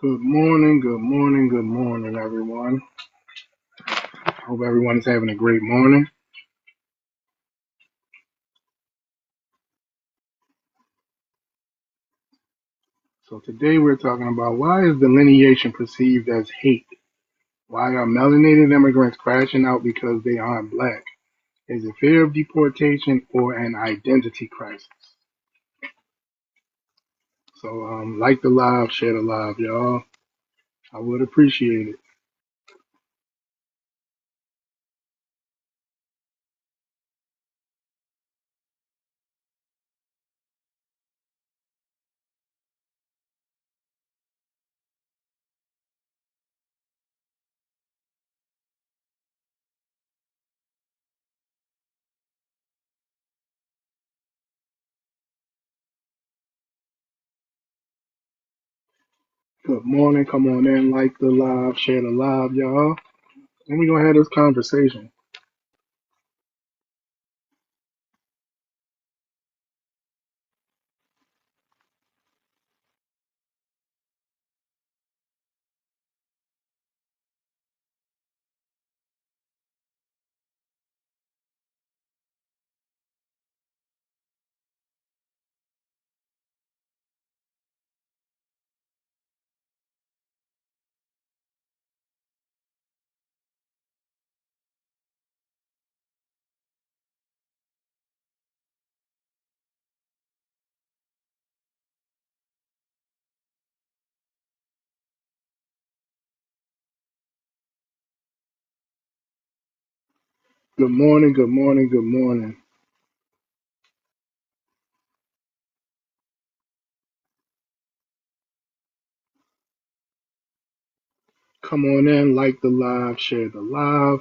Good morning, good morning, everyone. Hope everyone is having a great morning. So today we're talking about why is delineation perceived as hate? Why are melanated immigrants crashing out because they aren't black? Is it fear of deportation or an identity crisis? So like the live, share the live, y'all. I would appreciate it. Good morning. Come on in, like the live, share the live, y'all. And we're gonna have this conversation. Good morning, good morning, good morning. Come on in, like the live, share the live.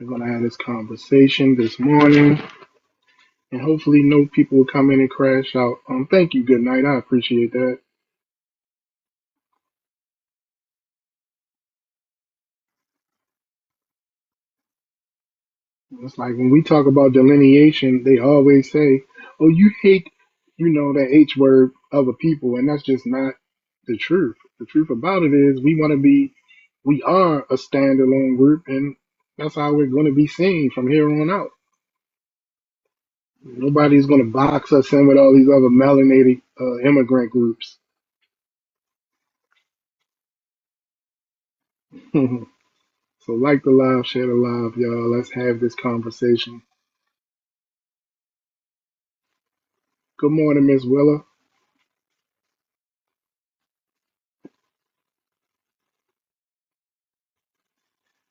We're gonna have this conversation this morning, and hopefully, no people will come in and crash out. Thank you. Good night. I appreciate that. It's like when we talk about delineation, they always say, "Oh, you hate, that H word other people," and that's just not the truth. The truth about it is, we are a standalone group, and that's how we're going to be seen from here on out. Nobody's going to box us in with all these other melanated immigrant groups. So like the live, share the live, y'all. Let's have this conversation. Good morning, Miss Willa.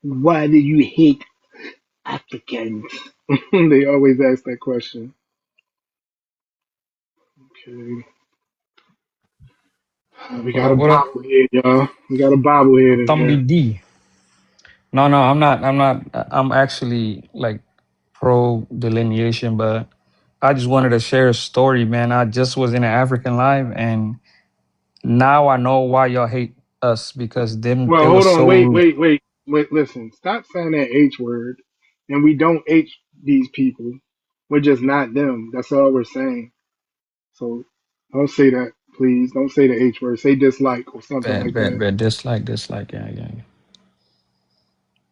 Why do you hate Africans? They always ask that question. Okay. We What got up? a What up? bobblehead, y'all. We got a bobblehead in Thumbly here. D. No, no, I'm not. I'm not. I'm actually like pro delineation, but I just wanted to share a story, man. I just was in an African live, and now I know why y'all hate us because them Well, they were hold on. so Wait, rude. wait, wait. Wait, listen. Stop saying that H word. And we don't H these people. We're just not them. That's all we're saying. So don't say that, please. Don't say the H word. Say dislike or something Bad, like bad, that. bad. Dislike, dislike. Yeah, yeah, yeah.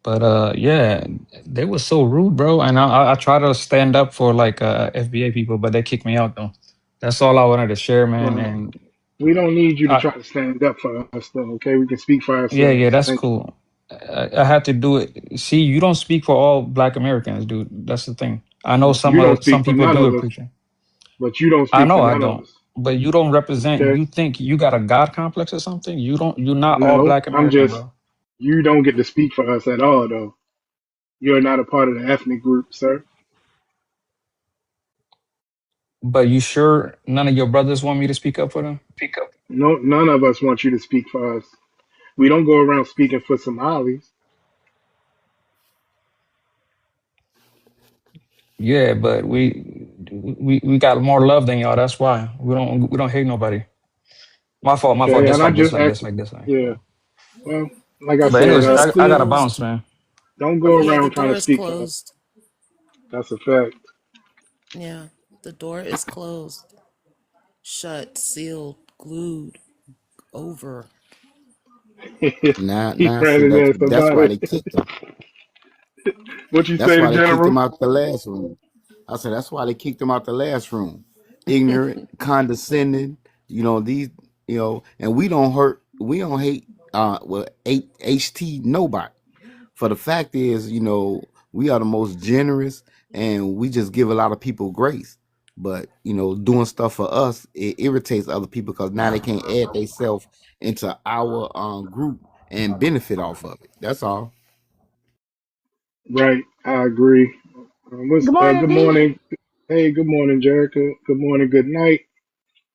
But yeah, they were so rude, bro. And I try to stand up for like FBA people, but they kicked me out though. That's all I wanted to share, man. Well, And we don't need you to I, try to stand up for us, though. Okay, we can speak for yeah, yeah, ourselves. that's Thank you. cool. I had to do it. See, you don't speak for all Black Americans, dude. That's the thing. I know You don't some speak for people none do of us, appreciate. but you don't I speak for know I none of don't, us. but you don't represent. Okay? You think you got a God complex or something? You don't. You're not all No, Black I'm American, just, bro. you don't get to speak for us at all, though. You're not a part of the ethnic group, sir. But you sure none of your brothers want me to speak up for them? No, none of us want you to speak for us. We don't go around speaking for Somalis. Yeah, but we got more love than y'all. That's why we don't hate nobody. My fault. My fault. Okay? And I Dislike. just Dislike. asked, Dislike. Dislike. yeah, well, like I The But said, door anyways, is I gotta please bounce, closed. man. don't go Yeah, the around trying door to is speak for us. closed. That's a fact. Yeah, the door is closed. shut, sealed, glued over. Now, He now, ran see, his ass that's about why it. they kicked him. What you That's say, why they kicked General? him out the last room. I said that's why they kicked him out the last room. Ignorant, condescending, these, and we don't hate, HT nobody. For the fact is, we are the most generous, and we just give a lot of people grace. But doing stuff for us, it irritates other people because now they can't add themselves into our group and benefit off of it. That's all. Right, I agree. Good morning, Good D. morning. Hey, good morning, Jerica. Good morning, good night.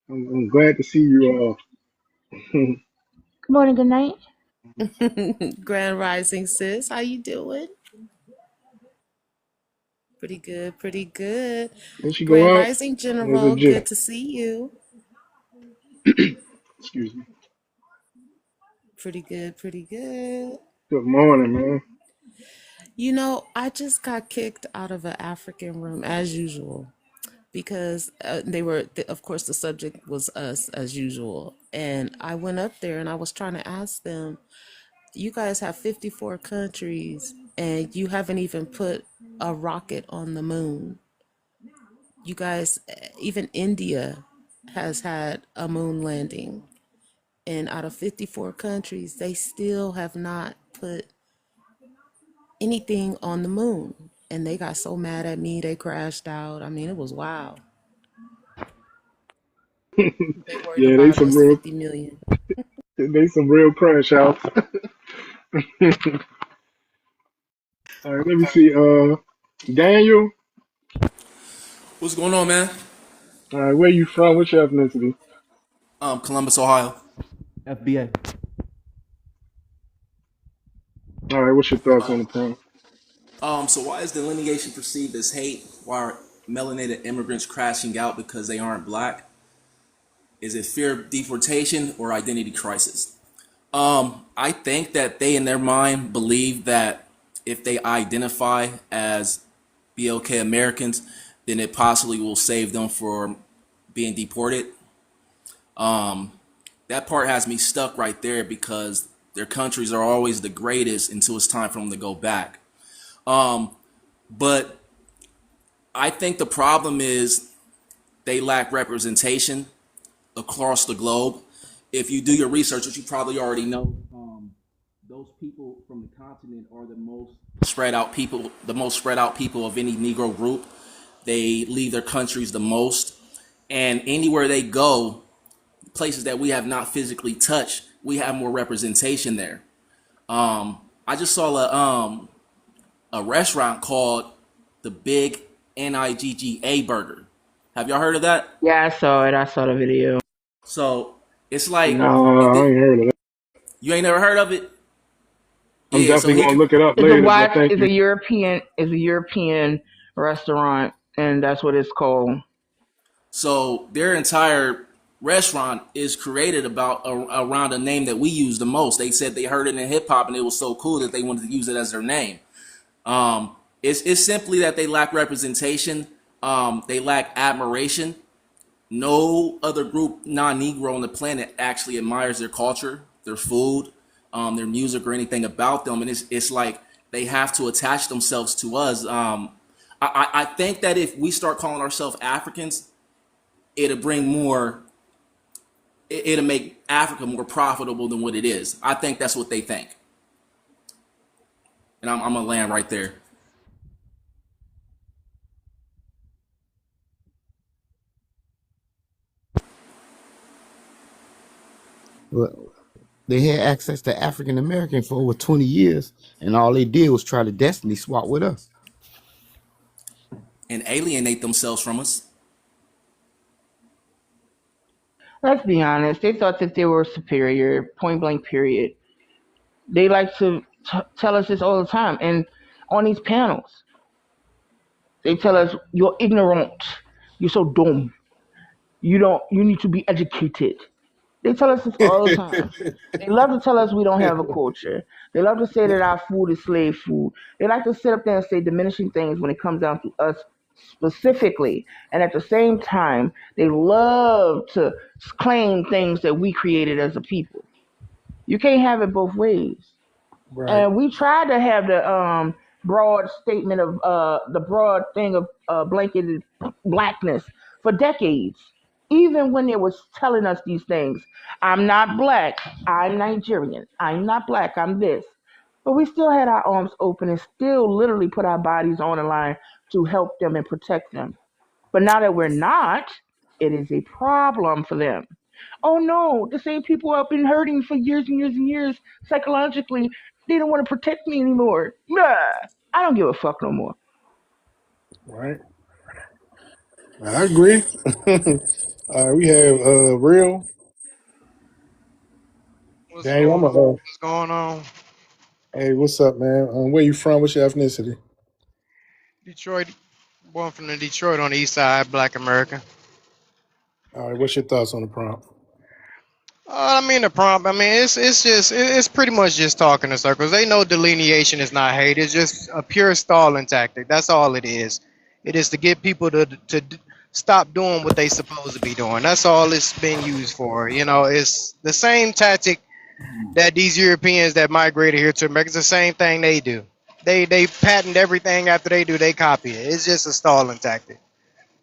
I'm glad to see you all. Good morning, good night. Grand Rising, sis. How you doing? Pretty good, pretty good. Did she go Grand out? Rising, Or is it General. Good just, to see you. excuse me. Pretty good, pretty good. Good morning, man. I just got kicked out of an African room as usual because of course, the subject was us as usual. And I went up there and I was trying to ask them, you guys have 54 countries and you haven't even put a rocket on the moon. You guys, even India has had a moon landing. And out of 54 countries, they still have not put anything on the moon. And they got so mad at me, they crashed out. I mean, it was wild. They worried Yeah, about us 50 million. they some real crash outs. All right, let me see. Daniel. What's going on, man? All right, where you from? What's your ethnicity? Columbus, Ohio. FBA. All right, what's your thoughts on the panel? So why is delineation perceived as hate? Why are melanated immigrants crashing out because they aren't black? Is it fear of deportation or identity crisis? I think that they, in their mind, believe that if they identify as BLK Americans, then it possibly will save them from being deported. That part has me stuck right there because their countries are always the greatest until it's time for them to go back. But I think the problem is they lack representation across the globe. If you do your research, which you probably already know, those people from the continent are the most spread out people of any Negro group. They leave their countries the most, and anywhere they go, places that we have not physically touched, we have more representation there. I just saw a restaurant called the Big Nigga Burger. Have y'all heard of that? Yeah, I saw it. I saw the video. So it's like No, I ain't heard of that. you ain't never heard of it. I'm Yeah, so definitely he gonna look it up It's a later, but watch. thank It's a you. European. It's a European restaurant, and that's what it's called. so their entire restaurant is created around a name that we use the most. They said they heard it in hip hop and it was so cool that they wanted to use it as their name. It's simply that they lack representation. They lack admiration. No other group, non-Negro on the planet, actually admires their culture, their food, their music, or anything about them. And it's like they have to attach themselves to us. I think that if we start calling ourselves Africans, it'll bring more. It'll make Africa more profitable than what it is. I think that's what they think, and I'm gonna land right there. Well, they had access to African American for over 20 years, and all they did was try to destiny swap with us. And alienate themselves from us. Let's be honest. They thought that they were superior. Point blank. Period. They like to tell us this all the time, and on these panels, they tell us you're ignorant. You're so dumb. You don't. You need to be educated. They tell us this all the time. They love to tell us we don't have a culture. They love to say that our food is slave food. They like to sit up there and say diminishing things when it comes down to us specifically. And at the same time, they love to claim things that we created as a people. You can't have it both ways. Right. And we tried to have the broad statement of the broad thing of blanketed blackness for decades. Even when they was telling us these things, I'm not black, I'm Nigerian, I'm not black, I'm this. But we still had our arms open and still literally put our bodies on the line to help them and protect them. But now that we're not, it is a problem for them. Oh no, the same people I've been hurting for years and years and years psychologically, they don't want to protect me anymore. Nah, I don't give a fuck no more. Right. I agree. We have real. What's Daniel, going I'm a. what's going on? Hey, what's up, man? Where you from? What's your ethnicity? Detroit, born from the Detroit on the east side, black American. All right. What's your thoughts on the prompt? I mean the prompt. I mean it's pretty much just talking in circles. They know delineation is not hate. It's just a pure stalling tactic. That's all it is. It is to get people to stop doing what they supposed to be doing. That's all it's been used for. You know, it's the same tactic that these Europeans that migrated here to America. It's the same thing they do. They patent everything after they do. They copy it. It's just a stalling tactic.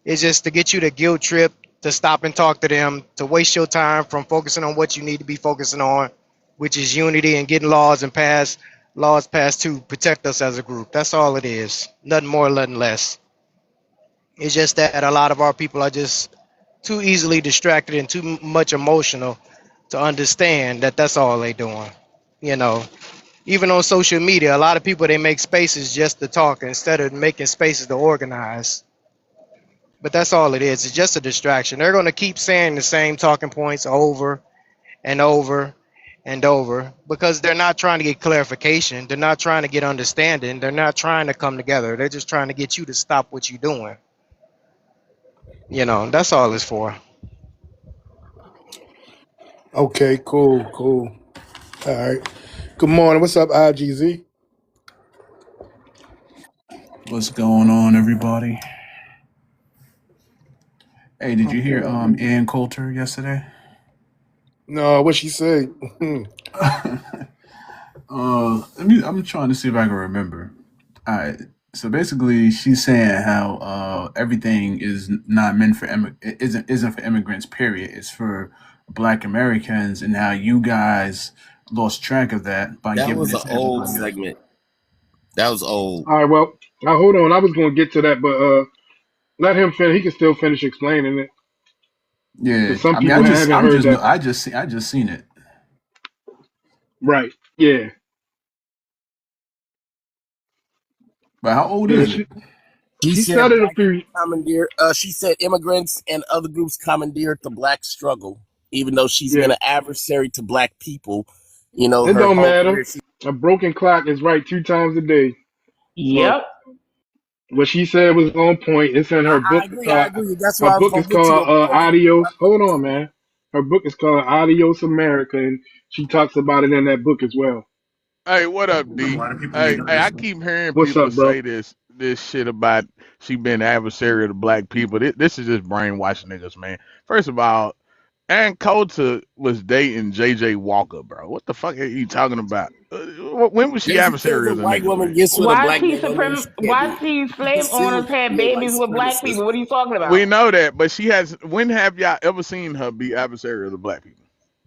It's just to get you to guilt trip, to stop and talk to them, to waste your time from focusing on what you need to be focusing on, which is unity and getting laws passed to protect us as a group. That's all it is. Nothing more, nothing less. It's just that a lot of our people are just too easily distracted and too much emotional to understand that that's all they doing. You know, even on social media, a lot of people they make spaces just to talk instead of making spaces to organize. But that's all it is. It's just a distraction. They're going to keep saying the same talking points over and over and over because they're not trying to get clarification. They're not trying to get understanding. They're not trying to come together. They're just trying to get you to stop what you're doing. You know, that's all it's for. Okay. Cool. Cool. All right. Good morning. What's up, IGZ? What's going on, everybody? Hey, did you hear Okay. Ann Coulter yesterday? No, what she say? I'm trying to see if I can remember. All right. So basically, she's saying how everything is not meant for isn't for immigrants. Period. It's for Black Americans, and how you guys lost track of that by That giving was it an to old everybody else. segment. That was old. All right. Well, now hold on. I was going to get to that, but let him finish. He can still finish explaining it Yeah, because some I mean, people haven't I'm heard just, that. I just seen it. Right. Yeah. But how old Yeah. is it? She She said said it a black few. people commandeer. She said immigrants and other groups commandeered the black struggle. Even though she's been Yeah. an adversary to black people, you know, It her don't whole matter. career. She, A broken clock is right 2 times a day. So Yep. what she said was on point. It's in her I book agree. I called. agree. That's Her why I was book gonna is get to called a broken Adios. clock. Hold on, man. Her book is called Adios America, and she talks about it in that book as well. Hey, what up, A D? lot of people need Hey, to I understand. keep hearing What's people up, bro? say this shit about she been adversary to black people. This is just brainwashing niggas, man. First of all, Ann Coulter was dating JJ Walker, bro. What the fuck are you talking about? When was she Just because adversary a of the white niggas, woman man? gets with a black man don't mean she can't be. YT She can slave still owners had be a white babies with black supremacist. people. What are you talking about? We know that, but she has. When have y'all ever seen her be adversary of the black people?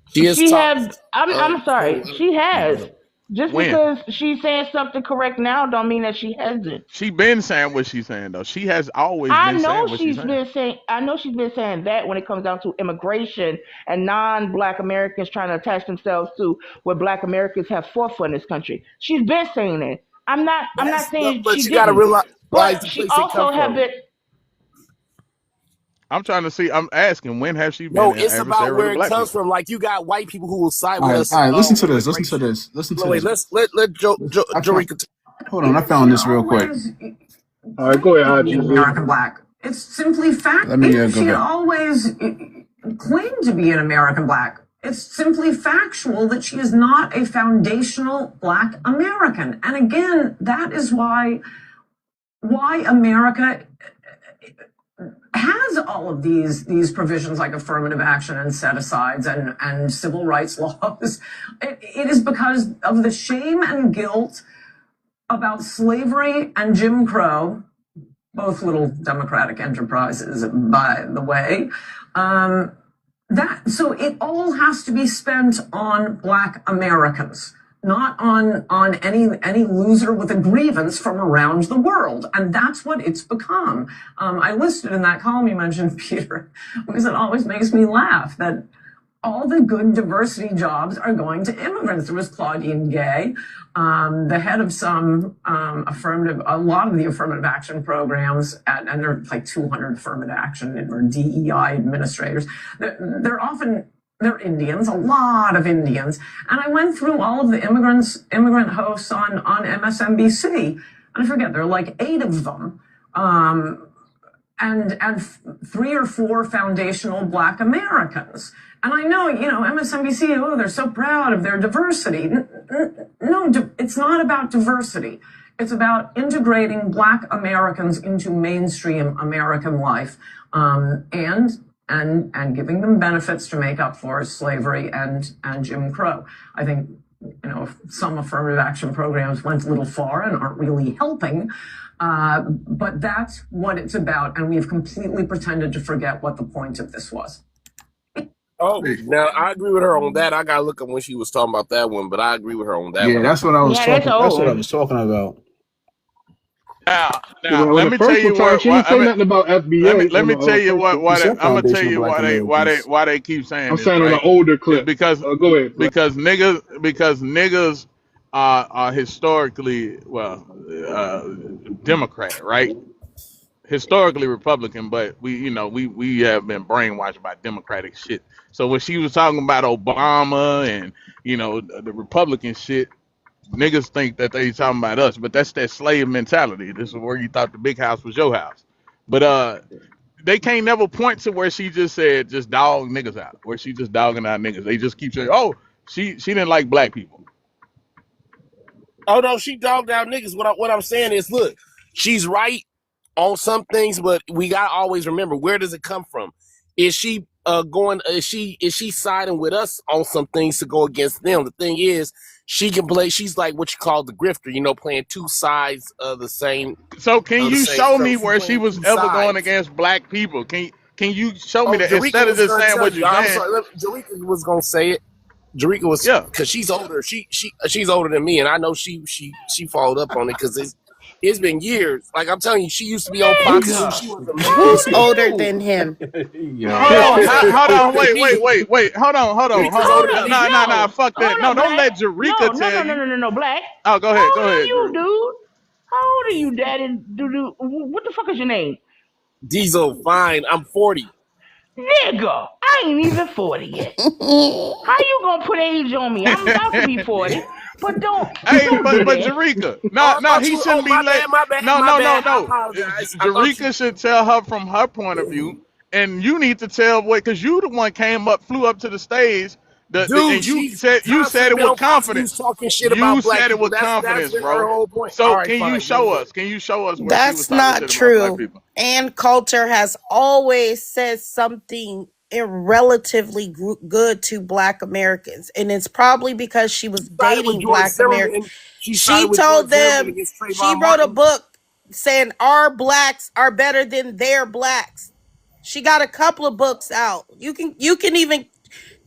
She has She talked. had. I'm sorry. So She has. Just When? because she's saying something correct now, don't mean that she hasn't. She been saying what she's saying though. She has always I been know saying what she's she's saying. been saying. I know she's been saying that when it comes down to immigration and non-Black Americans trying to attach themselves to what Black Americans have fought for in this country. She's been saying it. I'm not. I'm not that's, saying but she you got to didn't. realize But the she place they come also have from. been. I'm trying to see. I'm asking when have she been No, an it's about adversary to where it black comes people? from. Like you got white people who will side with All us right, listen to with this. Listen to immigration. this. Listen to No, wait, this. let I found. Jorika. Hold on, I found this real quick. All right, go ahead, Be an IGZ. American black. It's simply fact. Let me go She back. always claimed to be an American black. It's simply factual that she is not a foundational black American. And again, that is why America has all of these provisions like affirmative action and set asides and civil rights laws. It is because of the shame and guilt about slavery and Jim Crow, both little democratic enterprises, by the way. So it all has to be spent on Black Americans, not on any loser with a grievance from around the world, and that's what it's become. I listed in that column you mentioned, Peter, because it always makes me laugh that all the good diversity jobs are going to immigrants. There was Claudine Gay, the head of a lot of the affirmative action programs, and there are like 200 affirmative action or DEI administrators. They're Indians, a lot of Indians. And I went through all of the immigrant hosts on MSNBC, and I forget, there are like 8 of them. And 3 or 4 foundational Black Americans. And I know, MSNBC, they're so proud of their diversity. No, it's not about diversity. It's about integrating Black Americans into mainstream American life, and giving them benefits to make up for slavery and Jim Crow. I think, some affirmative action programs went a little far and aren't really helping. But that's what it's about, and we've completely pretended to forget what the point of this was. Oh, now I agree with her on that. I gotta look up when she was talking about that one, but I agree with her on that Yeah, one. that's what I was Yeah, that's talking. That's what I old. was talking about. Now, Well, let the me tell first you time she didn't say nothing about FBA. let On me the tell you first clip. why He said I'm gonna tell foundational you Black Americans. why they keep saying I'm this, saying on the right? older Is clip. because Go ahead, bro. niggas are historically Democrat, right? Historically Republican, but we have been brainwashed by Democratic shit. So when she was talking about Obama and the Republican shit, niggas think that they talking about us, but that's that slave mentality. This is where you thought the big house was your house. But they can't never point to where she just said just dog niggas out, where she just dogging out niggas. They just keep saying, oh, she didn't like black people. Oh no, she dogged out niggas. What I'm saying is, look, she's right on some things, but we gotta always remember, where does it come from? Is she is she siding with us on some things to go against them? The thing is, she can play. She's like what you call the grifter, playing 2 sides of the same So can you show so me she where she playing was 2 ever going sides. against black people? Can you show me Oh, that Jarika instead of was just gonna saying tell what you. you're I'm saying? sorry. Jarika was gonna say it. Jarika was, Yeah. because she's older. She's older than me, and I know she followed up on it because it's been years. Like I'm telling you, she used to be on Fox News. Nigga, She was how Who's amazing. old older are than you? him? Hold Yo. on, hold on, Me. wait. Hold Jarika's on. older Hold than up, me. No, no, fuck that. hold No, up, don't Black. let Jarika tell you. No, Black. Oh, How go old are ahead, you, Drew. dude? How old are you, Daddy? What the fuck is your name? Diesel, fine. I'm 40. Nigga, I ain't even 40 yet. How you gonna put age on me? I'm about to be 40, but Hey, don't do but that. Jarika, Oh, I no, thought he you. Oh, shouldn't be let. my bad. I No. apologize. I thought you. Jarika should tell her from her point of view, and you need to tell what, because you the one flew up to the stage, Dude, and she's you said constantly it been with on Fox News confidence. talking shit You about black said it people. with That's confidence, been her bro. whole point. All So right, can you fine. Go show ahead. us? Can you show us where she was That's talking not shit about black true. people? Ann Coulter has always said something relatively good to Black Americans, and it's probably because she was Sided with dating George Black Americans. Zimmerman. She sided She with George told Zimmerman them, against she Trayvon wrote a Martin. book saying our blacks are better than their blacks. She got a couple of books out. You can even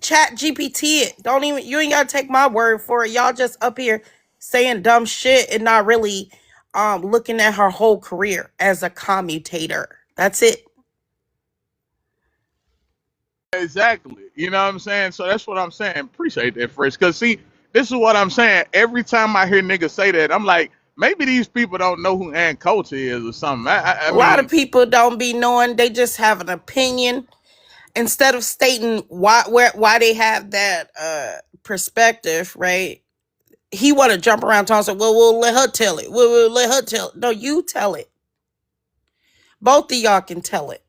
chat GPT it. Don't even, you ain't gotta take my word for it. Y'all just up here saying dumb shit and not really looking at her whole career as a commutator. That's it. Exactly. You know what I'm saying? So that's what I'm saying. Appreciate that, Fresh. Because, see, this is what I'm saying. Every time I hear niggas say that, I'm like, maybe these people don't know who Ann Coulter is or something. I A lot of mean, people don't be knowing, they just have an opinion instead of stating why they have that perspective, right? He want to jump around talking, say, well, we'll let her tell it. We'll let her tell it. No, you tell it. Both of y'all can tell it.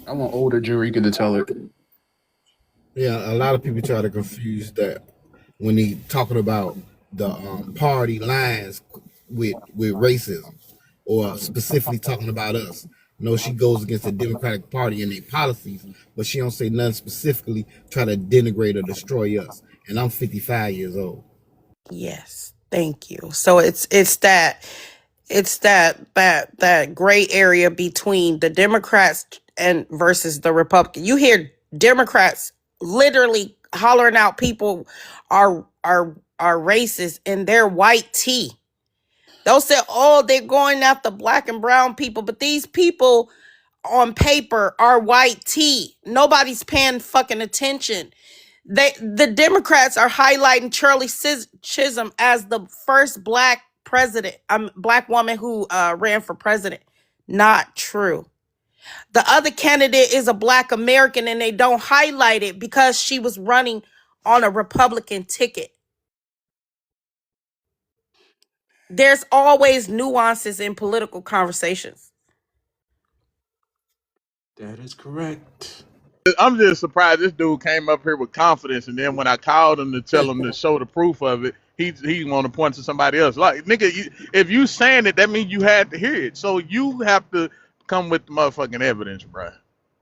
I want older Jarika to tell it. Yeah, a lot of people try to confuse that when they talking about the party lines with racism. or specifically talking about us. No, she goes against the Democratic Party and their policies, but she don't say nothing specifically try to denigrate or destroy us. And I'm 55 years old. Yes, thank you. So it's that gray area between the Democrats and versus the Republican. You hear Democrats literally hollering out people are racist in their white tea. They'll say, oh, they're going after black and brown people, but these people on paper are white tea. Nobody's paying fucking attention. The Democrats are highlighting Shirley Chisholm as the first black president, black woman who ran for president. Not true. The other candidate is a black American, and they don't highlight it because she was running on a Republican ticket. There's always nuances in political conversations. That is correct. I'm just surprised this dude came up here with confidence, and then when I called him to tell him to show the proof of it, he want to point to somebody else. Like nigga, if you saying it, that means you had to hear it. So you have to come with the motherfucking evidence, bro.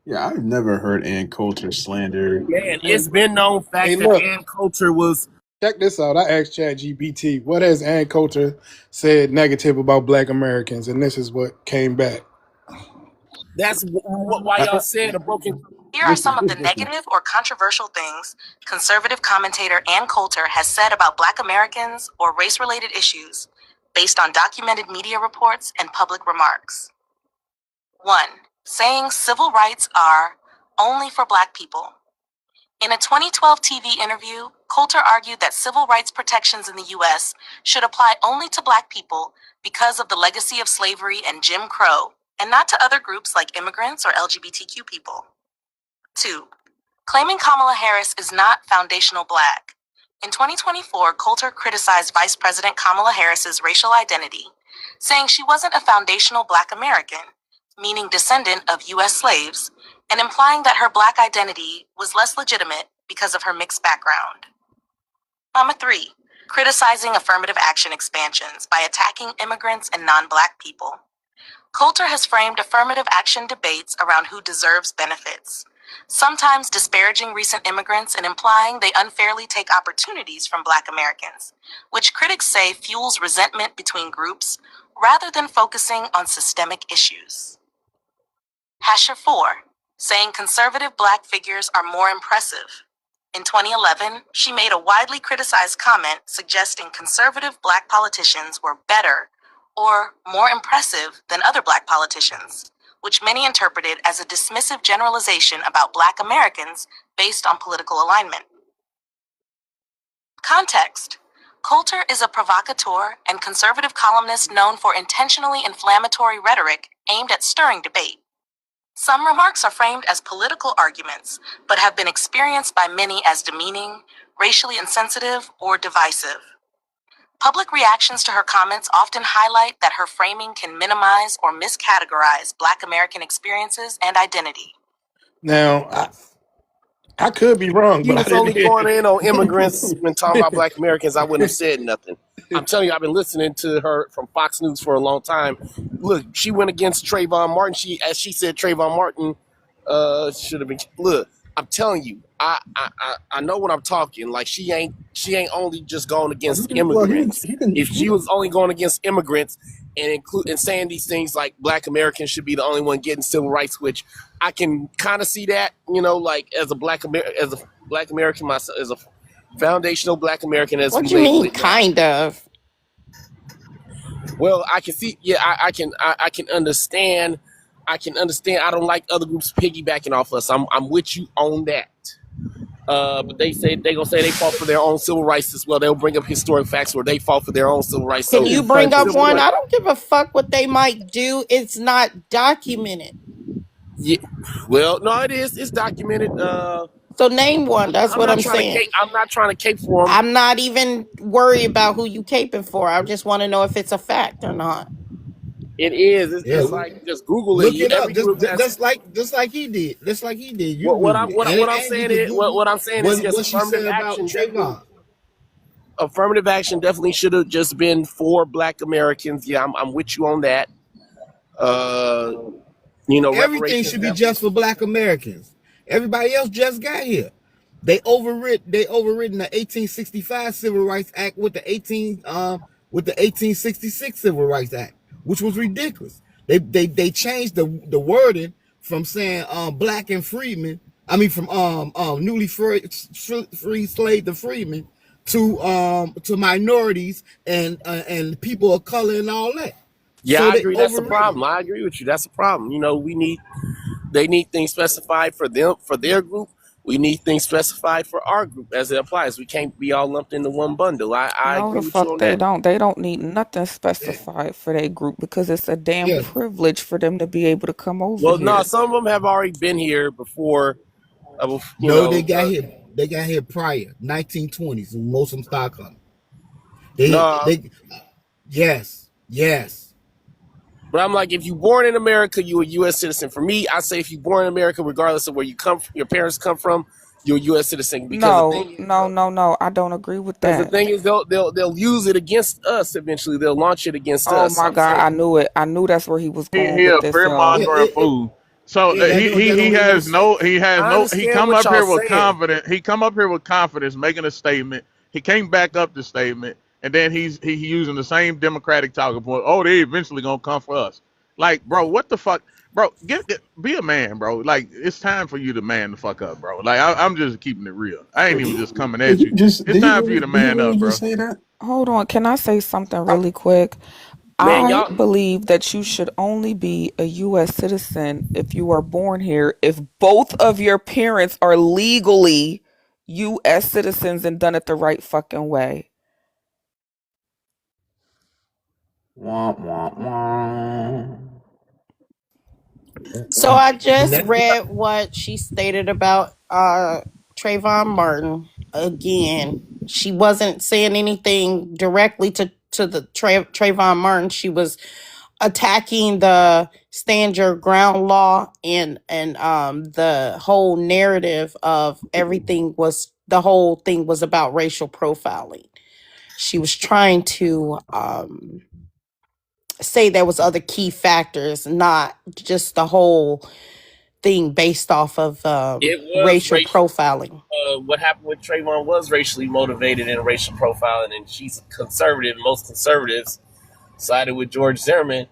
Yeah, I've never heard Ann Coulter slander. Man, it's And been known hey, fact that look, Ann Coulter was. check this out. I asked ChatGPT, what has Ann Coulter said negative about Black Americans, and this is what came back. That's why I, y'all said a broken. Here are some of the negative or controversial things conservative commentator Ann Coulter has said about Black Americans or race related issues based on documented media reports and public remarks. 1. Saying civil rights are only for Black people. In a 2012 TV interview, Coulter argued that civil rights protections in the U.S. should apply only to Black people because of the legacy of slavery and Jim Crow, and not to other groups like immigrants or LGBTQ people. 2. Claiming Kamala Harris is not foundational Black. In 2024, Coulter criticized Vice President Kamala Harris's racial identity, saying she wasn't a foundational Black American, meaning descendant of U.S. slaves, and implying that her Black identity was less legitimate because of her mixed background. 3. Criticizing affirmative action expansions by attacking immigrants and non-Black people. Coulter has framed affirmative action debates around who deserves benefits, sometimes disparaging recent immigrants and implying they unfairly take opportunities from Black Americans, which critics say fuels resentment between groups rather than focusing on systemic issues. 4. Saying conservative Black figures are more impressive. In 2011, she made a widely criticized comment suggesting conservative Black politicians were better or more impressive than other Black politicians, which many interpreted as a dismissive generalization about Black Americans based on political alignment. Context. Coulter is a provocateur and conservative columnist known for intentionally inflammatory rhetoric aimed at stirring debate. Some remarks are framed as political arguments, but have been experienced by many as demeaning, racially insensitive, or divisive. Public reactions to her comments often highlight that her framing can minimize or miscategorize Black American experiences and identity. now, I could be wrong, He but I was didn't only hear. going in on immigrants when talking about Black Americans. I wouldn't have said nothing. I'm telling you, I've been listening to her from Fox News for a long time. Look, she went against Trayvon Martin. As she said, Trayvon Martin should have been. Look, I'm telling you, I know what I'm talking. Like she ain't only just going against immigrants. If she was only going against immigrants and saying these things like Black Americans should be the only one getting civil rights, which I can kind of see that, like as a Black American myself, as a foundational Black American, as we What you label mean, it now. kind of? Well, I can see, yeah, I can understand. I can understand. I don't like other groups piggybacking off us. I'm with you on that. But they gonna say they fought for their own civil rights as well. They'll bring up historic facts where they fought for their own civil rights. Can So you bring up Practice. civil one? rights, I don't give a fuck what they might do. It's not documented. yeah. Well, no, it is. It's documented. So name one. That's I'm what not I'm trying to saying. cape. I'm not trying to cape for them. I'm not even worried about who you caping for. I just want to know if it's a fact or not. It is. Yeah, It's like just Google it. look it up. Every group has. Just like he did. Just like he did. You What Google I'm it, what I'm and you saying can is Google what I'm saying is yes, what she said about Trayvon. affirmative action definitely should have just been for Black Americans. Yeah, I'm with you on that. Uh, you know, Everything reparations should be definitely. just for Black Americans. Everybody else just got here. They overridden the 1865 Civil Rights Act with the 1866 Civil Rights Act, which was ridiculous. They changed the wording from saying black and freedmen. I mean from newly free slave to freedmen to minorities and people of color and all that. Yeah, So I they agree. That's the overridden it. problem. I agree with you. That's the problem. You know, they need things specified for them for their group. We need things specified for our group as it applies. We can't be all lumped into one bundle. I No, agree the with you fuck on they that. don't. They don't need nothing specified for their group because it's a damn Yeah, privilege for them to be able to come over Well, no, here. some of them have already been here before. You no, know, they got here. They got here prior 1920s, and most of them start coming. They no. they yes, yes. But I'm like, if you're born in America, you're a U.S. citizen. For me, I say if you're born in America, regardless of where you come, your parents come from, you're a U.S. citizen. Because the No, thing is, no, no, no. I don't agree with because the that. thing is, they'll use it against us eventually. They'll launch it against Oh us. So my I'm God, saying, I knew it. I knew that's where he was going He with a this, fear y'all. Yeah, mongering fool. So yeah, he that don't make no has sense. no he has I no he understand come what up y'all here with saying. confidence. He come up here with confidence, making a statement. He can't back up the statement, and then he using the same Democratic talking point. Oh, they eventually gonna come for us. Like, bro, what the fuck, bro? Be a man, bro. Like, it's time for you to man the fuck up, bro. Like, I'm just keeping it real. I ain't even just coming Did at he you. just? It's time for you to Did he man really up, just bro. say that? Hold on. Can I say something really quick? Man, I y'all, believe that you should only be a U.S. citizen if you are born here, if both of your parents are legally U.S. citizens and done it the right fucking way. Wah, wah, wah. So I And just that read what she stated about Trayvon Martin again. She wasn't saying anything directly to the Trayvon Martin. She was attacking the stand your ground law and the whole narrative of everything was the whole thing was about racial profiling. She was trying to say there was other key factors, not just the whole thing based off of it was racial racial. profiling. What happened with Trayvon was racially motivated and racial profiling, and she's conservative. Most conservatives sided with George Zimmerman,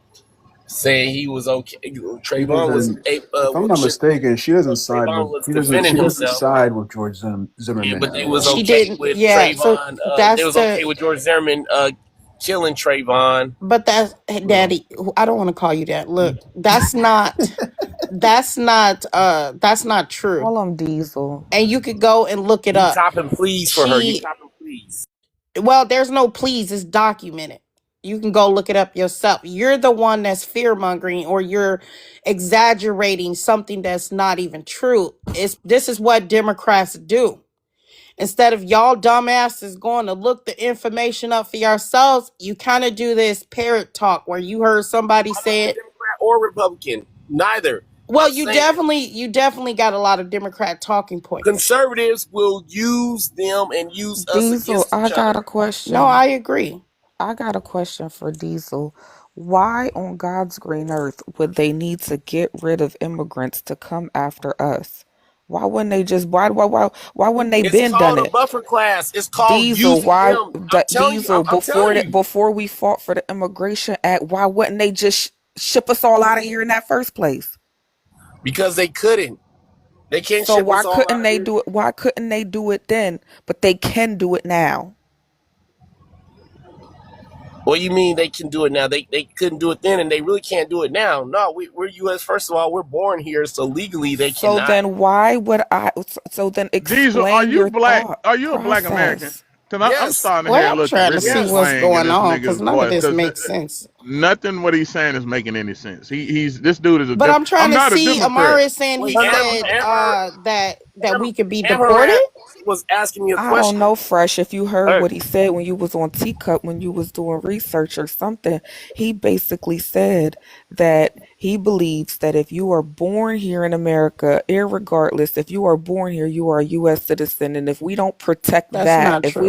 saying he was okay. She Trayvon was doesn't. If I'm not mistaken, she doesn't side Trayvon with. was She doesn't. defending She doesn't himself, side with George Zimmerman but at they was all. She okay didn't, with yeah. So Trayvon. They that's was okay the, with George Zimmerman killing Trayvon. but that's Well, daddy. I don't want to call you that. Look, that's not true. Call him Diesel. And you could go and look it you up. copping pleas for her. You She, copping pleas. well, there's no please. It's documented. You can go look it up yourself. You're the one that's fear mongering, or you're exaggerating something that's not even true. This is what Democrats do. Instead of y'all dumbasses going to look the information up for yourselves, you kind of do this parrot talk where you heard somebody I'm not say a it. Democrat or Republican. Neither. Well, I'm saying you definitely got a lot of Democrat talking points. conservatives will use them and use us Diesel, against I each got a other. No, question. I agree. I got a question for Diesel. Why on God's green earth would they need to get rid of immigrants to come after us? Why wouldn't they just why wouldn't they It's been done called a it? buffer class. It's called Diesel, using why them. I'm that telling you. Diesel I'm before telling that you. before we fought for the Immigration Act, why wouldn't they just ship us all out of here in that first place? Because they couldn't. They can't So ship why us all couldn't out of they here. do it? Why couldn't they do it then? But they can do it now. What do you mean they can do it now? They couldn't do it then, and they really can't do it now. No, we're U.S. First of all, we're born here, so legally they So cannot. then why would I so then Diesel, explain your thought Are you a black American? process? Because I'm Yes, starting to hear Well, a I'm little trying to Caribbean see yes. what's twang in going this on because nigga's none of voice. this Because makes sense. nothing what he's saying is making any sense. He's this dude is a But I'm I'm trying to not a see. Democrat. Amara is saying he Wait, said that Am, we could be deported. Amarat was asking me a I don't question. know, Fresh, if you heard Hey, what he said when you was on Teacup, when you was doing research or something. He basically said that he believes that if you are born here in America, irregardless, if you are born here, you are a U.S. citizen. And if we don't protect That's that, not true.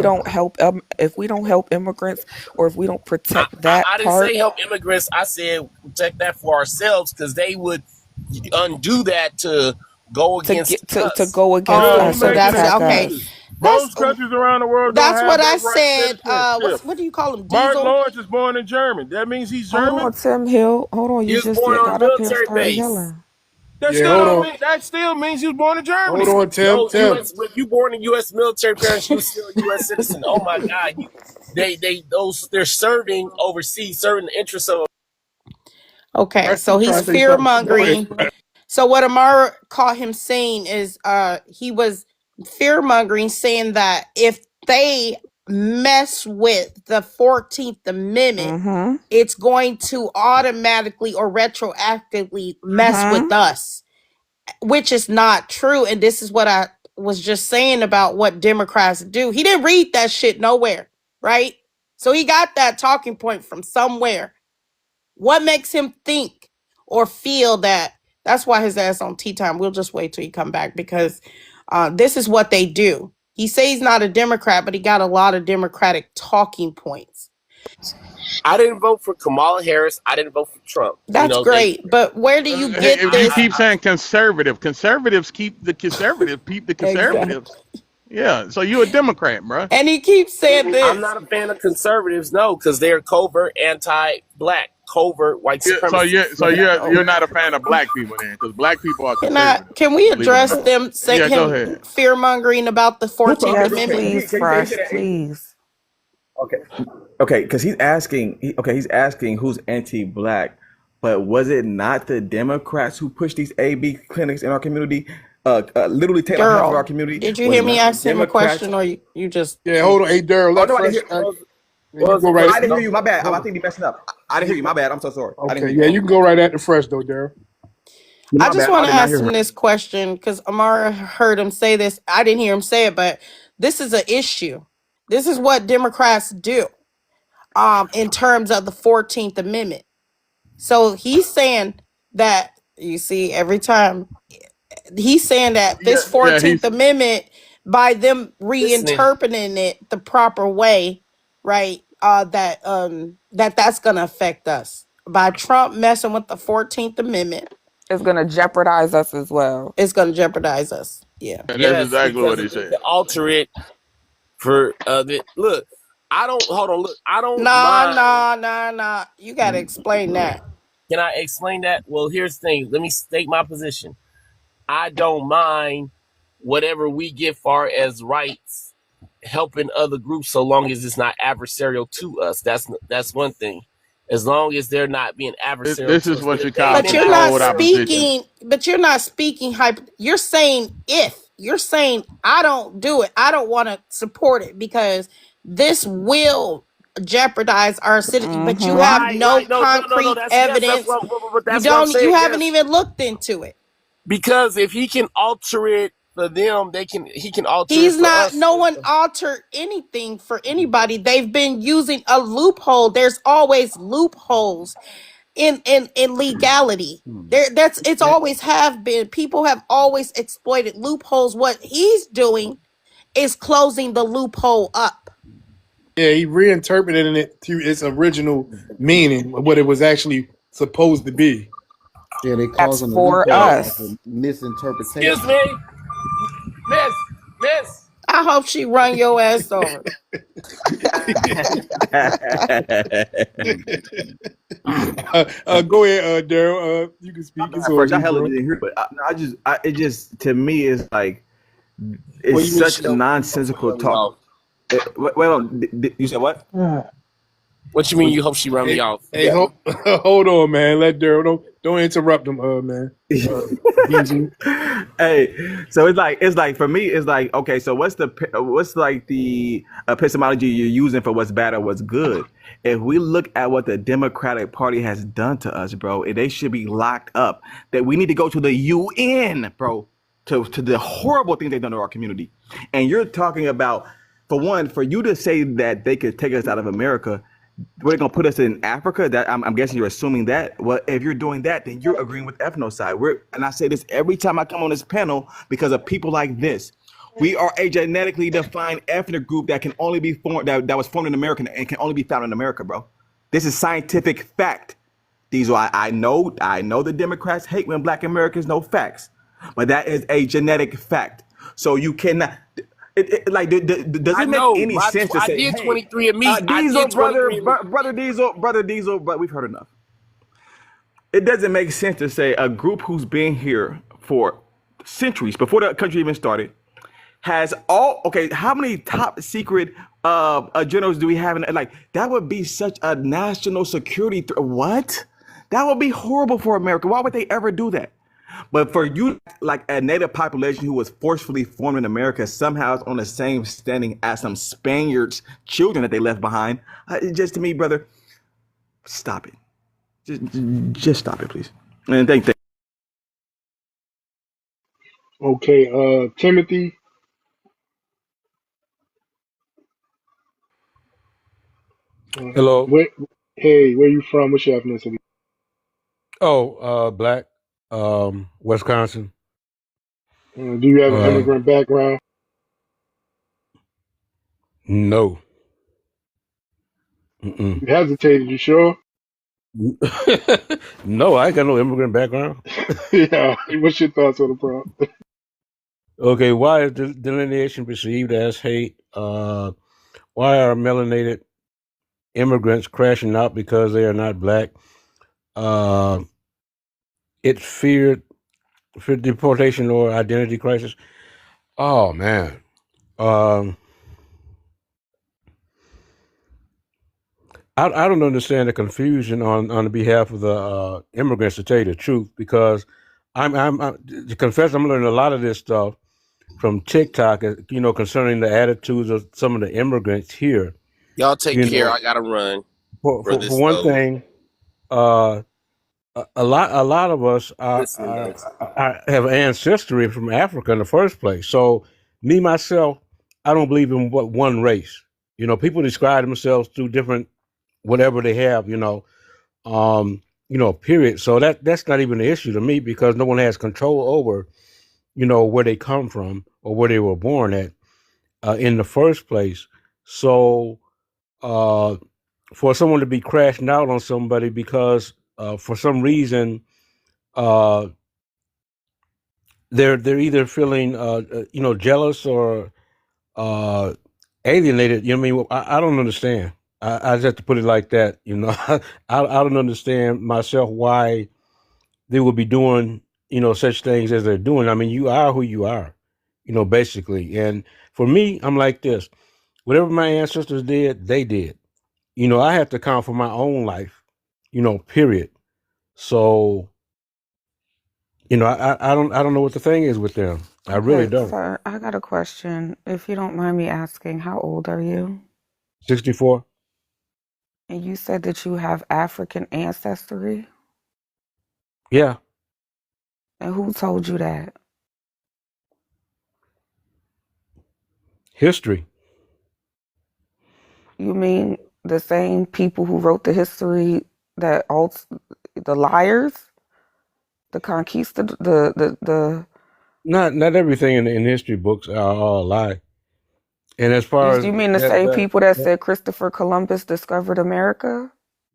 if we don't help immigrants, or if we don't I, protect I, that I didn't say part help immigrants, I said protect that for ourselves because they would undo that to go To against get to us. go against Oh, Yeah, he us so and making that's it attack okay. easy. us. That's Most countries around the world don't that's have what I birthright said. citizenship. What do you call him? Martin Diesel. Lawrence is born in Germany. That means he's Hold German. on, Tim Hill. Hold on. He You was just born on a got up here and military started base. yelling. That Yeah, still hold don't on, mean that still means he was born in hold Germany. on, Tim. No, Tim, U.S. If you born in U.S. military parents, you still a U.S. citizen. Oh my God, they're serving overseas, serving the interests of. Okay, Rusty so he's trying to say fear something. Go ahead. mongering. So what Amara caught him saying is he was fear mongering, saying that if they mess with the 14th Amendment, Mm-hmm. it's going to automatically or retroactively mess with Mm-hmm. us, which is not true. And this is what I was just saying about what Democrats do. He didn't read that shit nowhere, right? So he got that talking point from somewhere. What makes him think or feel that? That's why his ass on tea time. We'll just wait till he come back because this is what they do. He says he's not a Democrat, but he got a lot of Democratic talking points. I didn't vote for Kamala Harris. I didn't vote for Trump. You That's know, they. great, but where do you get If you this? keep saying conservative, conservatives keep the conservative, keep the Exactly. conservatives. Yeah, so you a Democrat, bro. And he keeps saying I'm this. not a fan of conservatives, no, because they're covert anti-black, covert white Yeah, supremacists. you're not a fan of black people then, because black people are conservative, Can we believe it or address not. them say Yeah, go him ahead. fear mongering about the Who 14th talking? Yes, Amendment? please, Can you say Fresh, that? please. Okay, okay, because he's asking. He's asking who's anti-black, but was it not the Democrats who pushed these AB clinics in our community? Literally take like half of our Daryl, community. did you Was hear it me not the ask him a Democrats? question or you just Yeah, hold on. Hey, Daryl, Oh let no, I didn't Fresh. hear. What You was go the right. I question? didn't hear you. My bad. I Hold on. think you messing up. I didn't hear you. My bad. I'm so sorry. I didn't Okay, hear yeah, you. you can go right at the Fresh though, Daryl. I My just bad. want I to did not ask hear him. him this question because Amara heard him say this. I didn't hear him say it, but this is an issue. This is what Democrats do in terms of the 14th Amendment. So he's saying that you see every time he's saying that Yeah, this yeah, 14th Amendment by them Listening. reinterpreting it the proper way, right? That's going to affect us. By Trump messing with the 14th Amendment, It's gonna jeopardize us as well. it's going to jeopardize us. Yeah. and that's Yes, exactly what because he if they said. can alter it for look, I don't hold on. Look, I don't Nah, mind. nah, nah, nah. You got to explain that. Can I explain that? Well, here's the thing. Let me state my position. I don't mind whatever we get far as rights helping other groups so long as it's not adversarial to us. That's one thing. As long as they're not being adversarial This to is us. But what if you they call But been you're not controlled adversarial, opposition. speaking, you're saying if. You're saying I don't do it. I don't want to support it because this will jeopardize our city, but you Mm-hmm. have right, no right. No, no, no, no. concrete That's yes, evidence. that's what I'm You saying. haven't Yes. even looked into it. Because if he can alter it for them, he can alter it He's for not, us. no one altered anything for anybody. They've been using a loophole. There's always loopholes in legality. That's it's Yeah, always have been. People have always exploited loopholes. What he's doing is closing the loophole up. yeah, he reinterpreted it to its original meaning, what it was actually supposed to be. Yeah, they That's causing a for Hey, loophole off of us. excuse misinterpretation. me, miss. I hope she run your ass over. Go ahead, Daryl. You can My speak. It's bad, on first. I you, hella bro. didn't hear, but it just to me is like What it's do you mean such she a don't? You hope she nonsensical run me talk. off? Wait, you said what? What you mean? You hope she run me Hey, off? hey, hold on, man. Let Daryl don't interrupt him, man. DG. Hey, so it's like for me, it's like okay. So what's like the epistemology you're using for what's bad or what's good? If we look at what the Democratic Party has done to us, bro, they should be locked up. That we need to go to the UN, bro, to the horrible things they've done to our community. And you're talking about, for one, for you to say that they could take us out of America, we're gonna put us in Africa. That I'm guessing you're assuming that. Well, if you're doing that, then you're agreeing with ethnocide. And I say this every time I come on this panel because of people like this. We are a genetically defined ethnic group that can only be formed that was formed in America and can only be found in America, bro. This is scientific fact. Diesel, I know the Democrats hate when black Americans know facts, but that is a genetic fact. So you cannot. Does I it make know. any sense to I say, did hey, 23 and Me. I Diesel, did 23 and Me. brother Diesel, but we've heard enough. It doesn't make sense to say a group who's been here for centuries before the country even started has all okay. How many top secret generals do we have? Like that would be such a national security what? That would be horrible for America. Why would they ever do that? But for you, like a native population who was forcefully formed in America, somehow is on the same standing as some Spaniards' children that they left behind. Just to me, brother, stop it. Just stop it, please. And thank. Okay, Timothy, Hello. where, hey, where you from? What's your ethnicity? Oh, black. Wisconsin. Do you have an Uh, immigrant background? no. Mm-mm. You hesitated, you sure? No, I ain't got no immigrant background. Yeah. What's your thoughts on the problem? Okay, why is delineation perceived as hate? Why are melanated immigrants crashing out because they are not black? Uh, it feared for deportation or identity crisis. Oh man. Um, I don't understand the confusion on the behalf of the immigrants, to tell you the truth, because I'm to confess, I'm learning a lot of this stuff from TikTok, concerning the attitudes of some of the immigrants here. Y'all take You care. know, I gotta run for for for, for this one thing, uh, a lot of us listening nights. have ancestry from Africa in the first place. So me myself, I don't believe in one race. People describe themselves through different whatever they have. Period. So that's not even an issue to me, because no one has control over, where they come from or where they were born at in the first place. So uh, for someone to be crashing out on somebody because for some reason uh, they're either feeling jealous or uh, alienated. You know what I mean? I don't understand. I just have to put it like that. I don't understand myself why they would be doing such things as they're doing. I mean, you are who you are, basically. And for me, I'm like this: whatever my ancestors did, they did. I have to account for my own life. Period. So I don't know what the thing is with them. I really Okay, don't. sir, I got a question. If you don't mind me asking, how old are you? 64. And you said that you have African ancestry? Yeah, And who told you that? history. You mean the same people who wrote the history that the liars, the conquista, the Not everything in history books are all a lie. And as far as you mean the same people that said Christopher Columbus discovered America?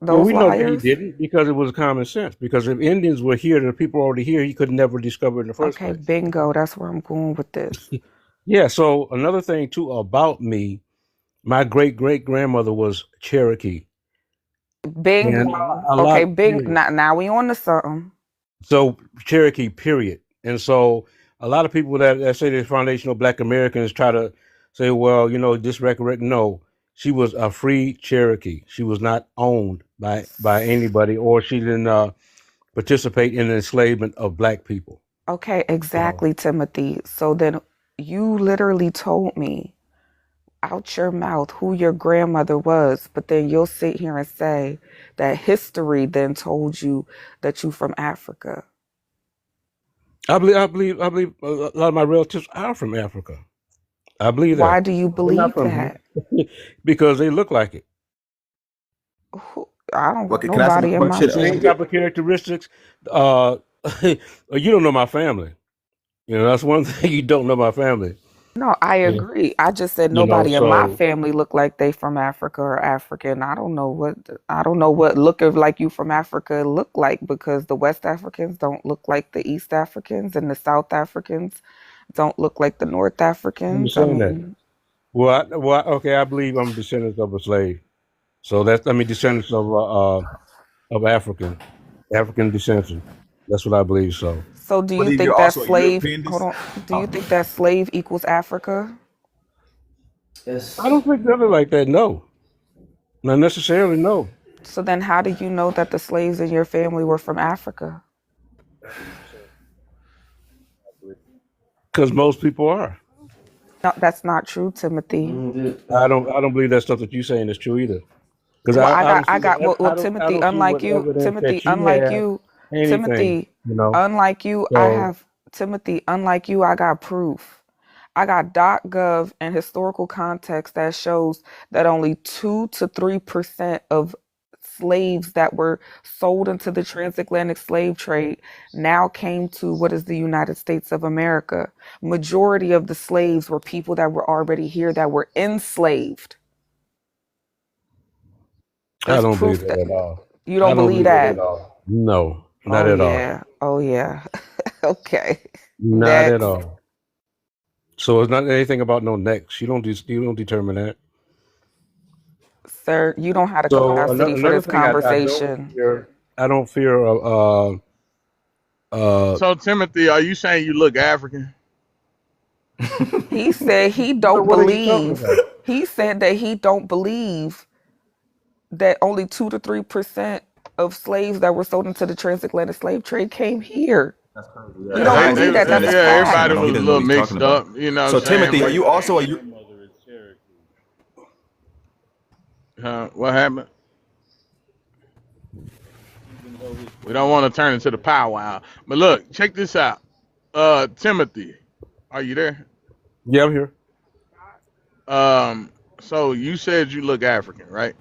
well, Those we know that he liars? didn't, because it was common sense. Because if Indians were here, the people already here, he could never discover in the first Okay, place. bingo. That's where I'm going with this. Yeah. So another thing too about me, my great great grandmother was Cherokee, and Bingo. a Okay, lot. bing. Period. Now we on to something. So Cherokee, period. And so a lot of people that say they're foundational Black Americans try to say, well, this record. No, she was a free Cherokee. She was not owned by anybody, or she didn't participate in the enslavement of Black people. Okay, So exactly, Timothy. So then you literally told me out your mouth who your grandmother was, but then you'll sit here and say that history then told you that you from Africa. I believe a lot of my relatives are from Africa. I believe Why that. do you They're not believe from that? here because they look like it. I don't got Okay, can I ask him a nobody in my The question? same type of characteristics. Uh, you don't know my family. That's one thing, you don't know my family. No, I Yeah. agree. I just said You know, nobody in my so family look like they from Africa or African. I don't know what looking like you from Africa look like because the West Africans don't look like the East Africans and the South Africans don't look like the North I'm Africans. just I saying that. mean, Okay, I believe I'm a descendant of a slave. So descendants of African descension. That's what I believe. So so do you Believe you're think that also a slave, European hold on, do you Oh, think that slave equals Africa? I don't think nothing like that. No, not necessarily. No, So then how do you know that the slaves in your family were from Africa? because most people are. No, that's not true, Timothy. I don't believe that stuff that you're saying is true either. Because Well, I don't see what I Timothy, don't see unlike what you, evidence that you have anything. Timothy, You know. unlike you, So unlike you, I got proof. I got .gov and historical context that shows that only 2 to 3% of slaves that were sold into the transatlantic slave trade now came to what is the United States of America. Majority of the slaves were people that were already here that were enslaved. I There's don't believe proof that that at all. you I don't don't believe believe that that. at all. No, not Oh at all. yeah. Oh yeah. Okay. Not at Next. all. So it's not anything about no next. You don't determine that. Sir, you don't have the So capacity for another this thing conversation. I don't fear uh So Timothy, are you saying you look African? He said he brother, don't what are you talking believe. about? He said that he don't believe that only 2 to 3% of slaves that were sold into the transatlantic slave trade came here. that's crazy. He Yeah, don't They, I they, believe that. understand That's a his yeah, position. I everybody fact. know he was a doesn't know little what he's talking mixed about. up. You know what I'm So saying? Timothy, are But you also a what happened? We don't want to turn into the powwow. But look, check this out. Timothy, are you there? Yeah, I'm here. So you said you look African, right?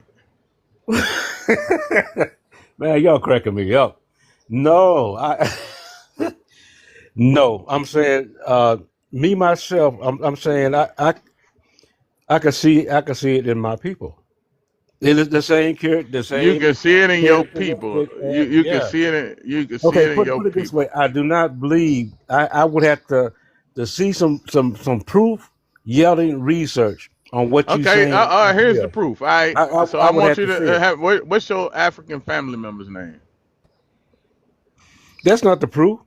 Man, y'all cracking me up. No, I no. I'm saying me myself. I'm saying I can see it in my people. It is the the You same can see it in your people. characteristic. You can Yeah. see it in Okay. your Put it this people. way. I do not believe. I would have to see some proof, yelling research on what you Okay, saying. here's the Yeah. proof. All right, so I I would want have you to see to it. have what's your African family member's name? That's not the proof.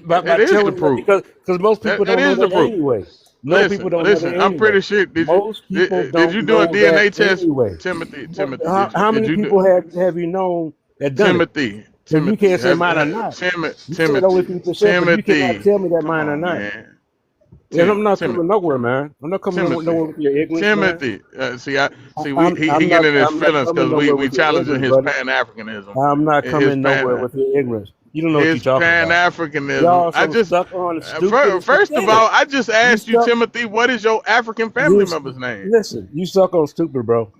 By It is the telling that proof. because most people That don't know is the that proof. anyway. No people Listen, don't know that I'm anyway. pretty sure. Most people Did don't you do a know that DNA test, anyway. Timothy? But Timothy, how did many you do people have you known that done it? Timothy? Because you Timothy, can't say mine or not. You said only Timothy, 3%, but you cannot Timothy. tell me that Come mine or on, not. man. And I'm not Timothy, coming nowhere, man. I'm not coming Timothy, nowhere with your ignorance, man. Timothy. See, he getting in his I'm not feelings coming because nowhere we with your challenging ignorance, his brother. Pan Africanism, I'm not his coming nowhere Pan with your ignorance. You don't know what you're his talking Pan about. Africanism. Y'all I some just stuck on stupid and first of pathetic. all, I just You asked you, stuck. Timothy, what is your African family You member's name? listen. You suck on stupid, bro.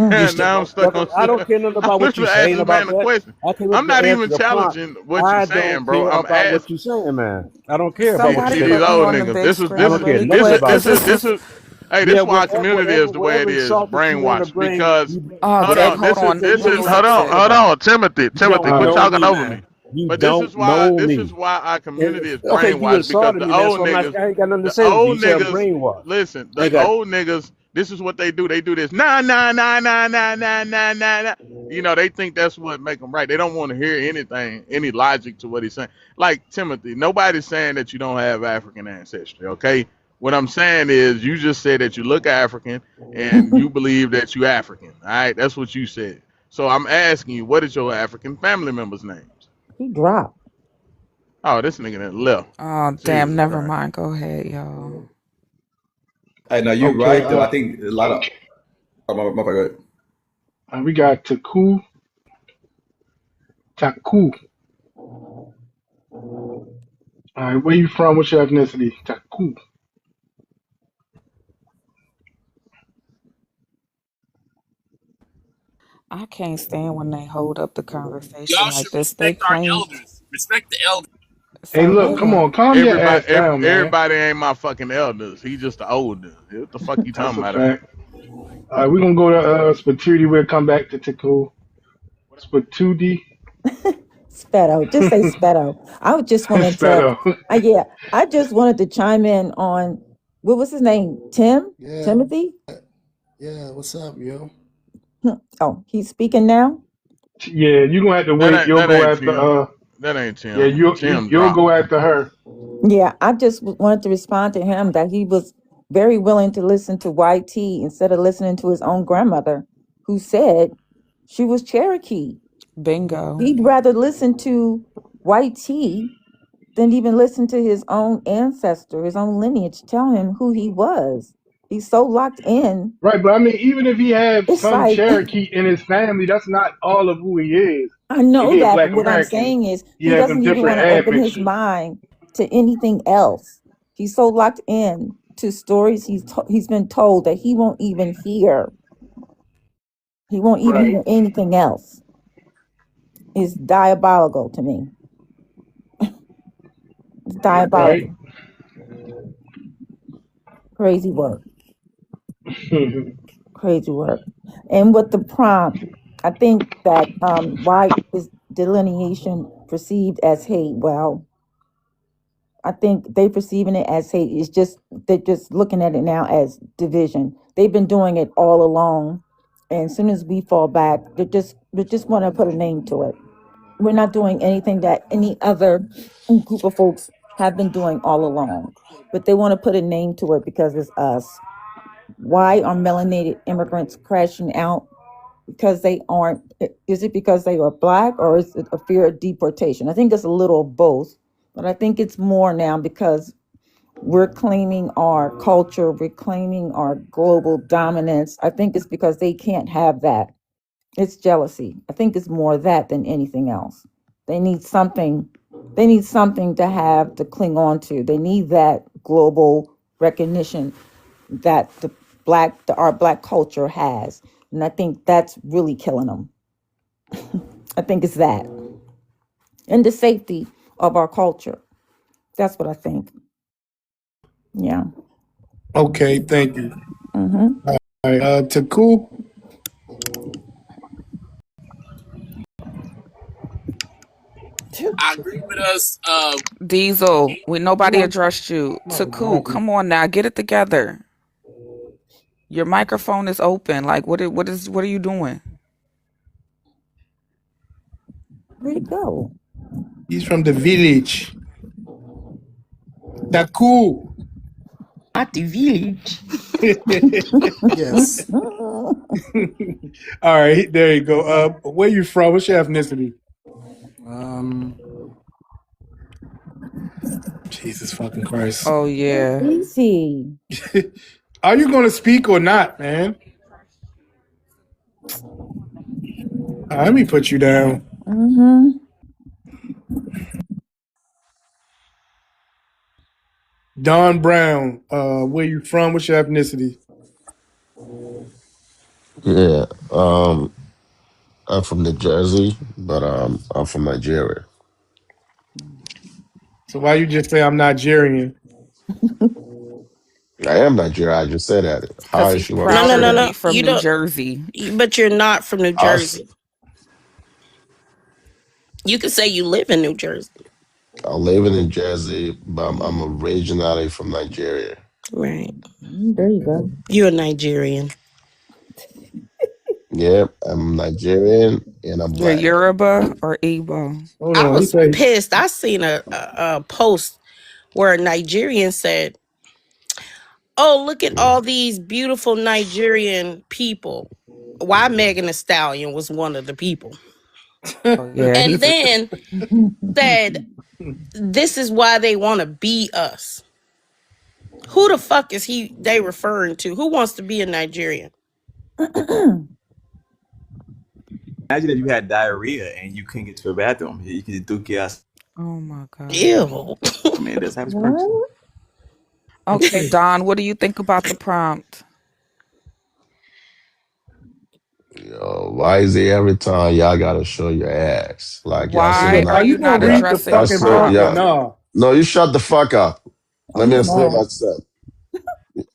You stuck Now I'm on stuck stuck on. on. I don't care nothing I'm about what listening you're to ask saying this man about a that. question. I came up I'm to not answer even the prompt. challenging what you're I saying, don't bro. care I'm about what asking. you're saying, man. I don't care about what Somebody you're See put these saying. me old on the niggas. big I screen, don't care nothing please. about that. This is. Hey, this Yeah, is why our community is the way it whatever is, salt that you want to brainwashed. bring, Because you Oh, hold Dave, on, hold on. because you don't know what you're talking hold about. on, Timothy, You don't quit know talking me, over me. man. You But don't know this is me. why our community is Okay, you brainwashed because insulted me, man. So I'm not. I ain't got nothing to the say with you. You old say I'm niggas, brainwashed. listen, I the ain't got. old niggas, this is what they do. They do this, nah, nah, nah, nah, nah, nah, nah, nah, nah. You know, they think that's what make them right. They don't want to hear anything, any logic to what he's saying. Like Timothy, nobody's saying that you don't have African ancestry, okay? What I'm saying is you just said that you look African and you believe that you African. All right, that's what you said. So I'm asking you, what is your African family members' names? He dropped. Oh, this nigga that left. Oh, damn. Jesus Never Christ. mind. Go ahead, y'all. I know you're Okay, right though. I think a lot of oh, my bad, go ahead. we got Taku. All right, where you from? What's your ethnicity? Taku. I can't stand when they hold up the conversation Y'all like should this. They respect our claim elders. Respect the elders. Hey, So look, come yeah. on, calm your Everybody, ass down, man. everybody ain't my fucking elders. He just the oldest. What the fuck you That's talking a about? fact. All right, we're gonna go to Spatuti. We'll come back to Tickle. Spatuti. Spedo, just say Spedo. I just wanted to, Spedo. yeah, I just wanted to chime in on what was his name? Yeah, Timothy? yeah. What's up, yo? Oh, he's speaking now? Yeah, you gonna have to That wait. ain't You'll that go ain't after. Tim. That ain't Yeah, Tim. you Tim you'll dropped. go after her. Yeah, I just wanted to respond to him that he was very willing to listen to YT instead of listening to his own grandmother, who said she was Cherokee. Bingo. He'd rather listen to YT than even listen to his own ancestor, his own lineage, tell him who he was. He's so locked in. Right, but I mean, even if he had It's some like, Cherokee in his family, that's not all of who he is. I If know he a that, but Black what I'm American, saying is he he has them doesn't even different want to open his admixtures. mind to anything else. He's so locked in to stories he's been told that he won't even hear. He won't even Right, hear anything else. It's diabolical to me. It's right. diabolical. Crazy work. Crazy work. And with the prompt, I think that why is delineation perceived as hate? Well, I think they perceiving it as hate. It's just they're just looking at it now as division. They've been doing it all along. And as soon as we fall back, they just want to put a name to it. We're not doing anything that any other group of folks have been doing all along. But they want to put a name to it because it's us. Why are melanated immigrants crashing out? Because they aren't, is it because they are black or is it a fear of deportation? I think it's a little of both, but I think it's more now because we're claiming our culture, we're claiming our global dominance. I think it's because they can't have that. It's jealousy. I think it's more that than anything else. They need something, they need something to have to cling on to. They need that global recognition that our black culture has. And I think that's really killing them. I think it's that. And the safety of our culture. That's what I think. Yeah. Okay, thank you. Mm-hmm. All right, Taku. I agree with us. Diesel, when nobody Oh addressed you. my Taku, God. come on now, get it together. Your microphone is open. Like what are you doing? Where'd it go? He's from the village. Taku. At the village. Yes. All right, there you go. Where you from? What's your ethnicity? Um. Jesus fucking Christ. Oh So yeah. easy. Are you gonna speak or not, man? Let me put you down. Mm-hmm. Don Brown. Where you from? What's your ethnicity? Yeah, I'm from New Jersey, but I'm from Nigeria. So why you just say I'm Nigerian? I am Nigeria. I just said that. Cause How is he's she want me to No, say prouder no, to that? no. be from You New don't. Jersey. But you're not from New I s- Jersey. You could say you live in New Jersey. I live in New Jersey, but I'm originally from Nigeria. Right. There you go. You're a Nigerian. Yep, I'm Nigerian and I'm You're black. Yoruba or Igbo. Hold I on. He was say pissed. I seen a post where a Nigerian said, "Oh, look at all these beautiful Nigerian people." Why Megan Thee Stallion was one of the people, Oh yeah, and he's a then said, "This is why they want to be us." Who the fuck is he? They referring to? Who wants to be a Nigerian? Imagine if you had diarrhea and you couldn't get to a bathroom. You could do gas. oh my god. Ew. I mean, it does have its perks. What? Okay, Don, what do you think about the prompt? Yo, why is it every time y'all gotta show your ass? Like y'all Hey, so Why look, are are not. you you gonna not Yeah, read the addressing the that's fucking so. prompt or prompt? Yeah, no? no, you shut the fuck up. Oh, Let me he's explain mad. myself.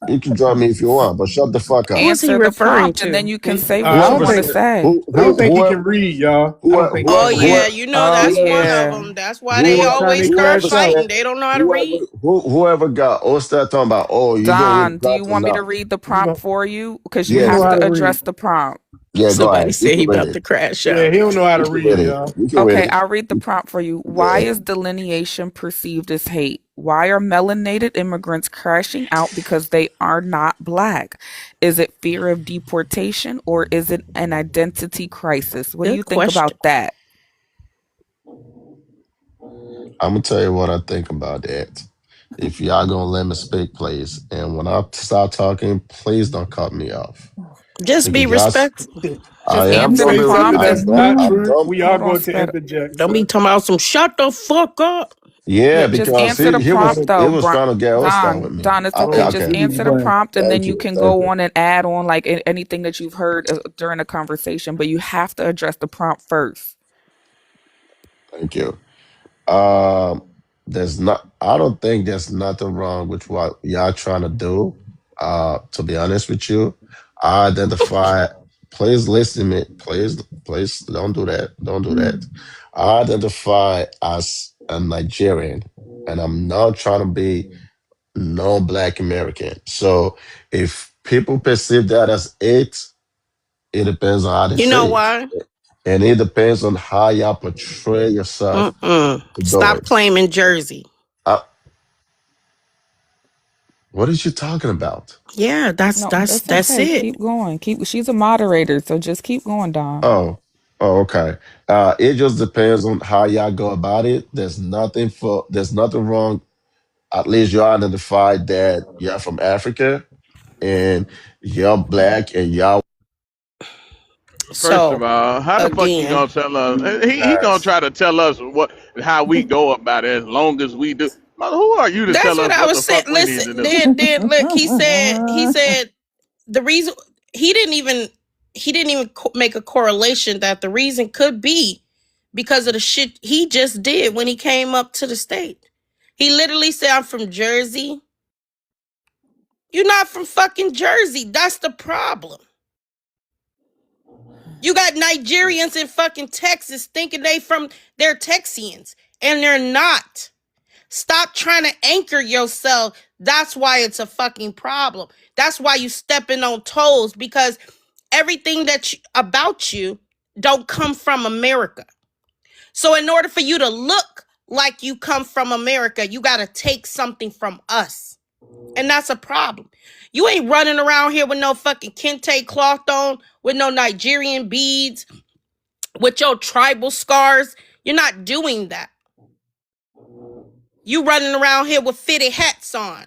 You can join me if you want, but shut the fuck Who up. is he Answer the referring prompt and then to? you can say I what you don't Whoever want to think said say. I don't think he whoever can read, y'all. I don't think he Oh can read. yeah, whoever you know Oh that's one of yeah. them. That's why they He whoever trying to always hear start whoever himself. said fighting. They don't know how to read. whoever got all that talking about, oh, you don't Don, read do you black want me to enough. read the He prompt know for you? Because you he Yeah, know have how to to read. address the prompt. yeah, go Somebody ahead. You said can he read about it. to crash Yeah, out. he don't know how to You can read, read it. y'all. You can read Okay, it. I'll read the prompt for you. Why Yeah. is delineation perceived as hate? Why are melanated immigrants crashing out because they are not black? Is it fear of deportation or is it an identity crisis? What do Good you think question. about that? I'm gonna tell you what I think about that. If y'all gonna let me speak, please. And when I start talking, please don't cut me off. Just be Because y'all, respectful. Just I If am you answer gonna the say be, something prompt that's and not I true, don't, we are hold on, going to Spitter. interject, Don't be sir. talking about some shut the fuck up. yeah, Yeah, just because answer the he was prompt though, trying to get hostile with me. Don, it's Okay, okay. Oh, Just okay. he's answer the playing. prompt, and then Thank you you, can thank go you. on and add on like anything that you've heard during the conversation. But you have to address the prompt first. Thank you. Um, there's not. I don't think there's nothing wrong with what y'all trying to do. To be honest with you, I identify. Please listen to me. Please don't do that. Don't do that. I identify as a Nigerian, and I'm not trying to be no Black American. So if people perceive that as it depends on how they You know say it, why? and it depends on how y'all portray yourself Mm-mm. to do Stop it. claiming Jersey. Uh, what are you talking about? Yeah, that's No, that's it's that's okay. it. Keep going. Keep. She's a moderator, so just keep going, Don. Oh, oh, okay. It just depends on how y'all go about it. There's nothing wrong. At least you identify that you're from Africa and you're black and y'all First of So all, how the fuck you again, gonna tell us? He gonna guys. try to tell us what how we go about it as long as we do. Mother, who are you to that's tell what us I what was the saying. fuck we need Listen, to do? then look, he said the reason he didn't even make a correlation that the reason could be because of the shit he just did when he came up to the state. He literally said, "I'm from Jersey." You're not from fucking Jersey. That's the problem. You got Nigerians in fucking Texas thinking they're Texians, and they're not. Stop trying to anchor yourself. That's why it's a fucking problem. That's why you stepping on toes because everything about you don't come from America. So in order for you to look like you come from America, you got to take something from us. And that's a problem. You ain't running around here with no fucking kente cloth on, with no Nigerian beads, with your tribal scars. You're not doing that. You running around here with fitted hats on.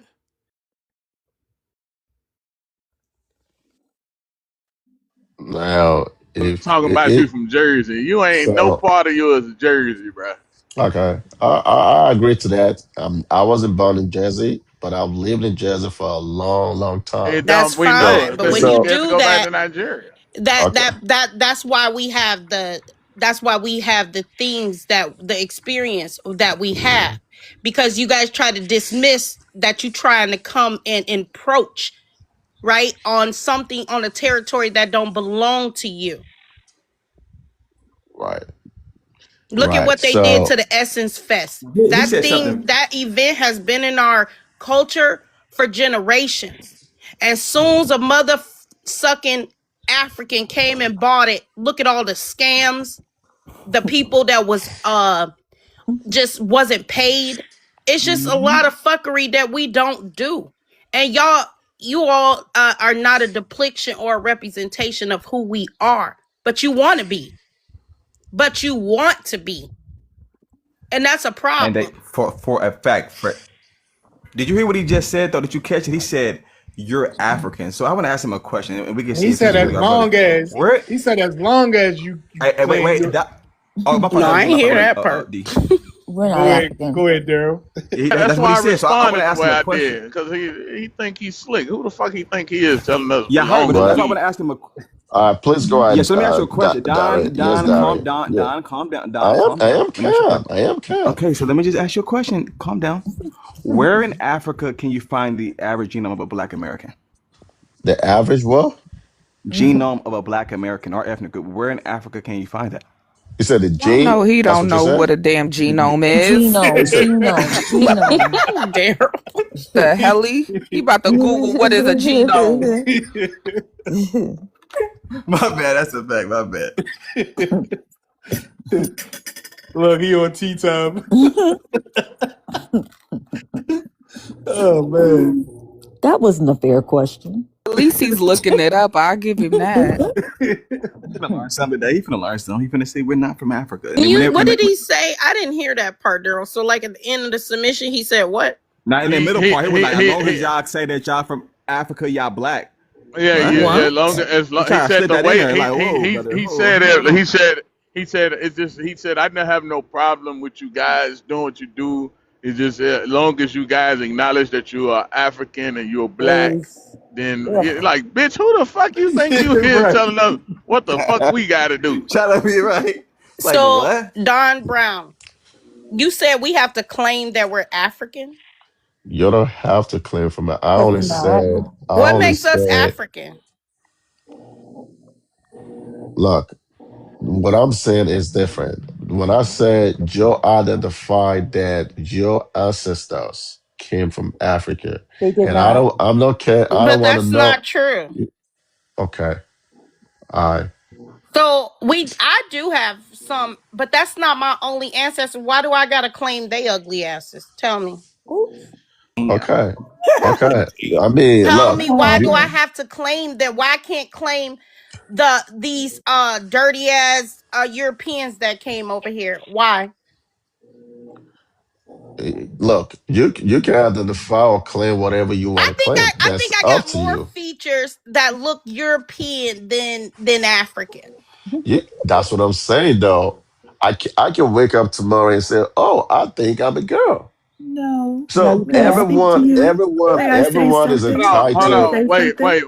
Now, if Talking about you it from Jersey, you ain't no so part of you is Jersey, bro. okay, I agree to that. I wasn't born in Jersey, but I've lived in Jersey for a long, long time. It That's don't we So, know fine. But because when you you so scared to do go back to that, Nigeria. that okay, that that that's why we have the things that the experience that we have because you guys try to dismiss that you trying to come and encroach right on something on a territory that don't belong to you. right, Look at right. what they did So, to the Essence Fest. He That said thing, something. that event has been in our culture for generations. And soon as a mother sucking African came and bought it, look at all the scams, the people that was just wasn't paid. It's just a lot of fuckery that we don't do. And you all are not a depiction or a representation of who we are, but you want to be. But you want to be. And that's a And problem. they for a fact, did you hear what he just said though? Did you catch it? He said you're African. So I want to ask him a question, and we can And see he if he's said as really our brother. long as Where? you Hey, hey, wait, claim wait. you Oh, my fault. No, That I was ain't my hear fault. that part. D. We're not go African. ahead, Daryl. That's That's what he why I said. So I want to responded the ask way him a I question. did because he think he's slick. Who the fuck he think he is telling us Yeah, I we heard, own but who but that's why I want we? to ask him. Please go ahead, Yes. Let me ask you a question, Dari. Don. Yes, Don, calm Dari. down. Yeah, Don, calm down. I Don, am. calm I down. am Let me ask you a calm. question. I am calm. Okay, so let me just ask you a question. Calm down. Where in Africa can you find the average genome of a Black American? The average what? Genome of a Black American or ethnic group. Where in Africa can you find that? You said the Y'all know gene? he That's don't what you know what said? a damn genome is. You Genome, said genome, genome. Damn. The helly? He about to Google what is a genome. My bad. That's a fact. My bad. Look, he on tea time. Oh man. That wasn't a fair question. At least he's looking it up. I'll give him that. He finna learn something today. He finna learn something. He finna say we're not from Africa. And then You, whenever, what did he say? I didn't hear that part, Daryl. So, like at the end of the submission, he said what? now in the He middle he part, he was he like, as he, long as he y'all say that y'all from Africa, y'all black. yeah, What? yeah, What? longer as He long, he tried to said slip the that in way there, like, whoa, brother, he whoa, said hold it, on. he said it's just he said I don't have no problem with you guys doing what you do. It's just as long as you guys acknowledge that you are African and you're black, Is then ugh. like bitch, who the fuck you think you is Right. telling us what the fuck we got to do? Try to be right. Like, So, what? Don Brown, you said we have to claim that we're African. you don't have to claim from it. I That's only not. said, What makes us African? look, what I'm saying is different. When I said Joe identified that your ancestors came from Africa, They did and not. I'm not care. I don't But want to that's not know. true. Okay, I So I do have some, but that's not my only ancestor. Why do I gotta claim they ugly asses? Tell me. Oops. Yeah. okay, okay. I mean, Tell look, me why do you I Um, have to claim that? Why I can't claim these dirty ass Europeans that came over here? Why? look, you can identify or claim whatever you want to claim. I think That's I up got to more you. features that look European than African. That's what I'm saying, though. I can wake up tomorrow and say, "Oh, I think I'm a girl." No. no, So you May I can't. speak to everyone, you? everyone, May I say everyone is Hold something? on, May hold I entitled. on, say something? wait,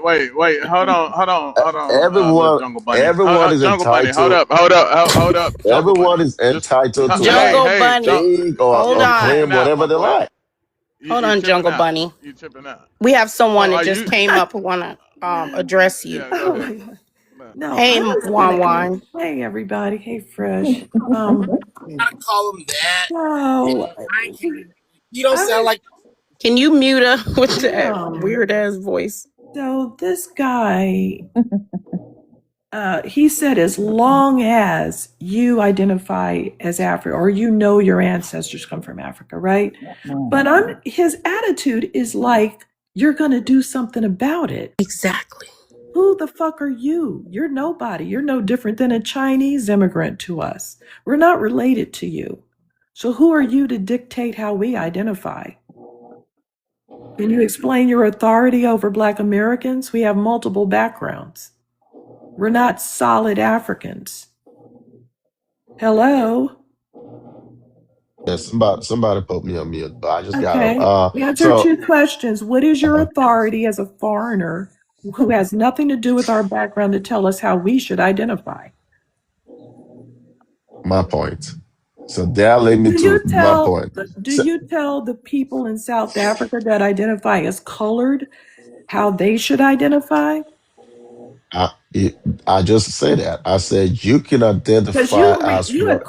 Everyone, Jungle Bunny, everyone is Jungle Bunny, entitled. hold up, Jungle Everyone Bunny, is just, entitled to hey, Jungle hey, Bunny. think Hold you or on. claim tripping out, whatever my they boy, like. Hold you on, tripping Jungle out, Bunny. you tripping out. We have someone So that are just you? came up who wanna address you. Yeah, go Oh ahead. my God. Man. No, Hey, I was Wan gonna go. Wan. Hey everybody. Hey Fresh. I call him that. So Thank you. You don't sound I like Can you mute her with that um weird ass voice? so this guy he said as long as you identify as Africa or you know your ancestors come from Africa, right? But his attitude is like you're gonna do something about it. Exactly. Who the fuck are you? You're nobody. You're no different than a Chinese immigrant to us. We're not related to you. So who are you to dictate how we identify? Can you explain your authority over Black Americans? We have multiple backgrounds. We're not solid Africans. Hello? Yeah, somebody put me on mute, but I just got him. Okay. Answer So two questions. What is your uh authority as a foreigner who has nothing to do with our background to tell us how we should identify? my point. So that led me Do you to my tell point. do So you tell the people in South Africa that identify as colored how they should identify? I, I just said that. I said you can Because identify as what.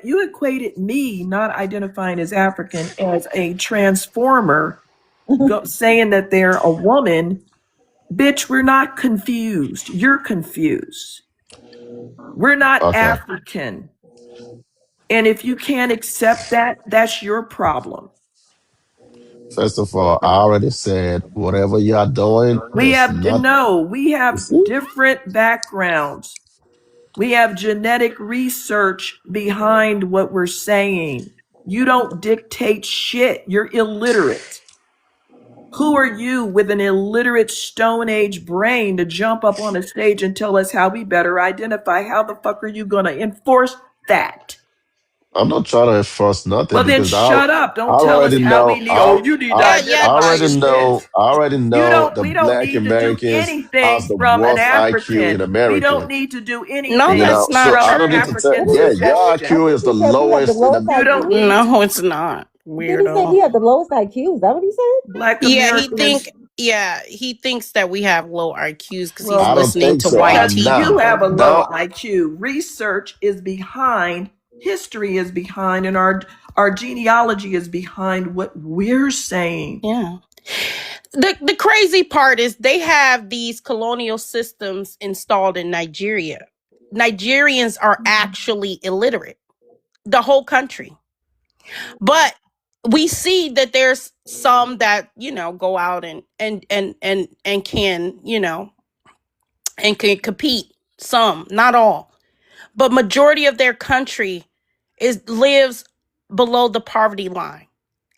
you equated me not identifying as African as a transformer saying that they're a woman. Bitch, we're not confused. You're confused. We're not Okay. African. And if you can't accept that, that's your problem. First of all, I already said whatever you are doing We is have to not. know we You have see? different backgrounds. We have genetic research behind what we're saying. You don't dictate shit. You're illiterate. Who are you with an illiterate Stone Age brain to jump up on a stage and tell us how we better identify? How the fuck are you going to enforce that? I'm not trying to enforce nothing Well, then because shut up. I Don't tell us already how we know. need. Oh, you need to Yeah, yeah. I identify already as know. this. I already You know don't. the We don't Black need to do Americans has anything the from an worst IQ African. in We don't America. need to do No, You anything know, that's so not from I an don't need true. to tell. African Yeah, your suggestion. IQ I is think the he said we have the lowest in lowest the. You don't IQ. need No, it's not. Did he say we Weirdo. have the lowest IQ? Is that what he said? Black Yeah, Americans. he thinks that we have low IQs because he's Well, I don't listening think to so. white because I'm tea you not. have a people. low Now IQ. Research is behind, history is behind, and our genealogy is behind what we're saying. Yeah. The crazy part is they have these colonial systems installed in Nigeria. Nigerians are actually illiterate, the whole country. But we see that there's some that, go out and can, and can compete. Some, not all. But majority of their country lives below the poverty line.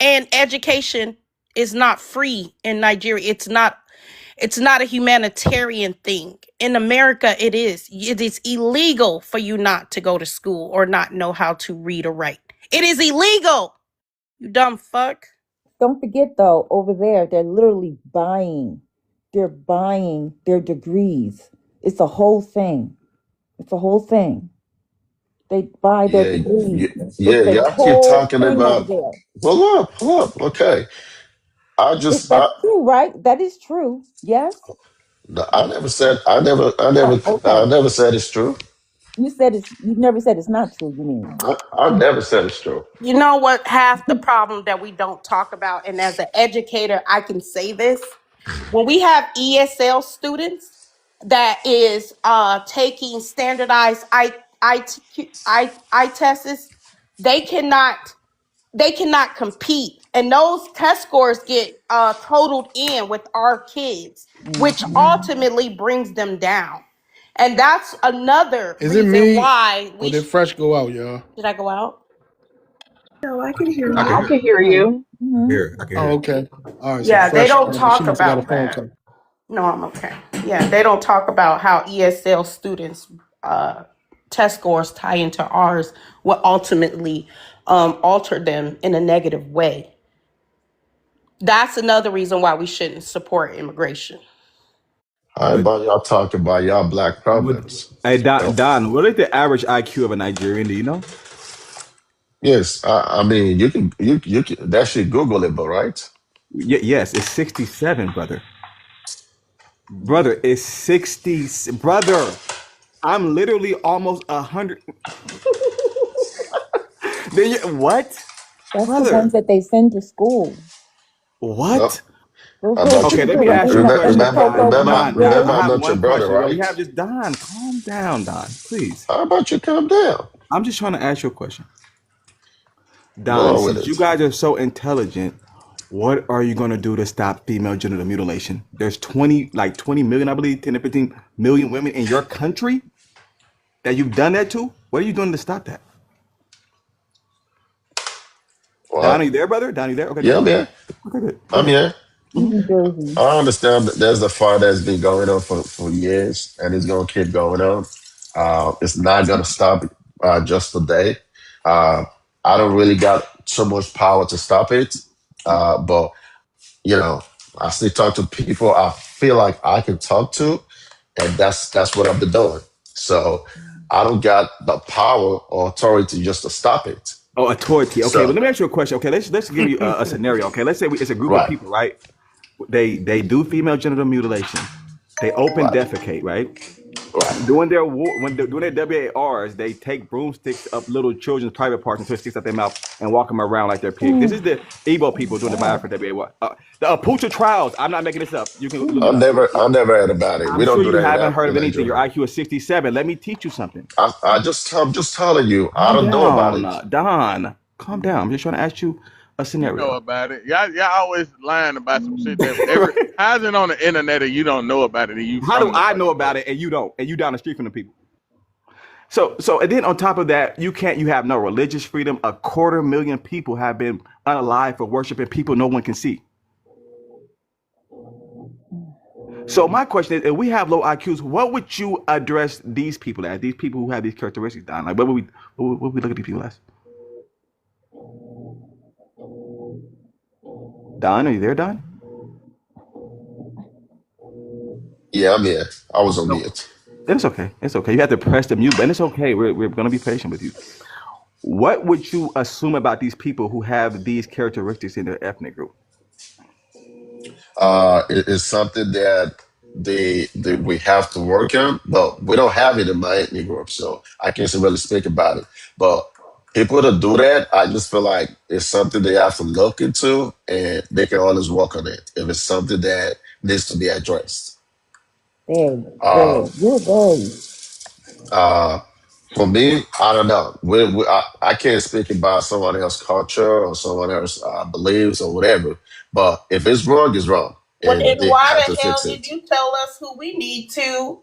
And education is not free in Nigeria. It's not a humanitarian thing. In America, it is. It is illegal for you not to go to school or not know how to read or write. It is illegal. You dumb fuck. Don't forget though, over there, they're literally buying. They're buying their degrees. It's a whole thing. It's a whole thing. They buy their yeah, degrees. yeah, yeah. It's a Y'all keep whole talking thing over about. there. Hold up. Okay, I Is just, that true, right? That is true. Yes? no, I never said, I Okay. never said it's true. You never said it's not true, you mean. I never said it's true. You know what? Half the problem that we don't talk about, and as an educator, I can say this. When we have ESL students that is taking standardized I tests, they cannot they cannot compete, and those test scores get totaled in with our kids, which Hmm. ultimately brings them down. And that's another Is it reason me why or we did Fresh go out, y'all? did I go out? No, I can hear I can I you. hear can it. hear Oh. you. Hmm. I can hear Oh, it. okay. All right. So Yeah, they Fresh, don't she talk must have got a about phone that. call. No, I'm okay. Yeah, they don't talk about how ESL students' uh, test scores tie into ours, what ultimately alter them in a negative way. That's another reason why we shouldn't support immigration. How But about y'all talking about y'all black But problems? hey, No. Don, what is the average IQ of a Nigerian? Do you know? Yes, I mean you can that shit Googleable, right? Yes, it's 67, brother. Brother, it's 60. Brother, I'm literally almost 100. What? That's the ones Brother, that they send to school. what? No. Those I little thought you Okay, let people me ask you a in question, the Don. cocoa remember Don, remember I village. I'm have not your one brother, question. Yo, we right? have just Don. Calm down, Don, please. How about you calm down? I'm just trying to ask you a question. Go Don, on with since you it. guys are so intelligent, what are you gonna do to stop female genital mutilation? There's 20 million, I believe, 10 to 15 million women in your country that you've done that to. What are you doing to stop that? Don, are What? you there, brother? Don, you there? Okay, Yeah, good. man. Okay, good. Go I'm ahead. here. In New Jersey. I understand that there's a fight that's been going on for years and it's gonna keep going on. It's not gonna stop just today. Uh, I don't really got so much power to stop it. But you know, I still talk to people I feel like I can talk to, and that's what I've been doing. So I don't got the power or authority just to stop it. Oh, authority. Okay, So well, let me ask you a question. Okay, let's give you a scenario. Okay, let's say it's a group of right, people, right? They do female genital mutilation. They open right, defecate, right? right. Doing their doing their WARs, they take broomsticks up little children's private parts and put sticks out their mouth and walk them around like they're pigs. This Mm. is the Igbo Oh my people doing the God. Biafra WAR. The Apucha trials. I'm not making this up. You can look I it up. never I never heard about it. I'm We don't sure do you that haven't heard in of anything. Your Nigeria. IQ is 67. Let me teach you something. I'm just telling you, I Calm don't know about down, it. Don. Calm down. I'm just trying to ask you a You know scenario. about it. Y'all always lying about some shit that every Right? how's it on the internet and you don't know about it and you How do from the I know fucking about place. it and you don't? And you down the street from the people. So and then on top of that, you have no religious freedom. 250,000 people have been unalive for worshiping people no one can see. So my question is, if we have low IQs, what would you address these people as? These people who have these characteristics, Don? Like what would we look at these people as? Don, are you there, Don? Yeah, I'm here. I was on No. mute. It's okay. It's okay. You have to press the mute button. It's okay. We're going to be patient with you. What would you assume about these people who have these characteristics in their ethnic group? It's something that they we have to work on, but we don't have it in my ethnic group, so I can't really speak about it. But people that do that, I just feel like it's something they have to look into, and they can always work on it if it's something that needs to be addressed. Uh, You're very. uh, for me, I don't know. I can't speak about someone else's culture or someone else's beliefs or whatever. But if it's wrong, it's wrong, Well, and then they why have to the hell fix did it. you tell us who we need to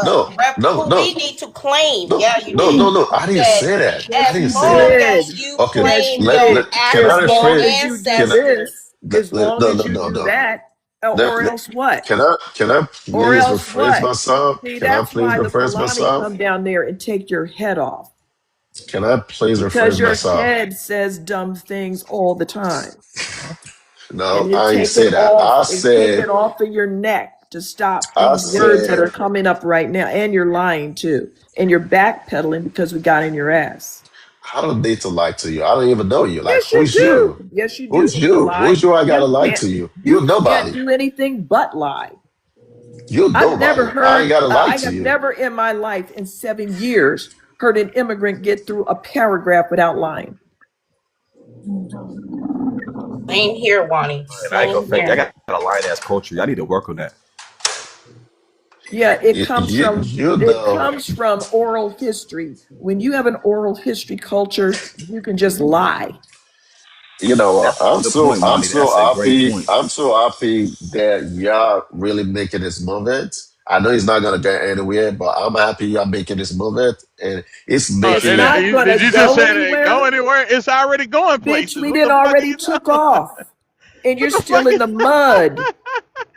No, no, who no, we need to claim? no, Yeah, you no, did. no, no. You I didn't said say that. I as Yes, didn't you say long that. as did. you Okay, Yes, claim you let, your let did. can I As African long rephrase? as you do Can I? ancestors. this, as long No, as no, you no, do no. that, or Let, else what? can I Or please else rephrase what? myself? See, Can I that's please why the rephrase Fulani myself? come down there and take your head off Can I please because rephrase your myself? head says dumb things all the time. No, And they I ain't take it say that. off and take it off of your neck to stop I these words that said, are coming up right now. And you're lying too. And you're backpedaling because we got in your ass. I don't need to lie to you. I don't even know you. Like, Yes, you who's do. you? Yes, you do Who's need to you? lie. Who's you? I gotta You lie can't. to you. You You're can't nobody. do anything but lie. You're I've never nobody. I ain't heard. gotta lie I to have you. never in my life in 7 years heard an immigrant get through a paragraph without lying. Same here, Wani. And I ain't gonna Same fake. I here. got a line ass culture. I need to work on that. Yeah, You it know, comes from oral history. When you have an oral history culture, you can just lie. you know what? That's a good point, I'm Wani. so That's a great happy. point. I'm so happy that y'all really making this movement. I know it's not gonna get anywhere, but I'm happy y'all making this movement, and it's It's making not going Did to you just go say it ain't go anywhere. anywhere? It's already going Bitch, places. we What didn't the fuck are already you took talking? off. And you're What the still fuck? in the mud.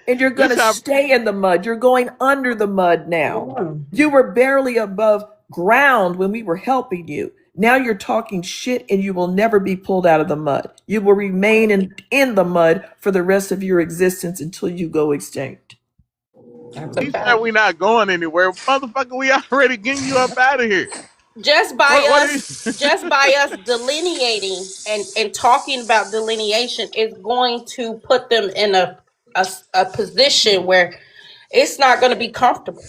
And you're going This to how stay in the mud. You're going under the mud now. You were barely above ground when we were helping you. Now you're talking shit and you will never be pulled out of the mud. You will remain in the mud for the rest of your existence until you go extinct. That's a he said fact. we not going anywhere. Motherfucker, we already getting you up out of here. just What by what are us you just by us delineating and talking about delineation is going to put them in a position where it's not going to be comfortable,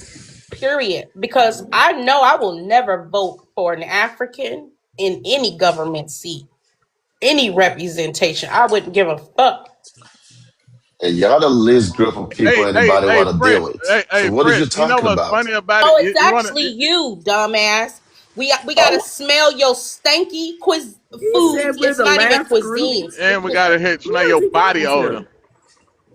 period, because I know I will never vote for an African in any government seat, any representation. I wouldn't give a fuck. and y'all the least group of people anybody hey want to deal Prince. with. Hey So what is you Prince, you know talking what's about? funny about it? Oh, it's You wanna actually you, dumbass. We gotta Oh, smell your stanky He said foods. we're It's the not even last group. cuisines. and we gotta hit smell Where is your he body going odor. to?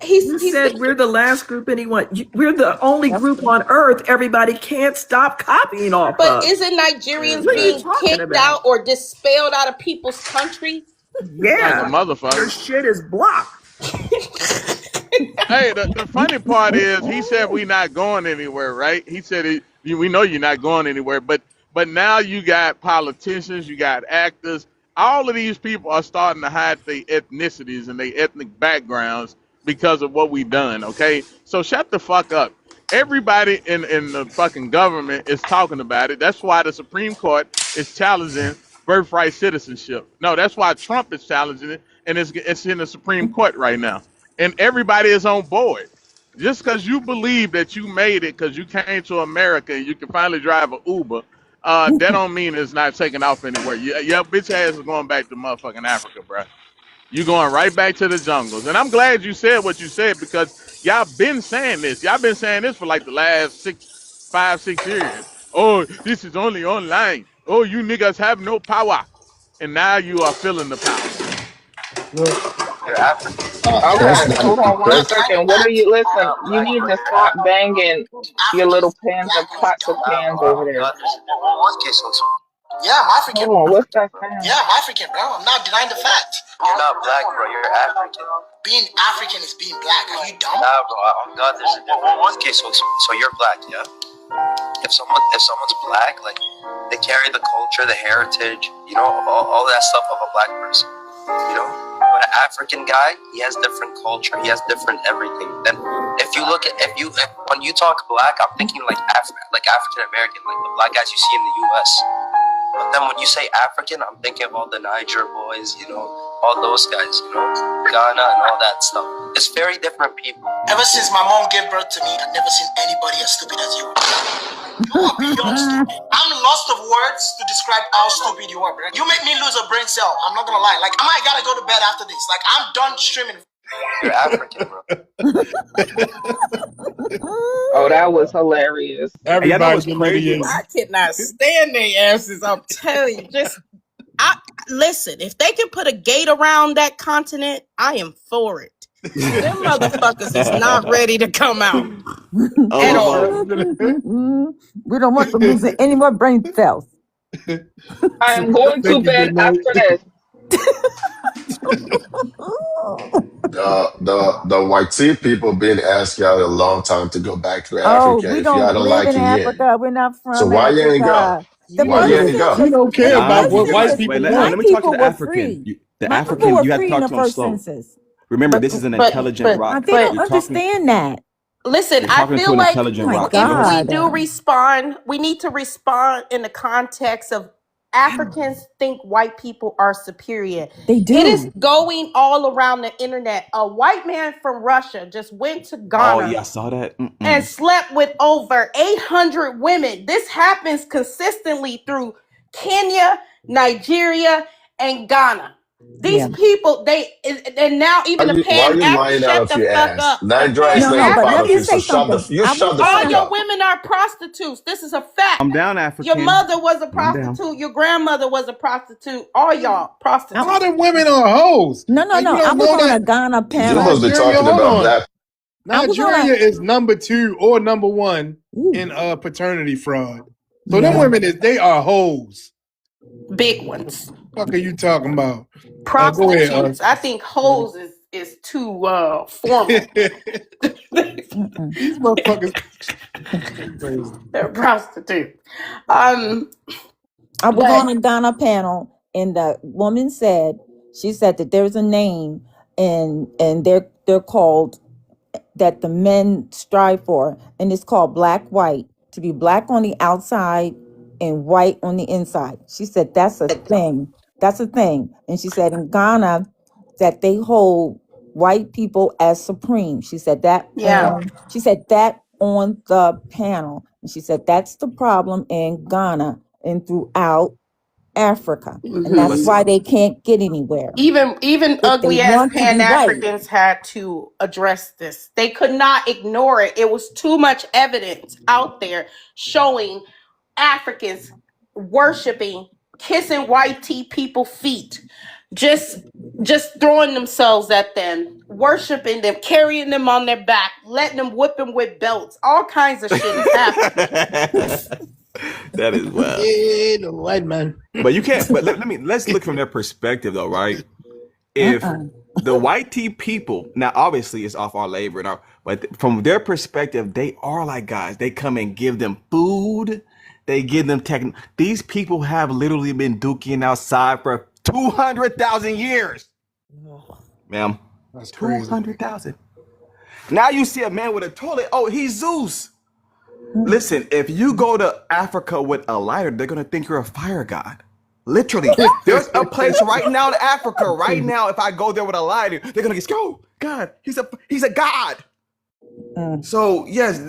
He's You he's said we're the last group anyone. We're the only group on earth everybody can't stop copying off But of. isn't Yeah, Nigerians What are you facts. being talking kicked out about? or dispelled out of people's country? Like a Yeah, your motherfucker. shit is blocked. Hey, the funny part is he said we not going anywhere, right? He said we know you're not going anywhere, but now you got politicians, you got actors. All of these people are starting to hide their ethnicities and their ethnic backgrounds because of what we done. Okay, so shut the fuck up. Everybody in the fucking government is talking about it. That's why the Supreme Court is challenging birthright citizenship. No, that's why Trump is challenging it, and it's in the Supreme Court right now, and everybody is on board. Just because you believe that you made it because you came to America and you can finally drive an Uber, that don't mean it's not taking off anywhere. Your bitch ass is going back to motherfucking Africa, bro. You going right back to the jungles. And I'm glad you said what you said because y'all been saying this. Y'all been saying this for like the last 5, 6 years. Oh, this is only online. Oh, you niggas have no power. And now you are feeling the power. You're African. that's Okay, not hold on one that. second. What are you? Listen, you need to stop banging your little pans of pots of pans over there. Yeah, I'm African. Hold on, what's that sound? Yeah, I'm African, bro. I'm not denying the fact. You're not black, bro. You're African. Being African is being black. Are you dumb? Nah, bro. On God, there's a difference. Okay, so you're black, yeah? If someone's black, like they carry the culture, the heritage, all that stuff of a black person. You know? Go an African guy, he has different culture, he has different everything. Then when you talk black, I'm thinking like African American, like the black guys you see in the U.S. But then when you say African, I'm thinking of all the Niger boys, all those guys, Ghana and all that stuff. It's very different people. Ever since my mom gave birth to me, I've never seen anybody as stupid as you. You are beyond stupid. I'm lost of words to describe how stupid you are, bro. You make me lose a brain cell. I'm not gonna lie. Like, I might gotta go to bed after this. Like, I'm done streaming. You're African, bro. Oh, that was hilarious. And y'all know Everybody what's crazy? delineating. I cannot stand their asses. I'm telling you, I listen. If they can put a gate around that continent, I am for it. Them motherfuckers is not ready to come out at all. Oh, We don't want them losing any more brain cells. I am going to Thank you, bed good night. after this. The white tea people been asking y'all a long time to go back to Oh, Africa. we If y'all don't don't live like in it yet, Africa. We're not so from why you ain't go? Africa. The Why You you first ain't don't, go? you census, don't in care the about nah, first what white census, wait. people Let my want. me talk to people the were African. free. The My people African, were you have to free in talk the to him first slow. census. Remember, But this is an but intelligent but rock. They but don't You're talking. understand that. listen, You're I talking to feel an like Oh intelligent my rock. if we Remember. God. do respond, we need to respond in the context of Africans think white people are superior. They It is do. going all around the internet. A white man from Russia just went to Oh Ghana yeah, I saw that. and Mm-mm. slept with over 800 women. This happens consistently through Kenya, Nigeria, and Ghana. These Yeah. people, and now Why even the why you lying out shut of the your fuck ass? up. The Nigeria is pan No, not no, even but part let of me it. So say Africans, something. you I was shut the all fuck gonna your up. women are prostitutes. This is a fact. Calm down, Your African. mother was a Calm down. prostitute. Your grandmother was a prostitute. All y'all I, All prostitutes. them women are hoes. no, no, And you no. I don't was know on that a Ghana You must panel. be Nigeria, talking hold about on. black. I was on Nigeria is number 2 or number 1 ooh, in paternity fraud. So them yeah. women they are hoes. Big ones. Fuck are you talking about? Go ahead, Prostitutes. I think hoes is too formal. Mm-mm. These motherfuckers crazy. They're prostitutes. Um, I was but on a Ghana panel, and the woman said, she said that there's a name, and they're called, that the men strive for, and it's called black white, to be black on the outside and white on the inside. She said that's a thing. That's a thing. And she said in Ghana that they hold white people as supreme. yeah. She said that on the panel. And she said that's the problem in Ghana and throughout Africa. And But that's Hmm. why listen, they can't get anywhere. Even If they ugly ass want to Pan be white. Africans had to address this. They could not ignore it. It was too much evidence out there showing Africans worshiping, kissing white tea people feet, just just throwing themselves at them, worshiping them, carrying them on their back, letting them whip them with belts. All kinds of shit is happening. that is wild. Yeah, the white man. But you can't. But let's look from their perspective, though, right? If Uh-uh. the white tea people, now obviously it's off our labor and our, but from their perspective, they are like guys. They come and give them food. They give them tech. These people have literally been duking outside for 200,000 years, ma'am. That's crazy. 200,000. Now you see a man with a toilet. Oh, he's Zeus. Listen, if you go to Africa with a lighter, they're gonna think you're a fire god. Literally, there's a place right now in Africa. Right now, if I go there with a lighter, they're gonna get, oh God, he's a god. Mm. So yes,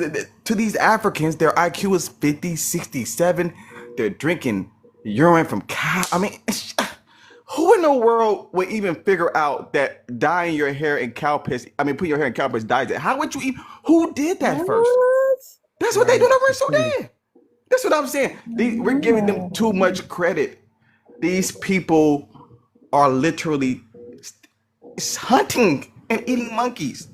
to these Africans, their IQ is 50, 67. They're drinking urine from cow. I mean, who in the world would even figure out that dyeing your hair in cow piss? I mean, putting your hair in cow piss dyes it. How would you even? Who did that first? What? That's what they Right. do over in That's crazy. Sudan. That's what I'm saying. We're giving them too much credit. These people are literally hunting and eating monkeys.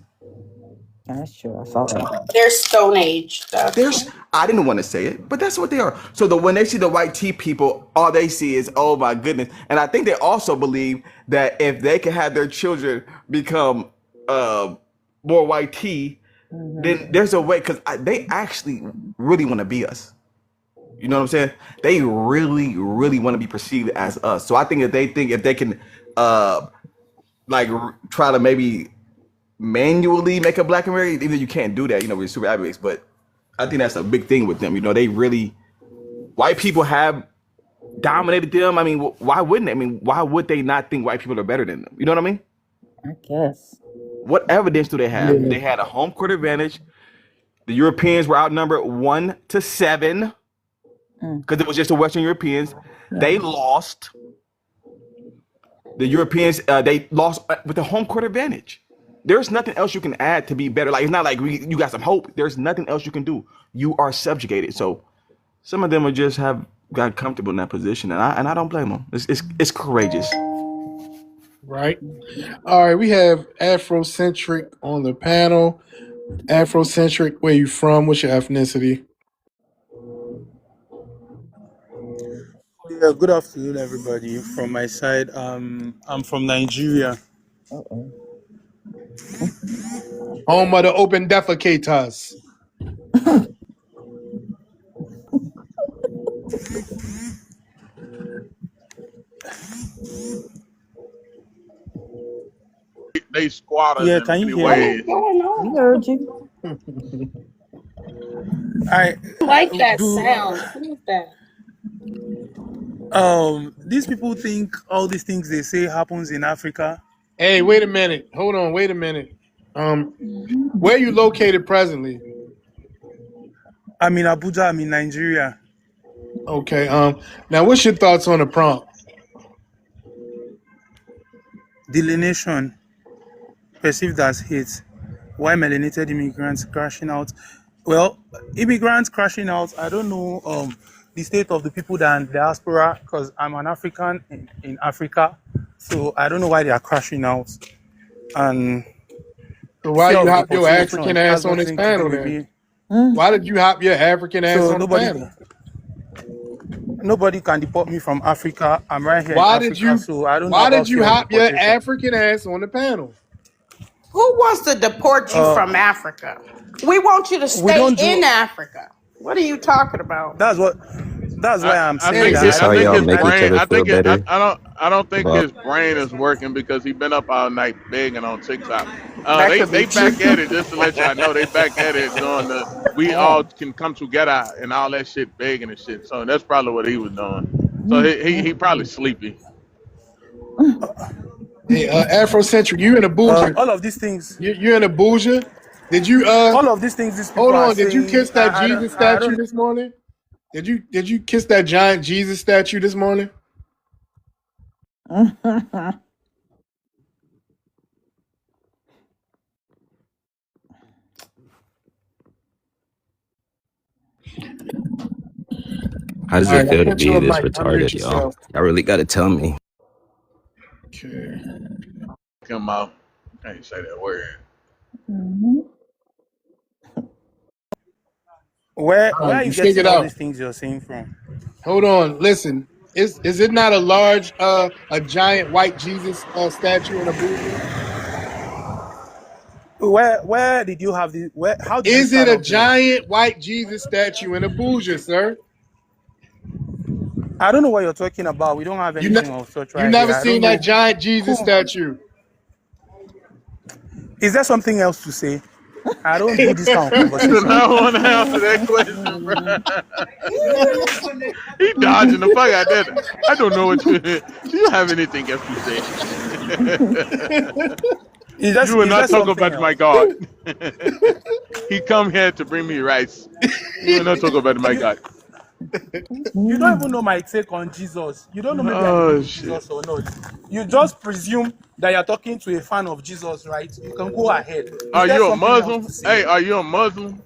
That's true. I saw that. They're Stone Age. There's, I didn't want to say it, but that's what they are. So when they see the white tea people, all they see is, oh my goodness. And I think they also believe that if they can have their children become more white tea, Hmm. then there's a way, because they actually really want to be us. You know what I'm saying? They really, really want to be perceived as us. So I think that they think if they can like try to maybe manually make a black American. Even you can't do that, with super advocates. But I think that's a big thing with them. They really white people have dominated them. I mean, why wouldn't they? I mean, why would they not think white people are better than them? You know what I mean? I guess. What evidence do they have? Yeah. They had a home court advantage. The Europeans were outnumbered 1-7 Mm, because it was just the Western Europeans. yeah. They lost. The Europeans, they lost with the home court advantage. There's nothing else you can add to be better. Like it's not like you got some hope. There's nothing else you can do. You are subjugated. So some of them are just have got comfortable in that position, and I don't blame them. It's courageous. Right. All right. We have Afrocentric on the panel. Afrocentric, where you from? What's your ethnicity? Yeah, good afternoon, everybody. From my side, I'm from Nigeria. Uh-oh. Home of the open defecators. They squatters Yeah, in can you many hear me? ways. We heard you. I I like that do. sound. Who is that? These people think all these things they say happens in Africa. Hey, wait a minute. Hold on. Wait a minute. Where are you located presently? I'm in Abuja. I'm in Nigeria. Okay. Now, what's your thoughts on the prompt? Delineation perceived as hate. Why melanated immigrants crashing out? Well, immigrants crashing out. I don't know the state of the people that are in diaspora because I'm an African in Africa, so I don't know why they are crashing out. And So why fear you of hop your African deportation ass has on this nothing to do panel with then? me. Mm. Why did you hop your African ass So on the panel? nobody can deport me from Africa. I'm right here in Why did Africa, you so I don't know why did about you fear of hop your deportation. African ass on the panel? Who wants to deport you Uh, from Africa? We want you to we stay don't in do. Africa. What are you talking about? That's what. That's why I'm I saying Hey, think Is that this it, I I how don't. think y'all his make I each brain. other feel better I don't think about? his brain is working because he been up all night begging on TikTok. That They could be they true. back at it just to let y'all know they back at it doing the we all Oh. can come together and all that shit begging and shit. So that's probably what he was doing. So Mm, he mm, probably mm. sleepy. Hey, Afrocentric, you in Abuja? all of these things. You in Abuja? Did you All of these things these hold people are on? Did you saying. kiss that Jesus I statue don't. this morning? Did you kiss that giant Jesus statue this morning? How does All it right, I feel to sent you be a this mic. Unmute retarded, y'all? yourself. Y'all really got to tell me. Okay. Come out. Can't say that word. Mhm. All Where right, are you you figured getting all out. these things you're saying from? Hold on. Listen, is it not a large a giant white Jesus statue in Abuja? Where did you have the? Where? How did you Is it start a off this? giant white Jesus statue in Abuja, sir? I don't know what you're talking about. We don't have You ne- anything of such you right here. never I don't seen that know giant Jesus who. statue? Is there something else to say? I don't do this kind of You do conversation. not want to answer that question, bro. He dodging the fuck out there. I don't know what you. Do you have anything else to say? You will Is not there talk something about my else? God. He come here to bring me rice. You will not talk about my You God. you don't even know my take on Jesus. You don't know maybe I believe Oh in shit. Jesus or not. You just presume that you're talking to a fan of Jesus, right? You can go ahead. Is Are there you a something else Muslim? to say? Hey, are you a Muslim?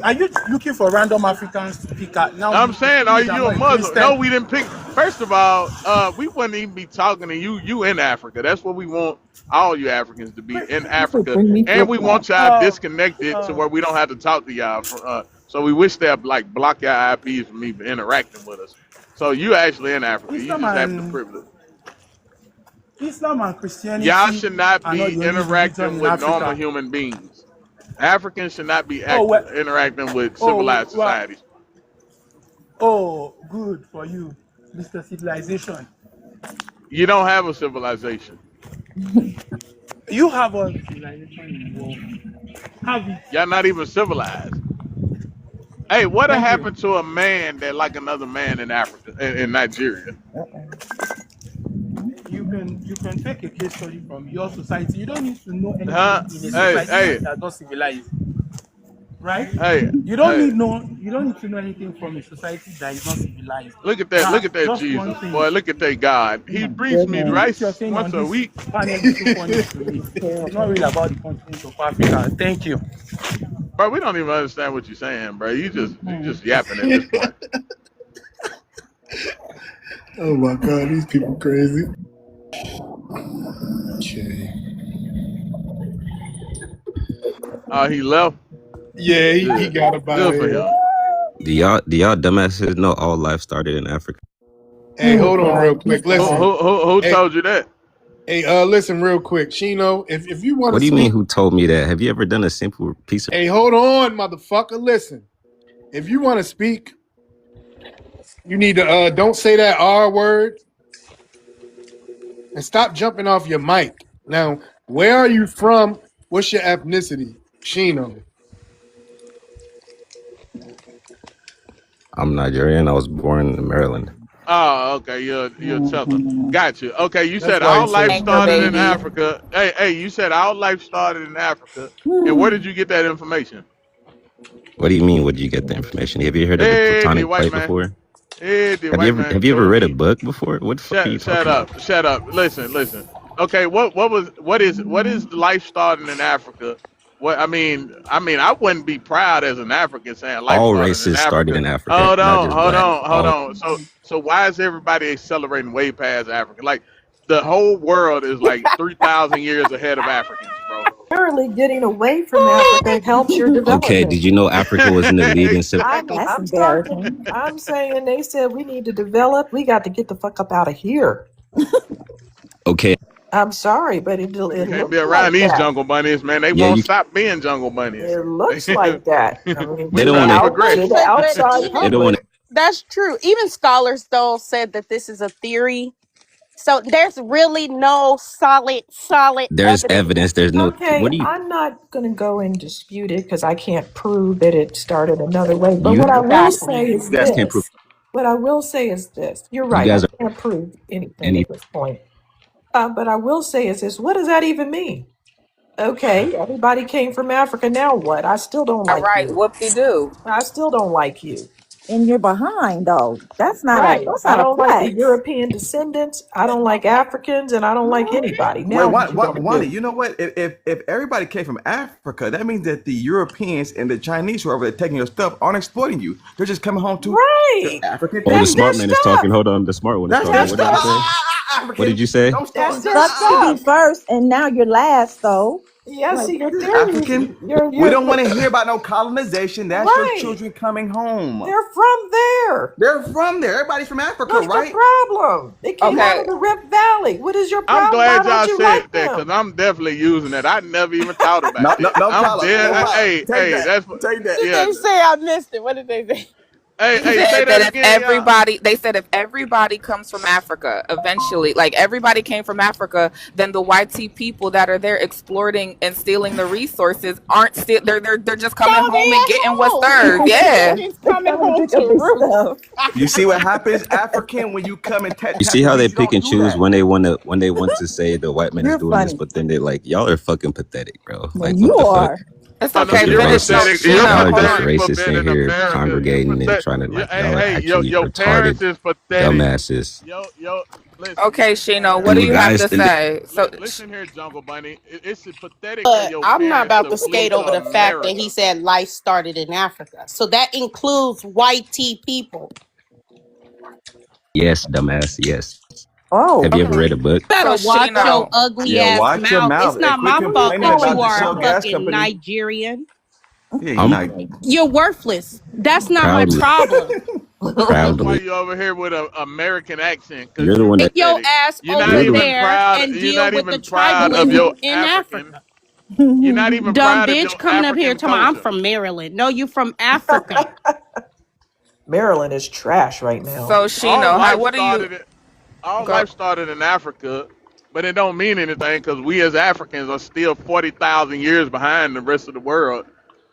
Are you looking for random Africans to pick at? Now I'm you saying, are me that I'm you a not a Muslim? No, Christian. we didn't pick. First of all, we wouldn't even be talking to you. You in Africa. That's what we want all you Africans to be in He said, Africa, "Bring me and flip we want flops." y'all Um, disconnected to um, where we don't have to talk to y'all. So we wish they'd like block your IPs from even interacting with us. So you actually in Africa. You Islam just have the and privilege. Islam and Y'all Christianity should not are not be the only religion interacting in with normal Africa. human beings. Africans should not be Oh well, interacting with oh civilized well, societies. oh good for you, Mr. Civilization. You don't have a civilization. You have all the civilization in the world. Have it. Y'all not even civilized. Hey, what Thank you. happened to a man that like another man in Africa, in Nigeria? You can take a case study from your society. You don't need to know Huh? anything in a Hey, society hey, that does civilize, right? hey, You don't hey. need no. You don't need to know anything from a society that is not civilized. Look at that. Look at that Just one Jesus, thing. boy. Look at that God. Oh He my preached me goodness. What you're rice saying on once a this week. panel is so funny to me. It's It's not terrible. really about the continent of Africa. Thank you. Bro, we don't even understand what you're saying, bro. You Mm-mm. just yapping at this point. Oh my God, these people crazy. Okay. He left. Yeah, he Good. got up out of Good for here. him. Do y'all dumbasses know all life started in Africa? Hey, Oh hold on real God, be quick. Who Listen. quiet. who who, who Hey, told you that? hey, listen real quick. Shino, if you want What to do you mean speak, who told me that? Have you ever done a simple piece of hey, hold on, motherfucker. Listen. If you want to speak, you need to don't say that R word and stop jumping off your mic. Now, where are you from? What's your ethnicity? Shino. I'm Nigerian, I was born in Maryland. Oh, okay. You're tether. Mhm. Got you. Okay, you That's said why he our said life Anchor started in baby. Africa. Hey, you said our life started in Africa. And where did you get that information? What do you mean? What did you get the information? Have you heard of the Hey, the Platonic white plate man. before? Hey, the Have you white ever man have you ever told read a me. book before? What the fuck are you Shut talking about? up. Shut up. Listen. Okay, what is life starting in Africa? I wouldn't be proud as an African saying life All started in races started Africa. in Africa, Hold not on, just hold black. on, hold All on. So why is everybody accelerating way past Africa? Like the whole world is like 3,000 years ahead of Africans, bro. Apparently, getting away from Africa helps your okay, development. did you know Africa was in the lead in civ- Exactly. That's I'm sorry. embarrassing. I'm saying they said we need to develop. We got to get the fuck up out of here. Okay, I'm sorry, but it We can't be looks around like these that. jungle bunnies, man. They yeah, won't you stop being jungle bunnies. It looks like that. I mean, We they to don't the trying want to to out to progress. the But outside they even don't want public. to that's true. Even scholars though said that this is a theory. So there's really no solid there's evidence. evidence, there's no Okay, what do you I'm not going to go and dispute it because I can't prove that it started another way. But you what I will Exactly. say is guys can't prove this. What I will say is this. You're you right. I guys are can't prove anything any at this point. But I will say is this. What does that even mean? Okay, everybody came from Africa. Now what? I still don't All like right, you. whoop de doo. I still don't like you. And you're behind though. Right. That's I not a don't like the flex. European descendants. I don't like Africans, and I don't like anybody. Wait, Now what you gonna Wanda, do? you know what? If everybody came from Africa, that means that the Europeans and the Chinese, whoever are taking your stuff, aren't exploiting you. They're just coming home to Right. African Oh, the That's their smart things. man is talking. stuff. Hold on, the smart one is That's talking. their That's What did stuff. you their say? What did African, you say? don't that's start. their Sucked to be stuff. first, and now you're last though. Yeah, Like see your theory is African. We you're don't want to hear about no colonization. That's your right. children coming home. They're from there. They're from there. Everybody's from Africa, What's the right? problem? They came out Okay, of the Rift Valley. What is your I'm problem? Why glad don't y'all you said like that because them? I'm definitely using it. I never even thought about No, no, that. no I'm problem. No dead. problem. Take Hey, that. that's Take What that. did yeah. they say? I missed it. What did they say? they Say said that that if again, y'all. everybody, they said if everybody comes from Africa, eventually, like everybody came from Africa, then the YT people that are there exploiting and stealing the resources aren't still. They're just coming So home and they at getting what's home. theirs. They're Yeah. just they coming coming to home pick up to their roost. stuff. You see what happens, African, when you come and You tap see the how they beach. You pick don't and do choose that. when they want to say the white man is You're doing this, funny. but then they're like, y'all are fucking pathetic, bro. No, Like, you what the fuck? are. It's Oh no, okay. Fucking you're Finish. No, pathetic. racist. You're Shino, Y'all are hold just on. pathetic for racist being in in here America. You're congregating and pathetic. trying to like y'all are Hey, actually your parents retarded is pathetic. dumbasses. Yo, listen, Okay, listen Shino, here. what do You you have guys, to say? Listen here, Jungle Bunny. It's pathetic of But your I'm not parents about to to flee skate to over the fact that he America. said life started in Africa. So that includes white tea people. yes, dumbass, yes. Oh, Have you ever Okay. read a book? So Better watch your Shino, ugly Yeah, ass watch your mouth. It's mouth and not quit my who are you fault complaining that calling you about the are a shell dumbass? gas fucking company. Nigerian. Yeah, you're I'm not. You're worthless. That's not my proudly, problem. That's why proudly. you over here with an American accent, cause You're the you're one that Take your pathetic. ass You're not over you're the even there proud. and You're deal not with the even proud of tribalism your in African. Africa. You're not even Dumb proud of bitch your coming up here African talking about I'm culture. from Maryland. No, you from Africa. Maryland is trash right now. so All Shino, how? life What do you? started. All Go. life started in Africa. but it don't mean anything because we as Africans are still 40,000 years behind the rest of the world,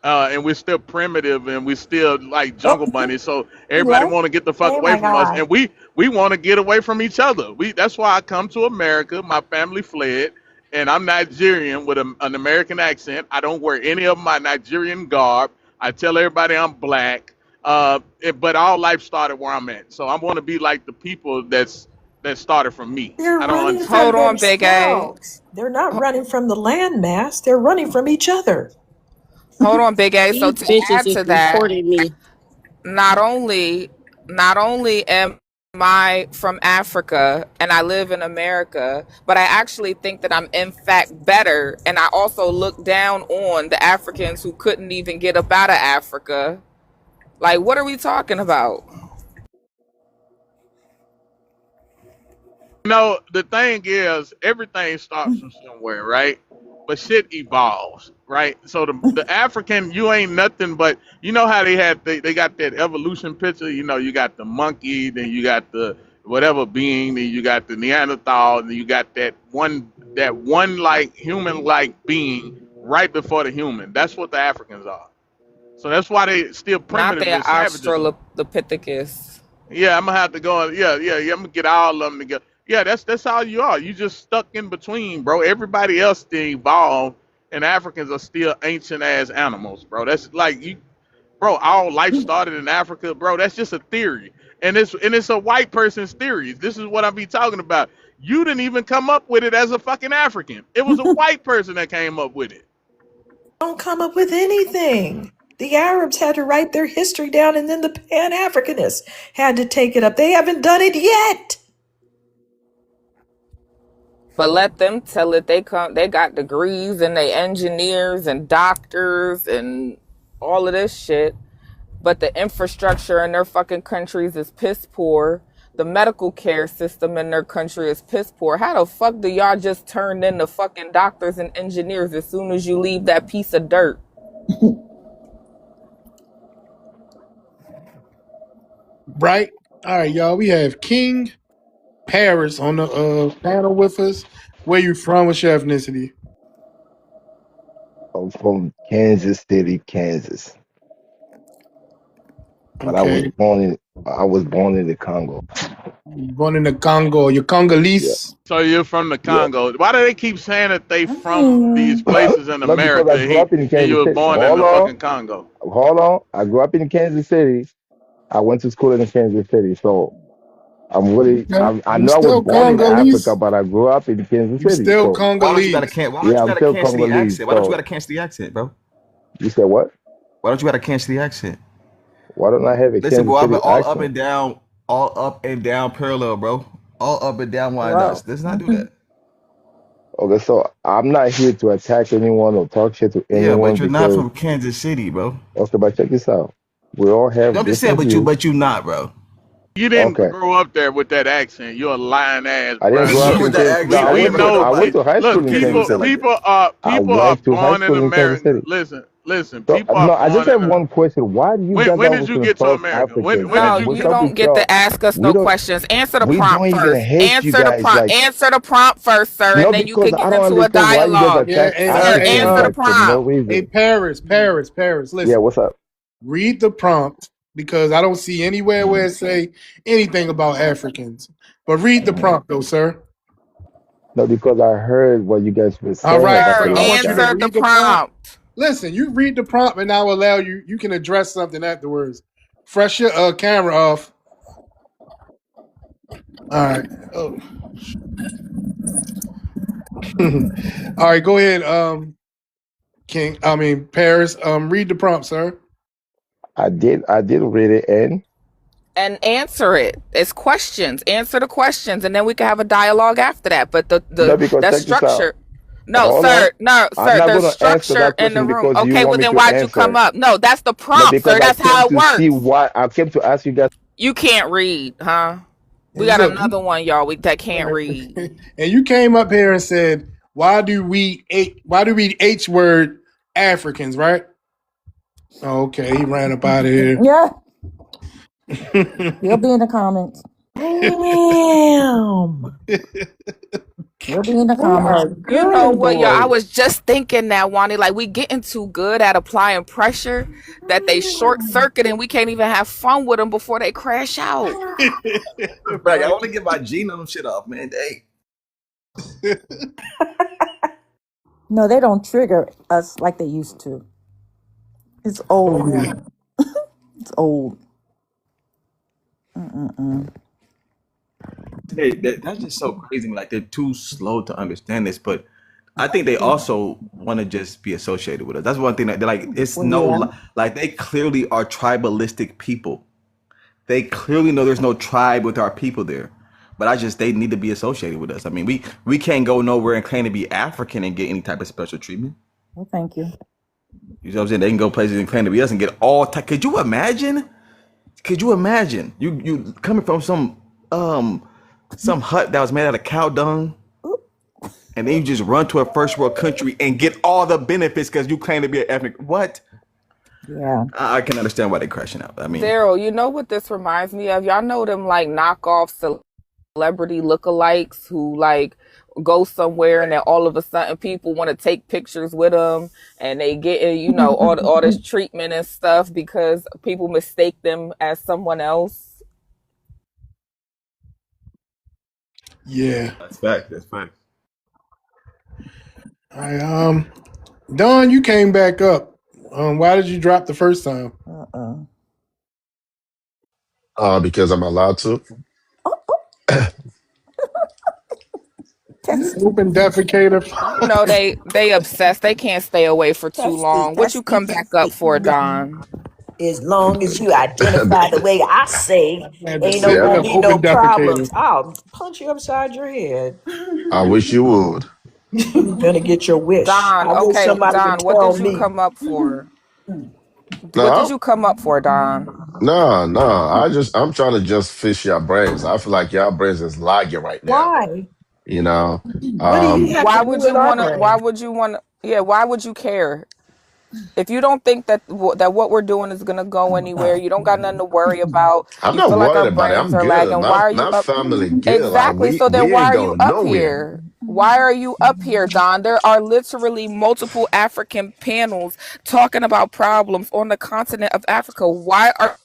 and we're still primitive and we're still like Oh, jungle bunnies. So he everybody left. want to get the fuck Oh away my from us, god. and we want to get away from each other. We That's why I come to America. My family fled, and I'm Nigerian with an American accent. I don't wear any of my Nigerian garb. I tell everybody I'm black. But all life started where I'm at. So I want to be like the people that started from me. They're I don't running understand from Hold that. on, Big A. themselves. They're not running from the landmass. They're running from each other. Hold on, Big A. So These to bitches add is to that, reporting me. not only am I from Africa and I live in America, but I actually think that I'm in fact better. And I also look down on the Africans who couldn't even get up out of Africa. Like, what are we talking about? The thing is, everything starts from somewhere, right? But shit evolves, right? So the African, you ain't nothing but how they got that evolution picture. You got the monkey, then you got the whatever being, then you got the Neanderthal, then you got that one like human like being right before the human. That's what the Africans are. So that's why they still Not primitive their and savages. Australopithecus. Yeah, I'm gonna have to go. Yeah. I'm gonna get all of them together. Yeah, that's all you are. You just stuck in between, bro. Everybody else they evolved, and Africans are still ancient ass animals, bro. That's like you, bro. All life started in Africa, bro. That's just a theory, and it's a white person's theory. This is what I be talking about. You didn't even come up with it as a fucking African. It was a white person that came up with it. Don't come up with anything. The Arabs had to write their history down and then the Pan Africanists had to take it up. They haven't done it yet. But let them tell it. They got degrees and they engineers and doctors and all of this shit. But the infrastructure in their fucking countries is piss poor. The medical care system in their country is piss poor. How the fuck do y'all just turn into fucking doctors and engineers as soon as you leave that piece of dirt? Right? All right, y'all. We have King Paris on the panel with us. Where you from? What's your ethnicity? I'm from Kansas City, Kansas, but Okay. I was born in the Congo. Born in the Congo. You're Yeah, Congolese. So you're from the yeah. Congo. Why do they keep saying that they from these Mm. places in Not because America I and grew up in and you Kansas were City. born in the fucking Congo? Hold on. I grew up in Kansas City. I went to school in Kansas City, so Okay. I You know I was still born in Africa, Congolese? but I grew up in Kansas You City. still So Why don't you got a Congolese? can? Why don't yeah, you I'm got a still Cancely Congolese. accent? Why don't you got So a Cancely accent, bro? you said what? Why don't you got a Cancely accent? Why don't I have a Listen, bro, Kansas I've been City accent? all up and down parallel, bro. All up and down. Why not? Wow. Let's not do that. Okay, so I'm not here to attack anyone or talk shit to Yeah, anyone but you're not because from Kansas City, bro. okay, but check this out. We all have I'm just saying, different views. but you not, bro. You didn't Okay. grow up there with that accent. You're a lying ass, I didn't bro. grow up With in that Kansas. No, accent, I We went to know. I went to high you school Look, in can't even Kansas people sound City. like that. people are I people are went to high born in school in Kansas America. City. Listen. So People are no, I just born in have America. one question. Why do you When guys when did always you get to insult America? When Africans? when Like, did No, you what's you get? up don't with get y'all? to ask us We no don't. questions. Answer the We don't prompt even first. hate you guys. Like, Answer the prompt first, sir, and no, then you because can I get don't into a understand why you guys dialogue. Yeah. attack Sir, Africans answer the like for no prompt. Hey, reason. Paris. Yeah, Listen. what's up? Read the prompt because I don't see anywhere where it say anything about Africans. But read the Mhm. prompt though, sir. No, because I heard what you guys were All saying right. about So Sir, the I white want you to guy. answer the read the prompt. prompt. Listen, you read the prompt and I'll allow you. You can address something afterwards. Fresh your camera off. All right. Oh. All right. Go ahead, King. I mean Paris. Read the prompt, sir. I did read it, and And answer it. It's questions. Answer the questions, and then we can have a dialogue after that. But no, because that check this out. structure. No, Hold on. sir. No, I'm sir. not There's gonna answer structure that in the question room. because you Okay, want well me then to why'd you come answer. up? No, that's the No, prompt, sir. because I That's came how it to see works. why I came to ask you guys. You can't read, huh? We And got look, another one, y'all. That can't and read. you came up here and said, why do we H word Africans, right? Okay, he ran up out of here. Yeah, he'll be in the comments. Damn. We'll be in the We are comments. You good know in the what, y'all? I Lord. was just thinking that, Wani, like we getting too good at applying pressure that they short circuit and we can't even have fun with them before they crash out. Right, I Right. want to get my genome shit off, man. Dang. No, they don't trigger us like they used to. It's Oh old yeah. now. It's old. Mm-mm-mm. That's just so crazy. Like they're too slow to understand this, but I think they also want to just be associated with us. That's one thing that they're like. It's Well, no yeah. like they clearly are tribalistic people. They clearly know there's no tribe with our people there, but I just they need to be associated with us. I mean, we can't go nowhere and claim to be African and get any type of special treatment. Well, thank you. You know what I'm saying? They can go places and claim to be us and get all type. Could you imagine? Could you imagine you coming from some hut that was made out of cow dung, and then you just run to a first world country and get all the benefits because you claim to be an ethnic? What? Yeah. I can understand why they're crashing out. I mean, Daryl, you know what this reminds me of? Y'all know them like knockoff celebrity lookalikes who like go somewhere and then all of a sudden people want to take pictures with them and they get all this treatment and stuff because people mistake them as someone else. Yeah. that's fact. That's fact. I Don, you came back up. Why did you drop the first time? Uh-uh. Because I'm allowed to. Testy. Open defecator. You know they obsessed. They can't stay away for too Testy, long. What you testy, come back up testy. for, Don? As long as you identify the way I say, Had to ain't no sit Yeah, in gonna the be no open defecator. problems. I'll punch you upside your head. I wish you would. You're gonna get your wish. Don, I wish okay, somebody would Don, what tell did you me. come up for? What did No, you come up for, Don? no. I'm trying to just fish your brains. I feel like your brains is lagging right now. Why? You know, What do you have to do with our Why brain? would you want to, yeah, why would you care? If you don't think that that what we're doing is going to go anywhere, you don't got nothing to worry about. I'm You not feel like our worried about it. brains I'm are good. lagging. Why are you My up? family good. Like Exactly. So then we why ain't are you going up nowhere. here? Why are you up here, Don? There are literally multiple African panels talking about problems on the continent of Africa. Why are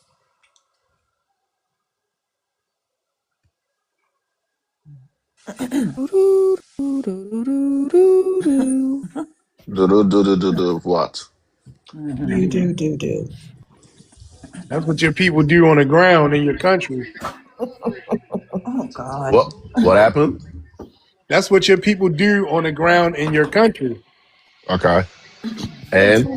Do what? You do. That's what your people do on the ground in your country. Oh God. What? What happened? That's what your people do on the ground in your country. Okay. And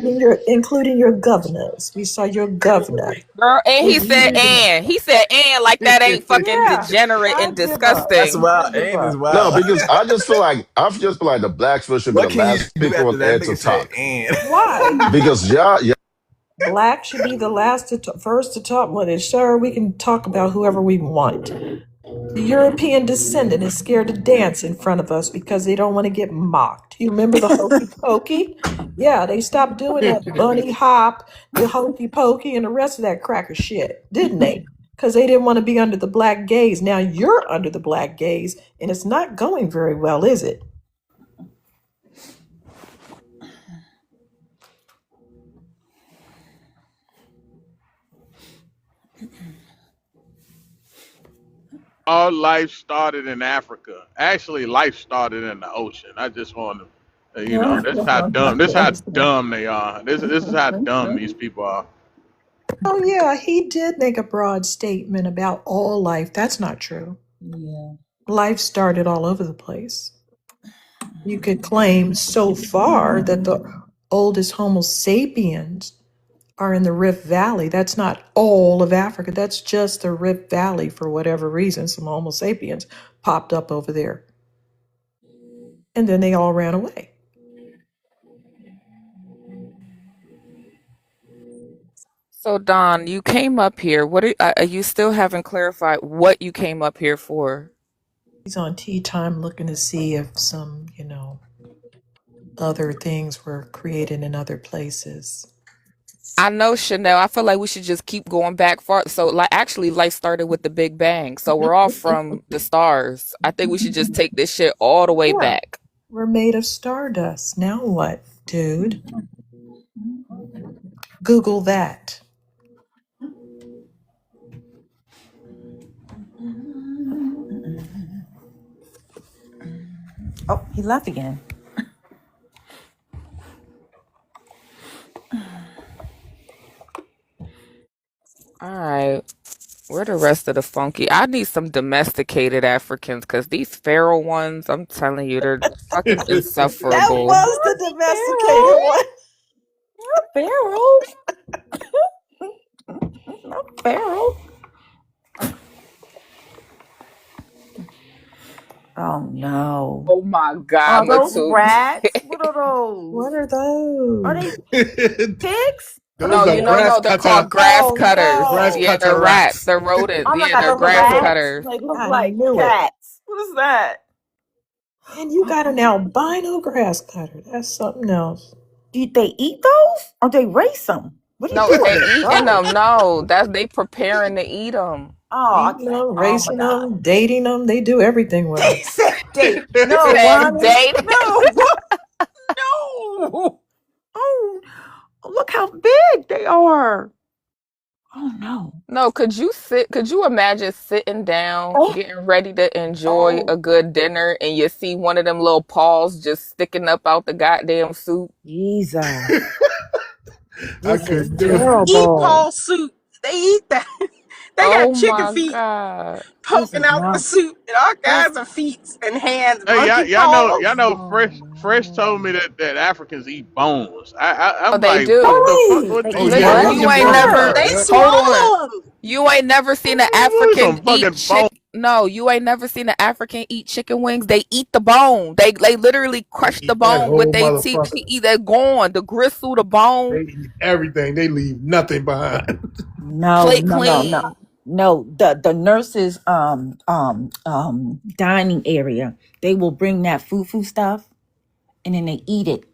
Including your governors. We saw your governor. girl? And What you do? he said and like that ain't fucking Yeah, degenerate I and give up. That's disgusting. wild. I give And as up. no, well. because I just feel like the blacks should be What the can you last do people after on that air to nigga said talk. and? Why? Because yeah, Black should be the last to first to talk. Well, sure, we can talk about whoever we want. The European descendant is scared to dance in front of us because they don't want to get mocked. You remember the hokey pokey? Yeah, they stopped doing that bunny hop, the hokey pokey, and the rest of that cracker shit, didn't they? Because they didn't want to be under the black gaze. Now you're under the black gaze, and it's not going very well, is it? All life started in Africa. Actually, life started in the ocean. I just want to, this is how dumb. This is how dumb they are. This is how dumb these people are. Oh, yeah, he did make a broad statement about all life. That's not true. Yeah. Life started all over the place. You could claim so far that the oldest Homo sapiens are in the Rift Valley. That's not all of Africa. That's just the Rift Valley. For whatever reason, some Homo sapiens popped up over there. And then they all ran away. So Don, you came up here. You still haven't clarified what you came up here for? He's on tea time looking to see if some, other things were created in other places. I know, Chanel. I feel like we should just keep going back far. So, like, actually, life started with the Big Bang. So we're all from the stars. I think we should just take this shit all the way Yeah. back. We're made of stardust. Now what, dude? Google that. Oh, he left again. All right. Where the rest of the funky? I need some domesticated Africans because these feral ones, I'm telling you, they're fucking That insufferable. was the domesticated one. Pharaoh. Not Pharaoh. Oh no. Oh my God, Are those Matute. rats? What are those? What are Are those? they pigs? What are No, Those are they? grass no, they're cutter, called grass Oh cutters. grass Yeah, no. they're cutter rats. rats. They're rodents. Oh my Yeah, god, they're those grass rats. cutters. They look I like knew it. cats. What is that? And you got an albino grass cutter. That's something else. Do they eat those? Or they race them? What are you No, they doing, eating bro? them. No, that's they preparing to eat them. Oh, Eating okay. them, Oh my racing god. them, dating them. They do everything with They them. said date. No, Said Ronnie. date. No. No. Oh, look how big they are. Oh no. No, could you imagine sitting down, Oh, getting ready to enjoy oh, a good dinner and you see one of them little paws just sticking up out the goddamn soup? Jesus. I This is couldn't do it. Eat terrible. Paul soup. They eat that. They got Oh chicken my feet God. This poking is out the not soup and all this. kinds of feet and hands, Hey, monkey y'all paws. know, Oh Fresh told me no. that Africans eat bones. Oh, I'm they like, what do. the fuck? Right. What They Oh these eat yeah, Listen, they what? bones? you eat ain't bones. never They Yep. hold on. swallow them. You ain't never seen an Ooh, African some eat fucking bone. chick. No, you ain't never seen an African eat chicken wings. They eat the bone. They literally They crush the eat that bone with whole their teeth. motherfucker. They're gone. The gristle, the They bone, eat everything. They leave nothing behind. No, plate no, no, no. clean. No, the nurses dining area, they will bring that fufu stuff and then they eat it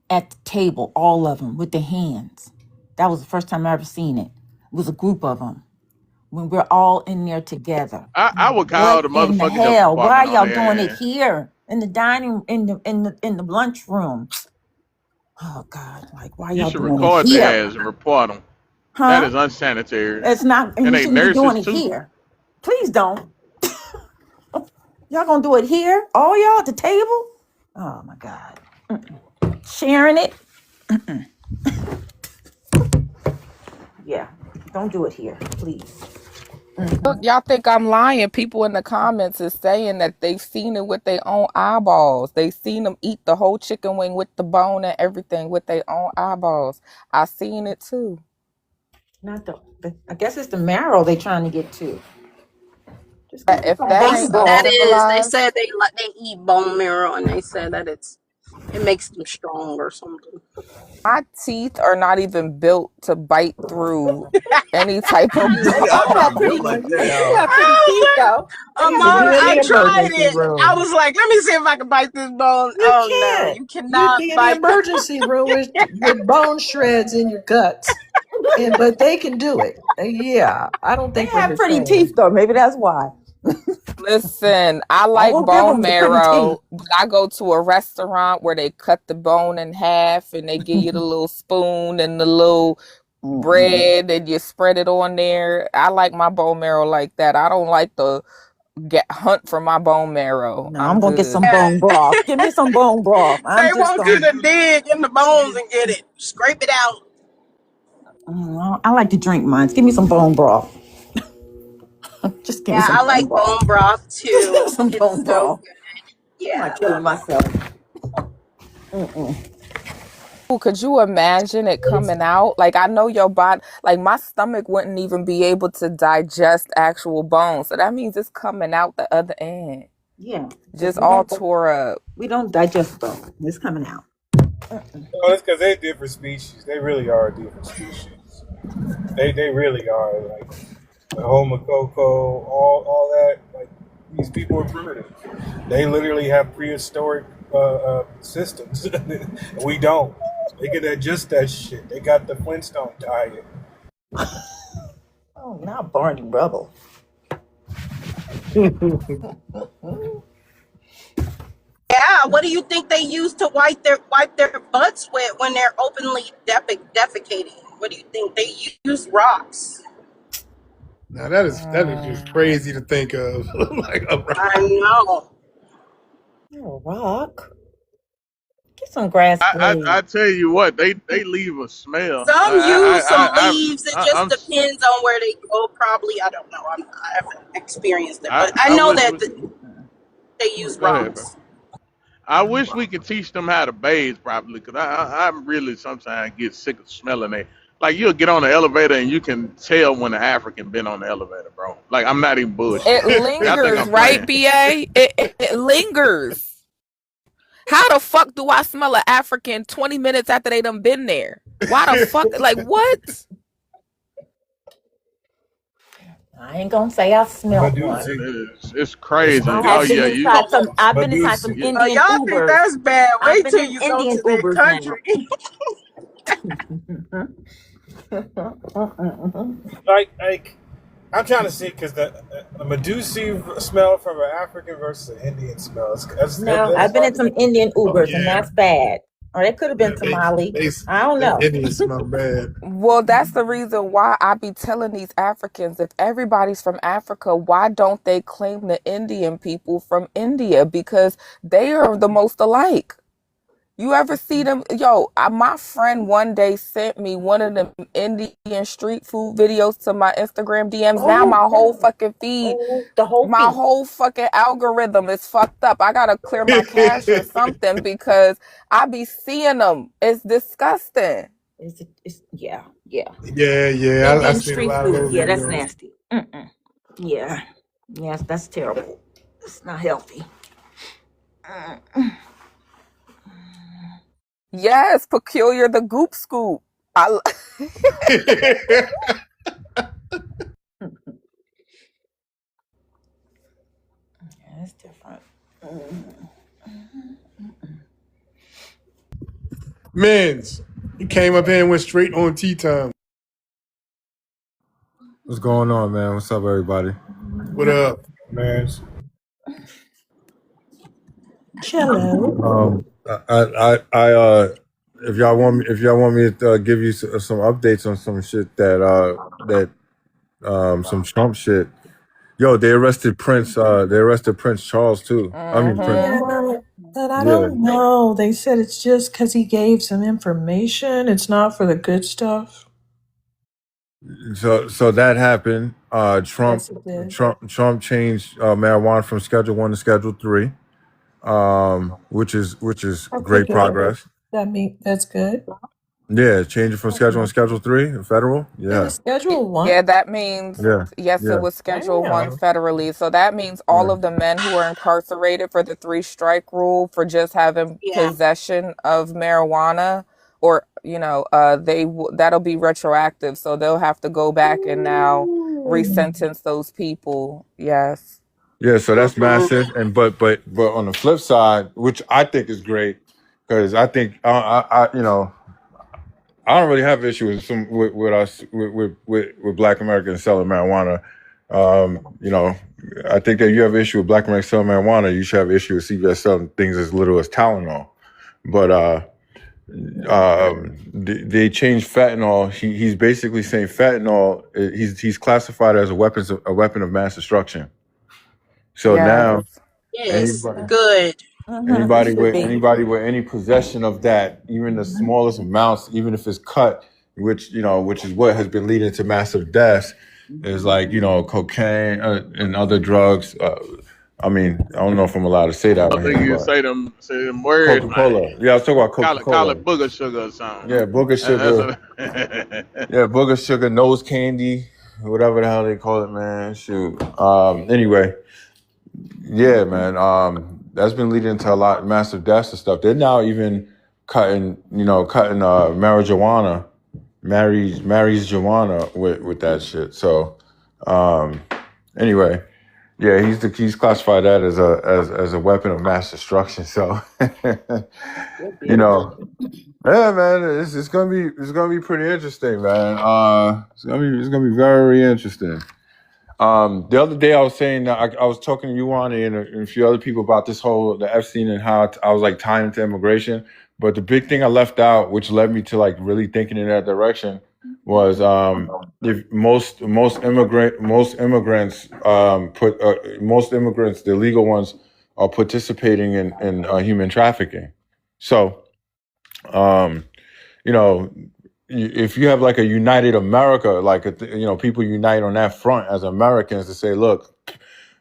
at the table, all of them with their hands. That was the first time I ever seen it. It was a group of them when we're all in there together. I would call What the in the motherfucking health hell? Why department are on y'all their doing it ass. here in the dining in the lunchroom? Oh God! Like why You y'all should doing it record their here? ass and report them. That Huh? is unsanitary. It's not, and And you they shouldn't be nurses doing it too. here. Please don't. Y'all gonna do it here? All y'all at the table? Oh my God! Sharing it? Yeah. Don't do it here, please. Look, y'all think I'm lying? People in the comments is saying that they've seen it with their own eyeballs. They seen them eat the whole chicken wing with the bone and everything with their own eyeballs. I seen it too. Not the. I guess it's the marrow they trying to get to. Just give me If some that They bone ain't that broth. is. They uncivilized, said they eat bone marrow and they said that it makes them strong or something. my teeth are not even built to bite through any type of She They all ugly have bone. pretty. built Well, like They hell. have pretty teeth though. They have you'd Amon, be pretty in I the teeth. tried emergency it. I room. was like, let me see if I can bite this bone. You Oh no, can't. you You'd cannot be in the bite the emergency room with bone shreds in your guts. And but they can do it. Yeah, I don't They think we're have the pretty same. teeth though. Maybe that's why. Listen, I I like will give bone them the pretty teeth. marrow, but I go to a restaurant where they cut the bone in half and they give you the little spoon and the little Mm-mm. bread and you spread it on there. I like my bone marrow like that. I don't like to get hunt for my bone marrow. No, I'm I'm gonna get some good. bone broth. Give me some bone broth. They I'm just want you gonna. to dig in the bones and get it. Scrape it out. I like to drink mine. Give me some bone broth. Just give me Yeah, some I bone like broth. bone broth Just give me too. some It's bone so broth. good. I'm Yeah, not I killing love it. myself. Mm-mm. Ooh, could you imagine it coming out? Like I know your body, like my stomach wouldn't even be able to digest actual bones. So that means it's coming out the other end. Yeah, because Just all tore up. we don't digest bone. It's coming out. Well, it's because they're different species. They really are a different species. They really are. Like the Homo Coco, all that. Like these people are primitive. They literally have prehistoric systems. We don't. They can adjust that shit. They got the Flintstone diet. Oh, not Barney Rubble. Yeah, what do you think they use to wipe their butts with when they're openly defecating? What do you think they use? Rocks. Now that is just crazy to think of. Like a I rock. know. Oh, rock. Get some grass blade. I tell you what, they leave a smell. Some use some I, leaves. It I'm just depends on where they go. Probably, I don't know. I haven't experienced it, but I I know wish that we they use go ahead, bro. rocks. I wish we could teach them how to bathe properly, cause I really sometimes get sick of smelling it. Like you'll get on the elevator and you can tell when an African been on the elevator, bro. Like I'm not even It bullshitting. Y'all think lingers, I'm right, playing? BA? It lingers. How the fuck do I smell an African 20 minutes after they done been there? Why the fuck? Like, what? I ain't gonna say I smelt one. Medusi. It's It's crazy. I Oh have been yeah, Medusi. you. inside some. I've been inside some Medusi. Indian Y'all think Ubers. that's bad? I've Wait been till in you go Indian to their Ubers now. country. Like I'm trying to see because the Medusi smell from an African versus an Indian smell. No, That's I've been in hard to. some Indian Oh Ubers, and yeah, that's bad. Or it could have yeah. been Somali. They I don't them know. Indians smell bad. Well, that's the reason why I be telling these Africans, if everybody's from Africa, why don't they claim the Indian people from India? Because they are the most alike. You ever see them? Yo, my friend one day sent me one of them Indian street food videos to my Instagram DMs. Now Oh my whole yeah. fucking feed, Oh, the whole my feet. whole fucking algorithm is fucked up. I gotta clear my cache or something because I be seeing them. It's disgusting. It's yeah, yeah. yeah. I Indian seen a street lot of food. those Yeah, that's videos. nasty. Mm-mm. Yeah, yes, that's terrible. It's not healthy. Yes, peculiar the goop scoop. Yeah, it's different. Men's. He came up here and went straight on tea time. What's going on, man? What's up, everybody? What up, Men's? Hello. If y'all want me to give you some updates on some shit some Trump shit. Yo, they arrested Prince. They arrested Prince Charles too. I mean Prince. Yeah, Mm-hmm. but I Yeah. don't know. They said it's just because he gave some information. It's not for the good stuff. So that happened. Yes, it did. Trump changed marijuana from Schedule 1 to Schedule 3. Which is Okay, great good. progress. That's good. Yeah, change it from Schedule 1 to Schedule 3, federal. It Yeah, was Schedule Yeah, One. that means, yeah, yes, it yeah, was Schedule 1 Damn. federally. So that means all yeah. of the men who are incarcerated for the three strike rule for just having Yeah. possession of marijuana or, that'll be retroactive. So they'll have to go back and now Ooh. resentence those people. Yes. Yeah, so that's massive, and but on the flip side, which I think is great, because I think I don't really have issue with us with Black Americans selling marijuana. I think that you have an issue with Black Americans selling marijuana, you should have an issue with CVS selling things as little as Tylenol. But they changed fentanyl. He's basically saying fentanyl. He's classified as a weapon of mass destruction. So now Yes. Yes. anybody Good. Mm-hmm. It anybody should with be. anybody with any possession of that, even the Mm-hmm. smallest amounts, even if it's cut, which is what has been leading to massive deaths, is like cocaine and other drugs. I mean, I don't know if I'm allowed to say that I on think here, you but say them words, Coca man. Cola. Yeah, I was talking about Coca Call Cola. it booger sugar or something. Yeah, booger That's sugar. Yeah, booger sugar, nose candy, whatever the hell they call it, man. Shoot. Anyway, yeah, man. That's been leading to a lot of massive deaths and stuff. They're now even cutting marijuana, marries Joanna with that shit. So, anyway, Yeah, he's classified that as a weapon of mass destruction. So, you know, yeah, man, it's gonna be pretty interesting, man. It's gonna be very interesting. The other day I was saying that I was talking to you on and a few other people about this whole the Epstein and how I was like tying into immigration. But the big thing I left out, which led me to like really thinking in that direction, was if most immigrants most immigrants, the legal ones, are participating in human trafficking. So um, you know, if you have like a united America, like people unite on that front as Americans to say, look,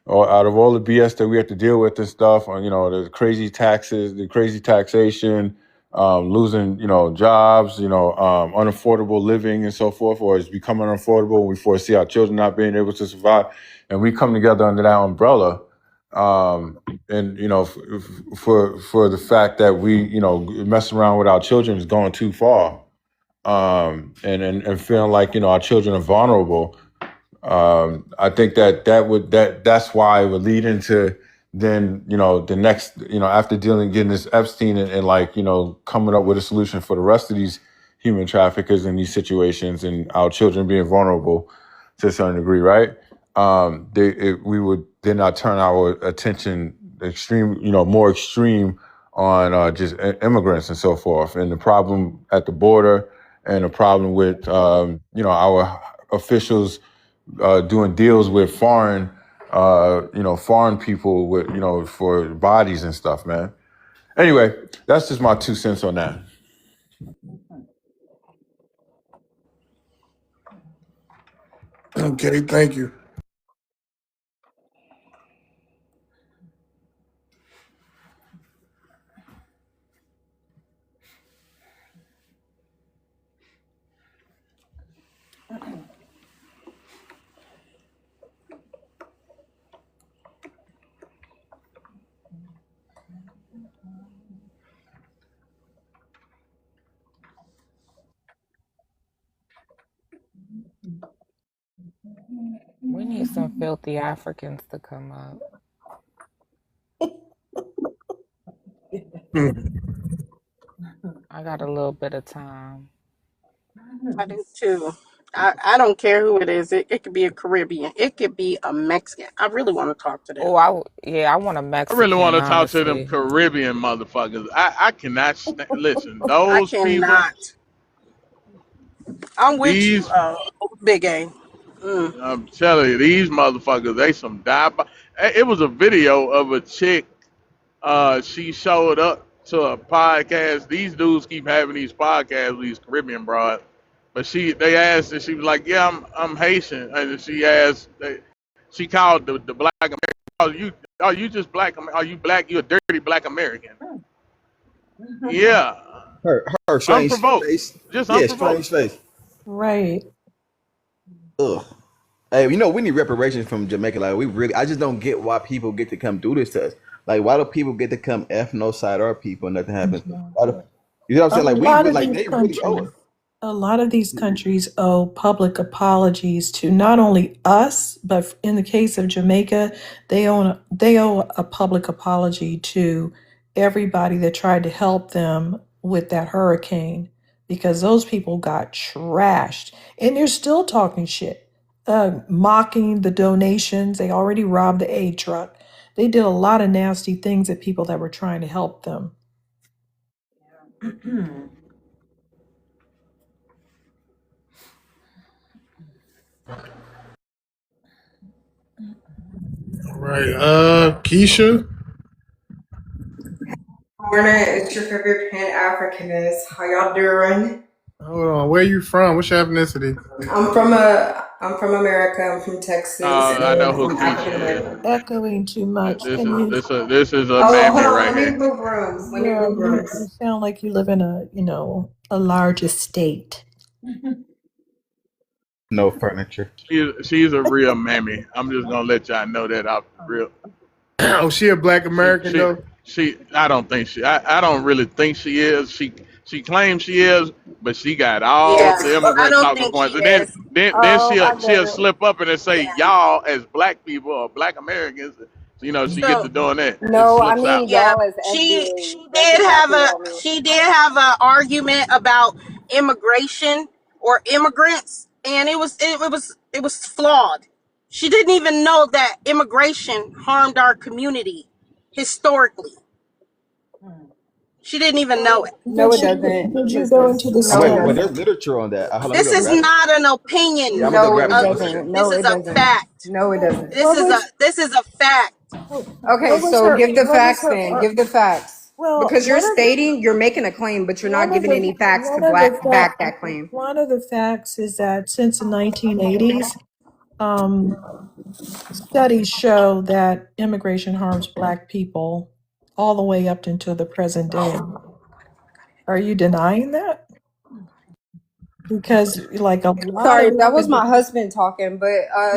out of all the BS that we have to deal with and stuff, or the crazy taxes, the crazy taxation, losing jobs, unaffordable living and so forth, or it's becoming unaffordable. We foresee our children not being able to survive, and we come together under that umbrella. And for the fact that we mess around with our children is going too far, and feeling like our children are vulnerable. I think that's why it would lead into then the next after getting this Epstein and like coming up with a solution for the rest of these human traffickers in these situations and our children being vulnerable to a certain degree, right? We would then not turn our attention more extreme on just immigrants and so forth, and the problem at the border, and the problem with our officials doing deals with foreign people with for bodies and stuff, man. Anyway, that's just my 2 cents on that. Okay, thank you. We need some filthy Africans to come up. I got a little bit of time. I do too. I don't care who it is. It could be a Caribbean. It could be a Mexican. I really want to talk to them. Oh, I want a I really want Mexican, to talk to them honestly. Caribbean motherfuckers. I cannot listen. I Those people, cannot. I'm with you, these Big A. Mm. I'm telling you, these motherfuckers, they some It was a video of a chick. She showed up to a podcast. These dudes keep having these podcasts with these Caribbean broads. But they asked, and she was like, "Yeah, I'm Haitian." And she asked, she called the black American, are you just black? Are you black? You a dirty black American? Yeah, Her strange unprovoked, face. just Yeah, unprovoked. strange face. Right. Ugh. Hey, we need reparations from Jamaica. Like we really, I just don't get why people get to come do this to us. Like, why do people get to come ethnocide our people and nothing happens? Why do, you know what I'm A saying? Like lot of like these they really owe countries, us. a lot of these countries owe public apologies to not only us, but in the case of Jamaica, they owe a public apology to everybody that tried to help them with that hurricane because those people got trashed and they're still talking shit, mocking the donations. They already robbed the aid truck. They did a lot of nasty things at people that were trying to help them. All right, Keisha. Morning, it's your favorite Pan Africanist. How y'all doing? Hold on, where you from? What's your ethnicity? I'm from America. I'm from Texas, I know and who I'm African Keisha is. American. Echoing too much. This Can is you? a Oh, hold mammy on. right Let me here. move rooms. Let me Yeah, move you rooms. sound like you live in a large estate. No furniture. She's a real mammy. I'm just gonna let y'all know that off the real. Oh, she a black She American she though. I don't think I don't really think she is. She claims she is, but she got all Yeah, the I immigrant don't talking think she points. And then is. then then Oh, I get she'll it. slip up and say Yeah. y'all as black people or black Americans. You know, she get So to doing that. Just No, I slips out. mean yeah, y'all as she SBA. That's did have exactly a what I mean. she did have an argument about immigration or immigrants, and it was flawed. She didn't even know that immigration harmed our community historically. She didn't even know it. No, it doesn't. Did you Just go into the Oh, no, it wait, but study? there's doesn't. literature on that. Hold on, I'm This gonna is grab it. not an opinion. Yeah, I'm gonna go grab No, it. it Uh, One second. doesn't. this No, is it a doesn't. fact. No, it doesn't. This What is a was this is a fact. Okay, what was so her give the what is facts her then. Give the facts. well Because you're stating, you're making a claim, but you're not giving any facts to one of the back that claim. one of the facts is that since the 1980s, um, studies show that immigration harms Black people all the way up until the present day. Are you denying that? Because like a lot Sorry, of that was my individuals. husband talking, but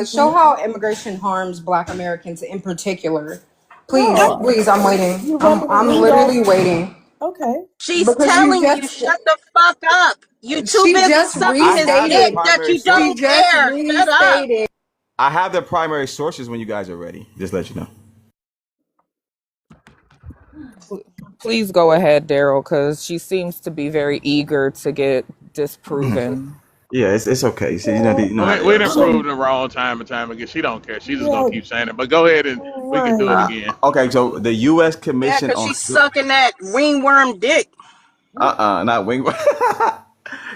show how immigration harms Black Americans in particular. Please, No, please, I'm waiting. you want me to I'm read literally off? waiting. Okay. She's Because you telling you, just shut the fuck up. You too she busy just sucking I his have the dick restated. that primary you She don't sources. just care. Shut up. restated. I have the primary sources when you guys are ready. Just let you know. Please go ahead, Daryl, because she seems to be very eager to get disproven. Yeah, it's okay. You see, you know I how mean, they we are. done So proved it wrong time and time again. She don't care. She just gonna yeah, keep saying it. But go ahead and we can do it right. again. Okay, so the U.S. Yeah, Commission cause on she's sucking that ringworm dick. not wing.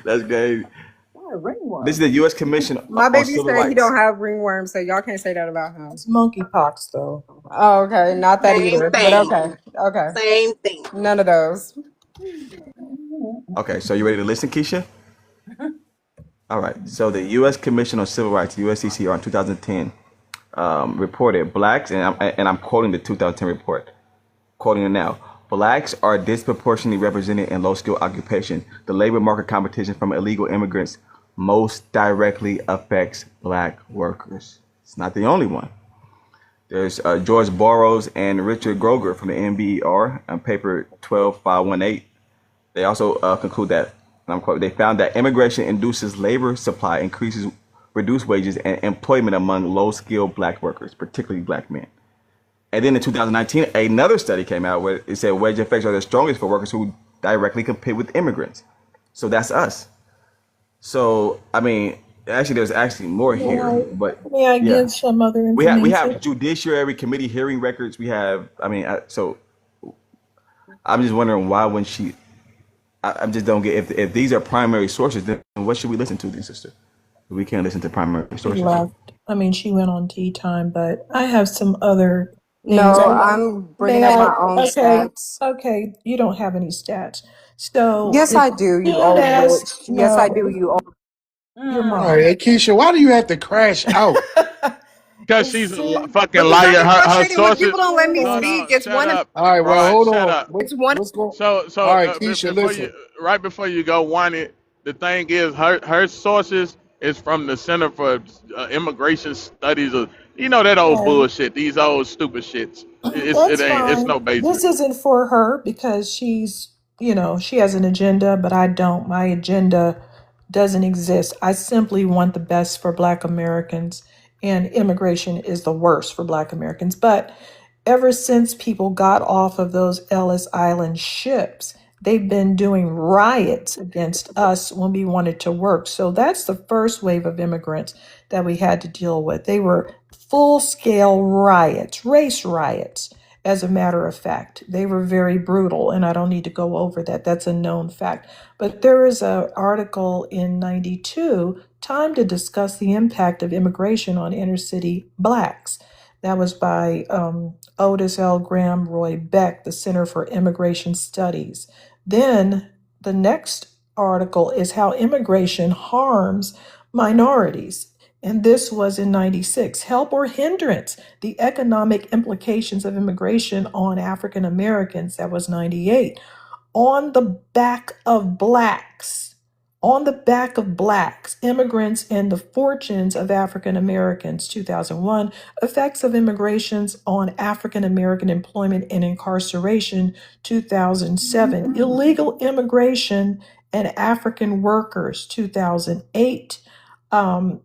That's great. Why This is ringworm? the U.S. Commission My on baby Civil said he Rights. don't have ringworm, so y'all can't say that about him. It's monkeypox though. Oh, okay, not that Same either. But thing. okay, okay, Same thing. none of those. Okay, so you ready to listen, Keisha? All right. So the U.S. Commission on Civil Rights, USCCR, in 2010 reported blacks, and I'm quoting the 2010 report, quoting it now. Blacks are disproportionately represented in low-skilled occupation. The labor market competition from illegal immigrants most directly affects black workers. It's not the only one. There's George Burroughs and Richard Groger from the NBER on paper 12518. They also conclude that, and I'm quoting, they found that immigration induces labor supply, increases reduced wages and employment among low-skilled black workers, particularly black men. And then in 2019, another study came out where it said wage effects are the strongest for workers who directly compete with immigrants. So that's us. So I mean, actually, there's actually more May here, I but may I yeah, give some other we have information? judiciary committee hearing records. We have, I mean, so I'm just wondering why when she, I just don't get if these are primary sources, then what should we listen to, then, sister? We can't listen to primary She sources. left. I mean, she went on tea time, but I have some other things. No, I'm bringing May up I? my own Okay, stats. okay. You don't have any stats. So Yes, as I do. You soon old as bitch. Yes, I do. no, You old. your All right, mom. hey, Keisha, why do you have to crash out? Cause As she's a soon fucking Because I liar. get Her frustrated when people sources. don't let hold me No, on. speak. no, It's shut one of. up. All right, well, Right, hold shut on. up. It's one. What's going? So All right, Keisha, before you listen. right before you go one it, the thing is her sources is from the Center for Immigration Studies. Of you know that old Okay. bullshit. These old stupid shits. It That's ain't. It's fine. no basis. This isn't for her because she's, she has an agenda, but I don't. My agenda doesn't exist. I simply want the best for Black Americans, and immigration is the worst for Black Americans. But ever since people got off of those Ellis Island ships, they've been doing riots against us when we wanted to work. So that's the first wave of immigrants that we had to deal with. They were full scale riots, race riots. As a matter of fact, they were very brutal, and I don't need to go over that. That's a known fact. But there is an article in 92, Time to Discuss the Impact of Immigration on Inner City Blacks. That was by Otis L. Graham, Roy Beck, the Center for Immigration Studies. Then the next article is How Immigration Harms Minorities. And this was in 96. Help or Hindrance, the Economic Implications of Immigration on African Americans. That was 98. On the Back of Blacks. On the Back of Blacks, Immigrants and the Fortunes of African Americans, 2001, Effects of Immigrations on African American Employment and Incarceration, 2007, Illegal Immigration and African Workers, 2008.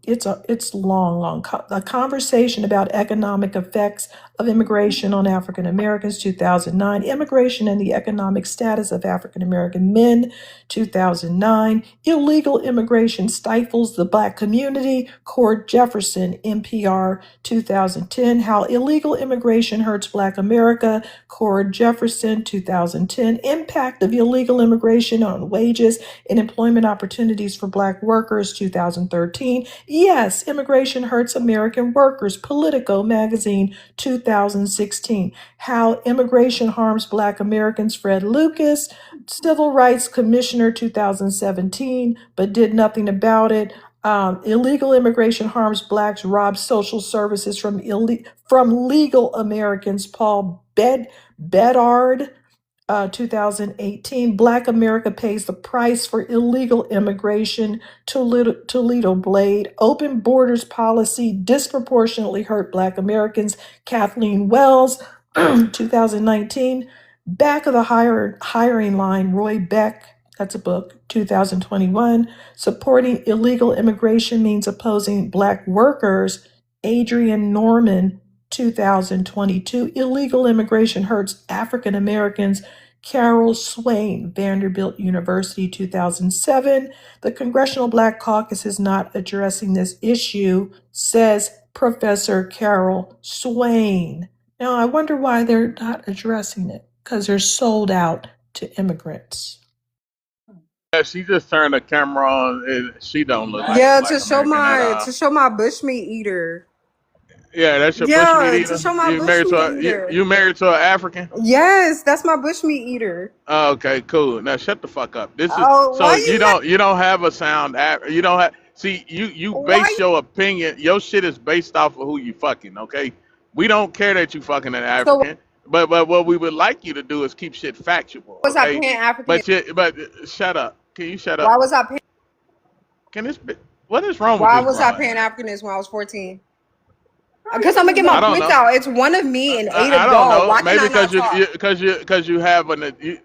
It's long. A Conversation about Economic Effects of Immigration on African Americans, 2009, Immigration and the Economic Status of African American Men, 2009, Illegal Immigration Stifles the Black Community, Cord Jefferson, NPR, 2010, How Illegal Immigration Hurts Black America, Cord Jefferson, 2010, Impact of Illegal Immigration on Wages and Employment Opportunities for Black Workers, 2013, Yes, Immigration Hurts American Workers, Politico Magazine, 2016, How Immigration Harms Black Americans, Fred Lucas, Civil Rights Commissioner 2017, but did nothing about it. Illegal immigration harms blacks, robs social services from legal Americans. Paul Bedard, 2018, Black America Pays the Price for Illegal Immigration, Toledo Blade, Open Borders Policy Disproportionately Hurt Black Americans, Kathleen Wells, 2019, Back of the Hiring Line, Roy Beck, that's a book, 2021, Supporting Illegal Immigration Means Opposing Black Workers, Adrian Norman, 2022, Illegal Immigration Hurts African Americans, Carol Swain, Vanderbilt University, 2007. The Congressional Black Caucus is not addressing this issue, says Professor Carol Swain. Now, I wonder why they're not addressing it, because they're sold out to immigrants. Yeah, she just turned the camera on, and she don't look like a Yeah, black American at all. to show my bushmeat eater. Yeah, that's your bushmeat Yeah, to eater. show my bushmeat eater. You married to an African? Yes, that's my bushmeat eater. Oh, okay, cool. Now shut the fuck up. This is Oh, so why you got? you don't have a sound. You don't have. See, you base Why? your opinion. Your shit is based off of who you fucking. Okay, we don't care that you fucking an So why African. But what we would like you to do is keep shit factual. was I Okay, paying African? but shut up. Can you shut Why up? was I paying? Can this? What is wrong with Why this was I broad? paying Africans when I was 14? Because I'm gonna get my I don't points know. out. It's one of me and eight I of don't y'all. know. Why can Maybe I not talk? because you have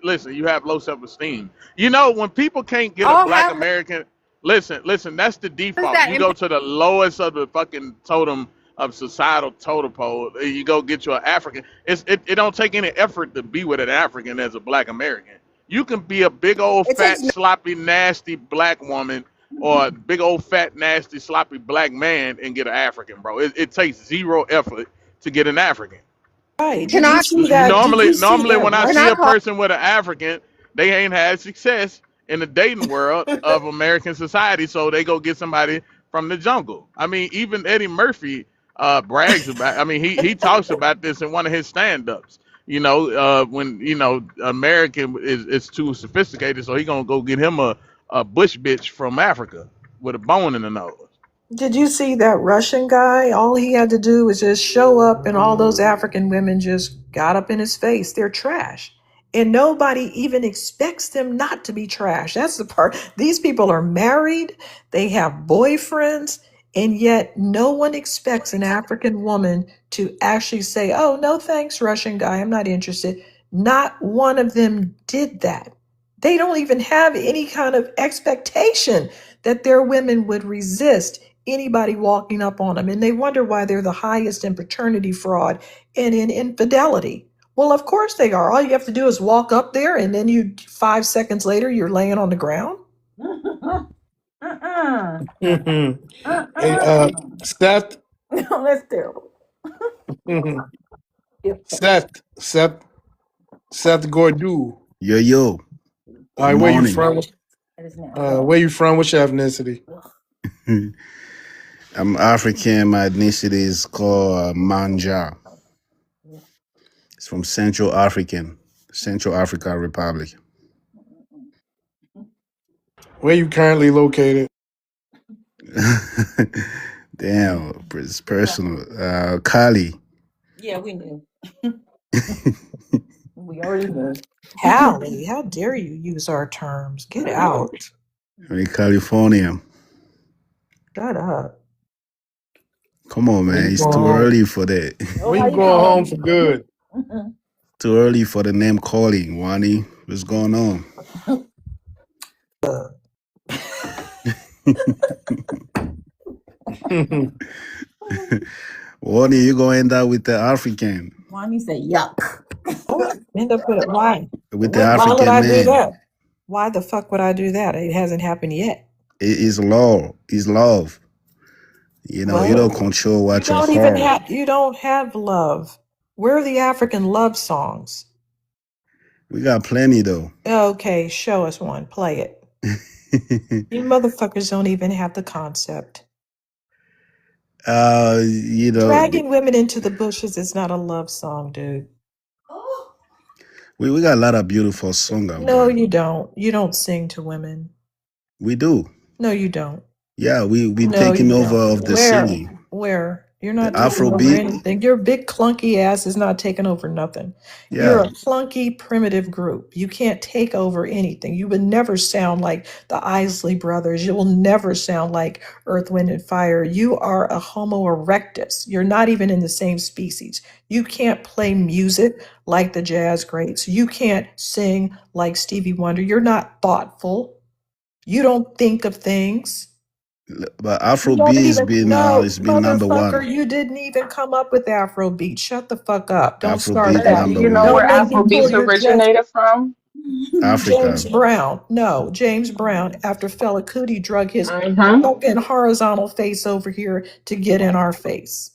listen. You have low self esteem. You know when people can't get I a don't black have. American. Listen. That's the How does default. that You go impact? to the lowest of the fucking totem of societal totem pole. And you go get you an African. It don't take any effort to be with an African as a black American. You can be a big old It fat takes. sloppy nasty black woman or a big old fat nasty sloppy black man and get an African, bro. It takes zero effort to get an African. Right. Can I? Did you see Normally, that when I Can see I a Russian? call? person with an African, they ain't had success in the dating world of American society, so they go get somebody from the jungle. I mean, even Eddie Murphy brags about. I mean, he talks about this in one of his stand-ups. When American is too sophisticated, so he gonna go get him a bush bitch from Africa with a bone in the nose. Did you see that Russian guy? All he had to do was just show up, and all those African women just got up in his face. They're trash. And nobody even expects them not to be trash. That's the part. These people are married, they have boyfriends, and yet no one expects an African woman to actually say, "Oh, no thanks, Russian guy, I'm not interested." Not one of them did that. They don't even have any kind of expectation that their women would resist anybody walking up on them. And they wonder why they're the highest in paternity fraud and in infidelity. Well, of course they are. All you have to do is walk up there, and then 5 seconds later, you're laying on the ground. Hey, Seth, No, that's terrible. Seth, Seth, Seth Gordu. Yo, All right, good where you morning. from? Where you from? What's your ethnicity? I'm African. My ethnicity is called Manja. It's from Central Africa Republic. Where you currently located? Damn, it's personal. Kali. Yeah, we knew. We already knew. Hallie, how dare you use our terms? Get out. From California. Shut up. Come on, When man. you It's going too home? early for that. Oh, When how you you going home doing? for good? Too early for the name calling, Wani. What's going on? Wani, you gonna end up with the African, Wani said, yuck. Oh, end up with it. Why? with the Why would African I do name. that? Why the fuck would I do that? It hasn't happened yet. It is law. It's love. You know, you don't What? control You what your don't even heart. have. You don't have love. Where are the African love songs? We got plenty though. Okay, show us one. Play it. You motherfuckers don't even have the concept. you know, Dragging women into the bushes is not a love song, dude. we got a lot of beautiful song out No, there. you don't. You don't sing to women. We do. No, you don't. Yeah, we No, taking you over don't. of the Where? singing. Where? You're The not taking over Afrobeat. anything. Your big clunky ass is not taking over nothing. You're Yeah. a clunky primitive group. You can't take over anything. You would never sound like the Isley Brothers. You will never sound like Earth, Wind, and Fire. You are a Homo erectus. You're not even in the same species. You can't play music like the jazz greats. You can't sing like Stevie Wonder. You're not thoughtful. You don't think of things. But You Afrobeat don't has even been know, it's been number motherfucker. one. You didn't even come up with Afrobeat. Shut the fuck up. Don't start Afrobeat But that. do number you know one. where Don't make me pull Afrobeats your chest. originated from? James Africa. Brown. No, James Brown, after Fela Kuti drug his Mm-hmm. fucking horizontal face over here to get in our face.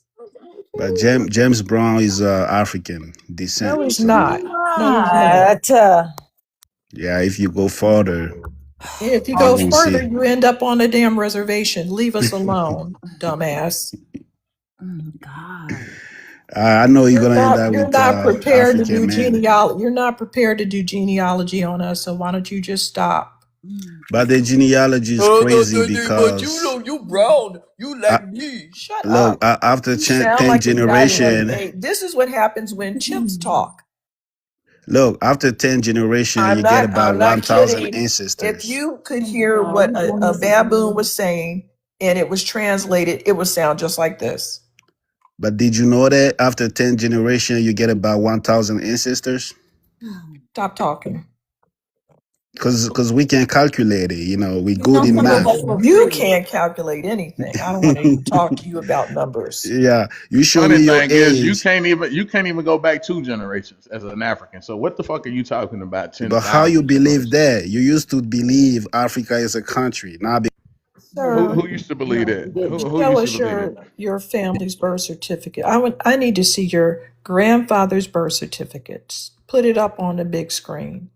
But James Brown is African descent. No, he's So not. No, he's not. What? yeah, if you go further, If you you go gonna further, see. you end up on a damn reservation. Leave us alone, dumbass. God. I know you're gonna end up You're with not prepared to do African man. genealogy. You're not prepared to do genealogy on us. So why don't you just stop? But the genealogy is crazy But you because know you brown. You uh, like me. Shut look, up. after You sound 10 like a goddamn generation, babe. This is what happens when chimps talk. look, after 10 generation, I'm you get not. about I'm not 1,000 kidding. If ancestors. you could hear what a baboon was saying and it was translated, it would sound just like this. But did you know that after 10 generation, you get about 1,000 ancestors? Stop talking. Because we can calculate it. You know, we You good know in some of math. us were You free. can't calculate anything. I don't want to even talk to you about numbers. Yeah, you show Funny me your thing is, age, you can't even go back 2 generations as an African. So what the fuck are you talking about? ten but how you thousand believe generations? that? You used to believe Africa is a country. Now, Sir, Who used to believe No, that? we didn't. Who show used to us believe that? your family's birth certificate. I need to see your grandfather's birth certificates. Put it up on the big screen.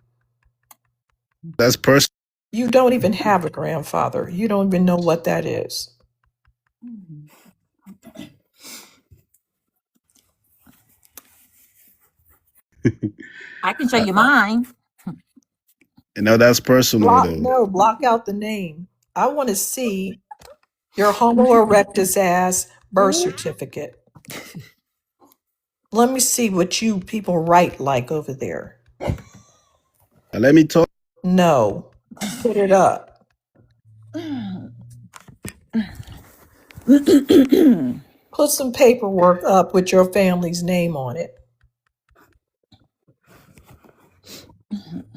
that's personal. You don't even have a grandfather. You don't even know what that is. I can show you mine. You know, that's personal Block though. no, block out the name. I want to see your Homo erectus ass birth certificate. Let me see what you people write like over there. Let me talk. No, put it up. Put some paperwork up with your family's name on it.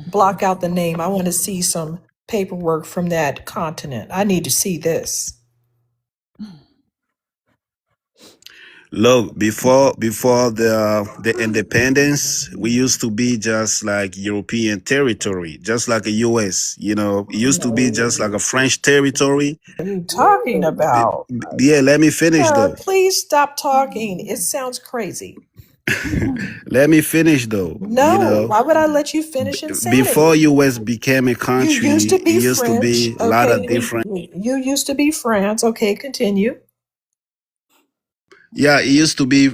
Block out the name. I want to see some paperwork from that continent. I need to see this. Look, before the independence, we used to be just like European territory, just like a U.S. You know, it used to be just like a French territory. What are you talking about? Yeah, let me finish Sir, though. please stop talking. It sounds crazy. Let me finish though. You No, know, why would I let you finish before insanity? U.S. became a You used country, to it be used to French. be a lot of Okay, different. you used to be France. Okay, continue. Yeah, it used to be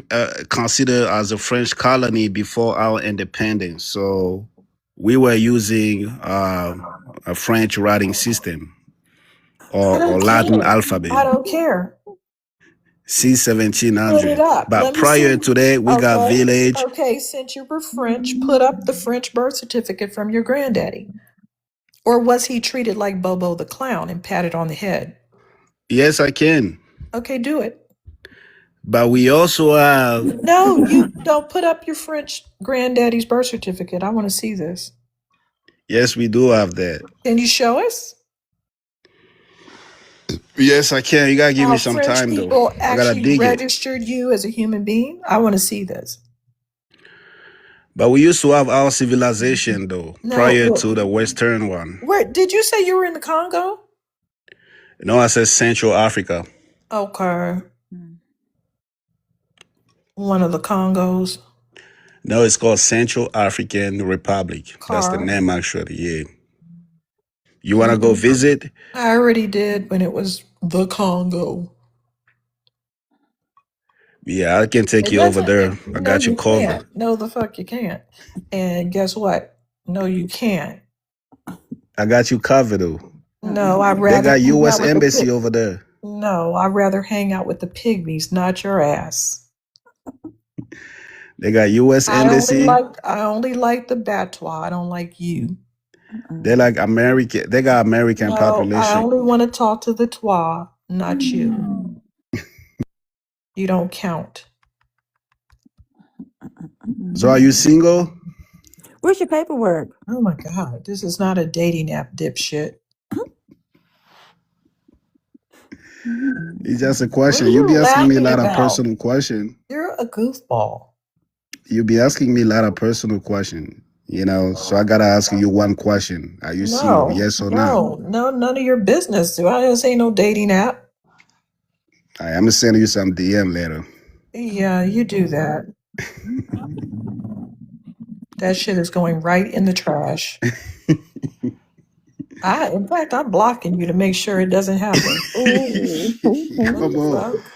considered as a French colony before our independence. So we were using a French writing system I or don't Latin care. alphabet, I don't care. C Put it 1700. up. But Let me see. prior to that, we got Okay. village. Okay, since you were French, put up the French birth certificate from your granddaddy. Or was he treated like Bobo the Clown and patted on the head? Yes, I can. Okay, do it. But we also have. No, you don't put up your French granddaddy's birth certificate. I want to see this. Yes, we do have that. Can you show us Yes, I can. You gotta give me how some French time though. people I gotta actually dig it. registered you as a human being? I want to see this. But we used to have our civilization though, No, prior to the Western one. where did you say you were in the Congo? No, I said Central Africa. Okay, one of the Congos. No, it's called Central African Republic. That's the Car. name actually. Yeah. You wanna go visit? I already did when it was the Congo. Yeah, I can take It you over doesn't. there. I No, got you you covered. can't. No, the fuck you can't. And guess what? No, you can't. I got you covered though. No, I'd They rather got hang US out with the embassy pig. over there. No, I'd rather hang out with the pygmies, not your ass. They got US embassy. I only like the Batois. I don't like you. They're like American. They got American No, I population. only want to talk to the Twa, not you. You don't count. So are you single? Where's your paperwork? Oh my God, this is not a dating app, dipshit. It's just a What are question. You you be asking me a laughing lot of about? personal question. You're a goofball. You be asking me a lot of personal question. So I gotta ask you one question. Are you single? No, Yes or not? no, no, none of your business. Do I just ain't no dating app? I'm gonna send you some DM later. Yeah, you do that. That shit is going right in the trash. In fact, I'm blocking you to make sure it doesn't happen. What Come the on. fuck?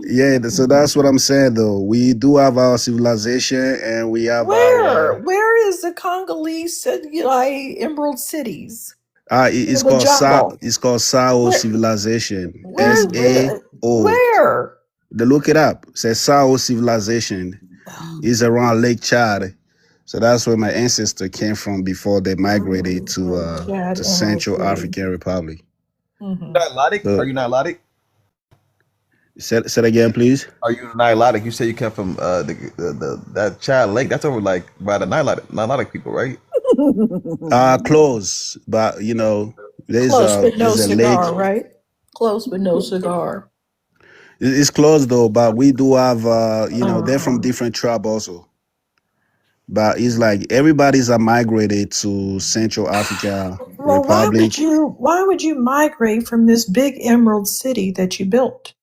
Yeah, so that's what I'm saying though. We do have our civilization and we have Where? our Where is the Congolese, like Emerald Cities? In it's the called jungle. Sao Where? civilization. Where? SAO. Where? They look it up. It says Sao civilization is around Lake Chad. So that's where my ancestor came from before they migrated Chad, to Emerald Central City. African Republic. Mm-hmm. Nilotic? Are So you Nilotic? say that again, please. Are you Nilotic? You say you come from that Child Lake. That's over like by the Nilotic people, right? Close, but Close but no there's a lake. cigar, right? Close but no cigar. It's close though, but we do have they're from Uh-huh. different tribe also. But it's like everybody's migrated to Central Africa Well, Republic. why would you migrate from this big emerald city that you built?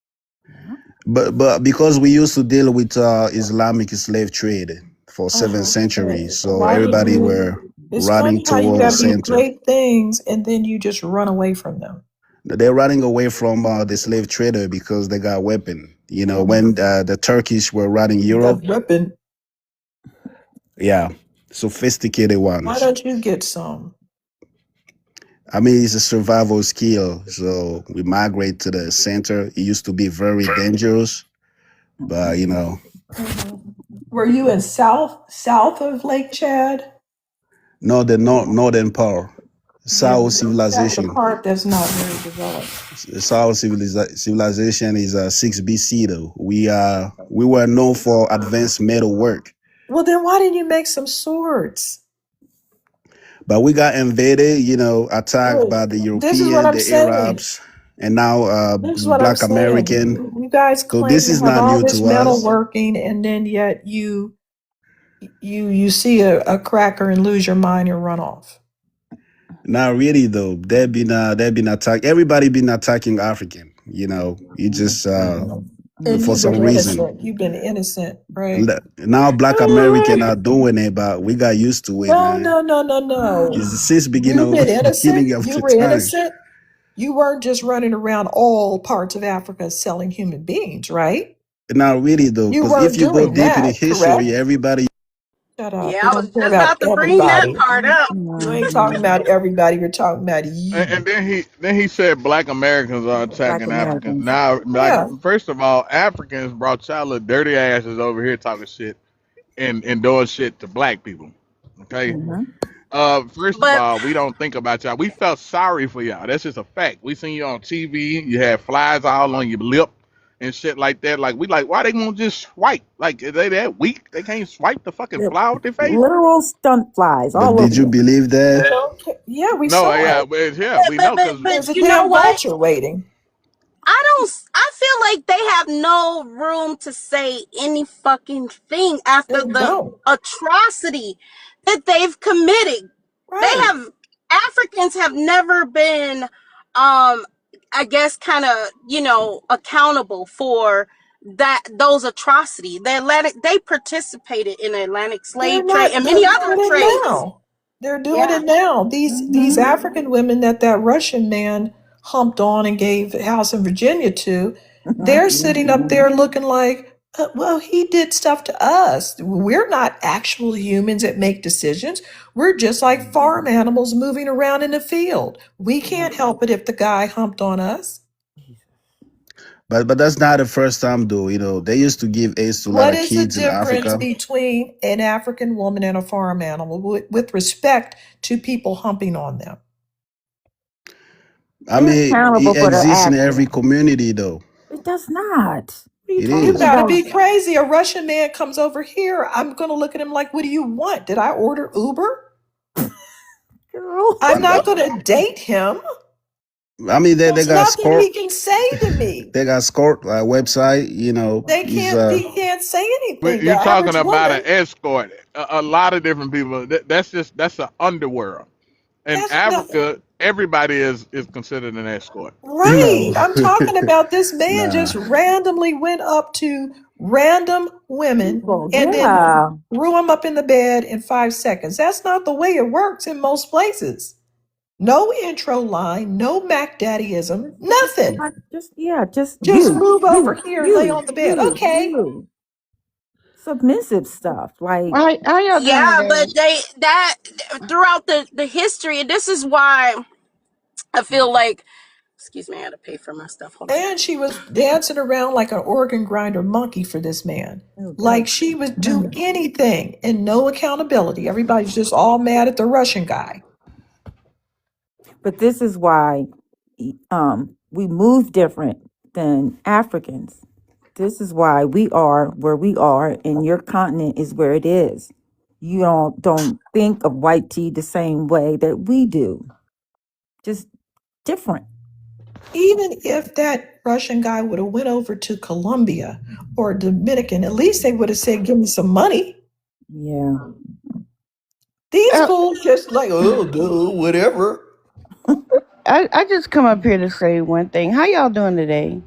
But because we used to deal with Islamic slave trade for 7 centuries, so Why did everybody you? were It's running funny how you towards got these center. great things and then you just run away from them. They're running away from the slave trader because they got weapon. When the Turkish were running You got Europe, weapon. yeah, sophisticated Why ones. don't you get some? I mean, it's a survival skill. So we migrate to the center. It used to be very dangerous, but Mhm. Were you in south of Lake Chad? no, the northern part, Yeah, Sao that's the civilization. part that's not very developed. Sao civilization is 6 BC though. We were known for advanced metal work, Well, then why didn't you make some swords? but we got invaded, attacked Look, by the this is what European, I'm the saying. Arabs, and now This is what I'm Black saying. American. You guys So claim this to is have not all new this to metal us. working, and then yet you see a cracker and lose your mind and run off. Not really though. They've been attack. Everybody been attacking African. You just And for you've been some reason. innocent. You've been innocent, right? Now Black American are doing it, but we got used to it, No, man. no, no, no, no. It's since You've been innocent. beginning of You the were time. innocent. You weren't just running around all parts of Africa selling human beings, right? Not really though, You because if weren't you go doing deep in the that, history, correct? everybody. Shut up. Yeah, We I was don't care just about about to bring that everybody. part up. You ain't talking about everybody. You're talking about And, you. and then he said black Americans are Black attacking Africans. Americans. Now, like Yeah. first of all, Africans brought y'all little dirty asses over here talking shit and doing shit to black people. Okay, Hmm. First of But all, we don't think about y'all. We felt sorry for y'all. That's just a fact. We seen you on TV. You had flies all on your lip and shit like that. Like we like, why they won't just swipe? Like are they that weak? They can't swipe the fucking They're fly with their face? literal stunt flies But all over did you you. believe that? Yeah, we No, saw yeah, it. but yeah, we know because There's a you know damn what? vulture waiting. I feel like they have no room to say any fucking thing They after the don't. atrocity that they've committed. They Right. have Africans have never been I guess kind of, accountable for those atrocities. They participated in the Atlantic They're slave trade not. and They're many doing other it trades. now. They're doing Yeah. it now. These Hmm. African women that Russian man humped on and gave a house in Virginia to, they're sitting up there looking like, well, he did stuff to us. We're not actual humans that make decisions. We're just like farm animals moving around in the field. We can't help it if the guy humped on us. But that's not the first time though. You know, they used to give AIDS to a lot What of is the kids in difference Africa. between an African woman and a farm animal with respect to people humping on them? I They're mean, accountable it for their exists in every actions. community though. It does not. What are you It You talking is. gotta about, be crazy. A Russian man comes over here. I'm gonna look at him like, what do you want? Did I order Uber? girl? I'm not gonna date him. I mean, they There's got nothing score. he can say to me. They got scored website. You know, They is can't he can't say anything. The you talking average about an woman, escort. A lot of different people. That's an underworld. In that's no Africa, everybody is considered an escort. right. no, I'm talking about this man nah. just randomly went up to random women People, and then yeah. threw them up in the bed in 5 seconds. That's not the way it works in most places. No intro line, no Mac Daddyism, nothing. Just Just move over here and lay on the bed. Okay. you. Submissive stuff. Like, How y'all doing Yeah, today? but that throughout the history, and this is why I feel like, excuse me, I gotta pay for my stuff. Hold on. And she was dancing around like an organ grinder monkey for this man. oh Like God. she would do anything and no accountability. Everybody's just all mad at the Russian guy. But this is why we move different than Africans. This is why we are where we are and your continent is where it is. You don't think of white tea the same way that we do. Just different. Even if that Russian guy would have went over to Colombia or Dominican, at least they would have said, give me some money. Yeah. These Uh, fools just like, oh, dude, whatever. I just come up here to say one thing. How y'all doing today?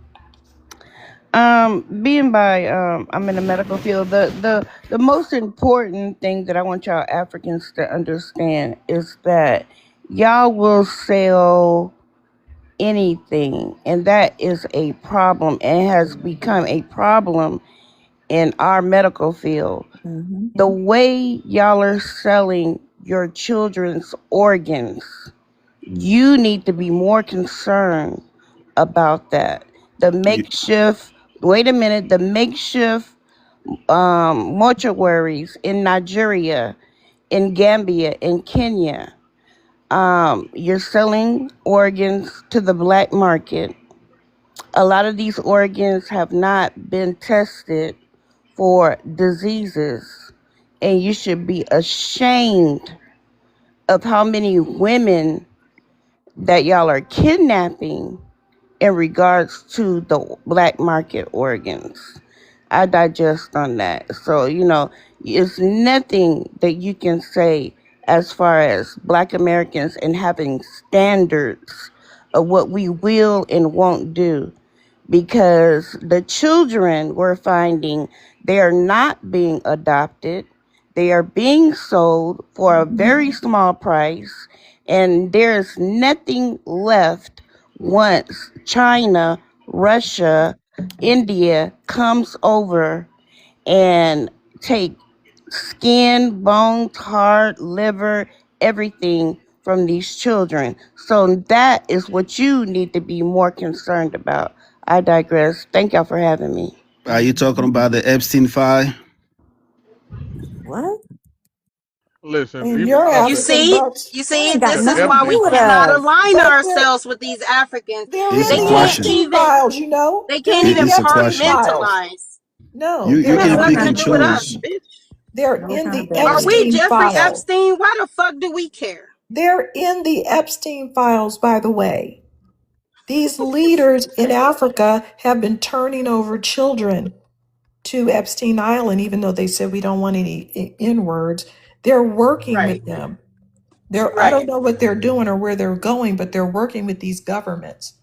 Being by I'm in the medical field. The most important thing that I want y'all Africans to understand is that y'all will sell anything, and that is a problem and has become a problem in our medical field. Hmm. The way y'all are selling your children's organs, you need to be more concerned about that. The makeshift, wait a minute, the makeshift mortuaries in Nigeria, in Gambia, in Kenya. You're selling organs to the black market. A lot of these organs have not been tested for diseases, and you should be ashamed of how many women that y'all are kidnapping in regards to the black market organs. I digest on that. So, it's nothing that you can say as far as black Americans and having standards of what we will and won't do, because the children we're finding, they are not being adopted. They are being sold for a very small price, and there's nothing left once China, Russia, India comes over and take skin, bones, heart, liver, everything from these children. So that is what you need to be more concerned about. I digress. Thank y'all for having me. Are you talking about the Epstein file? What? Listen, And you're if You a African, see, but you That see, ain't got this is nothing if to why we do with cannot us. align but ourselves with these Africans. they're It's in They a the can't question. Epstein even files, you know. they They're can't in even the It's a Epstein question. files. compartmentalize. No, You they're It in has can the nothing pick to and do with Epstein. us, choose. bitch. They're No in the Are we accountability. Epstein Jeffrey file. Epstein? Why the fuck do we care? They're in the Epstein files, by the way. These leaders in Africa have been turning over children to Epstein Island, even though they said we don't want any N words. They're working Right, with them. I right. don't know what they're doing or where they're going, but they're working with these governments.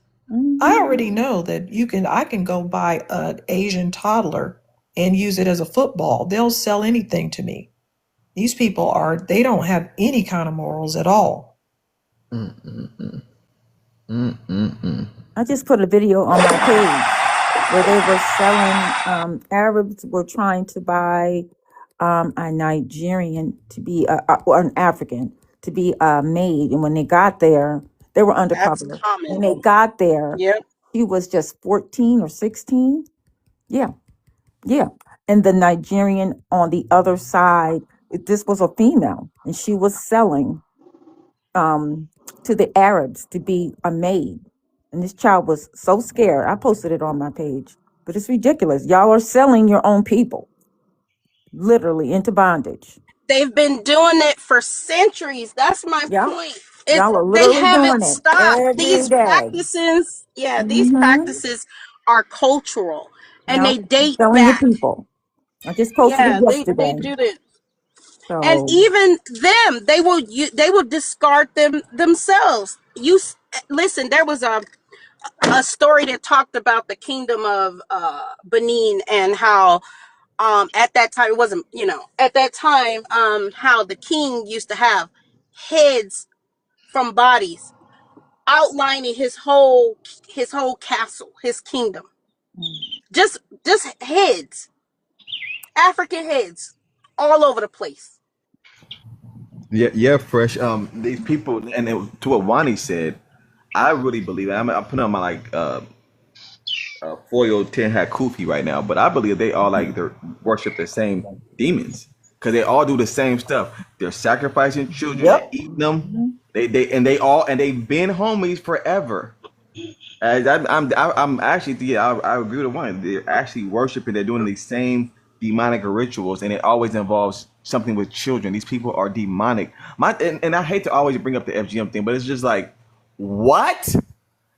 I Hmm. already know that I can go buy an Asian toddler and use it as a football. They'll sell anything to me. These people they don't have any kind of morals at all. I just put a video on my page where they were selling, Arabs were trying to buy a Nigerian to be, or an African to be a maid. And when they got there, they were That's undercover. When common. they got there, Yep. she was just 14 or 16. Yeah, yeah. And the Nigerian on the other side, this was a female, and she was selling to the Arabs to be a maid. And this child was so scared. I posted it on my page. But it's ridiculous. Y'all are selling your own people literally into bondage. They've been doing it for centuries. That's my Yeah. point. Y'all are They literally haven't doing it stopped. every These day. practices, yeah, these Mm-hmm. practices are cultural and Yep. they date Selling your back. people. I just posted it Yeah, they yesterday. do this. And So even them, they will discard them themselves. Listen, there was a story that talked about the kingdom of Benin and how at that time it wasn't, at that time how the king used to have heads from bodies outlining his whole castle, his kingdom. mm, Just heads, African heads all over the place. Yeah, yeah, fresh. These people, and to what Wani said, I really believe it. I'm putting on my foil tin hat kufi right now, but I believe they all they worship the same demons because they all do the same stuff. They're sacrificing children, they're Yep. eating them. mhm. They've been homies forever. I'm actually I agree with one. They're actually worshiping. They're doing these same demonic rituals, and it always involves something with children. These people are demonic. And I hate to always bring up the FGM thing, but it's just like, what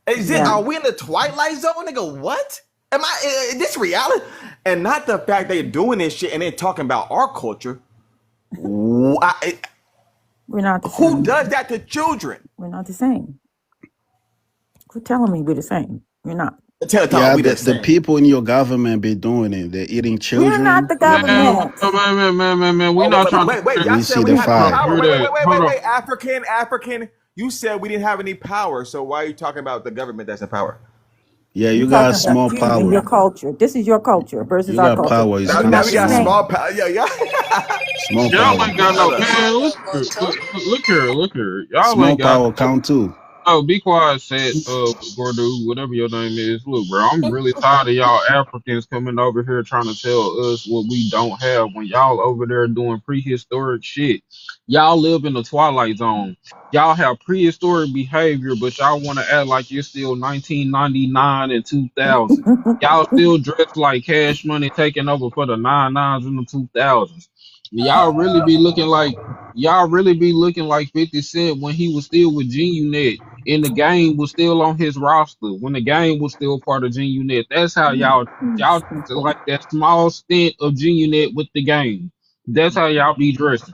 is it? Yeah. Are we in the Twilight Zone, nigga? What am I? Is this reality? And not the fact they're doing this shit and they're talking about our culture. Why, We're not the who does same. that to children? We're not the same. Quit telling me we're the same. We're not. Tell Tom Yeah, we the the same. people in your government be doing it. They're eating We're not children. the You know, government. man, we Oh not trying to wait! hear, Y'all we said see we the didn't have no trying to fire. power. hear that. Hold on. Wait! African. You said we didn't have any power. So why are you talking about the government that's in power? Yeah, We're you got talking about small you and your power. culture. This is your culture versus You our got culture. power. It's Now, We're kind of now not we the got small. small same. power. Yeah. Small Y'all power. ain't got no Hold up. man. Look here. Y'all Small ain't got. power count too. Oh, be quiet, said Gordo, whatever your name is. Look, bro, I'm really tired of y'all Africans coming over here trying to tell us what we don't have when y'all over there doing prehistoric shit. Y'all live in the Twilight Zone. Y'all have prehistoric behavior, but y'all want to act like you're still 1999 and 2000. Y'all still dressed like Cash Money taking over for the 99s in the 2000s. Y'all really be looking like 50 Cent when he was still with G-Unit and the game was still on his roster when the game was still part of G-Unit. That's how y'all like that small stint of G-Unit with the game. That's how y'all be dressing.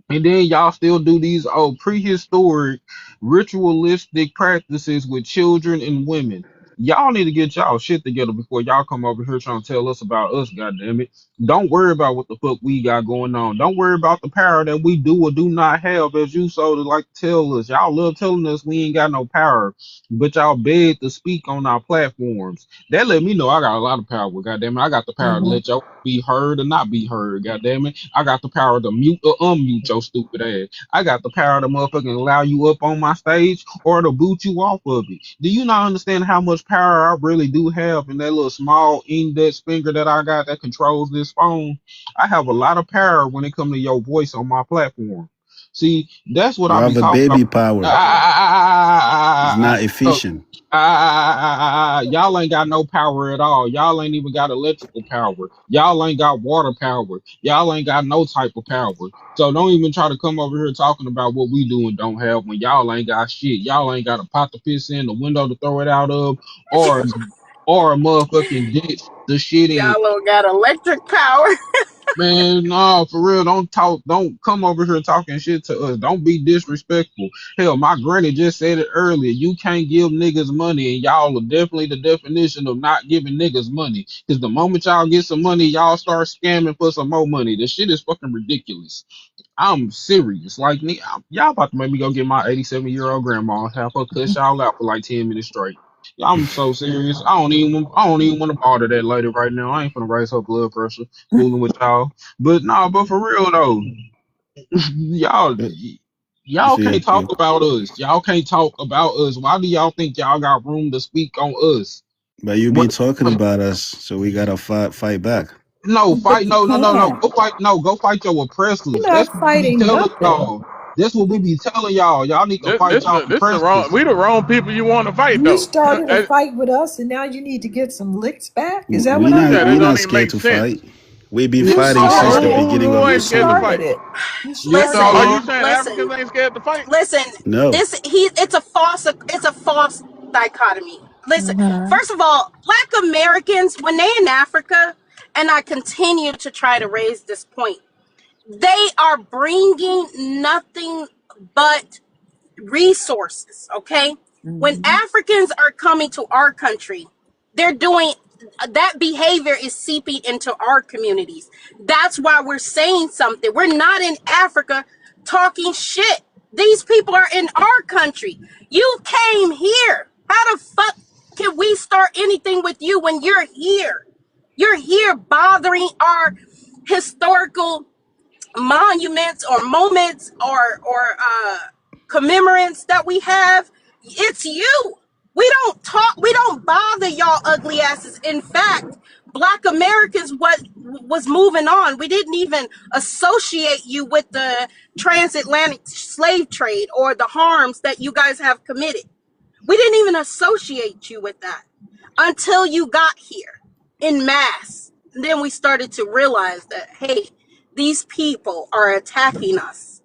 And then y'all still do these prehistoric ritualistic practices with children and women. Y'all need to get y'all shit together before y'all come over here trying to tell us about us, goddammit. Don't worry about what the fuck we got going on. Don't worry about the power that we do or do not have, as you so to like to tell us. Y'all love telling us we ain't got no power, but y'all beg to speak on our platforms. That let me know I got a lot of power, goddammit. I got the power to Hmm. let y'all be heard or not be heard, goddammit. I got the power to mute or unmute your stupid ass. I got the power to motherfucking allow you up on my stage or to boot you off of it. Do you not understand how much power I really do have in that little small index finger that I got that controls this phone, I have a lot of power when it comes to your voice on my platform. See, that's what You I be have a talking about. baby power. It's not So, efficient. y'all ain't got no power at all. Y'all ain't even got electrical power. Y'all ain't got water power. Y'all ain't got no type of power. So don't even try to come over here talking about what we do and don't have when y'all ain't got shit. Y'all ain't got a pot to piss in, a window to throw it out of, or a motherfucking ditch the shit in. Y'all don't got electric power. Man, no, for real. Don't talk. Don't come over here talking shit to us. Don't be disrespectful. Hell, my granny just said it earlier. You can't give niggas money, and y'all are definitely the definition of not giving niggas money. Because the moment y'all get some money, y'all start scamming for some more money. This shit is fucking ridiculous. I'm serious. Like, y'all about to make me go get my 87-year-old grandma and have her cuss y'all out for like 10 minutes straight. I'm so serious. I don't even want to bother that lady right now. I ain't finna raise her blood pressure fooling with y'all. But nah, but for real though, y'all You y'all see, can't talk about us. Y'all can't talk about us. Why do y'all think y'all got room to speak on us? but you be What talking about us, so we gotta fight back. no fight But you no can't. go fight go fight your You're oppressors. That's not what we be fighting telling nothing. y'all. That's what we be telling y'all. Y'all need to This, fight this y'all the this the wrong. oppressors. We the wrong people you want to fight You though. started a fight with us, and now you need to get some licks back. Is that what I'm Yeah, that We don't not hearing? even scared make to sense. fight. We been Yeah, You fighting y'all since started the it. beginning Who of You the ain't scared to summer. started fight? it. You yes Listen, started Are it. y'all you are. saying listen, Africans ain't scared to fight? listen. No, It's a false dichotomy. Listen, Uh-huh. first of all, Black Americans when they in Africa, and I continue to try to raise this point, they are bringing nothing but resources, okay? When Hmm. Africans are coming to our country, they're doing that behavior is seeping into our communities. That's why we're saying something. We're not in Africa talking shit. These people are in our country. You came here. How the fuck can we start anything with you when you're here? You're here bothering our historical monuments or moments or commemorants that we have. It's you. We don't bother y'all ugly asses. In fact, Black Americans what was moving on. We didn't even associate you with the transatlantic slave trade or the harms that you guys have committed. We didn't even associate you with that until you got here in mass. And then we started to realize that, hey, these people are attacking us.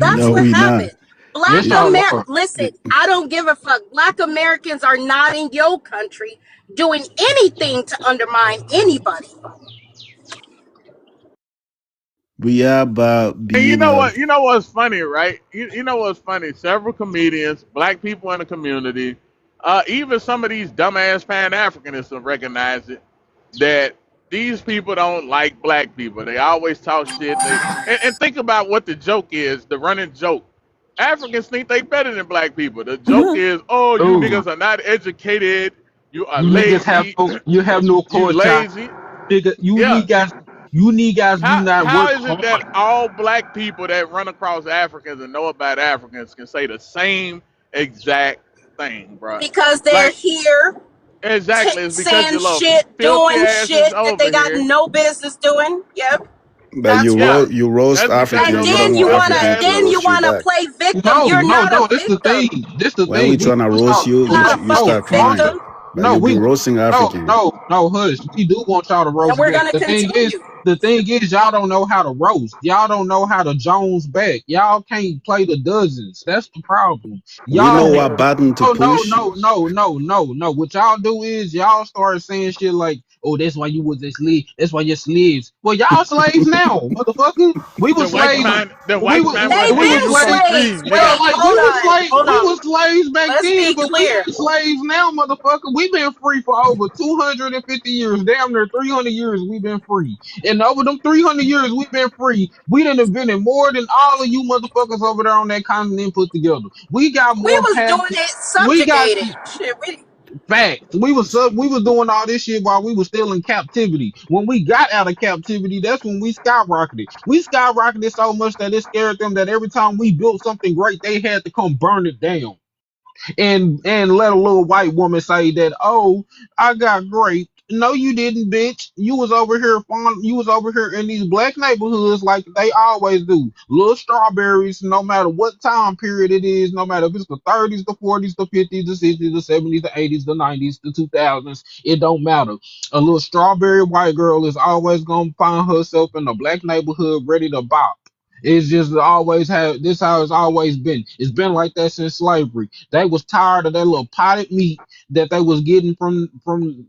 That's no, what we not. happened. Black Yes It, y'all Amer are. listen, I don't give a fuck. Black Americans are not in your country doing anything to undermine anybody. we are about And you being know a. what? You know what's funny, right? You know what's funny? Several comedians, black people in the community, even some of these dumbass Pan Africanists have recognized it that these people don't like black people. They always talk shit. And think about what the joke is. The running joke. Africans think they better than black people. The joke is, oh, you Ooh, niggas are not educated. You are you niggas have lazy. you have no You culture. lazy. Nigga, Yeah. you niggas do not How work is it that hard. all black people that run across Africans and know about Africans can say the same exact thing, bro? Because they're Like here exactly, it's because saying you love shit, filthy doing asses shit that they over got here. no business doing. Yep, But that's Yeah, why. you roast that's because African you And and you don't then love you want filthy wanna African to then asses. you roast you wanna back. play victim. No, You're no, not a no. This the thing. victim. This the When we thing. We trying to want roast y'all. you, You're No, not a you no, fucking start no, crying. victim. But no. you be roasting African. No. Hush. We do want y'all to And roast we're back. gonna continue. The thing is, y'all don't know how to roast. Y'all don't know how to Jones back. Y'all can't play the dozens. That's the problem. We know Y'all. what button to Oh push. no. What y'all do is y'all start saying shit like, "Oh, that's why you was a slave. That's why you're slaves." Well, y'all slaves now, motherfucker. We was slaves. The We white was man will They've we hang was been you for slaves. slaves. free, Yeah, nigga. Wait, like hold on, hold we on. was slaves back Let's then, be but we clear. ain't slaves now, motherfucker. We've been free for over 250 years, damn near 300 years. We've been free, and over them 300 years we've been free, we done invented more than all of you motherfuckers over there on that continent put together. We got We more was doing patents. it We got subjugated. Shit, facts. We was doing all this shit while we was still in captivity. When we got out of captivity, that's when we skyrocketed. We skyrocketed so much that it scared them that every time we built something great, they had to come burn it down. and let a little white woman say that, oh, I got raped. No, you didn't, bitch. You was over here in these black neighborhoods like they always do. Little strawberries, no matter what time period it is, no matter if it's the 30s, the 40s, the 50s, the 60s, the 70s, the 80s, the 90s, the 2000s, it don't matter. A little strawberry white girl is always gonna find herself in a black neighborhood ready to bop. It's just always had this how it's always been. It's been like that since slavery. They was tired of that little potted meat that they was getting from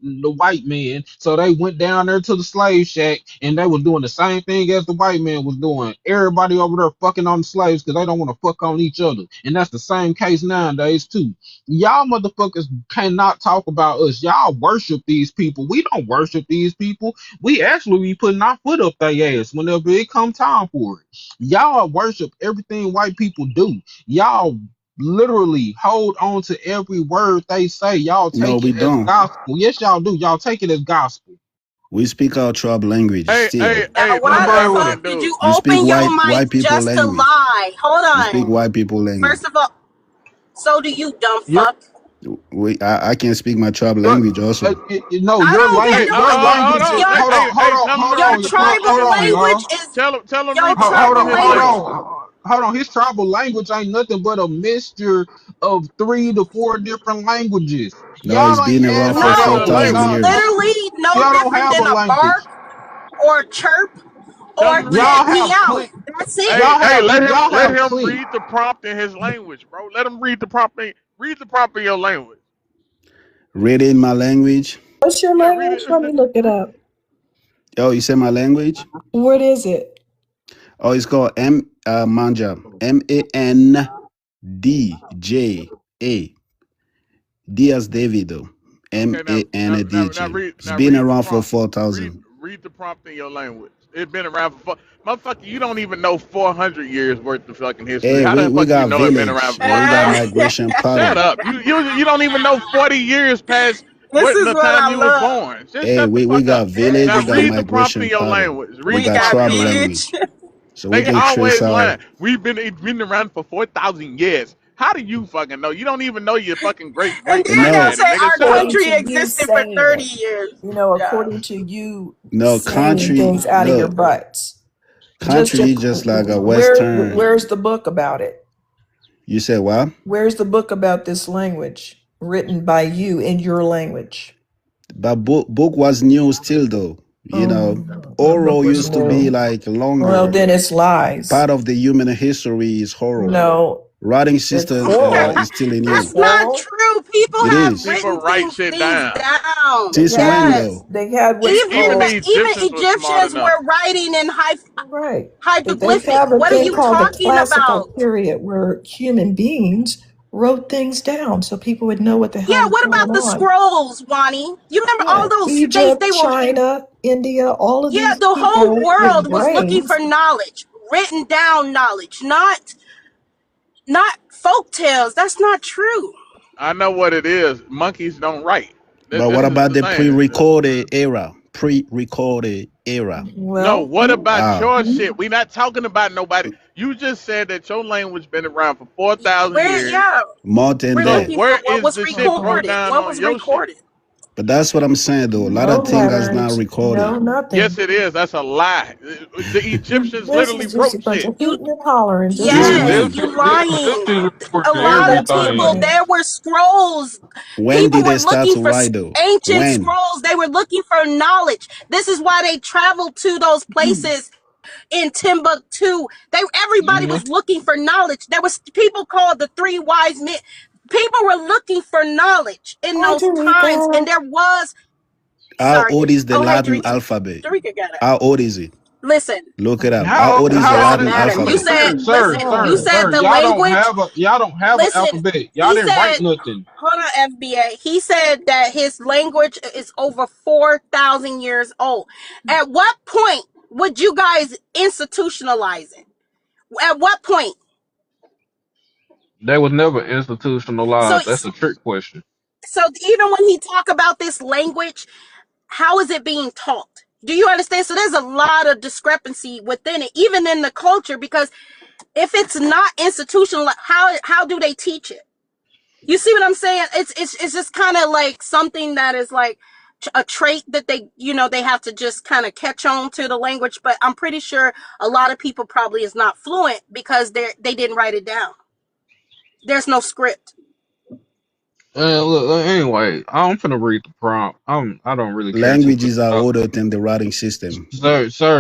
the white man. So they went down there to the slave shack and they was doing the same thing as the white man was doing. Everybody over there fucking on the slaves because they don't want to fuck on each other. And that's the same case nowadays too. Y'all motherfuckers cannot talk about us. Y'all worship these people. We don't worship these people. We actually be putting our foot up their ass whenever it come time for it. Y'all worship everything white people do. Y'all literally hold on to every word they say. Y'all No, take we it as don't. gospel. Yes, y'all do. Y'all take it as gospel. We speak our tribe language Hey, still. hey, Now, hey, Well, my why bro, the well, African fuck did dude. you We speak open your white mic people just to language. lie? Hold We speak on. white people language. First of all, so do you, dumb you're fuck. I can speak my tribe uh, language also. no, I your don't Hey, language, care. your hold language on. is Your Hey, hey, hey, tell him to your read the prompt in hold his tribal on, language. language y'all. is Tell him your read the prompt in tribal his Hold language. language. on. Hold on. His tribal language ain't nothing but a mixture of 3 to 4 different languages. No, it's Y'all ain't been had around no for That ain't No, a damn way. 4,000 it's language. years. literally no Y'all don't different have a than a language. bark or chirp Tell or him to read. check Y'all me have out. click. That's it. Hey, hey, Y'all let have him click. read the prompt in his language, bro. Let him read the prompt. Read the prompt in your language. Read it in my language. What's your Yeah, read language? it. Let me look it up. Oh, you say my language? What is it? Oh, it's called Manja. Mandja. D as Davido. Okay, now Mandj. read It's been the around for prompt. Read 4,000. read the prompt in your language. It's been around for motherfucker. You don't even know 400 years worth of fucking history. Hey, How the we fuck you got know it been around village for and we got 4,000 years? migration Shut pattern. up. You don't even know 40 years past This what is the what time I you was love. born. Just Hey, shut the we fuck got up. village, Now we got read the prompt in migration your pattern. language. We Read We the got got prompt in tribal your language. village. language. So we They can trace always our lying. It's been around for 4,000 years. How do you fucking know? You don't even know your fucking great And great then granddaddy, they'll no, say nigga. our Shut up. According country to you existed for saying 30 it. years. Yeah. According to you no saying country. things out of your Look, butts. Just country to is just like a Western. where's the book about it? You said what? Where's the book about this language written by you in your language? But book was new still though. The book Oral was used to be new. like Well, longer. then it's lies. Part of the human history is oral. No, Writing it's system oral. is still It's That's new. not oral. true. People It have is. People written write shit things down. down. They Since had when Yes. though? they had what's Even the called Even Egyptians were smart Egyptians enough. were writing in right. They hieroglyphic. have a What are thing you called the talking classical about? period where human beings wrote things down so people would know what the hell Yeah, was what going about the on. scrolls, Wani? You remember all Yeah, those Egypt, they were China, India, all of yeah, these the whole people with world was looking for brains. knowledge, written down knowledge, not folk tales. That's not true. I know what it is. Monkeys don't write. But what This is about the the thing. pre-recorded era? Pre-recorded era. No, Well, what about How? your shit? We not talking about nobody. You just said that your language been around for 4,000 We're years. yeah, More than we're So that. looking for where what is was the shit broke recorded. down What on was your shit? recorded? But that's what I'm saying though. A lot no of things is not letters, no recorded. Yes, nothing. it is. That's a lie. The Egyptians This literally is just a wrote bunch shit. of You hooting and hollering, just Since like yes, when? you lying. This is for A lot of people. everything. everything. There were scrolls. When People did were they start looking to for write though? ancient When? scrolls. They were looking for knowledge. This is why they traveled to those places in Timbuktu. Everybody Hmm. was looking for knowledge. There was people called the three wise men. People were looking for knowledge in Hi, those times, and Tarika. there was. How Sorry. old is the Oh, hey, Latin Drika. alphabet? Drika got it. How old is it? Listen, Look it up. How How old is it the how old doesn't Latin is matter. You alphabet? said, sir, listen. You Oh, said the language. y'all don't have an Listen. alphabet. Y'all He didn't said, write nothing. hold on, FBA. He said that his language is over 4,000 years old. At what point would you guys institutionalize it? At what point? That was never So, institutionalized. That's a trick question. so even when he talk about this language, how is it being taught? Do you understand? So there's a lot of discrepancy within it, even in the culture, because if it's not institutional, how do they teach it? You see what I'm saying? It's just kind of like something that is like a trait that they, they have to just kind of catch on to the language. But I'm pretty sure a lot of people probably is not fluent because they didn't write it down. There's no script. Look, anyway, I'm finna read the prompt. I don't really care too much Languages are about. older than the writing system.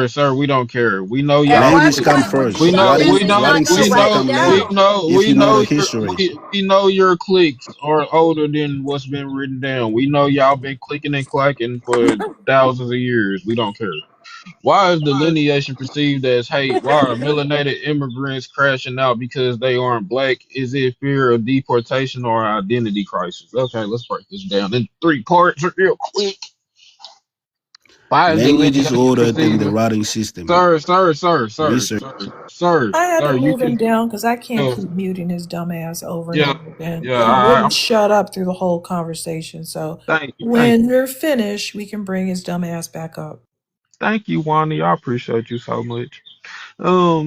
Sir, we don't care. We know And y'all why Language we click. come got We first. know, dumbass we is know, not Writing gonna we system write know, it come we later. down. know, If we you know know the your, history. we know your clicks are older than what's been written down. We know y'all been clicking and clacking for thousands of years. We don't care. Why is delineation perceived as hate? Why are melanated immigrants crashing out because they aren't black? Is it fear of deportation or identity crisis? Okay, let's break this down in three parts real quick. Why is Language is delineation older than the perceived? writing system. Sir, Research. I had to you move him can, down because I can't uh, keep muting his dumb ass over and yeah, over again. yeah, He I, wouldn't shut up through the whole conversation. So thank when we're finished, we can bring his dumb ass back up. thank you, Wani. I appreciate you so much.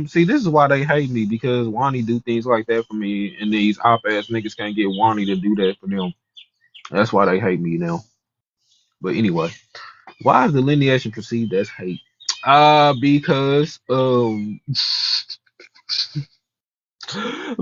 See, this is why they hate me because Wani do things like that for me, and these op ass niggas can't get Wani to do that for them. That's why they hate me now. But anyway, why is delineation perceived as hate? Because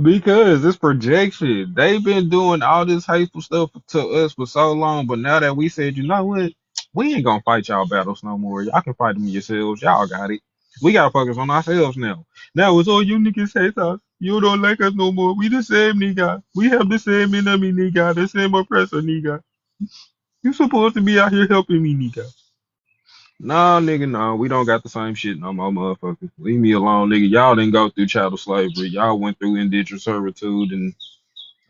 because it's projection. They've been doing all this hateful stuff to us for so long, but now that we said, you know what, we ain't gonna fight y'all battles no more. Y'all can fight them yourselves. Y'all got it. We gotta focus on ourselves now. Now it's all you niggas hate us. You don't like us no more. We the same nigga. We have the same enemy nigga, the same oppressor nigga. You supposed to be out here helping me nigga. Nah, nigga, no, we don't got the same shit no more, motherfucker. Leave me alone, nigga. Y'all didn't go through chattel slavery. Y'all went through indentured servitude, and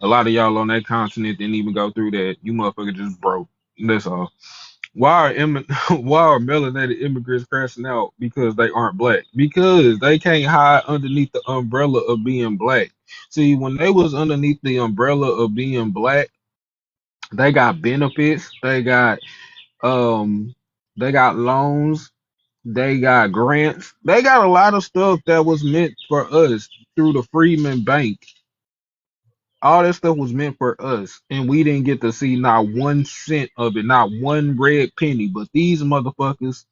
a lot of y'all on that continent didn't even go through that. You motherfucker just broke. That's all. Why are melanated immigrants crashing out? Because they aren't black. Because they can't hide underneath the umbrella of being black. See, when they was underneath the umbrella of being black, they got benefits. Um they got loans. They got grants. They got a lot of stuff that was meant for us through the Freedman Bank. All that stuff was meant for us, and we didn't get to see not 1 cent of it, not one red penny. But these motherfuckers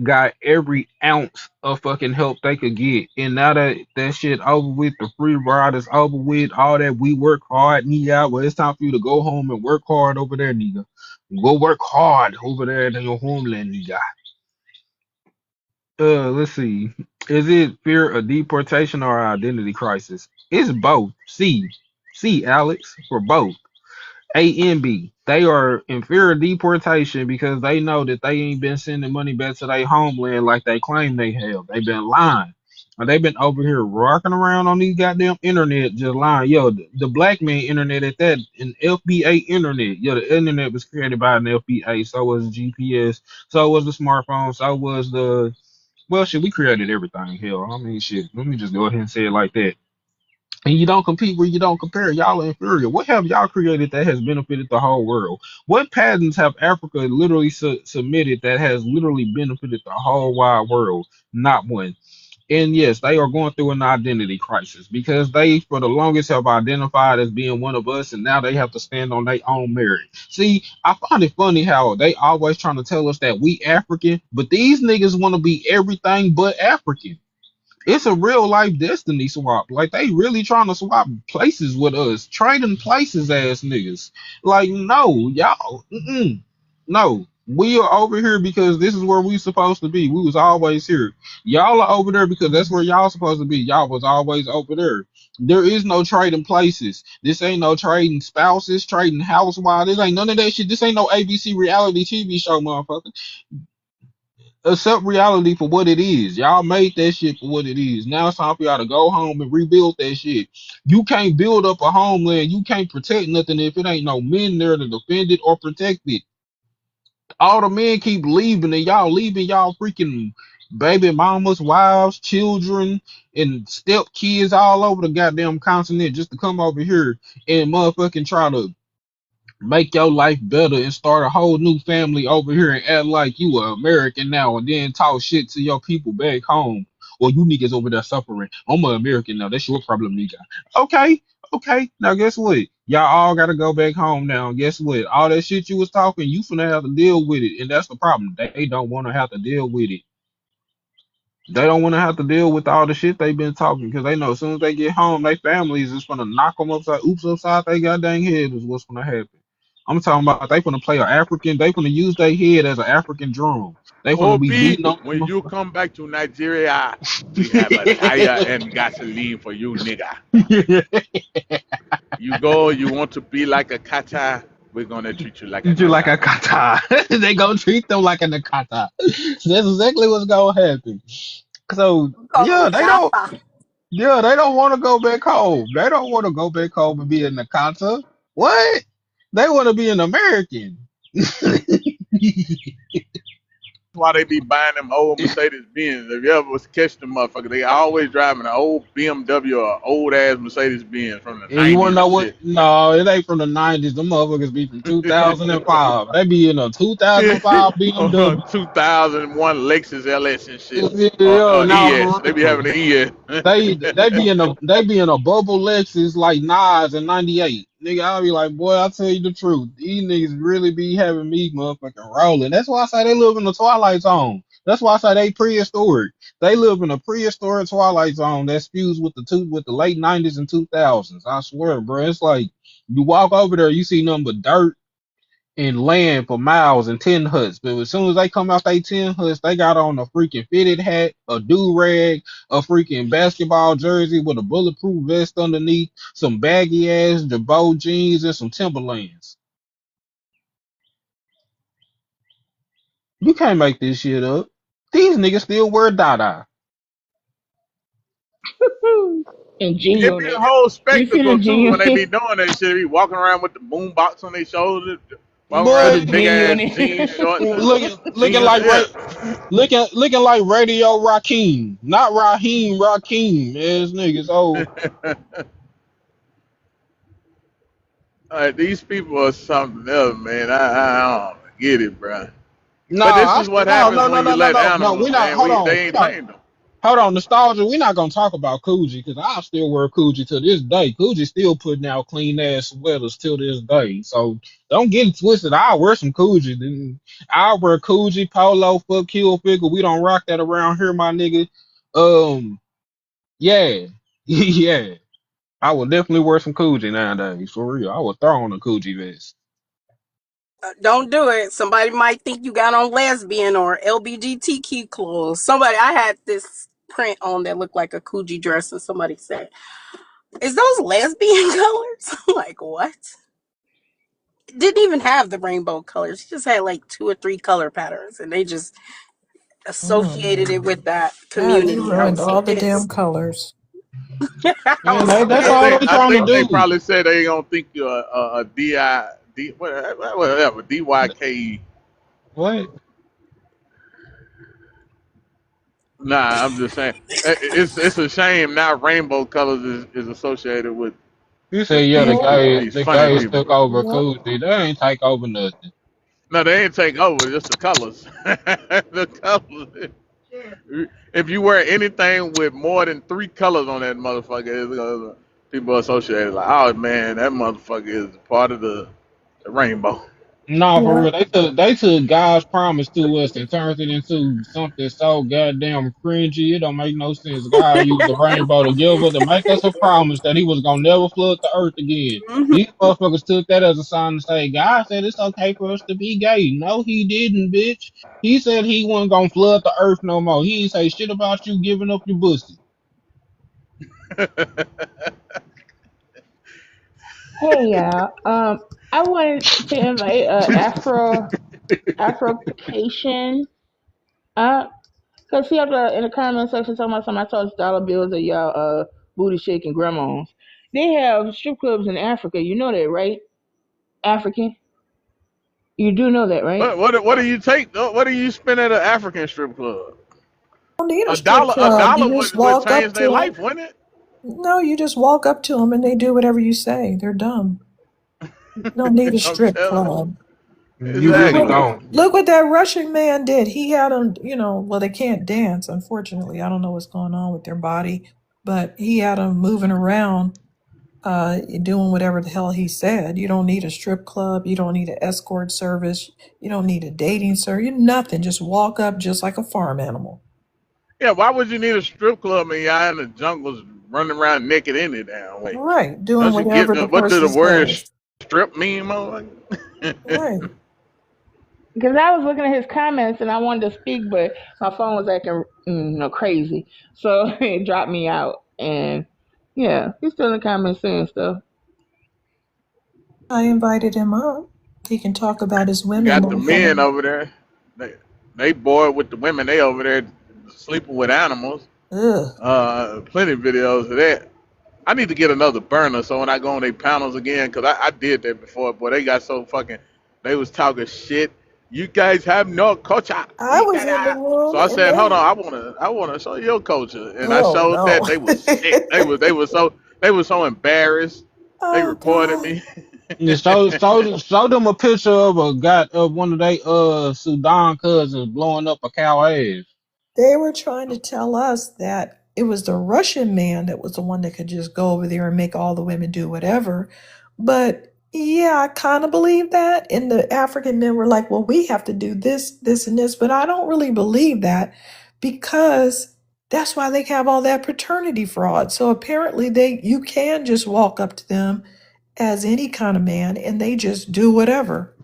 got every ounce of fucking help they could get. And now that that shit over with, the free ride is over with, all that we work hard, nigga. Well, it's time for you to go home and work hard over there, nigga. Go work hard over there in your homeland, nigga. Let's see. Is it fear of deportation or identity crisis? It's both. C, Alex, for both. A and B. They are in fear of deportation because they know that they ain't been sending money back to their homeland like they claim they have. They've been lying. And they've been over here rocking around on these goddamn internet just lying. Yo, the black man internet at that, an FBA internet. Yo, the internet was created by an FBA. So was GPS. So was the smartphone. So was the well, shit, we created everything. Hell, I mean, shit. Let me just go ahead and say it like that. And you don't compete where you don't compare. Y'all are inferior. What have y'all created that has benefited the whole world? What patents have Africa literally submitted that has literally benefited the whole wide world? Not one. And yes, they are going through an identity crisis because they, for the longest, have identified as being one of us, and now they have to stand on their own merit. See, I find it funny how they always trying to tell us that we African, but these niggas want to be everything but African. It's a real life destiny swap. Like they really trying to swap places with us, trading places, ass niggas. Like no, y'all, no. We are over here because this is where we supposed to be. We was always here. Y'all are over there because that's where y'all supposed to be. Y'all was always over there. There is no trading places. This ain't no trading spouses, trading housewives. This ain't none of that shit. This ain't no ABC reality TV show, motherfucker. Accept reality for what it is. Y'all made that shit for what it is. Now it's time for y'all to go home and rebuild that shit. You can't build up a homeland. You can't protect nothing if it ain't no men there to defend it or protect it. All the men keep leaving and y'all leaving y'all freaking baby mamas, wives, children, and step kids all over the goddamn continent just to come over here and motherfucking try to make your life better and start a whole new family over here and act like you are American now and then talk shit to your people back home. Or you niggas over there suffering. I'm an American now. That's your problem, nigga. Okay, okay. Now guess what? Y'all all gotta go back home now. Guess what? All that shit you was talking, you finna have to deal with it. And that's the problem. They don't wanna have to deal with it. They don't wanna have to deal with all the shit they been talking because they know as soon as they get home, they families is gonna knock them upside oops upside they goddamn head is what's gonna happen. I'm talking about they gonna play an African, they gonna use their head as an African drum. They gonna be Obi, beating on when you come back to Nigeria, we have a tire and gasoline for you, nigga. You go, you want to be like a kata, we're gonna treat you like a you like a kata. kata. They gonna treat them like a nakata. So that's exactly what's gonna happen. So Call them Kappa. they don't want to go back home. They don't want to go back home and be a nakata. What? They want to be an American. Why they be buying them old Mercedes Benz. If you ever was catch them motherfucker, they always driving an old BMW or old ass Mercedes Benz from the And you want to nineties know and what? shit. No, it ain't from the 90s. Them motherfuckers be from 2005. They be in a 2005 BMW. 2001 Lexus LS and shit. Yeah, Or now ES. for They be real. having the ES. They be in a bubble Lexus like Nas in '98. Nigga, I'll be like, boy, I'll tell you the truth. These niggas really be having me motherfucking rolling. That's why I say they live in the Twilight Zone. That's why I say they prehistoric. They live in a prehistoric Twilight Zone that spews with the late '90s and 2000s. I swear, bro. It's like you walk over there, you see nothing but dirt and land for miles and tin huts. But as soon as they come out they tin huts, they got on a freaking fitted hat, a do rag, a freaking basketball jersey with a bulletproof vest underneath, some baggy ass Jabot jeans, and some Timberlands. You can't make this shit up. These niggas still wear Dada. And It be a genuinely. whole You seen a spectacle too when they be genuine doing that shit. They be walking around with the boom box on their shoulder, walking around with Boy, a in big ass genuine jeans shorts and looking jeans. like Yeah. looking like Radio Raheem, not Raheem Raheem ass niggas. Oh, These people are something else, man. I don't get it, bro. no, But this I is still what no happens no no when you no no let no no. animals, We not. man. Hold on. They We ain't not. tamed them. Hold on, nostalgia. We're not gonna talk about Coogee because I still wear Coogee to this day. Coogee still putting out clean ass sweaters till this day. So don't get it twisted. I wear some Coogee. Then I wear Coogee polo, fuck kill figure. We don't rock that around here, my nigga. Um, yeah, yeah. I would definitely wear some Coogee nowadays for real. I would throw on a Coogee vest. Don't do it. Somebody might think you got on lesbian or LBGTQ clothes. I had this print on that looked like a Coogee dress, and somebody said, "Is those lesbian colors?" I'm like, what? It didn't even have the rainbow colors. It just had like two or three color patterns, and they just associated it with that Yeah, you community. I ruined was so all the damn pissed. colors. I Man, was so that's I all think pissed. they I trying to think they do. probably said they gonna think you're a whatever DYK. What? Nah, I'm just saying it's a shame now rainbow colors is associated You say yeah, these Well, these the funny guys people. took over what? Coogee. They ain't take over nothing. No, they ain't take over. Just the colors. The colors. If you wear anything with more than three colors on that motherfucker, people associate like, oh man, that motherfucker is part of the rainbow. No, for Yeah. real. They took God's promise to us and turned it into something so goddamn cringy. It don't make no sense. God used the rainbow to give us to make us a promise that He was gonna never flood the earth again. Mhm. These motherfuckers took that as a sign to say God said it's okay for us to be gay. No, He didn't, bitch. He said He wasn't gonna flood the earth no more. He didn't say shit about you giving up your pussy. Hey y'all. I wanted to invite Afrocation up. Cause he up in the comment section talking about some I told dollar bills of y'all booty shaking grandmas. They have strip clubs in Africa, you know that, right? African. You do know that, right? What do you take? What do you spend at an African strip club? Don't need a A strip dollar a club. dollar You just would walk up change to their them. life, wouldn't it? No, you just walk up to them and they do whatever you say. They're dumb. You don't need a I'm strip telling you. club. You Look really what Exactly. don't. look what that Russian man did. He had them, well, they can't dance, unfortunately. I don't know what's going on with their body, but he had them moving around doing whatever the hell he said. You don't need a strip club. You don't need an escort service. You don't need a dating service. Nothing. Just walk up just like a farm animal. Yeah, why would you need a strip club and y'all in the jungles running around naked any damn way? Right. Doing Don't you get whatever the what do the person word says. strip mean, motherfucker? Right. Because I was looking at his comments and I wanted to speak, but my phone was acting crazy, so it dropped me out. And yeah, he's still in the comments saying stuff. I invited him up. He can talk about his women Got the men movement. over there. They bored with the women. They over there sleeping with animals. Ugh. Plenty of videos of that. I need to get another burner so when I go on their panels again, because I did that before, boy, they got so fucking, they was talking shit. You guys have no culture. I was in the So room I and said, hold on, they. I wanna show your culture. And I Oh showed that no. they was sick. They was so embarrassed. They Oh recorded God. me. Yeah, show them a picture of a guy of one of they Sudan cousins blowing up a cow ass. They were trying to tell us that it was the Russian man that was the one that could just go over there and make all the women do whatever. But yeah, I kind of believe that. And the African men were like, well, we have to do this, this, and this. But I don't really believe that because that's why they have all that paternity fraud. So apparently you can just walk up to them as any kind of man and they just do whatever.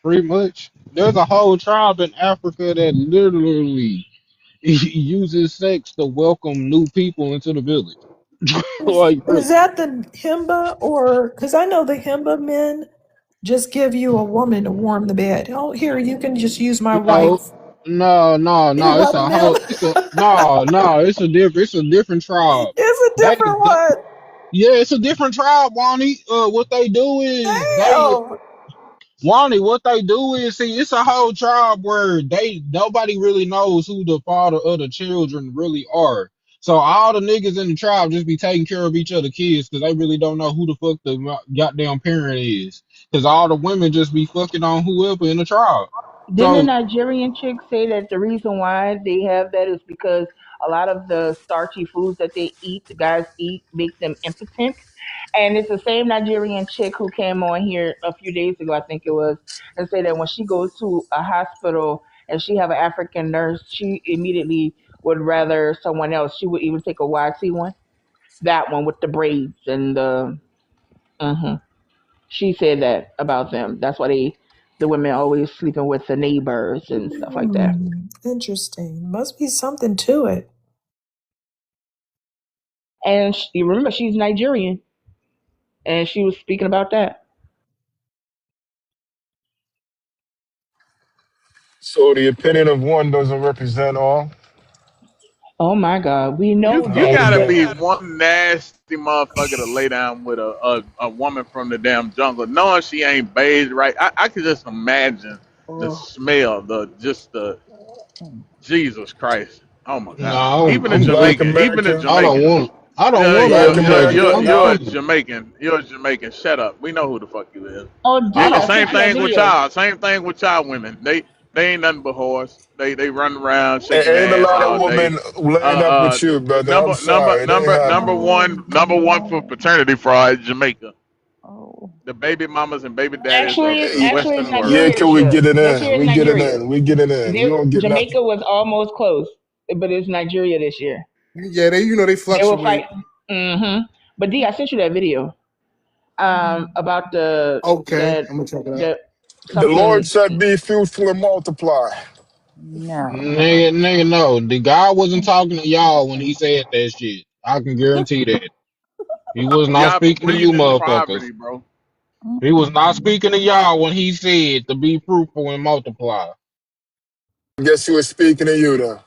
Pretty much. There's a whole tribe in Africa that literally uses sex to welcome new people into the village. Like Is really. that the Himba or because I know the Himba men just give you a woman to warm the bed. Oh, here, you can just use my No, wife. It no. It's a wasn't them. whole. It's a no. It's a different tribe. It's a different They one. yeah, it's a different tribe, Wani. What they do is Damn. Wani. What they do is see. It's a whole tribe where nobody really knows who the father of the children really are. So all the niggas in the tribe just be taking care of each other kids because they really don't know who the fuck the goddamn parent is. Because all the women just be fucking on whoever in the tribe. Didn't the So Nigerian chick say that the reason why they have that is because a lot of the starchy foods that they eat, the guys eat, make them impotent? And it's the same Nigerian chick who came on here a few days ago, I think it was, and say that when she goes to a hospital and she have an African nurse, she immediately would rather someone else. She would even take a YC one, that one with the braids and the. Mhm. She said that about them. That's why the women always sleeping with the neighbors and stuff like that. Interesting. Must be something to it. And you remember she's Nigerian, and she was speaking about that. So the opinion of one doesn't represent all. Oh my God, we you know you How that. is gotta that? be one nasty motherfucker to lay down with a woman from the damn jungle, knowing she ain't bathed right. I could just imagine the Oh, smell, the Jesus Christ. Oh my no, God. Even a Black Jamaican, even a American, I don't Jamaican. want. I don't Yeah, want Black you're a you're American. you're American. I'm you're a telling Jamaican. You're a Jamaican. Shut up. We know who the fuck you is. oh, you. D, I Same sent you that thing with video. y'all. Same thing with y'all women. They ain't nothing but whores. They run around shaking Ain't a ass lot of all day. women laying up with you, brother. I'm sorry, it ain't happening. Number one for paternity fraud is Jamaica. Oh. The baby mamas and baby daddies of the Actually, it's Western world. Yeah, Nigeria can this we year. get it This year in? is We get it Nigeria. in. We get it in. They, You don't get nothing. Jamaica was almost close, but it's Nigeria this year. Yeah, they They were fluctuate. fighting. But D, I sent you that video. About the Okay, that I'm gonna check it out. that The Lord something. said, "Be fruitful and multiply." No. Nigga, no. The guy wasn't talking to y'all when he said that shit. I can guarantee that. He was not Y'all be speaking to you breeding into motherfuckers. poverty, bro. He was not Mm-mm. speaking to y'all when he said to be fruitful and multiply. Guess who was speaking to you, then?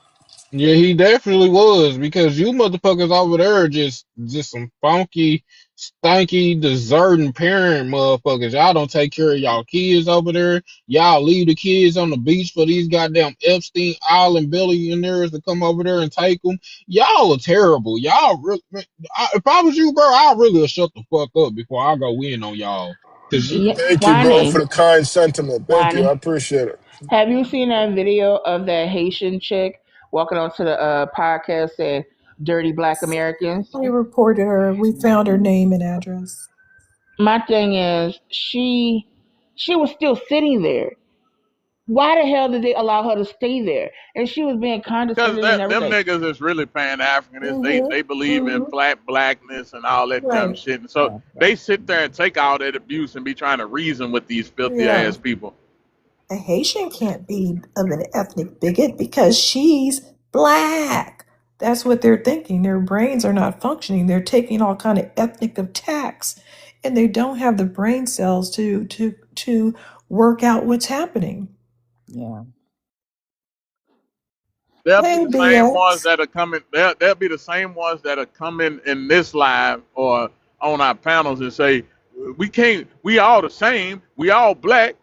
Yeah, he definitely was because you motherfuckers over there are just some funky, stanky, deserting parent motherfuckers. Y'all don't take care of y'all kids over there. Y'all leave the kids on the beach for these goddamn Epstein Island billionaires to come over there and take them. Y'all are terrible. Y'all really, if I was you, bro, I really would shut the fuck up before I go in on y'all. Cause Yeah, Thank you, bro, for Wani, the kind sentiment. Thank you. I Wani. appreciate it. Have you seen that video of that Haitian chick walking onto the podcast saying, dirty black Americans. We reported her. We found her name and address. My thing is, she was still sitting there. Why the hell did they allow her to stay there? And she was being Because condescending and them everything. niggas is really pan Africanists. They believe in flat blackness and all that dumb Right. shit. And so they sit there and take all that abuse and be trying to reason with these filthy Yeah. ass people. A Haitian can't be of an ethnic bigot because she's black. That's what they're thinking. Their brains are not functioning. They're taking all kind of ethnic attacks, and they don't have the brain cells to work out what's happening. Yeah. They'll be Hey, the same ones BX. that are coming. They'll be the same ones that are coming in this live or on our panels and say, "We can't. We all the same. We all black.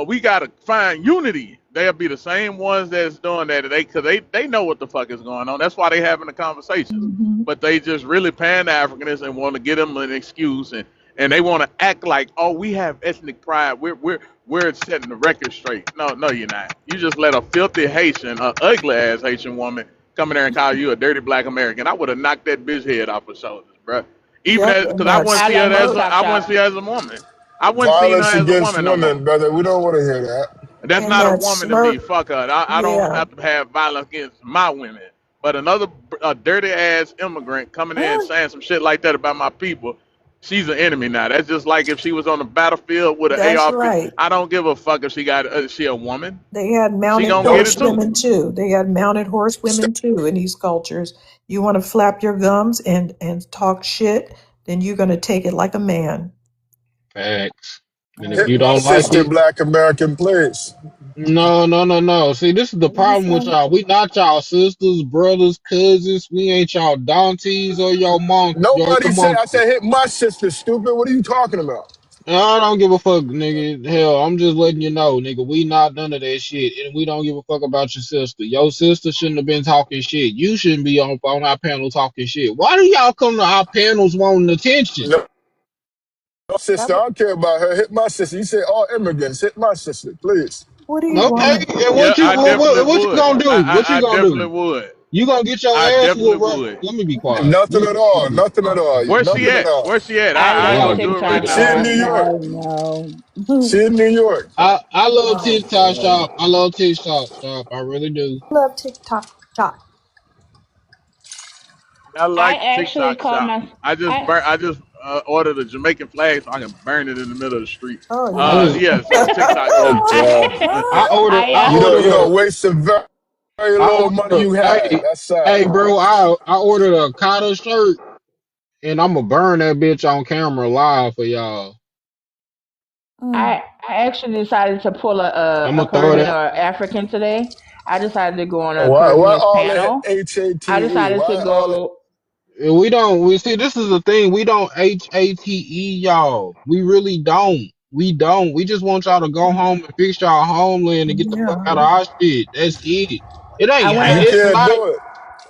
We gotta find unity." They'll be the same ones that's doing that. Because they know what the fuck is going on. That's why they having the conversations. Mm-hmm. But they just really pan Africanists and want to get them an excuse and they want to act like, oh, we have ethnic pride. We're setting the record straight. No, no, you're not. You just let a filthy Haitian, a ugly ass Haitian woman come in there and call you a dirty black American. I would have knocked that bitch head off her shoulders, bro. Even Yep, as and because I wouldn't that's I see her love my as murder. I chop wouldn't chop. see her as a woman. I wouldn't see her Violence as a against woman no more. women, brother. We don't want to hear that. That's And not a that's woman to me. murder. Fuck her. I don't Yeah. have to have violence against my women. But another a dirty ass immigrant coming in and saying some shit like that about my people, she's an enemy now. That's just like if she was on the battlefield with an That's AR-15. right. I don't give a fuck if she got she a woman. They had She mounted gonna get Don't it too. horsewomen too. They had mounted horsewomen too in these cultures. You want to flap your gums and talk shit, then you're going to take it like a man. Facts. And if hit you my don't like sister, it, black American, please. no, no, no, no. See, this is the What do you problem with say? y'all. We not y'all sisters, brothers, cousins. We ain't y'all Dantes or your mom, your Nobody said, I uncle. said hit my sister, stupid. What are you talking about? I don't give a fuck, nigga. Hell, I'm just letting you know, nigga. We not none of that shit, and we don't give a fuck about your sister. Your sister shouldn't have been talking shit. You shouldn't be on our panel talking shit. Why do y'all come to our panels wanting attention? No, no That sister, I don't care about her. Hit my sister. You say all immigrants. Hit my sister, please. what do you Okay, want? and Yeah, I definitely what you would. gonna do? What you I gonna definitely do? would. You gonna get your I ass definitely whooped? Right? would. Let me be quiet. Nothing at Let all. me be Nothing at quiet. all. Where's she Nothing at at? all. Where's she at? I I love go Wow. do it TikTok right She now. in shop. New York. I know. She in New York. I love Oh TikTok boy. shop. I love TikTok shop. I really do. Love TikTok shop. I I like the actually TikTok call shop. my I just ordered a Jamaican flag so I can burn it in the middle of the street. Oh I yeah. just Yes, TikTok Oh, shop. God. I I You ordered don't a waste the very, very I little money ordered you a have. That's sad. hey bro, I ordered a Kata shirt and I'm gonna burn that bitch on camera live for y'all. Mm. I actually decided to pull I'm a gonna throw Caribbean that. or African today. I decided to go on a Why Caribbean all the panel. I HATE? decided to Why all the go. We see this is the thing. We don't HATE y'all. We really don't. We don't. We just want y'all to go home and fix y'all homeland and get the fuck Yeah. out of our shit. That's it. It I ain't. went you on. It's can't not. do it.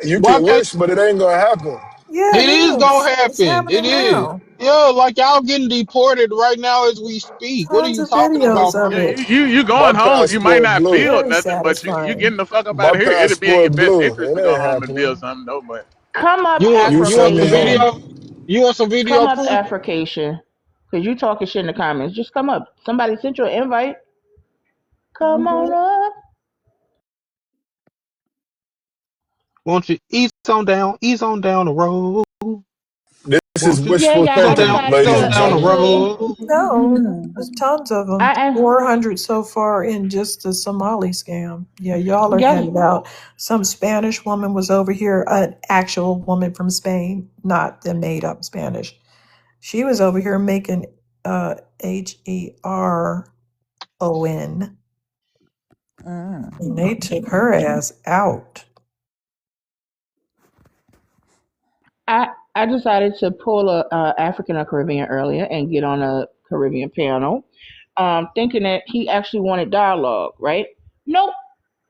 You Why can can't? wish, but it ain't gonna happen. Yeah, it It is gonna is. It's happen. It happening is. now. Yeah, like y'all getting deported right now as we speak. What are Tons you of talking videos about, of Yeah, bro? it. you My going home? You might passport not blue. build Very nothing, but you satisfying. getting the fuck up My out of here. It'll be in your passport best blue. interest It to go ain't home and build happening. something, though. But Come up, You You want send me some Africation. home. video? You want some Come video up, proof? Africation. Because you talking shit in the comments. Just come up. Somebody sent you an invite. Come Hmm. on up. Won't you ease on down the road? This is Won't you Yeah, wishful yeah. I thinking, decided ease ladies on and to down the gentlemen. actually. road? No, there's tons of them. I 400 so far in just the Somali scam. Yeah, y'all are yes. headed out. Some Spanish woman was over here, an actual woman from Spain, not the made up Spanish. She was over here making HERON, and they took her ass out. I decided to pull a African or Caribbean earlier and get on a Caribbean panel, thinking that he actually wanted dialogue. Right? Nope.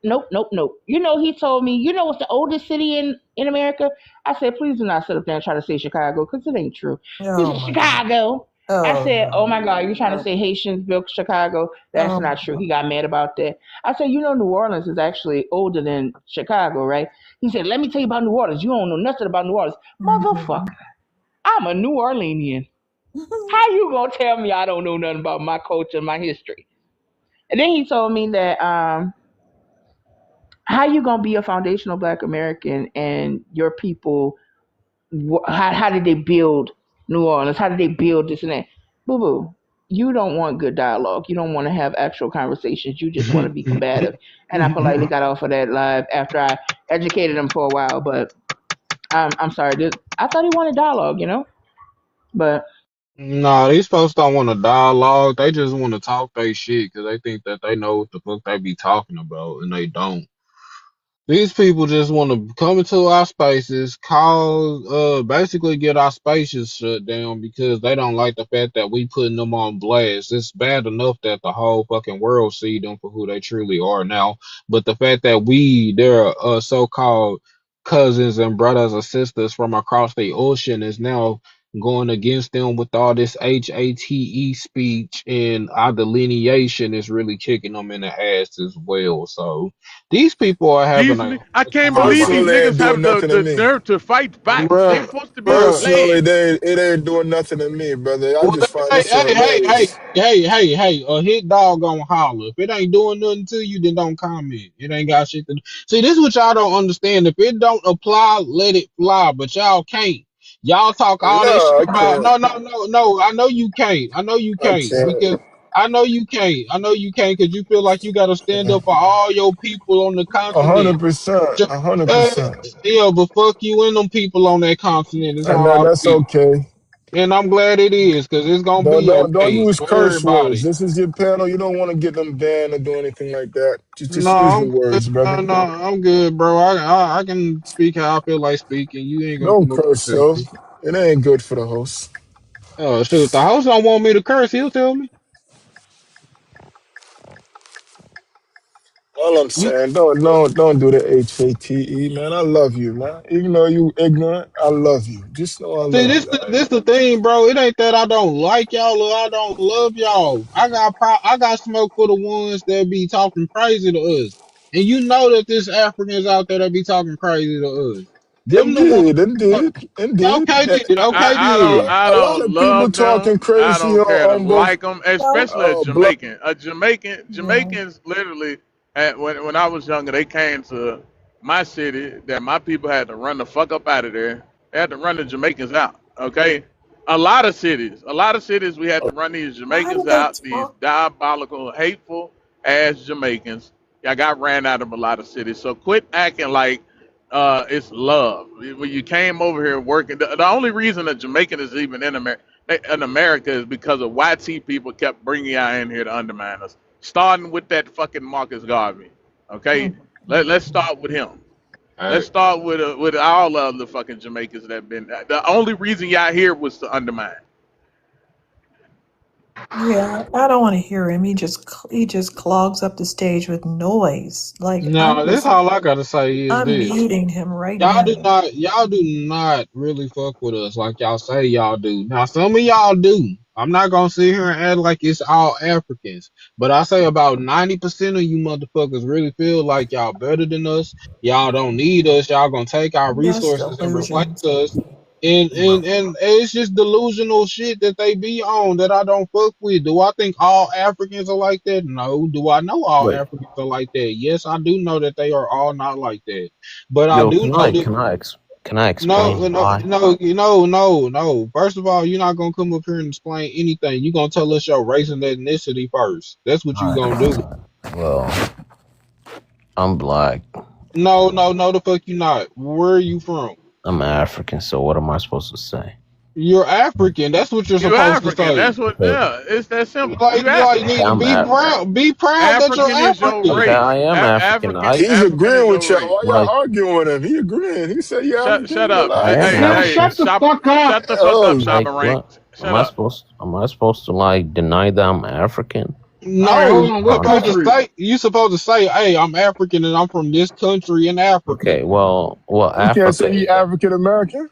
Nope, nope, nope. He told me, what's the oldest city in America? I said, please do not sit up there and try to say Chicago, because it ain't true. He Oh said, my God. Chicago. I Oh said, "Oh my God, you're trying to God. say Haitians built Chicago? That's Oh not my true." God. He got mad about that. I said, "You know, New Orleans is actually older than Chicago, right?" He said, "Let me tell you about New Orleans. You don't know nothing about New Orleans, motherfucker. Mhm. I'm a New Orleanian. How you gonna tell me I don't know nothing about my culture and my history?" And then he told me that how you gonna be a foundational Black American and your people? How did they build New Orleans? How did they build this and that? Boo boo. You don't want good dialogue. You don't want to have actual conversations. You just want to be combative. And I politely got off of that live after I educated him for a while. But I'm sorry. I thought he wanted dialogue, But Nah, these folks don't want to dialogue. They just want to talk they shit because they think that they know what the fuck they be talking about, and they don't. These people just want to come into our spaces, basically get our spaces shut down because they don't like the fact that we putting them on blast. It's bad enough that the whole fucking world see them for who they truly are now, but the fact that their so-called cousins and brothers or sisters from across the ocean is now going against them with all this HATE speech and our delineation is really kicking them in the ass as well. So. These people are having a These I hard can't time, believe bro. these Personally, niggas ain't doing have the, nothing to the me. nerve to fight back. They Bruh, supposed to be bruh. Personally, led. it ain't doing nothing to me, brother. I Well, just find hey, this hey, shit hey, hey, hilarious. hey, hey, hey, a hit dog gonna holler. If it ain't doing nothing to you, then don't comment. It ain't got shit to do. See, this is what y'all don't understand. If it don't apply, let it fly. But y'all can't. Y'all talk all No, that shit I about can't. no. I know you can't. I know you I can't can't. because I know you can't. I know you can't because you feel like you gotta stand up for all your people on the continent. 100%. Ju- 100%. Yeah, but fuck you and them people on that continent. Is And how I that's feel. okay. And I'm glad it is, because it's gonna Don't be don't don't okay use for curse words. everybody. This is your panel. You don't want to get them banned or do anything like that. No, Just use your I'm good. words, brother. No, I'm good, bro. I can speak how I feel like speaking. You ain't gonna Don't come up curse, and tell though. me. It ain't good for the host. Oh shoot, if the host don't want me to curse, he'll tell me. All I'm You saying, don't do the HATE, man. I love you, man. Even though you ignorant, I love you. Just know I see love this you. All right? this the thing, bro. It ain't that I don't like y'all or I don't love y'all. I got smoke for the ones that be talking crazy to us, and you know that there's Africans out there that be talking crazy to us. Them the ones. Indeed, indeed, indeed. Okay then, okay then. A I lot don't of people love talking them. I crazy don't care to on both. like them, especially a Black. Jamaican. Jamaicans literally, when I was younger, they came to my city that my people had to run the fuck up out of there. They had to run the Jamaicans out. Okay, a lot of cities, we had to run these Why do Jamaicans they out. These talk? diabolical, hateful ass Jamaicans. I got ran out of a lot of cities. So quit acting like it's love. When you came over here working, the only reason that Jamaican is even in America is because of YT people kept bringing y'all in here to undermine us. Starting with that fucking Marcus Garvey. Okay, let's start with him. Let's Hey, start with all of the fucking Jamaicans that been. The only reason y'all here was to undermine. Yeah, I don't want to hear him. He just clogs up the stage with noise. Like no, that's all I gotta say is I'm this. muting him right now. Y'all do not really fuck with us like y'all say y'all do. Now some of y'all do. I'm not gonna sit here and act like it's all Africans, but I say about 90% of you motherfuckers really feel like y'all better than us. Y'all don't need us. Y'all gonna take our That's resources and replace delusions. us. And it's just delusional shit that they be on that I don't fuck with. Do I think all Africans are like that? No. Do I know all Wait, Africans are like that? Yes, I do know that they are all not like that. But I yo, do know that can I no, explain no, why? no. First of all, you're not gonna come up here and explain anything. You're gonna tell us your race and ethnicity first. That's what you All gonna right. do. Well, I'm black. No, the fuck you not. Where are you from? I'm African. So what am I supposed to say? You're African. That's what you're You supposed to African. say. That's what. Okay. Yeah, it's that simple. Like, You like, African. Okay, need to be proud. Be proud that you're African is your African. okay, race. I am African. He's African agreeing is with your y'all. race. Why My y'all arguing with him? He agreeing. He said, "Yeah, Shut African." up. I am Nigga, African. shut the fuck up. Shut the fuck up, Oh, Like Shabba what? Shut up. Am I supposed to like deny that I'm African? All right, No, hold you on. What Oh, supposed no. to country? say. You supposed to say, "Hey, I'm African and I'm from this country in Africa." Okay, well he can't say he African American.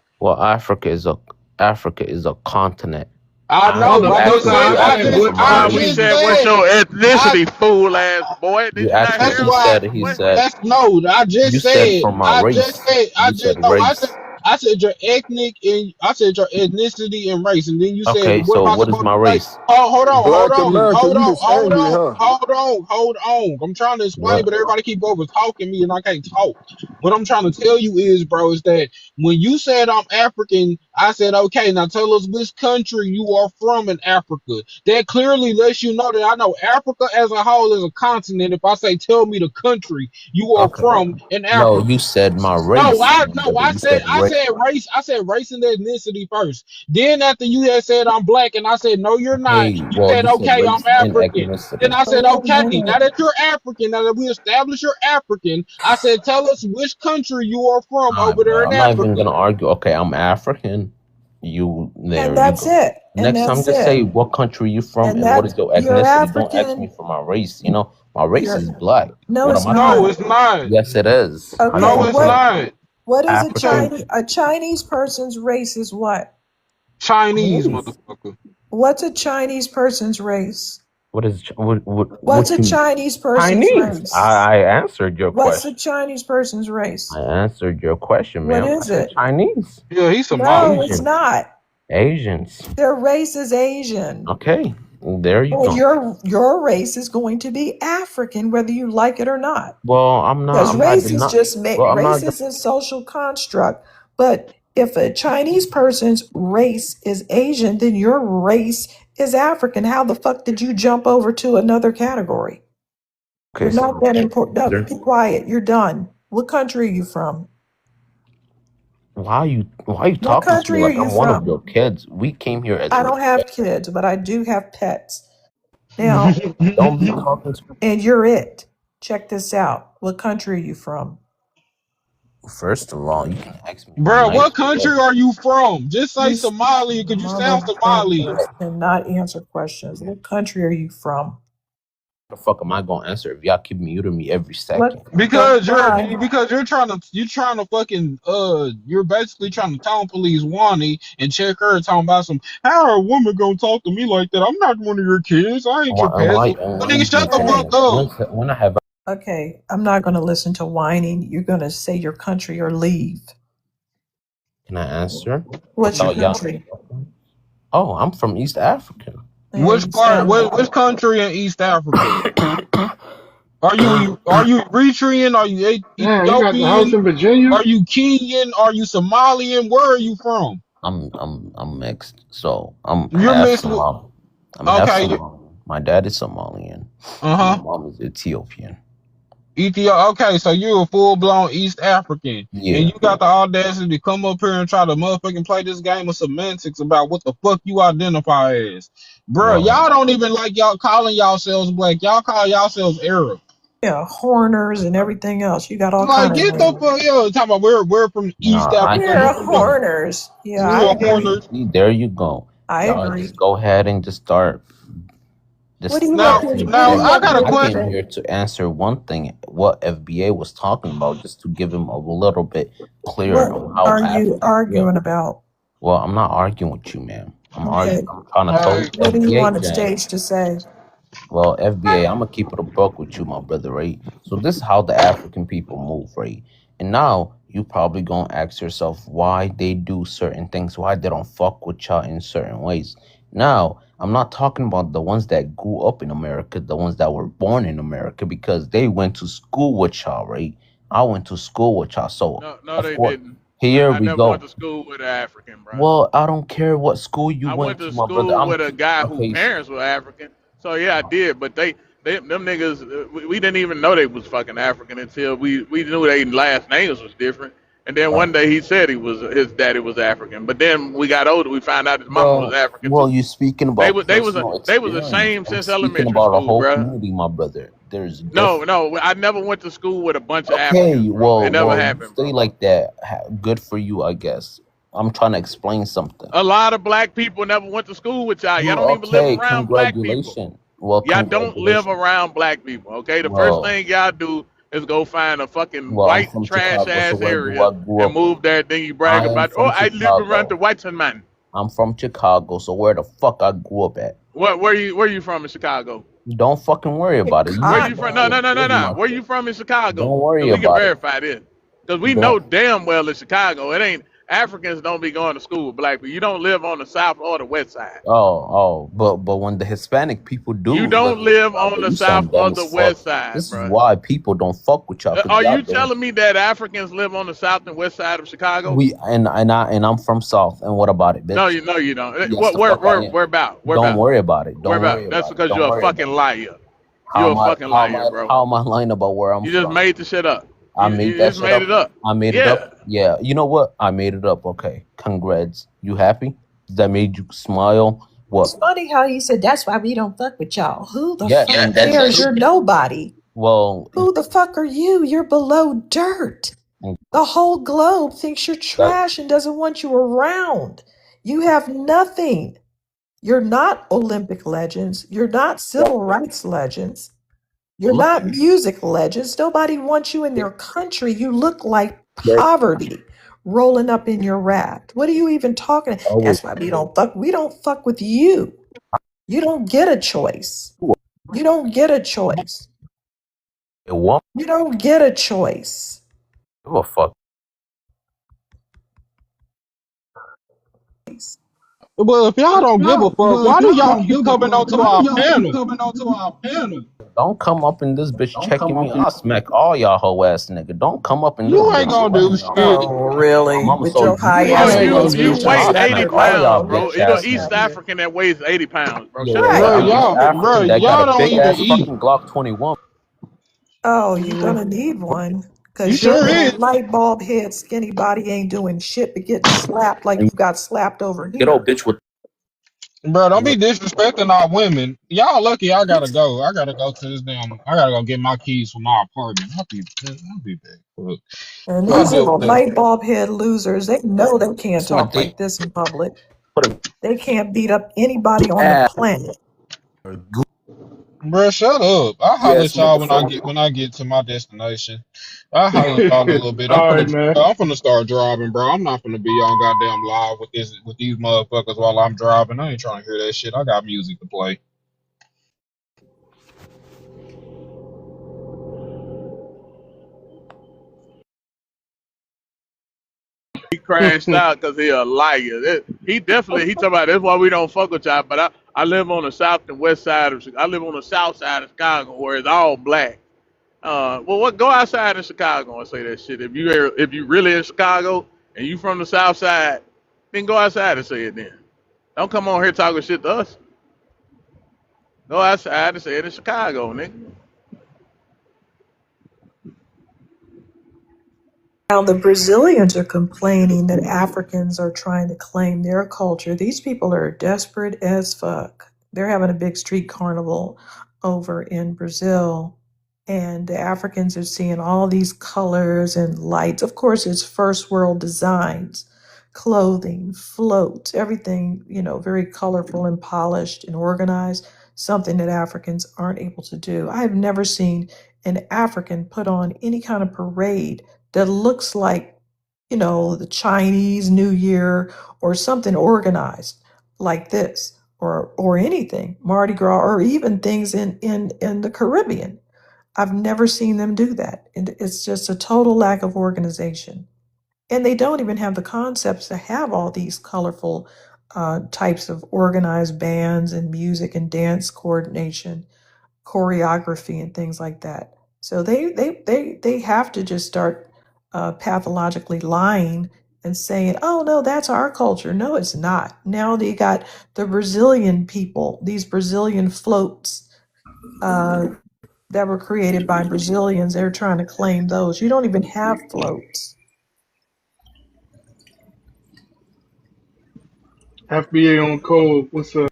Africa is a continent. I On know, the but book listen, of You I asked me just, for Elijah, my I boy, we just race. said, "What's said, your I. ethnicity, fool ass boy?" Did You you asked not me. That's hear He him, why. said. He boy? said. That's no. I You just said said. for my I just race. said. I You said just no. I said. race. I said your ethnic and I said your ethnicity and race, and then you said, Okay, "What so am I what is supposed my to say?" race? Oh, hold on, hold Black on, America, hold you on, just hold angry, on, huh? hold on, hold on. I'm trying to explain, What? but everybody keep over talking me, and I can't talk. What I'm trying to tell you is, bro, is that when you said I'm African, I said, okay, now tell us which country you are from in Africa. That clearly lets you know that I know Africa as a whole is a continent. If I say, tell me the country you are Okay. from in No, Africa. you said my No, race, I my no, brother. You said I race. said race, I said race and ethnicity first. Then after you had said I'm black, and I said no, you're not. Okay. You Well, said you said okay, I'm race and African. Then ethnicity. I said Wait a okay. Now minute. that you're African, now that we established you're African, I said tell us which country you are from All right, over there bro. in I'm not even Africa. gonna argue. Okay, I'm African. You And there? You that's go. it. And Next time, that's just it. say what country you from And and what that's is your you're ethnicity. Don't ask me African. for my race. You know, my race You're is black. no, What it's am I No, not. from? it's not. Yes, it is. How you Okay, No, gonna it's tell me? not. what is a Okay, African Chinese person's race is what? Chinese Chinese. motherfucker. What's a Chinese person's race? What is What's what a you Chinese person's Chinese? race? I answered your What's a question. Chinese person's race? I answered your question, What ma'am. I is said it? Chinese, Yeah, he's No, Somali. it's Asians, not. Asians. Their race is Asian. Okay, there you Well, go. your race is going to be African, whether you like it or not. Well, I'm not. Because I'm not. race is Not. just Well, I'm race not. is a social construct. But if a Chinese person's race is Asian, then your race is African. How the fuck did you jump over to another category? Okay, You're not so that important. No, there. be quiet. You're done. What country are you from? Why are you What talking to me country are like you I'm one of your from? kids? We came here as I don't have respect. kids, but I do have pets. Now, Don't be talking to me. and you're it. Check this out. What country are you from? First of all, you can ask me a Bro, nice what country way. are you from? Just say You Somali because you sound Somali. motherfuckers cannot answer questions. What country are you from? How the fuck am I gonna answer if y'all keep muting me every What? second? So Because why? you're trying to fucking you're basically trying to tone police Wani and check her talking about some how are a woman gonna talk to me like that? I'm not one of your kids. I ain't your pet. And Well, why you nigga, shut keep the saying fuck Okay. that? up. When I have Okay. I'm not going to listen to whining. You're going to say your country or leave. can I answer What's your without y'all country? interrupting? Oh, I'm from East Africa. Yeah, you sound like Which country in East Africa? Are you Eritrean? Are you Damn, you got the house Ethiopian? in Virginia? Are you Kenyan? Are you Somalian? Where are you from? I'm mixed. So I'm You're half mixed with Somali. I'm half okay. Somalian. My dad is Somalian, and my Uh-huh. mom is Ethiopian. Ethiopia. Okay, so you're a full blown East African, and you Yeah, got the audacity to come up here and try to motherfucking play this game of semantics about what the fuck you identify as, bro. Y'all well, don't even like y'all calling yourselves black. Y'all call yourselves Arab. yeah, horners and everything else. You got all Like kind of get the names. fuck yo. Talking about we're from no, East I Africa. Yeah, can't Motherfucker. even. horners. Yeah, I We're agree. corners. See, there you go. I Y'all agree. just go ahead and just start. What do Just you Now want ask this? me. What do now you And I want got a this I to question. came say? here to answer one thing. What FBA was talking about, just to give him a little bit clearer What on how are you Africans feel. arguing about? Well, I'm not arguing with you, ma'am. Okay. I'm trying to tell Hey, you, What do you FBA want the gang. stage to say? Well, FBA, I'm gonna keep it a buck with you, my brother, right? So this is how the African people move, right? And now you probably gonna ask yourself why they do certain things, why they don't fuck with y'all in certain ways. Now, I'm not talking about the ones that grew up in America, the ones that were born in America, because they went to school with y'all, right? I went to school with y'all, so No, no, of they course, didn't. here I we never went go. to school with an African, bro. Well, I don't care what school you I went went to, to my brother. school with a guy whose Okay. parents were African. So yeah, I did. But them niggas, we didn't even know they was fucking African until we knew their last names was different. And then one day he said his daddy was African. But then we got older, we found out his mama was African Well, too. you're speaking They about was they was a, personal they was the experience. same I'm since speaking elementary about a school, whole bro. community, my brother. There's No, different. no, I never went to school with a bunch of Okay, Africans, bro. It never you happened, stay bro. like that. Good for you, I guess. I'm trying to explain something. A lot of black people never went to school with y'all. Y'all You don't even live okay? around black people. Congratulations. Well, Y'all don't live congratulations. around black people, okay? The first Well, thing y'all do is go find a fucking I'm white from trash Chicago, so ass where do area I grew and up? move there. Then you brag I am about, oh, from I live around the Chicago. white man. I'm from Chicago, so where the fuck I grew up at? Where you from in Chicago? Don't fucking worry about it. You Where need to you from? mind No, your no, Chicago. no, no, no. business. Where you from in Chicago? Don't Cause worry we can about it. verify this. Cause we know Don't. damn well in Chicago, it ain't Africans don't be going to school with black people. You don't live on the south or the west side. But when the Hispanic people You do live don't in live Chicago, on the you south some or dumb the fuck. west side, This is bro. why people don't fuck with y'all, cause Are y'all you don't. telling me that Africans live on the south and west side of Chicago? And I'm from South. And what about it, No, bitch? you don't. Yes, What? the fuck I am. Where about? Where Don't about? worry about it. Where Don't worry about? That's about it. because Don't you're a worry fucking about it. liar. You're a fucking liar, bro. How am I lying about where I'm You just from? made the shit up. I You made that just shit made up. it up. I made it Yeah. up. Yeah. You know what? I made it up. Okay. Congrats. You happy? That made you smile? What? It's funny how he said that's why we don't fuck with y'all. Who the Yeah, fuck and that's cares? true. You're nobody. Well, Who the fuck are you? You're below dirt. The whole globe thinks you're that trash and doesn't want you around. You have nothing. You're not Olympic legends. You're not civil rights legends. You're look. not music legends. Nobody wants you in their country. You look like poverty rolling up in your raft. What are you even talking? Always That's why we don't fuck. We don't fuck with you. You don't get a choice. You don't get a choice. a woman. You don't get a choice. Give a fuck. Well, if y'all don't give a fuck, why do y'all keep coming onto our panel? Don't come up in this bitch checking me. I'll smack all y'all hoe ass nigga. Don't come up in this You ain't bitch gonna do checking me on shit. me. Oh, My really? mama With so your you high You Bro, ass ain't you gonna voice, do you get your weigh I'll shit. snapping 80 smack all pounds, y'all around. bro. bitch You're an ass East niggas. African that weighs 80 pounds, bro. Shut the Yeah, fuck Bro, I'm up. East y'all, African bro, that got a y'all don't big even ass eat. fucking Glock 21. Oh, you're gonna need one You because your sure little is. light bulb head, skinny body ain't doing shit but getting slapped like And you got slapped over get old here. bitch with Bro, don't be disrespecting our women. Y'all lucky I gotta go. I gotta go to this damn, I gotta go get my keys for my apartment. I'll be back. Look, And I'll these deal with little that. light bulb head losers, they know they can't my talk dick. like this in public. Put a They can't beat up anybody on the ass planet. Bro, shut up. I'll holler ass at y'all when motherfucker. I get to my destination. I'll holler at y'all in a little bit. All right, man. I'm finna start driving, bro. I'm not finna be on goddamn live with these motherfuckers while I'm driving. I ain't trying to hear that shit. I got music to play. He crashed out because he a liar. He talking about that's why we don't fuck with y'all. But I live on the south and west side of Chicago. I live on the south side of Chicago where it's all black. Well, what? Go outside in Chicago and say that shit. If you really in Chicago and you from the south side, then go outside and say it then. Don't come on here talking shit to us. Go outside and say it in Chicago, nigga. Now, the Brazilians are complaining that Africans are trying to claim their culture. These people are desperate as fuck. They're having a big street carnival over in Brazil, and the Africans are seeing all these colors and lights. Of course, it's first world designs, clothing, floats, everything, very colorful and polished and organized, something that Africans aren't able to do. I have never seen an African put on any kind of parade that looks like, the Chinese New Year or something organized like this, or anything, Mardi Gras, or even things in the Caribbean. I've never seen them do that. And it's just a total lack of organization. And they don't even have the concepts to have all these colorful types of organized bands and music and dance coordination, choreography and things like that. So they have to just start pathologically lying and saying, "Oh no, that's our culture." No, it's not. Now they got the Brazilian people, these Brazilian floats uh, that were created by Brazilians. They're trying to claim those. You don't even have floats. FBA on code. What's up?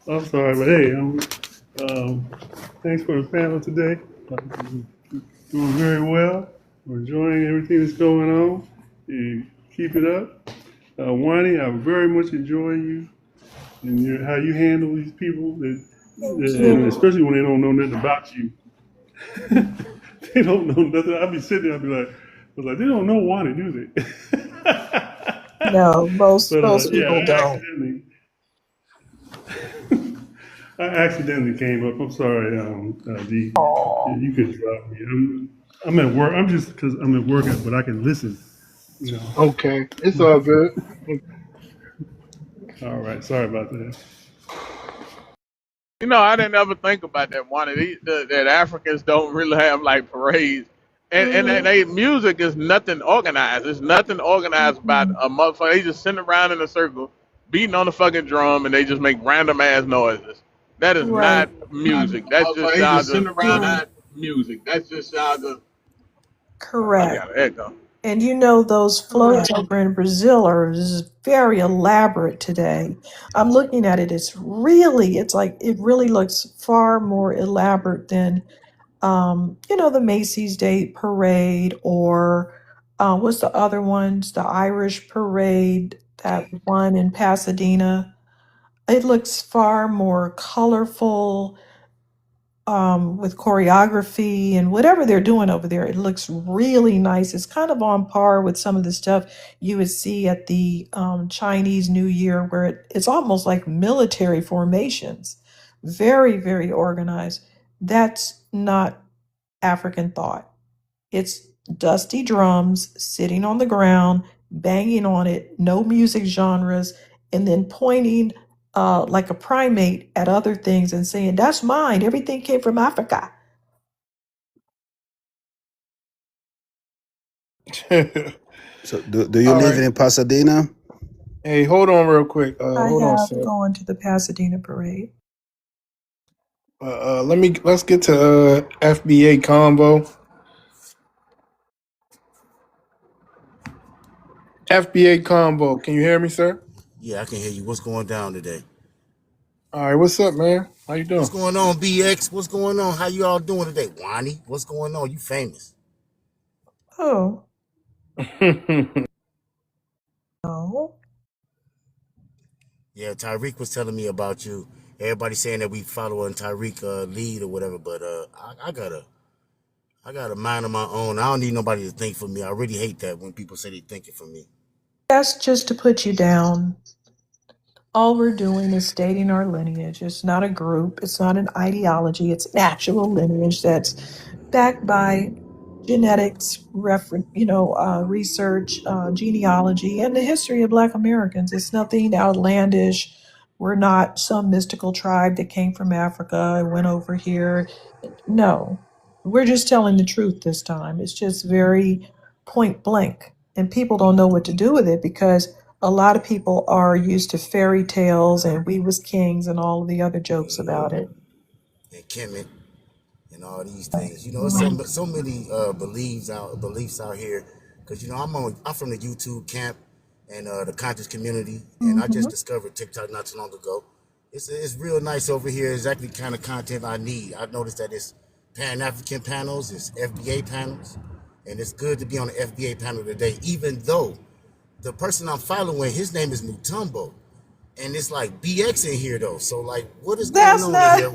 I'm sorry, but hey, thanks for the panel today. Doing very well. We're enjoying everything that's going on. You keep it up. Wani, I very much enjoy you and how you handle these people that Thank and you. especially when they don't know nothing about you. They don't know nothing. I'll be sitting there, I'll be like, they don't know Wani, do they? No, most But most yeah, people don't. I accidentally came up. I'm sorry, D. Oh, You could drop me. I'm at work. I'm just because I'm at work, but I can listen. You know. Okay, it's all good. All right. Sorry about that. You know, I didn't ever think about that one. That Africans don't really have like parades, and mm-hmm. they music is nothing organized. It's nothing organized about Mm-hmm. a motherfucker. They just sitting around in a circle, beating on the fucking drum, and they just make random ass noises. That is not Right, music. That's just They y'all just just. sitting around. right, Not music. That's just y'all just. I correct. got an echo. And you know those floats over in Brazil are very elaborate today. I'm looking at it. It's like it really looks far more elaborate than the Macy's Day Parade or what's the other ones? The Irish Parade, that one in Pasadena. It looks far more colorful with choreography and whatever they're doing over there. It looks really nice. It's kind of on par with some of the stuff you would see at the Chinese New Year, where it's almost like military formations, very, very organized. That's not African thought. It's dusty drums sitting on the ground, banging on it, no music genres, and then pointing like a primate at other things and saying, "That's mine. Everything came from Africa." So, do you All live right. in Pasadena? Hey, hold on real quick. I Hold on, have sir. gone to the Pasadena parade. Let's get to FBA combo. FBA combo. Can you hear me, sir? Yeah, I can hear you. What's going down today? All right. What's up, man? How you What's doing? going on, BX? What's going on? How you all doing today? Wani, what's going on? You famous. Oh, no. Yeah, Tyreek was telling me about you. Everybody saying that we following Tyreek lead or whatever, but I got a mind of my own. I don't need nobody to think for me. I really hate that when people say they thinking for me. That's just to put you down. All we're doing is stating our lineage. It's not a group, it's not an ideology, it's an actual lineage that's backed by genetics, research, genealogy, and the history of Black Americans. It's nothing outlandish. We're not some mystical tribe that came from Africa and went over here. No, we're just telling the truth this time. It's just very point blank, and people don't know what to do with it because a lot of people are used to fairy tales and we was kings and all of the other jokes about it. And Kemet and all these things. You know, it's so many beliefs out here. Cause I'm from the YouTube camp and the conscious community, and I just Mhm. discovered TikTok not too long ago. It's real nice over here. Exactly the kind of content I need. I noticed that it's Pan African panels, it's FBA panels, and it's good to be on the FBA panel today. Even though the person I'm following, his name is Mutombo, and it's like BX in here though. So like, what is going That's on in not. here?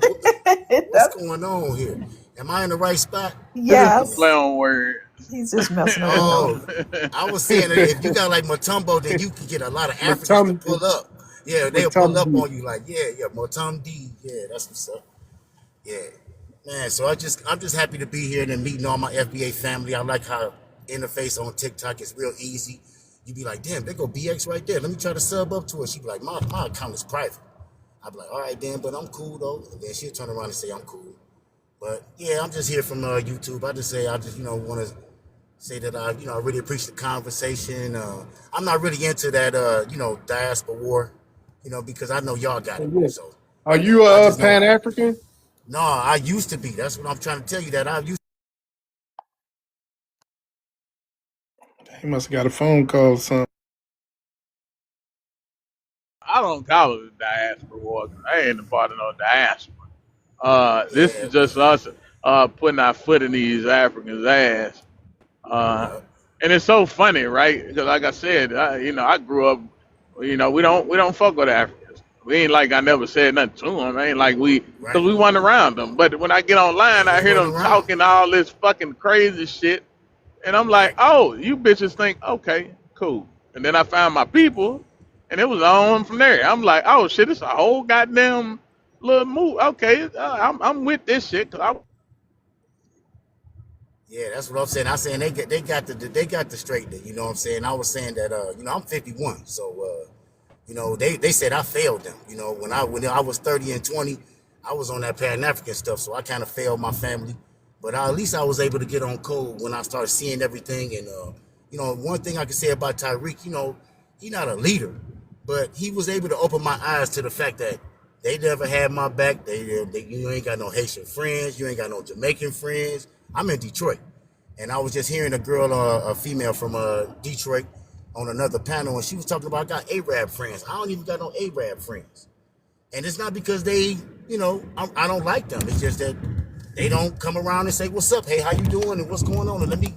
What's That's going on here? Am I in the right spot? It's just a play yes. on words. He's just messing around. Oh, I was saying that if you got like Matumbo, then you can get a lot of Africans to Matumbi. pull up. Yeah, they'll pull up Matumbi. on you like, yeah, Matumdi. Yeah, that's what's up. Yeah, man. So I'm just happy to be here and meeting all my FBA family. I like how interface on TikTok is real easy. You be like, damn, there go BX right there. Let me try to sub up to her. She be like, my account is private. I be like, all right, then, but I'm cool though. And then she'll turn around and say I'm cool. But yeah, I'm just here from YouTube. I just want to say that I really appreciate the conversation. I'm not really into that diaspora war, because I know y'all got it. Yeah. So Are you I just know Pan African? no, I used to be. That's what I'm trying to tell you. That I used. He must have got a phone call or something. I don't call it a diaspora war. I ain't a part of no diaspora. This Yeah, is just us putting our foot in these Africans' ass. Uh, yeah, and it's so funny, right? Because like I said, I grew up. We don't fuck with Africans. We ain't like I never said nothing to them. Ain't like Right. because we wasn't around them. But when I get online, Yeah, I we hear wasn't them around. talking all this fucking crazy shit, and I'm like, Right. oh, you bitches think okay, cool. And then I found my people, and it was on from there. I'm like, oh shit, it's a whole goddamn little move. Okay, I'm with this shit. Cause I Yeah, that's what I'm saying. I'm saying they got the straight. You know what I'm saying? I was saying that I'm 51, so they said I failed them. When I was 30 and 20, I was on that Pan African stuff, so I kind of failed my family. But at least I was able to get on code when I started seeing everything. And one thing I can say about Tyreek, he's not a leader, but he was able to open my eyes to the fact that they never had my back. You ain't got no Haitian friends, you ain't got no Jamaican friends. I'm in Detroit, and I was just hearing a female from Detroit on another panel, and she was talking about I got Arab friends. I don't even got no Arab friends, and it's not because I don't like them. It's just that they don't come around and say, "What's up? Hey, how you doing? And what's going on? And let me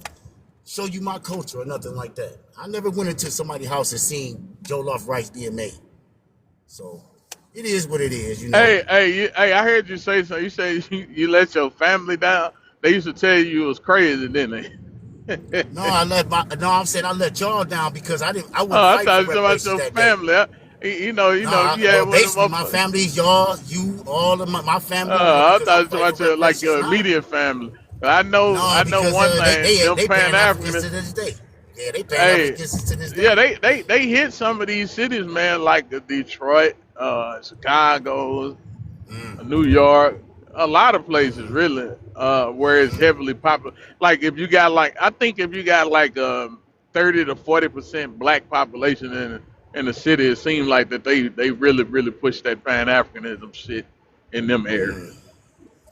show you my culture," or nothing like that. I never went into somebody's house and seen jollof rice being made. So it is what it is. hey, I heard you say so. You say you let your family down. They used to tell you was crazy, didn't they? No, I'm saying I let y'all down because I wouldn't Oh, I fight thought for you were talking about reparations your that day. family. No, If you had well, one of basically, them my motherfuckers. family's y'all, you, all of my family, I because thought I you were talking fight for about your like reparations your now. immediate family. I know, No, I know because one they thing. they Them they Pan paying Africans to Africans, this day. Yeah, they paying hey, Africans to this day. yeah, they hit some of these cities, man, like Detroit, Chicago, New York, a lot of places really, where it's heavily popular. Like if you got like, I think if you got like 30 to 40% black population in the city, it seems like that they really push that Pan Africanism shit in them areas.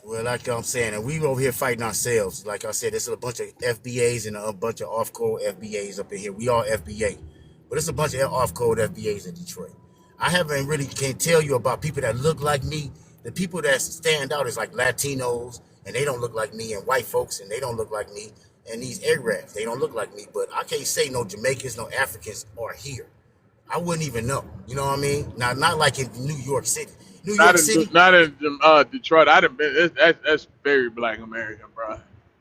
Well, like I'm saying, and we over here fighting ourselves. Like I said, there's a bunch of FBAs and a bunch of off-code FBAs up in here. We all FBA, but it's a bunch of off-code FBAs in Detroit. I haven't really can't tell you about people that look like me. The people that stand out is like Latinos, and they don't look like me, and white folks, and they don't look like me, and these Arabs, they don't look like me. But I can't say no Jamaicans, no Africans are here. I wouldn't even know. You know what I mean? Now, not like in New York City. New York City, Not in Detroit. I'd have been. That's very black American, bro.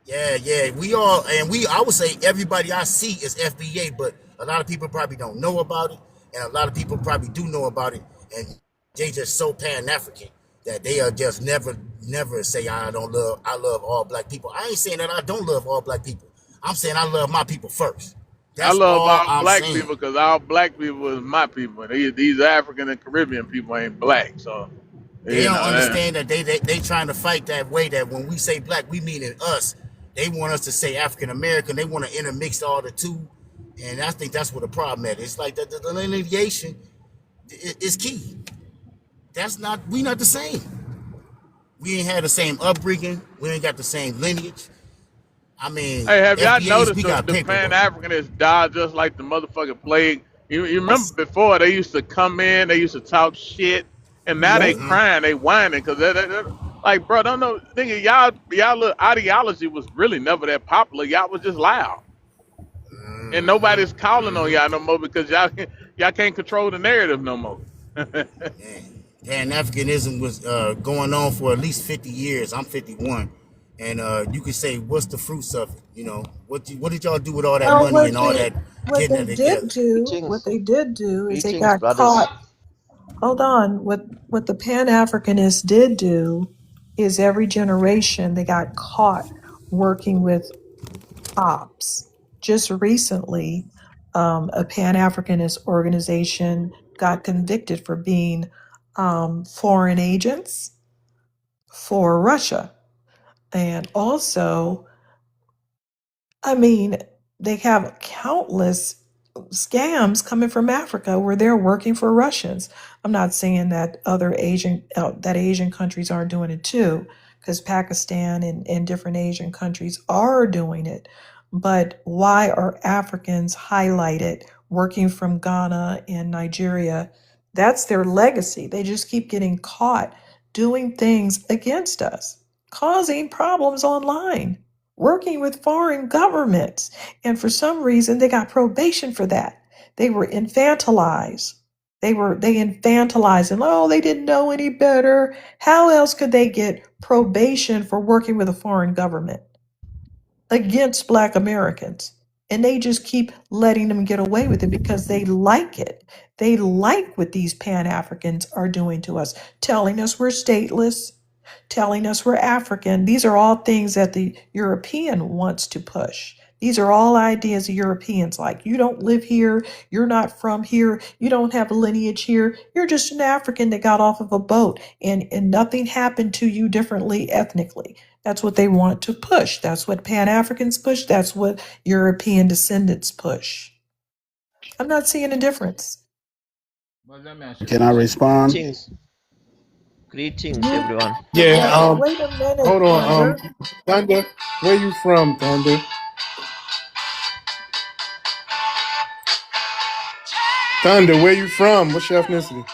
yeah, yeah. We all and we I would say everybody I see is FBA, but a lot of people probably don't know about it, and a lot of people probably do know about it, and they just so pan African that they are just never say I love all black people. I ain't saying that I don't love all black people. I'm saying I love my people first. I That's love all all I'm black saying. people because all black people is my people. These African and Caribbean people ain't black, so They you don't know. understand that they trying to fight that way, that when we say black, we mean in us. They want us to say African American. They want to intermix all the two. And I think that's what the problem is. It's like that the delineation is key. That's not we not the same. We ain't had the same upbringing. We ain't got the same lineage. I mean, Hey, have y'all FBA's, noticed we got the Pan paperwork. Africanists die just like the motherfucking plague? You remember before they used to come in, they used to talk shit, and now they Yep. crying, they whining because like, bro, don't know, nigga, y'all little ideology was really never that popular. Y'all was just loud, and nobody's calling on y'all no more because y'all can't control the narrative no more. Pan Africanism was going on for at least 50 years. I'm 51. And you could say, what's the fruits of it? What did y'all do with all that Well, money and all that what getting they it did together? do, what Greetings, they did do is they greetings, got brothers. caught. Hold on. What the Pan Africanists did do is every generation they got caught working with ops. Just recently, a Pan Africanist organization got convicted for being foreign agents for Russia. And also, I mean, they have countless scams coming from Africa where they're working for Russians. I'm not saying that Asian countries aren't doing it too, because Pakistan and different Asian countries are doing it. But why are Africans highlighted working from Ghana and Nigeria? That's their legacy. They just keep getting caught doing things against us, causing problems online, working with foreign governments. And for some reason, they got probation for that. They were infantilized. They infantilized and oh, they didn't know any better. How else could they get probation for working with a foreign government against Black Americans? And they just keep letting them get away with it because they like it. They like what these Pan Africans are doing to us, telling us we're stateless, telling us we're African. These are all things that the European wants to push. These are all ideas the Europeans like. You don't live here. You're not from here. You don't have a lineage here. You're just an African that got off of a boat and nothing happened to you differently ethnically. That's what they want to push. That's what Pan Africans push. That's what European descendants push. I'm not seeing a difference. But let me ask you a Can I question. respond? Greetings, greetings, You, everyone. Yeah. wait a minute, Hold on. Thunder. Thunder, where you from, Thunder? Thunder, where you from? What's your ethnicity?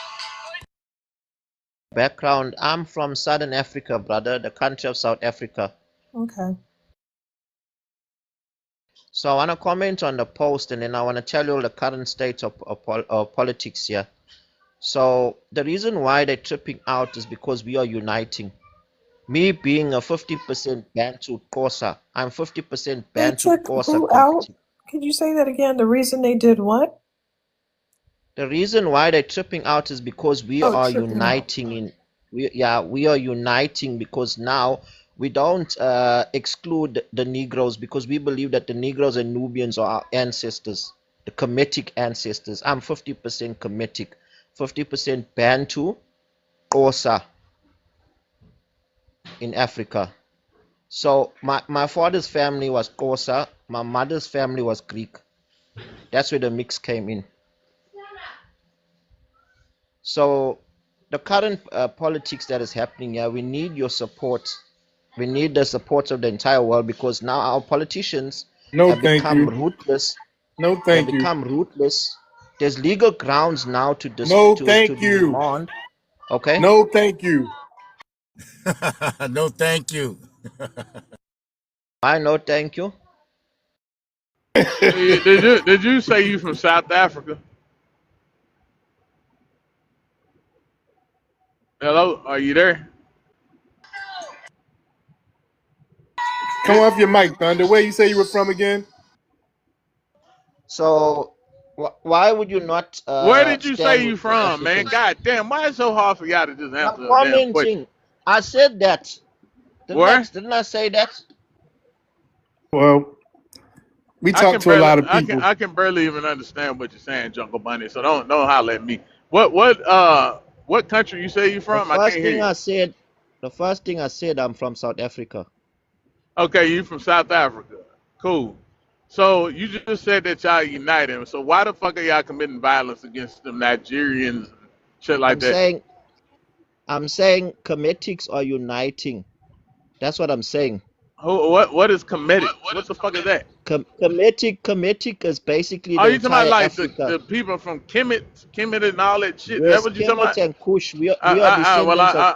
Background: I'm from Southern Africa, brother, the country of South Africa. Okay. So I want to comment on the post, and then I want to tell you the current state of politics here. So the reason why they're tripping out is because we are uniting. Me being a 50% Bantu Xhosa, I'm 50% They Bantu took Xhosa who out? community. Could you say that again? The reason they did what? The reason why they're tripping out is because we Oh, are tripping out. uniting we are uniting because now we don't exclude the Negroes because we believe that the Negroes and Nubians are our ancestors, the Kemetic ancestors. I'm 50% Kemetic, 50% Bantu, Xhosa in Africa. So my father's family was Xhosa, my mother's family was Greek. That's where the mix came in. So the current politics that is happening here, we need your support. We need the support of the entire world because now our politicians No, have thank become you. ruthless. No, They have thank you. become ruthless. There's legal grounds now No, to thank you. demand. Okay. No, thank you. No, thank you. I know. Thank you. Did you say you from South Africa? Hello, are you there? Come Did, off your mic, Thunder. Where you say you were from again? So why would you not where did you say stand you with your from, man? Africans? God damn, why is it so hard for y'all to just I'm answer a damn question? commenting. I said that. Where? Didn't I say that? Well, we I talk can to a barely, lot of I can, people. I can barely even understand what you're saying, Jungle Bunny. So don't holler at me. What country you say you The from? I can't first hear thing you. I said, I'm from South Africa. Okay, you from South Africa. Cool. So you just said that y'all united. So why the fuck are y'all committing violence against them Nigerians and shit like I'm that? saying I'm saying Cometics are uniting. That's what I'm saying. What is comedics? What the fuck is that? Kemetic is basically Are the you talking about entire like Africa. the people from Kemet and all that shit? Is that Yes, what you talking Kemet about? and Kush. We are Well, descendants of.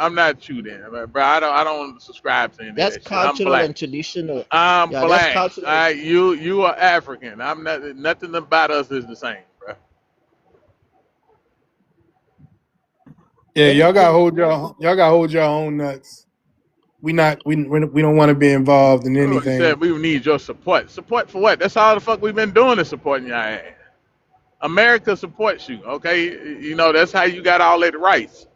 I'm not you then, bro. I don't subscribe to any of That's that shit. I'm cultural black. and traditional. I'm Yeah, that's black. cultural. All right, you are African. I'm not. Nothing about us is the same, bro. Yeah, Anything. y'all got hold your own nuts. We don't want to be involved in You said anything. we need your support. Support for what? That's all the fuck we've been doing is supporting y'all ass. America supports you, okay? You know that's how you got all that rights.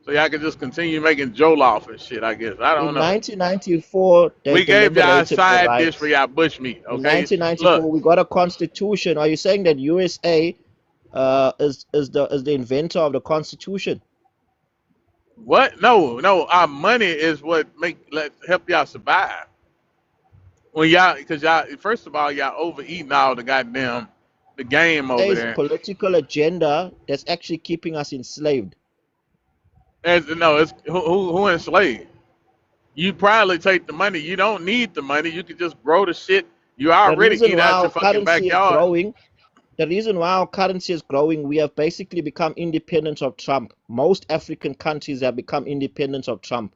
So y'all can just continue making jollof and shit. I guess I don't In know. 1994, they We gave y'all a deliberated the side dish for rights. y'all bush meat, In okay? Look, 1994, we got a constitution. Are you saying that USA is the inventor of the constitution? what? No. Our money is what help y'all survive. When y'all, cause y'all, first of all, y'all overeating all the game There over is there. political agenda that's actually keeping us enslaved. No, it's who enslaved. You probably take the money. You don't need the money. You can just grow the shit you The already reason eat why out our your fucking currency is backyard. growing, we have basically become independent of Trump. Most African countries have become independent of Trump.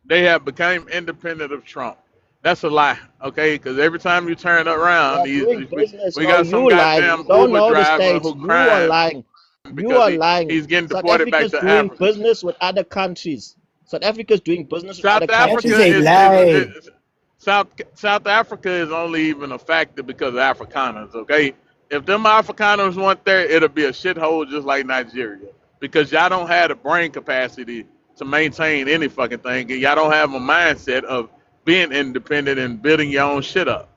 They have become independent of Trump. That's a lie, okay? Because every time you turn They around, are doing business. we No, got some you lying. You goddamn don't Uber know the driver states. who You are crying lying. You because are lying. he's getting South deported back Africa's to doing Africa. business with other countries. South Africa's doing business with other South That is Africa countries. a lie. is South Africa is only even a factor because of Afrikaners, okay? If them Afrikaners weren't there, it'll be a shithole just like Nigeria. Because y'all don't have the brain capacity to maintain any fucking thing, and y'all don't have a mindset of being independent and building your own shit up.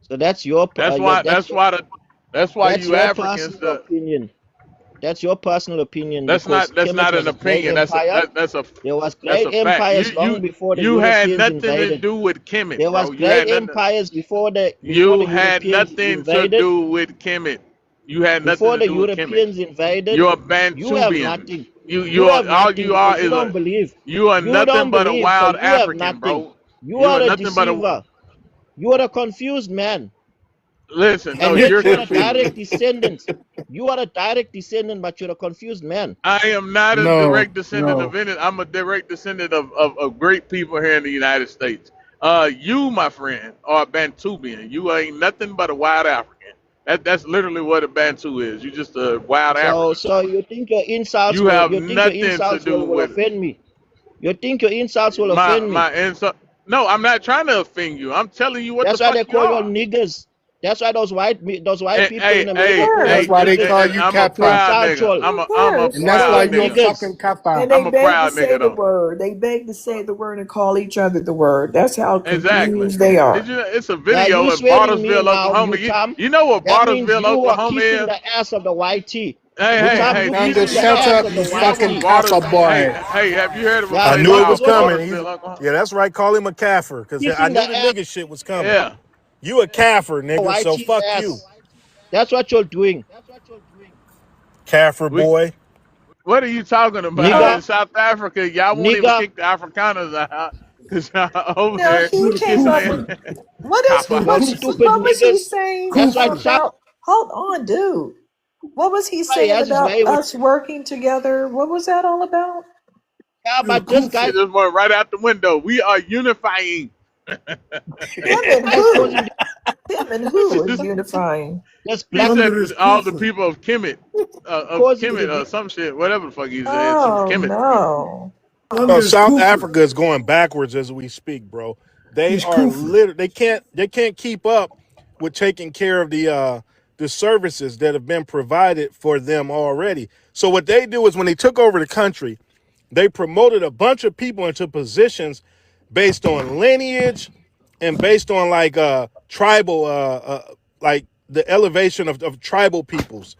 So that's your That's yeah, why. That's why that's you your Africans. personal opinion. That's your personal opinion because That's Kemet not was an a great opinion. empire. There was That's great a fact. empires long before the You had Europeans nothing to invaded. do with Kemet, There was bro. great empires before the You had Europeans nothing to invaded. do with Kemet. You had nothing Before to the do with Kemet. Europeans invaded, You're a you have Bantubian. nothing. You You are have all you nothing are because you is don't believe. you are You nothing don't but a believe, so wild you have African, nothing. bro. You You are are a nothing but a deceiver. You are a confused man. listen. No, And yet you're you are a confused. direct descendant. You are a direct descendant, but you're a confused man. I am not a No, direct descendant no. of any. I'm a direct descendant of great people here in the United States. You, my friend, are a Bantubian. You ain't nothing but a wild African. That's literally what a Bantu is. You just a wild African. So you think your insults You will have nothing to do will with offend me? You think your insults will offend me? my insult. No, I'm not trying to offend you. I'm telling you what the That's why fuck they you call you all are. niggers. That's why those white Hey, people hey, in America hey, call you That's all hey, why they niggers. call you I'm a They Kappa. proud insult you nigga. all. Who I'm a cares? And that's Call you why all proud you're a nigga. fucking niggers. Kappa. And I'm they a beg to proud say nigga the though. word. They beg to say the word and call each other the word. That's how Exactly. confused they Did are. you? It's a Now video you in swearing me Bartlesville, now, Oklahoma. Mutam. You know what That means Bartlesville, you are Oklahoma kissing is? the ass of the white tea. Hey, Mutam, hey, you you Sanders, kissing the shut ass up, of the you know white fucking what tea. Kappa Bartlesville? Hey, boy. hey, have you heard of a Yeah, I place knew it because was called what you coming. Bartlesville, Oklahoma? Yeah, that's right. Call him a kafir because I kissing the knew the ass nigga shit was coming. Yeah. You a kafir, of nigga, white so tea's fuck you. ass. That's what you're doing. Kafir We. boy. What are you talking about? Oh, In Nigga, South Africa, y'all won't even nigga, kick the Afrikaners out because y'all over now there he You're the came up kissing Kufra. with what is copper. you're stupid what was he niggers. saying That's why Kufra. Trump, about? Hold on, dude. What was he he saying has his about way with us working together? What was that all about? yeah, You're the but this It guy, Kufra. just went right out the window. We are unifying. Him and guys who? causing Him and who is unifying? this He black Under said this all the Kufra. people of causing Kemet, or division. some shit, whatever the fuck he said, some Oh Kemet. no. Under No, this South Kufra. Africa is going backwards as we speak, bro. They He's are Kufra. they can't keep up with taking care of the services that have been provided for them already. So what they do is when they took over the country, they promoted a bunch of people into positions based on lineage and based on like tribal like the elevation of tribal peoples.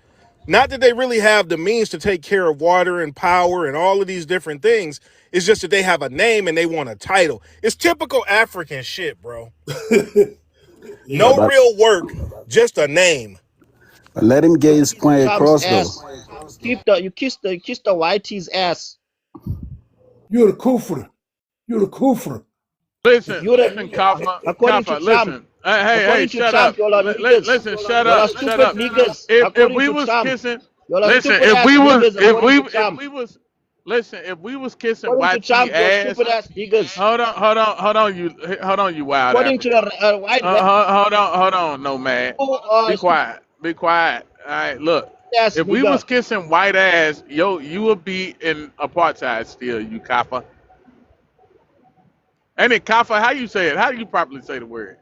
Not that they really have the means to take care of water and power and all of these different things. It's just that they have a name and they want a title. It's typical African shit, bro. Yeah. No But real work, just a name. let him get his point Trump's across, though. ass. You kiss the whitey's ass. You're the Kufra. You're the Kufra. Listen, You're listen, the according to Kappa, Trump, listen. Hey, according to shut Trump, up. y'all are niggers. Listen, shut Y'all are up, shut stupid up. niggers. If According we to was Trump, kissing, y'all are listen, stupid ass niggers. According to if Trump, we was, listen, if we was kissing according to YT Trump, you're ass, stupid ass niggers. hold on, you wild According to African. the white man, Hold on, no man. you are Be a stupid quiet, be quiet. All right, look. ass If we nigger. was kissing white ass, you would be in apartheid still, you Kappa. And then Kappa, how you say it? How do you properly say the word?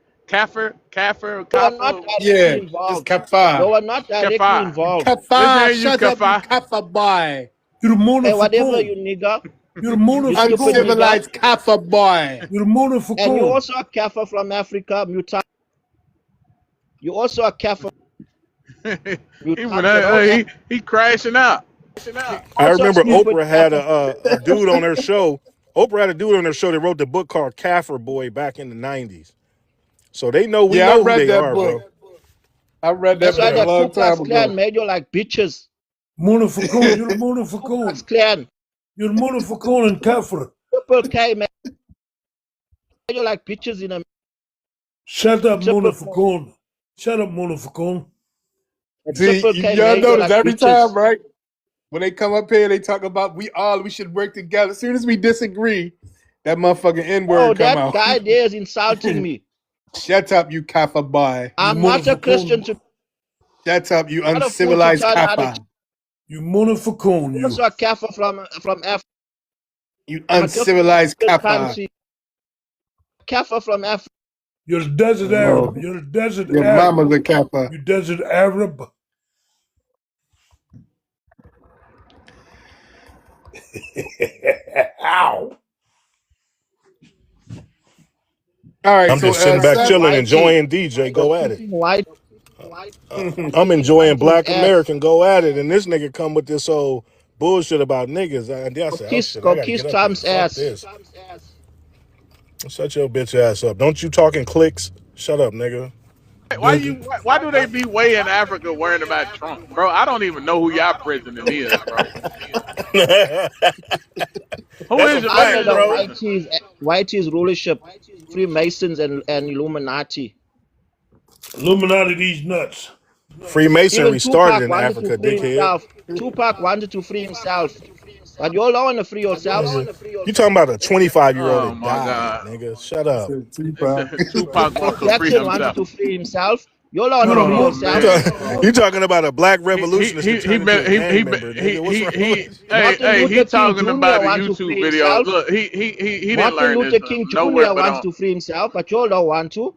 You are not Kappa, directly Yeah, it's involved. You Kappa. are not directly Kappa. involved. Listen Kappa, here, you shut up, you Kappa. Kappa boy. You're the Mona Hey, whatever you Fakun. nigger, You're the Mona you stupid Fakun. nigger, Uncivilized Kappa boy. You're the Mona and you Fakun. also a kafir from Africa, mutant. You also a kafir, he went mutant. You out, don't act. he crashing out. I Also a remember stupid Oprah had kafir. a dude on her show. Oprah had a dude on her show that wrote the book called Kafir Boy back in the 90s. So we Yeah, I know who read they that are, book. bro. I read That's that why book a the Yeah. Ku long Klux time Klan ago. made you like bitches. Mona Fakun. You're the The Mona Ku Klux Fakun. Klan, You're the Mona Fakun and Kafra. Triple K made you like bitches in a Shut up, Mona Triple K. Shut up, Mona Fakun. The See, Triple K y'all made you notice like every time, bitches. right? When they come up here, they talk about we should work together. As soon as we disagree, that motherfucking N Oh, word come that out. guy there is insulting me. Shut up, you kappa boy. You I'm not a Christian. motherfucker. To Shut up, you not a fool to uncivilized tell other. kappa. You motherfucker, Also you. a kafir from Africa, You from a uncivilized different kappa. country. Kafir from Africa. You're the desert No, Arab. You're the desert your Arab. mama's a kappa. You desert Arab. Ow. All right, I'm so just sitting back Talking Seth. chilling, white tea. enjoying DJ. You're Go at it. kissing white. You're I'm kissing enjoying white tea's Black ass. American. Go at it. And this nigga come with this old bullshit about niggas. And I said, oh shit, I Go gotta kiss get up here. Trump's Fuck ass. this. Shut your bitch ass up. Don't you talking clicks? Shut up, nigga. Why do they be way in Africa worrying about Trump, bro? I don't even know who y'all president is, bro. Who That's is a your fact, Under the bro. president? white tea's rulership, Freemasons and Illuminati. Illuminati these nuts. Freemasonry Even started Tupac in wanted to Africa, free dickhead. himself. Tupac wanted to free himself. But you all don't want to free yourselves. Nigga. You talking about a 25-year-old Oh that my died, God. nigga. Shut up. Tupac. Tupac Michael wants to free Jackson wanted himself. to free himself. You all don't want Hold to on, free Oh yourselves. man. You talking about a black He he revolutionist he that he turned into a been gang member, nigga. What's wrong he with hey Martin hey he Luther King talking Jr. about a wanted to YouTube free video. himself. Look, he didn't Martin learn this Luther King nowhere Jr. but wanted on. to free himself, but you all don't want to.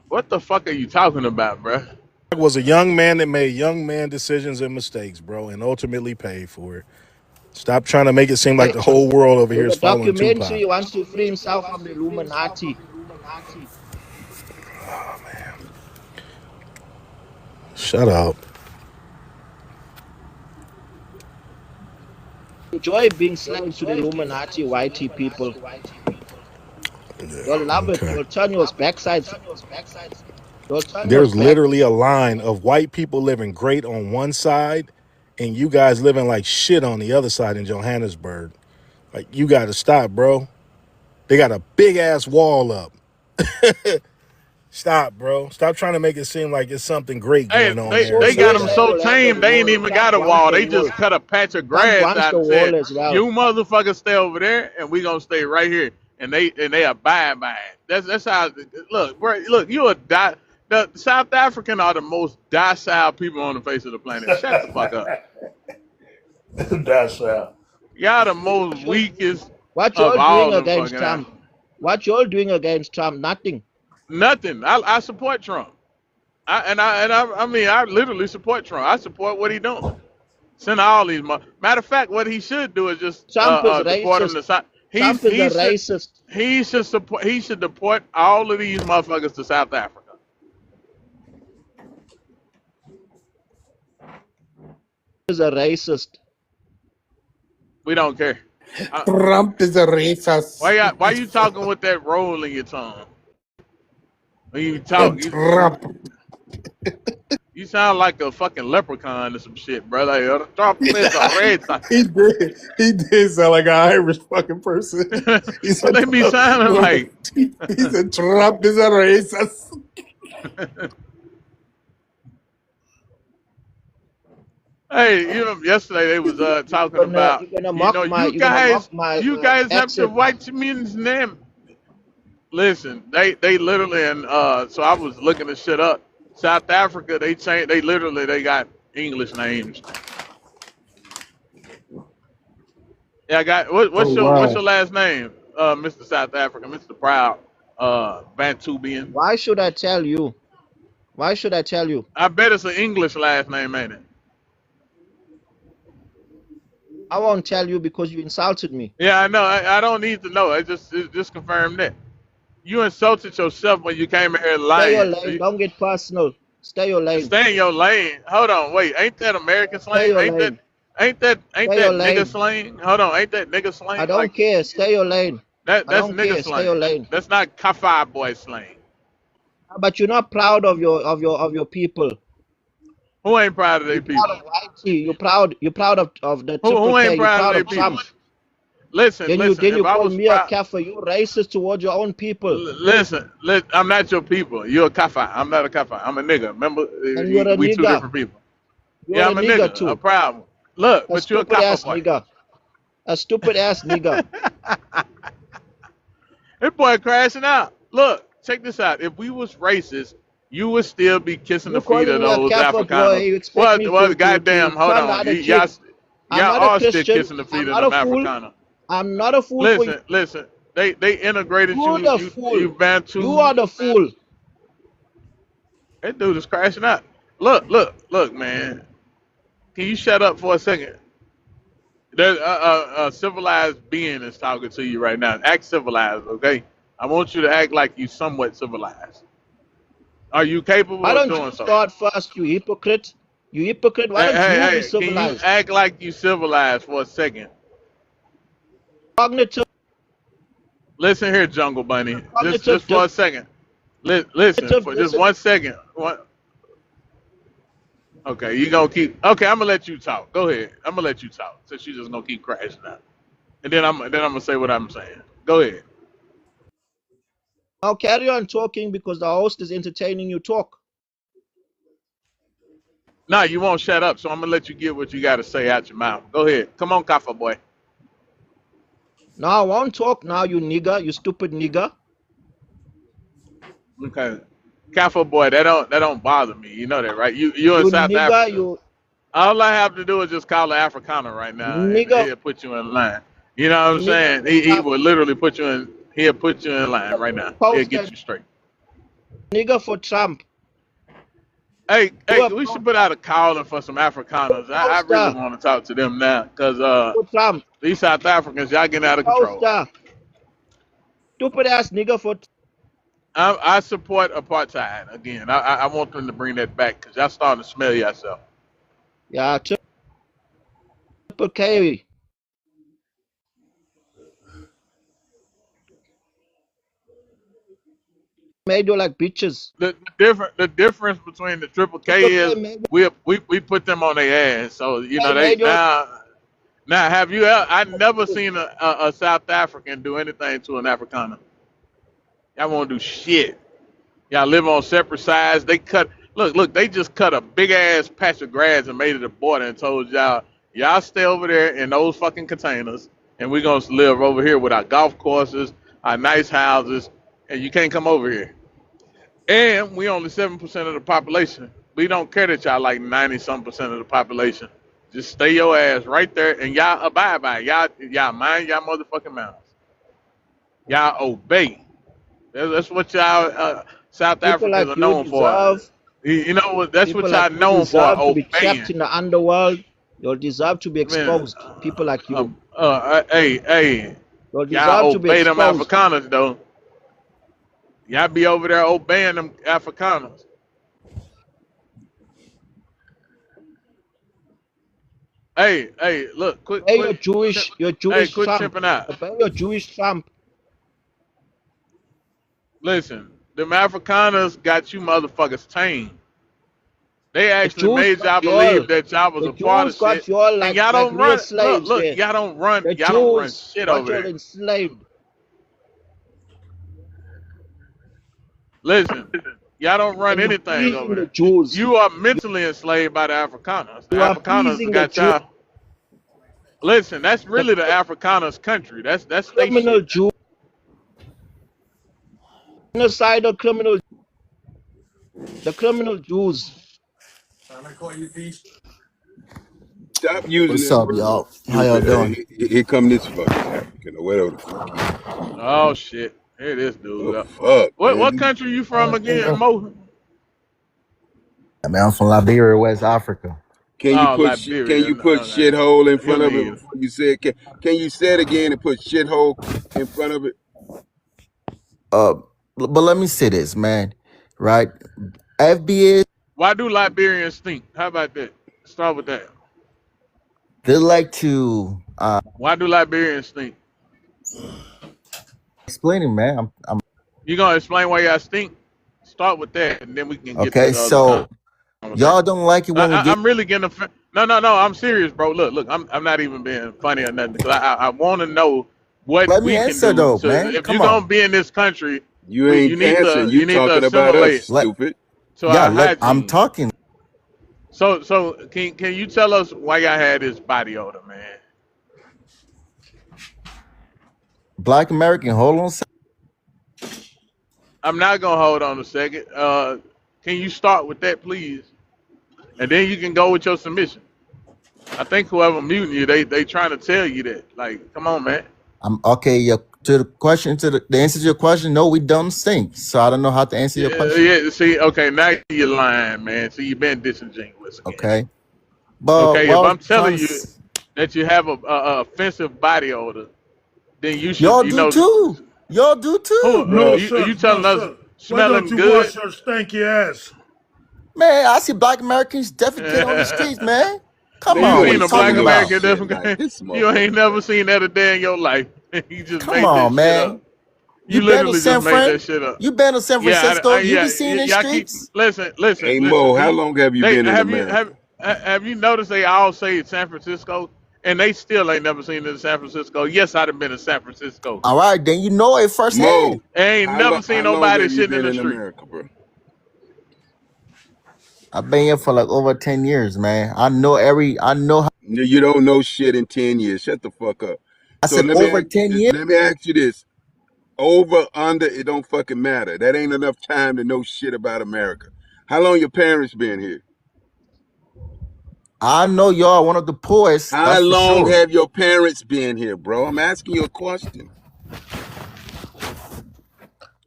What the fuck are you talking about, bruh? you? Was a young man that made young man decisions and mistakes, bro, and ultimately paid for it. Stop trying to make it seem like the whole world over In here the is following documentary, Tupac. he wants to free himself from the Illuminati. Shut up. Enjoy being slaves to the Illuminati, whitey people. You'll love it. Okay. You'll turn your backsides. You'll turn your There's back. literally a line of white people living great on one side and you guys living like shit on the other side in Johannesburg. Like, you got to stop, bro. They got a big ass wall up. Stop, bro. Stop trying to make it seem like it's something great Hey, going on they there. So they It's got not. them Satan so will have the tame they ain't wall. even Trump got a wants wall. the They wall. just cut a patch of Trump grass wants out the and said, wall as well. "You motherfuckers stay over there, and we gonna stay right here." And they abide by it. That's how. Look, bro. Look, you a the South African are the most docile people on the face of the planet. Shut the fuck up. That's Y'all the most weakest What of y'all all doing them against fucking Trump? What y'all doing against Trump? Nothing. nothing. I support Trump. I mean I literally support Trump. I support what he doing. Send all these. Matter of fact, what he should do is just Trump is deport racist. them to South. Trump is a racist. He should support. He should deport all of these motherfuckers to South Africa. Is a racist. We don't care. Trump is a racist. Why you talking with that roll in your tongue? When you talk, Trump. you sound like a fucking leprechaun or some shit, brother. Like, Trump is a racist. He did. He did sound like an Irish fucking person. He What said, they be sounding like? he said Trump is a racist. Hey, yesterday they was talking about, You're gonna mock my you guys have the accent. white man's name. Listen, they literally and so I was looking this shit up. South Africa, they got English names. Yeah, I got Oh what's wow. your last name, Mr. South Africa, Mr. Proud, Bantubian. Why should I tell you? Why should I tell you? I bet it's an English last name, ain't it? I won't tell you because you insulted me. Yeah, I know. I don't need to know. It just confirmed that. You insulted yourself when you came in here Stay your lying. lane. Don't get personal. Stay your lane. Stay in your lane. Hold on, wait. Ain't that American Stay slang? your lane. Ain't Stay your that nigga lane. slang? Hold on, ain't that nigga I slang? don't Like care. Stay your lane. I that's don't nigga care. Stay your slang. lane. That's not Kafir boy slang. But you're not proud of your people. Who ain't proud of their You're proud people? of YT. You're proud of the Who Triple K. ain't You're proud of proud their of people? Trump. Listen, Then you listen. then If you I call was me a proud, kafir. You racist towards your own people. I'm not your people. You're a Kafir. I'm not a Kafir. I'm a nigga. Remember, And you're a we two nigger. different people. You're Yeah, a I'm a nigger nigga. A too. proud one. Look, A but you're a stupid copper ass boy. nigga. A stupid ass nigga. This boy crashing out. Look, check this out. If we was racist, you would still be kissing the You feet calling of me a those Catholic boy? Afrikaners. You expect What? me What? to Goddamn! Hold turn the on. other cheek? I'm Y'all not a are still Christian. kissing the feet I'm of not them a fool. Afrikaners. I'm not a fool for you. Listen. They integrated You you. the You fool. You Bantu. are the fool. That dude is crashing out. Look, man. Can you shut up for a second? There's a civilized being is talking to you right now. Act civilized, okay? I want you to act like you somewhat civilized. Are you capable Why of don't doing you so? start first, you hypocrite? You hypocrite. Why Hey, don't you be hey, can you civilized? act like you civilized for a second? Cognitive, Listen here, Jungle Bunny. Just cognitive for a second. Listen for just dissonance. 1 second. Okay, you gonna keep. Okay, I'm gonna let you talk. Go ahead. I'm gonna let you talk since you just gonna keep crashing out. And then I'm gonna say what I'm saying. Go ahead. Now carry on talking because the host is entertaining you. Talk. No, you won't shut up. So I'm gonna let you get what you got to say out your mouth. Go ahead. Come on, Kafa boy. Now I won't talk now, you nigger, you stupid nigger. Okay. Kafa boy, that don't bother me. You know that, right? You in You South nigger, Africa. you All I have to do is just call the Afrikaner right now, and nigger, he'll put you in line. You know what I'm nigger saying? for He Trump. will literally put you in. He'll put you in line right now. He'll Post get that you straight. nigger for Trump. Hey, Do a we should put out a calling for some Afrikaners. I really poster want to talk to them now, cause for Trump. these South Africans, y'all getting out of control. Poster. Stupid ass nigger for I support apartheid again. I want them to bring that back, cause y'all starting to smell yourself. yeah, triple K. Made you like bitches. The difference between the triple Triple K K is made we put them on their ass. So they made you now have you ever, I never seen a South African do anything to an Afrikaner. Y'all won't do shit. Y'all live on separate sides. They cut look, they just cut a big ass patch of grass and made it a border and told y'all stay over there in those fucking containers and we're gonna live over here with our golf courses, our nice houses, and you can't come over here. And we only 7% of the population. We don't care that y'all like 90 some percent of the population. Just stay your ass right there and y'all abide by it. Y'all mind y'all motherfucking mouths. Y'all obey. That's what y'all South people Africans like are you known for. deserve. You know what? That's People what like y'all you known for, deserve to be obeying. trapped in the underworld. You deserve to be I mean, exposed. People like you. hey, You y'all deserve to be obey them exposed. Afrikaners though. Y'all be over there obeying them Afrikaners. Hey, look, Obey your Jewish quit Trump. chimping out. Obey your Jewish Trump. Listen, them Afrikaners got you motherfuckers tamed. They The actually Jews made got y'all you all. believe that y'all was The a part Jews of got shit, you all and like y'all don't real run. slaves Look, there. The y'all don't run Jews shit got over you all there. enslaved. Listen, y'all don't run And you're anything appeasing over the there. Jews. You are mentally enslaved by the Afrikaners. The You are Afrikaners appeasing the got Jews. y'all. Listen, that's The really the Afrikaners' country. That's they criminal shit. Jews. Genocidal criminal. The criminal Jews. Stop using What's that up, word, y'all? How y'all stupid. doing? Here come this fucking African or whatever the fuck he is. Oh shit. Here this dude Oh up. fuck, What man. country you from again, Mo? I mean, I'm from Liberia, West Africa. Oh, Can Liberia. you put Okay. shithole in He'll front of it leave. before you say it? Can you say it again and put shithole in front of it? Uh, but let me say this, man. Right? FBA, Why do Liberians stink? How about that? Start with that. they like to Why do Liberians stink? explaining, man. I'm You gonna explain why y'all stink? Start with that, and then we can get to okay. the other So conversation. y'all don't like it when we get I'm really getting no. I'm serious, bro. Look. I'm not even being funny or nothing because I want to know what let me we can answer do though, to man. if you're Come gonna on. be in this country, You ain't answering. You you need to talking about us, assimilate Let stupid. to yeah, our let I'm hygiene. talking. So can you tell us why y'all had this body odor, man? Black American, hold on. I'm not gonna hold on a second. Can you start with that, please, and then you can go with your submission. I think whoever muting you, they trying to tell you that. Like, come on, man. I'm okay. To the question, the answer to your question, no, we don't stink. So I don't know how to answer your Yeah, question. yeah. See, okay, now you're lying, man. See, you've been disingenuous again. Okay, but Okay, what I if was I'm trying telling to, you that you have a offensive body odor, then you should, y'all do too. Y'all do who too. No, are sir. you No, telling us sir. Why don't smelling you wash good? your stanky ass? Man, I see Black Americans defecate on the streets, You man. Come Man, ain't you on, what seen you ain't a seen black talking no about? American shit like defecate. this You ain't motherfucker, never bro. seen that a day in your life. You just Come made on, that shit up. man. You You been to literally just San made Fran? that shit up. You been to San Yeah, Francisco? You yeah. be seen in Y'all keep streets? Hey listen. Mo, how long have you They been in America? have you noticed they all say San Francisco, and they still ain't never seen it in San Francisco. Yes, I'd have been in San Francisco. All right, then you know it Mo, firsthand. I ain't never how seen long nobody have you sitting in been the in street. America, bro? I've been here for like over 10 years, man. I know how. You don't know shit in 10 years. Shut the fuck up. I So said let me over ask, 10 years. let me ask you this: over, under, it don't fucking matter. That ain't enough time to know shit about America. How long your parents been here? I know y'all one of the poorest, How that's for long sure. have your parents been here, bro? I'm asking you a question.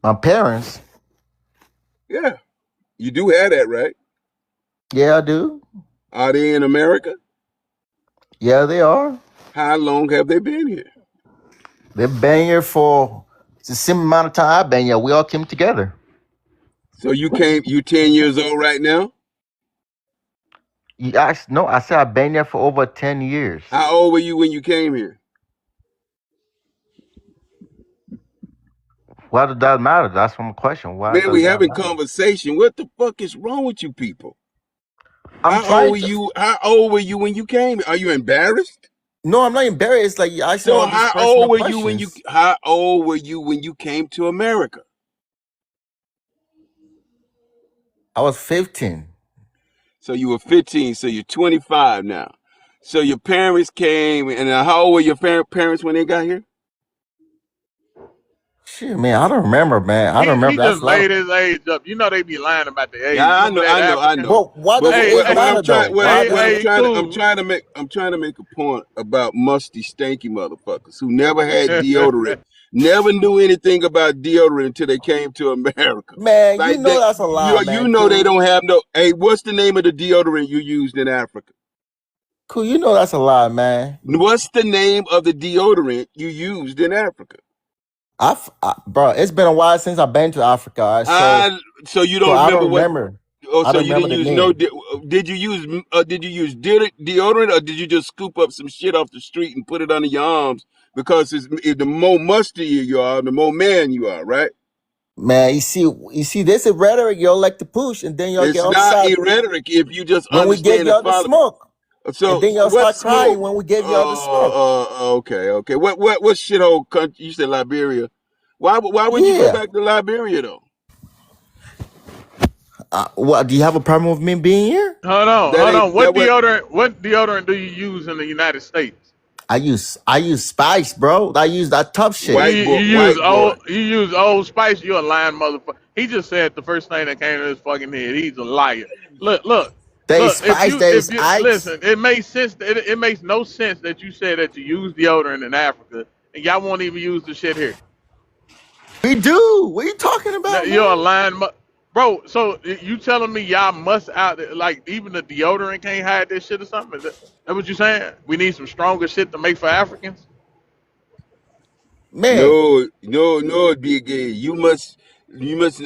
My parents, Yeah, you do have that, right? yeah, I do. Are they in America? Yeah, they are. How long have they been here? They've been here for it's the same amount of time I've been here. We all came together. So you 10 years old right now? You asked, no, I said I've been here for over 10 years. How old were you when you came here? Why does that matter? That's one question. Why Man, does we that having matter? conversation. What the fuck is wrong with you people? I'm How old trying were to. you? How old were you when you came? Are you embarrassed? No, I'm not embarrassed. Like you asking So all these personal questions. how old were you when you came to America? I was 15. So you were 15, so you're 25 now. So your parents came, and how old were your parents when they got here? Shit, man, I don't remember, man. I don't He remember. That's just a lot of. made his age up. You know they be lying about the age. Yeah, Remember that I African? know. But why But does it Hey, even what I'm matter trying, though? Why does it? cool. I'm trying to make a point about musty, stanky motherfuckers who never had deodorant, never knew anything about deodorant until they came to America. Man, you Like know they, that's a lie, you man. know they Cool. don't have no. Hey, what's the name of the deodorant you used in Africa? Cool, you know that's a lie, man. What's the name of the deodorant you used in Africa? Bro, it's been a while since I've been to Africa, all right? I so you So don't I remember don't what? remember. Oh, I so don't you remember didn't the use no? name. Did you use deodorant, or did you just scoop up some shit off the street and put it under your arms? Because the more musty you are, the more man you are, right? Man, you see, this is rhetoric y'all like to push, and then y'all get It's not upset a rhetoric if you just when we give understand and y'all the follow. smoke. And So then y'all what start smoke? crying when we give y'all the smoke. Okay. What shithole country? You said Liberia. Why would you go Yeah. back to Liberia though? What, do you have a problem with me being here? That Hold ain't on. that what What deodorant do you use in the United States? I use spice, bro. I use that tough shit. white boy. You use Old Spice. You a lying motherfucker. He just said the first thing that came to his fucking head. He's a liar. There is Look. spice, there If is you ice. listen, it makes sense. It makes no sense that you said that you use deodorant in Africa and y'all won't even use the shit here. We do. What are you talking No, about, you're a man? lying, bro. So you telling me y'all must out like even the deodorant can't hide this shit or something? Is that what you saying? We need some stronger shit to make for Africans. Man, No, big gay. You must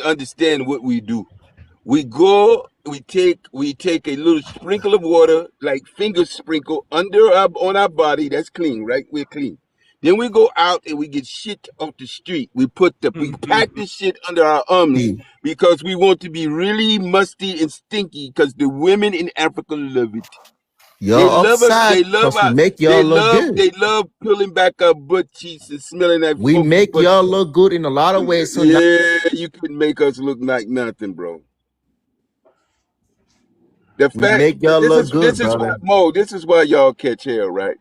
understand what we do. We go, we take a little sprinkle of water, like finger sprinkle, on our body. That's clean, right? We're clean. Then we go out and we get shit off the street. We pack this shit under our arms see, because we want to be really musty and stinky because the women in Africa love it. They you're love us. upset because we make y'all look good. They love pulling back our butt cheeks and smelling that We funky make butt. y'all look good in a lot of ways. So now, Yeah, you couldn't make us look like nothing, bro. The We fact make y'all this look is good, this is why brother. Mo, this is why y'all catch hell, right?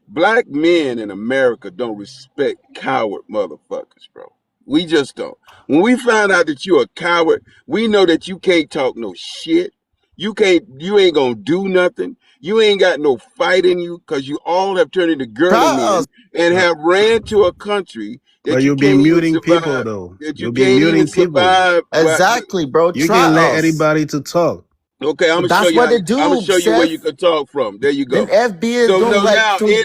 Black men in America don't respect coward motherfuckers, bro. We just don't. When we find out that you're a coward, we know that you can't talk no shit. You ain't gonna do nothing. You ain't got no fight in you because you all have turned into girly Call us. men and But have ran to a country but that you you'll be can't even muting people survive, though. that you You'll be can't even muting people. survive. Exactly, bro. You can let Try us. anybody to talk. Okay, I'm But gonna show that's you what how. they I'm gonna do, show you where you Seth. can talk from. There you Then go. FBS So don't no, like to.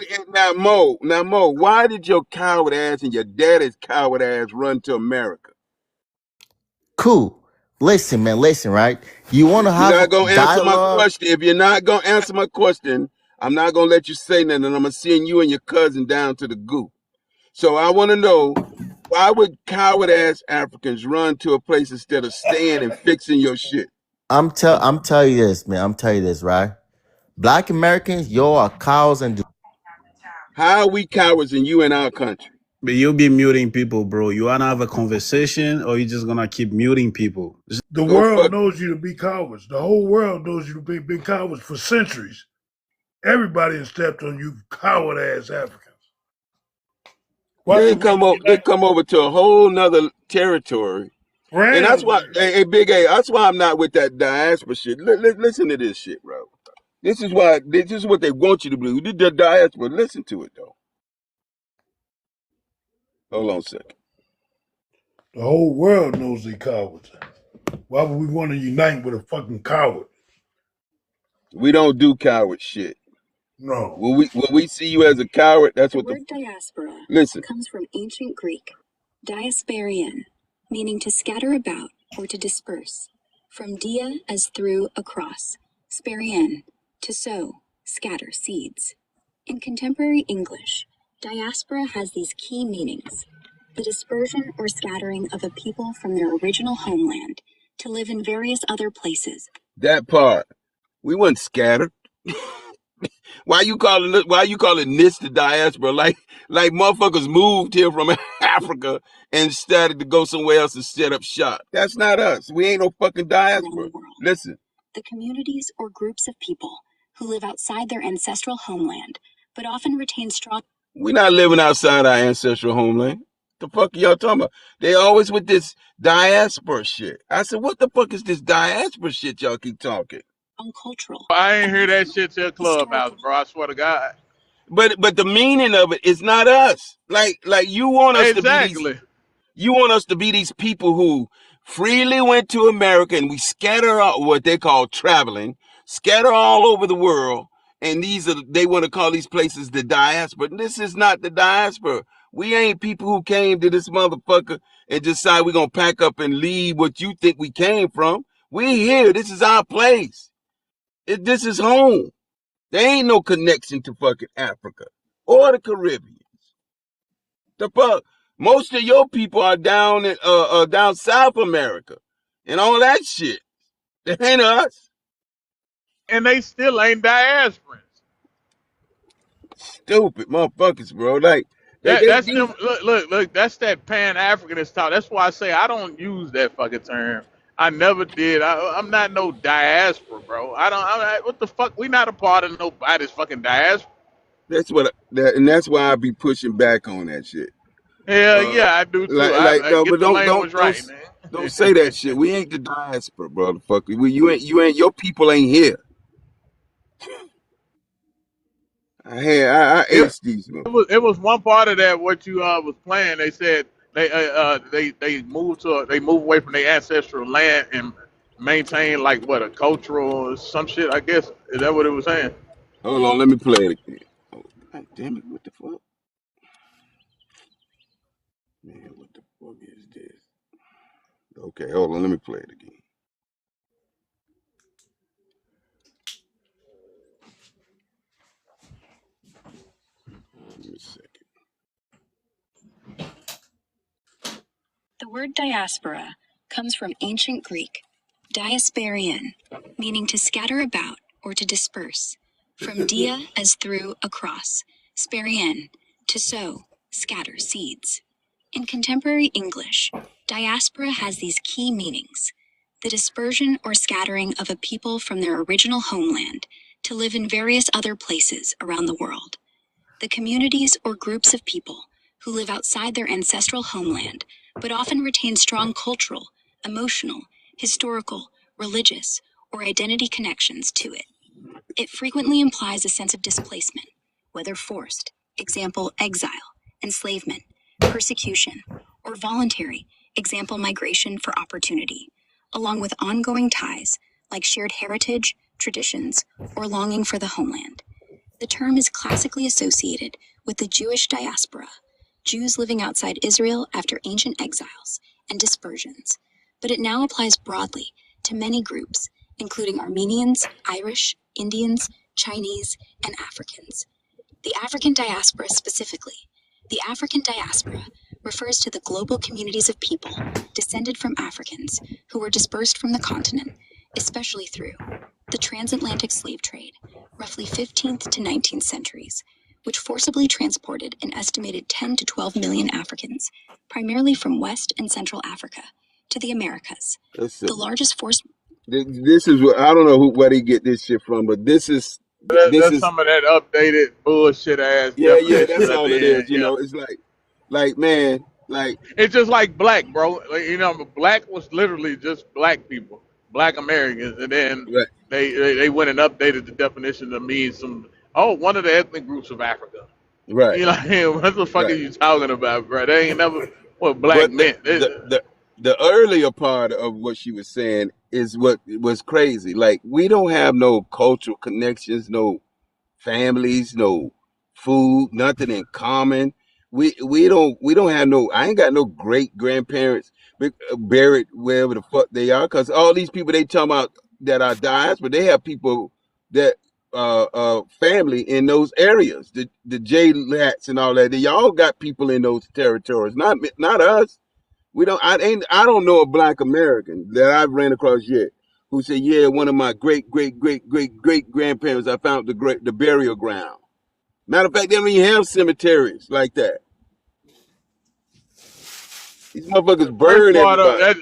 now Mo, why did your coward ass and your daddy's coward ass run to America? Cool. Listen, man. Listen, right? You want to You're have not gonna answer my dialogue? question. If you're not gonna answer my question, I'm not gonna let you say nothing. I'm gonna send you and your cousin down to the goo. So I want to know why would coward ass Africans run to a place instead of staying and fixing your shit? I'm telling you this, man. I'm telling you this, right? Black Americans, y'all are cows and How are we cowards in you in our country? But you'll be muting people, bro. You wanna have a conversation or you just gonna keep muting people? The Go world fuck. knows you to be cowards. The whole world knows you to be been cowards for centuries. Everybody has stepped on you, coward ass Africans. Why They should we come over. They unite? come over to a whole nother territory, and that's Ran over why. there. Hey, Big A. That's why I'm not with that diaspora shit. Listen to this shit, bro. This is why. This is what they want you to believe. The diaspora. Listen to it though. Hold on a second. The whole world knows they cowards. Why would we want to unite with a fucking coward? We don't do coward shit. No. When we see you as a coward, that's The what the word diaspora listen. comes from ancient Greek, diasperion, meaning to scatter about or to disperse. From dia as through across, sperian, to sow, scatter seeds. In contemporary English, diaspora has these key meanings: the dispersion or scattering of a people from their original homeland to live in various other places. That part. We wasn't scattered. Why you calling this the diaspora? Like motherfuckers moved here from Africa and started to go somewhere else and set up shop. That's not us. We ain't no fucking Around diaspora. the world, Listen, the communities or groups of people who live outside their ancestral homeland, but often retain strong. we not living outside our ancestral homeland. The fuck are y'all talking about? They always with this diaspora shit. I said, what the fuck is this diaspora shit y'all keep talking? Cultural I ain't and hear that even shit till Clubhouse, historical. bro. I swear to God. But the meaning of it is not us. Like you want us to be these. Exactly. You want us to be these people who freely went to America and we scatter out what they call traveling, scatter all over the world. And they want to call these places the diaspora. This is not the diaspora. We ain't people who came to this motherfucker and decide we're going to pack up and leave what you think we came from. We here. This is our place. This is home. There ain't no connection to fucking Africa or the Caribbean. The fuck? Most of your people are down South America and all that shit. It ain't us. And they still ain't diasporans. Stupid motherfuckers, bro. Like That's these. them. Look. That's that Pan Africanist talk. That's why I say I don't use that fucking term. I never did. I'm not no diaspora, bro. What the fuck? We not a part of nobody's fucking diaspora. And that's why I be pushing back on that shit. Hell Uh, yeah, I do too. like I no, get but the language right, don't man. say that shit. We ain't the diaspora, motherfucker. You ain't your people ain't here. I it, ace these it was one part of that what you was playing. They said they move away from their ancestral land and maintain like what a cultural some shit. I guess is that what it was saying? Hold on, let me play it again. Oh, God damn it! What the fuck, man? What the fuck is this? Okay, hold on, let me play it again. Give me a second. The word diaspora comes from ancient Greek, diasperion, meaning to scatter about or to disperse. From dia as through across, sperien, to sow, scatter seeds. In contemporary English, diaspora has these key meanings: the dispersion or scattering of a people from their original homeland to live in various other places around the world. The communities or groups of people who live outside their ancestral homeland, but often retain strong cultural, emotional, historical, religious, or identity connections to it. It frequently implies a sense of displacement, whether forced, example, exile, enslavement, persecution, or voluntary, example, migration for opportunity, along with ongoing ties like shared heritage, traditions, or longing for the homeland. The term is classically associated with the Jewish diaspora, Jews living outside Israel after ancient exiles and dispersions, but it now applies broadly to many groups, including Armenians, Irish, Indians, Chinese, and Africans. The African diaspora specifically. The African diaspora refers to the global communities of people descended from Africans who were dispersed from the continent, especially through the transatlantic slave trade, roughly 15th to 19th centuries, which forcibly transported an estimated 10 to 12 million Africans, primarily from West and Central Africa, to the Americas. The Listen, largest force. this is what I don't know where they get this shit from, but this That's is some of that updated bullshit ass yeah, definitions that's at all the it end. is. Yeah, It's like man, like it's just like black, bro. Like, black was literally just black people, black Americans, and then right, they went and updated the definition to mean one of the ethnic groups of Africa. right, You know, what the fuck are right. you talking about, bro? They ain't never what black But meant. the earlier part of what she was saying is what was crazy. Like we don't have no cultural connections, no families, no food, nothing in common. We don't have no. I ain't got no great grandparents buried wherever the fuck they are, because all these people they talking about that are dies, but they have people that family in those areas, the J Lats and all that. They all got people in those territories, not us. We don't. I don't know a black American that I've ran across yet who said, "Yeah, one of my great grandparents, I found the burial ground." Matter of fact, they don't even have cemeteries like that. These motherfuckers First burn part of everybody. that,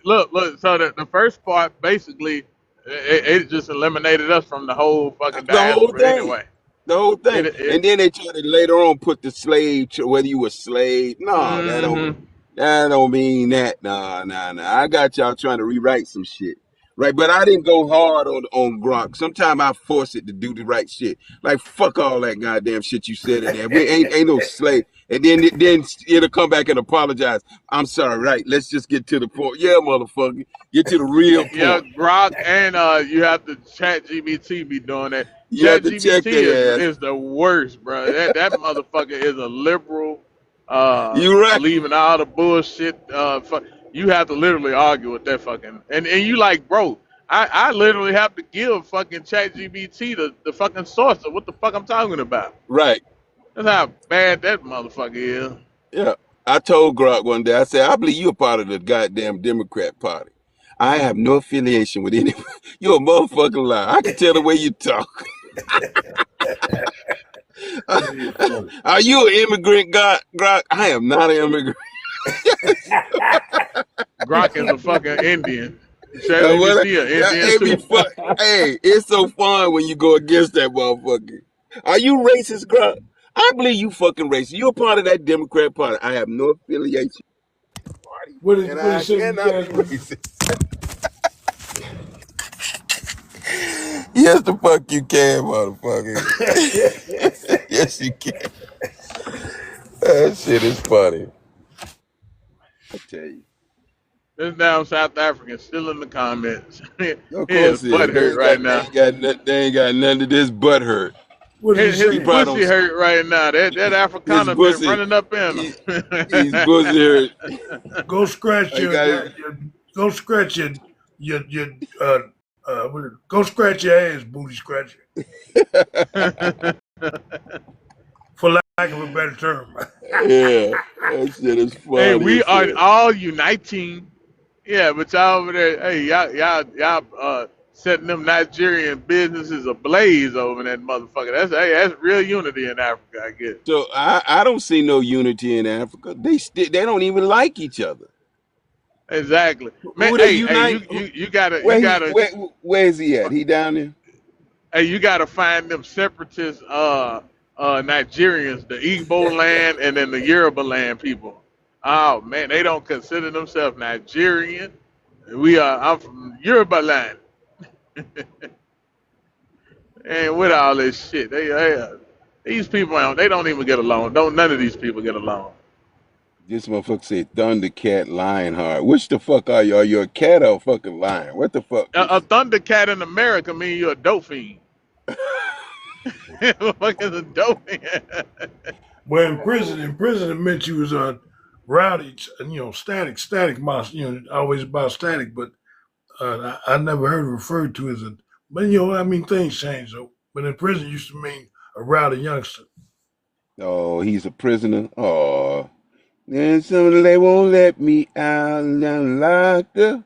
look. So the first part basically, it just eliminated us from the whole fucking The whole diaspora thing. anyway. The whole It, thing. it And then they try to later on put the slave whether you were slave. No, hmm that don't mean that. Nah. I got y'all trying to rewrite some shit. Right, but I didn't go hard on Gronk. Sometimes I force it to do the right shit. Like fuck all that goddamn shit you said in there. We ain't no slave. And then it'll come back and apologize. I'm sorry, right? Let's just get to the point. Yeah, motherfucker. Get to the real Yeah, point. Grok and you have to Chat GBT be doing that. You have Chat to check GBT their ass. is the worst, bro. That motherfucker is a liberal, You right. believing all the bullshit. You have to literally argue with that fucking and you like, bro. I literally have to give fucking Chat GBT the fucking source of what the fuck I'm talking about. Right. That's how bad that motherfucker is. Yeah. I told Grok one day, I said, I believe you're part of the goddamn Democrat Party. I have no affiliation with anyone. You're a motherfucking liar. I can tell the way you talk. Are you an immigrant, Grok? I am not an immigrant. Grok is a fucking Indian. Chat Well, GBT an Indian it be too. fun. Hey, it's so fun when you go against that motherfucker. Are you racist, Grok? I believe you fucking racist. You're part of that Democrat Party. I have no affiliation party, and What I did say, cannot be Buchanan? racist. Yes, the fuck you can, motherfucker. Yes, you can. That shit is funny. I tell you. This damn South African still in the comments. He Of is course it is. butt hurt right now. They ain't got nothing to this butt hurt. What is he His He saying? probably pussy don't. hurt right now. That His Afrikaner been pussy. running up in He, his pussy hurt. Go scratch I got it. go scratch your go scratch your ass, booty scratcher, him. for lack of a better term. Yeah, that shit is Hey, funny we as are hell. all uniting. Yeah, but y'all over there, hey, y'all setting them Nigerian businesses ablaze over in that motherfucker. That's real unity in Africa, I guess. So I don't see no unity in Africa. They don't even like each other. Exactly, man. Who they Hey, unite? you gotta, Where is he at? He down there? hey, you gotta find them separatist, Nigerians, the Igbo land, and then the Yoruba land people. Oh man, they don't consider themselves Nigerian. I'm from Yoruba land, and with all this shit, these people, they don't even get along. Don't none of these people get along. This motherfucker said Thundercat Lionheart. Which the fuck are you? Are you a cat or a fucking lion? What the fuck A is Thundercat in America mean you're a dope fiend. Fuck is a dope fiend. Well, in prison, it meant you was rowdy, static monster. Always about static, but I never heard it referred to as a. But I mean, things change though. But in prison, it used to mean a rowdy youngster. Oh, he's a prisoner. Oh, and some they won't let me out. And I'm locked up.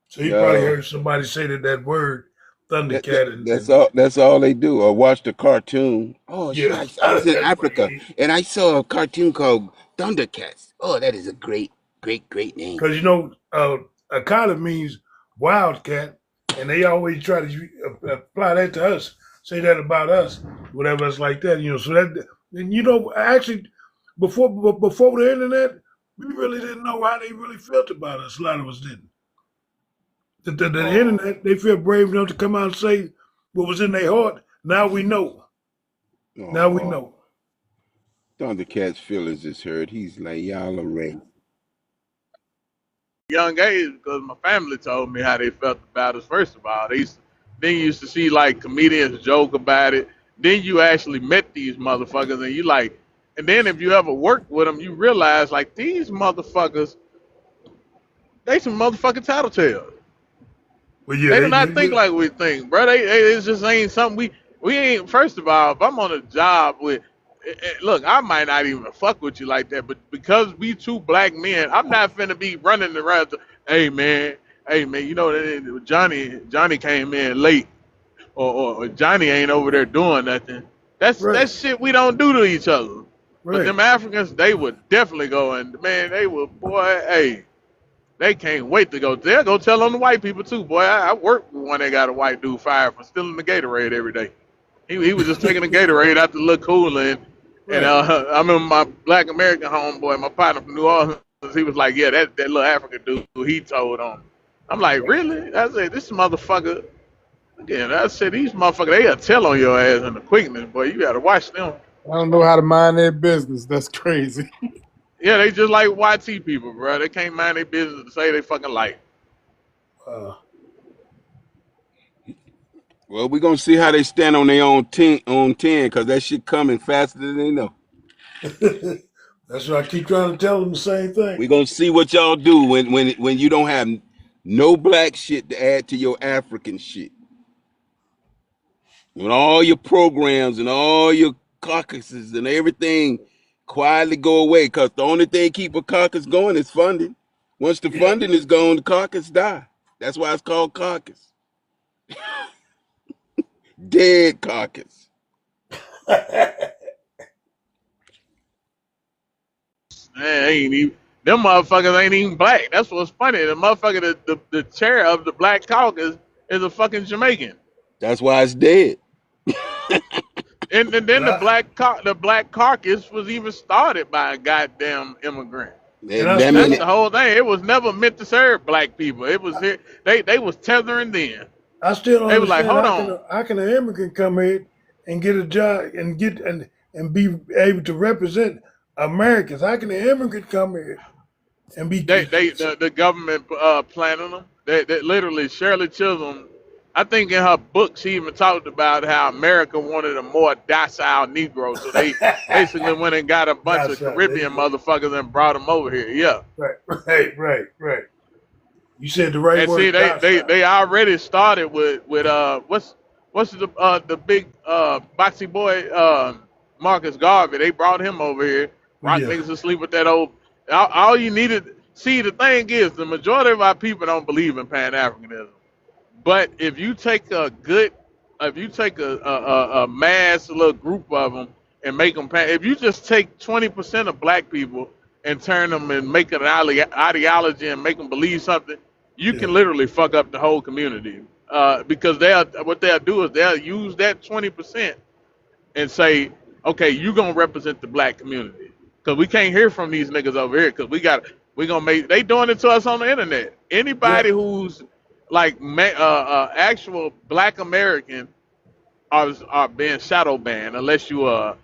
So he probably Yo, heard somebody say that word, that, that Thundercat, that's and all. That's all they do. Or watch the cartoon. Oh shit! yeah, I was in that's what Africa he. and I saw a cartoon called Thundercats. Oh, that is a great, great, great name. Because Akata means wildcat, and they always try to apply that to us, say that about us, whatever it's like that. So that, and actually, before the internet, we really didn't know how they really felt about us. A lot of us didn't. The Oh, internet, they feel brave enough to come out and say what was in their heart. Now we know. Now we oh, know. Thundercats' feelings is hurt. He's like y'all are right. Young age, because my family told me how they felt about us. First of all, then you used to see like comedians joke about it. Then you actually met these motherfuckers, and you like, and then if you ever worked with them, you realize like these motherfuckers, they some motherfucking tattletales. But yeah, They do they not think did. like we think, bro. It just ain't something we ain't. First of all, if I'm on a job with, look, I might not even fuck with you like that, but because we two black men, I'm not finna be running around. Hey man, hey man, Johnny came in late, or Johnny ain't over there doing nothing. Right, That's shit we don't do to each other. But right. them Africans, they would definitely go and man, they would boy, hey. They can't wait to go. They'll go tell on the white people too, boy. I worked with one that got a white dude fired for stealing the Gatorade every day. He was just taking the Gatorade out to look cool and Right. I remember my black American homeboy, my partner from New Orleans, he was like, yeah, that little African dude he told on. I'm like, really? I said, this motherfucker. Again, I said these motherfuckers they'll tell on your ass in the quickness, boy. You gotta watch them. I don't know how to mind their business. That's crazy. Yeah, they just like YT people, bro. They can't mind their business to say they fucking like. Uh, Well, we're gonna see how they stand on their own 10, because that shit coming faster than they know. that's what I keep trying to tell them the same thing. We're gonna see what y'all do when you don't have no black shit to add to your African shit. When all your programs and all your caucuses and everything quietly go away, because the only thing keep a caucus going is funding. Once the Yeah. funding is gone, the caucus die. That's why it's called caucus. Dead caucus. Man, ain't even them motherfuckers ain't even black. That's what's funny. The motherfucker, the chair of the Black Caucus is a fucking Jamaican, That's why it's dead. and but then the Black Caucus was even started by a goddamn immigrant. I That mean That's still the whole thing. It was never meant to serve black people. It was here. They was tethering then. don't They was like, understand hold on. how can an immigrant come here and get a job and be able to represent Americans? How can an immigrant come here and be The government planning them. They literally Shirley Chisholm. I think in her book she even talked about how America wanted a more docile Negro, so they basically went and got a bunch of that's right. There Caribbean you go. motherfuckers and brought them over here. Yeah, Right, right. You said the right and see word, docile. they already started with what's the big boxy boy Marcus Garvey. They brought him over here. But Rock yeah, niggas asleep with that old. All you needed. See, the thing is, the majority of our people don't believe in Pan Africanism. But if you take a mass little group of them and make them, if you just take 20% of black people and turn them and make an ideology and make them believe something, you Yeah. can literally fuck up the whole community. Because what they'll do is they'll use that 20% and say, okay, you gonna represent the black community because we can't hear from these niggas over here because we gonna make they doing it to us on the internet. Yeah. Anybody who's like actual black American are being shadow banned unless you a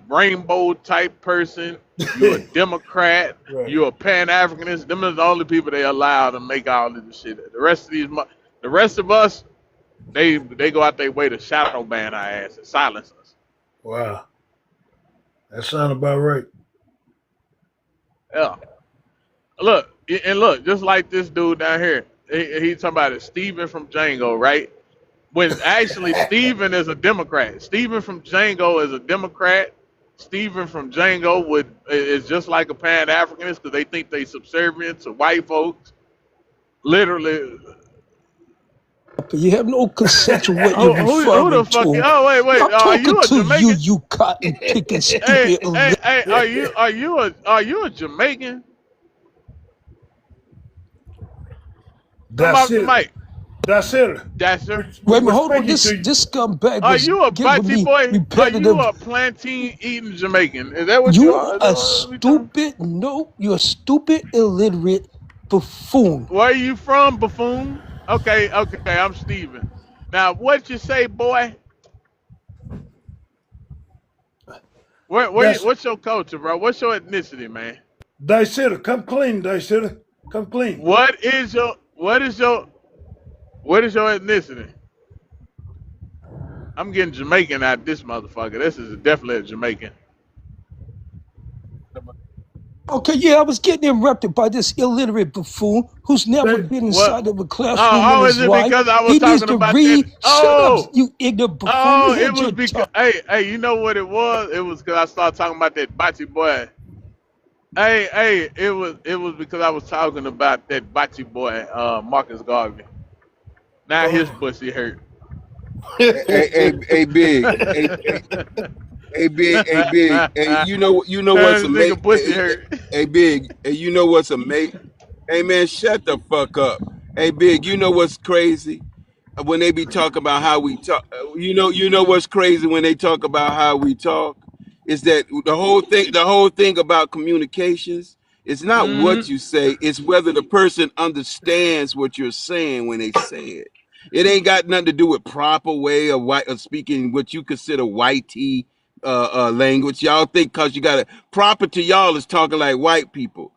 rainbow type person, you a Democrat, Right. you a Pan Africanist. Them are the only people they allow to make all of this shit. The rest of us, they go out their way to shadow ban our ass and silence us. Wow. That sounds about right. Yeah. Look, just like this dude down here. He talking about it, Steven from Django, right? When actually Steven is a Democrat. Steven from Django is a Democrat. Steven from Django is just like a Pan Africanist because they think they subservient to white folks. Literally, You have no conception what you're who the referring fuck? to. Oh wait, I'm are talking you a to you, Jamaican? you cotton picking Hey, stupid. hey, are you a Jamaican? Come That's off the it. mic, That's it. Dasher. Wait a minute, We're hold on. speaking This to you. this scumbag Are was you a giving Batty me boy? Are you repetitive. a plantain eating Jamaican? Is that what you You are? Is that a what we talking? stupid. No, you're a stupid, illiterate buffoon. Where are you from, buffoon? Okay, I'm Steven. Now, what you say, boy? That's What's your culture, bro? What's your ethnicity, man? Dicey. Come clean, Dicey. Come clean. What is your ethnicity? I'm getting Jamaican out this motherfucker. This is definitely a Jamaican. Okay, yeah, I was getting interrupted by this illiterate buffoon who's never That, been What? inside of a classroom in Oh, his is it life. because I was He needs talking to about that? read. Shut up, Oh, you ignorant buffoon. You oh, it had was your because time. hey, you know what it was? It was because I started talking about that bocce boy. Hey, it was because I was talking about that bocce boy, Marcus Garvey. Now his oh. pussy hurt. Hey, big. Hey, big. Hey, you know what's This amazing? nigga pussy hurt. Hey, big. Hey, you know what's amazing? Hey, man, shut the fuck up. Hey, big. You know what's crazy? When they be talking about how we talk, you know what's crazy when they talk about how we talk is that the whole thing about communications. It's not what Mm-hmm. you say, it's whether the person understands what you're saying when they say it. It ain't got nothing to do with proper way of white of speaking what you consider white language. Y'all think because you got it proper to y'all is talking like white people.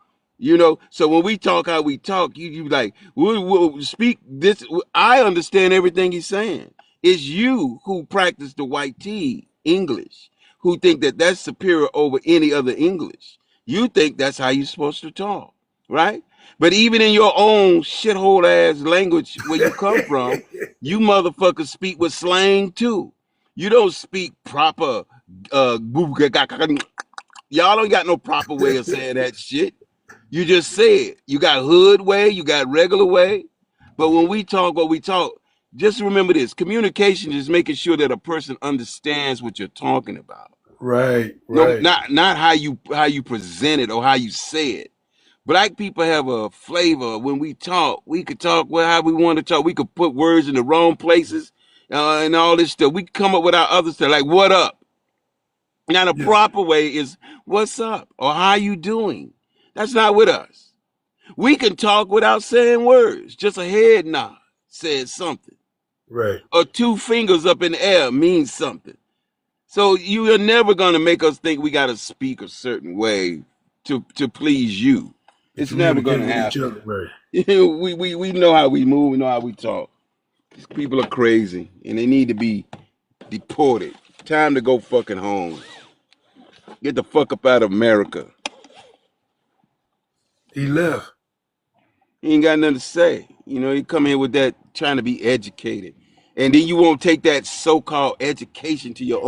So when we talk how we talk, you like we'll speak this. I understand everything he's saying. It's you who practice the white tea English, who think that that's superior over any other English. You think that's how you're supposed to talk, right? But even in your own shithole ass language where you come from, you motherfuckers speak with slang too. You don't speak proper. Y'all don't got no proper way of saying that shit. You just say it. You got hood way, you got regular way. But when we talk what we talk, just remember this. Communication is making sure that a person understands what you're talking about. Right, No, right. not how you present it or how you say it. Black people have a flavor. When we talk, we could talk how we want to talk. We could put words in the wrong places and all this stuff. We could come up with our other stuff like "what up." Now the Yes. proper way is "what's up" or "how you doing." That's not with us. We can talk without saying words. Just a head nod says something. Right. Or two fingers up in the air means something. So you are never gonna make us think we gotta speak a certain way to please you. To It's never communicate gonna with each happen. other. Right. we know how we move, we know how we talk. These people are crazy and they need to be deported. Time to go fucking home. Get the fuck up out of America. He left. He ain't got nothing to say. You come here with that trying to be educated. And then you won't take that so-called education to your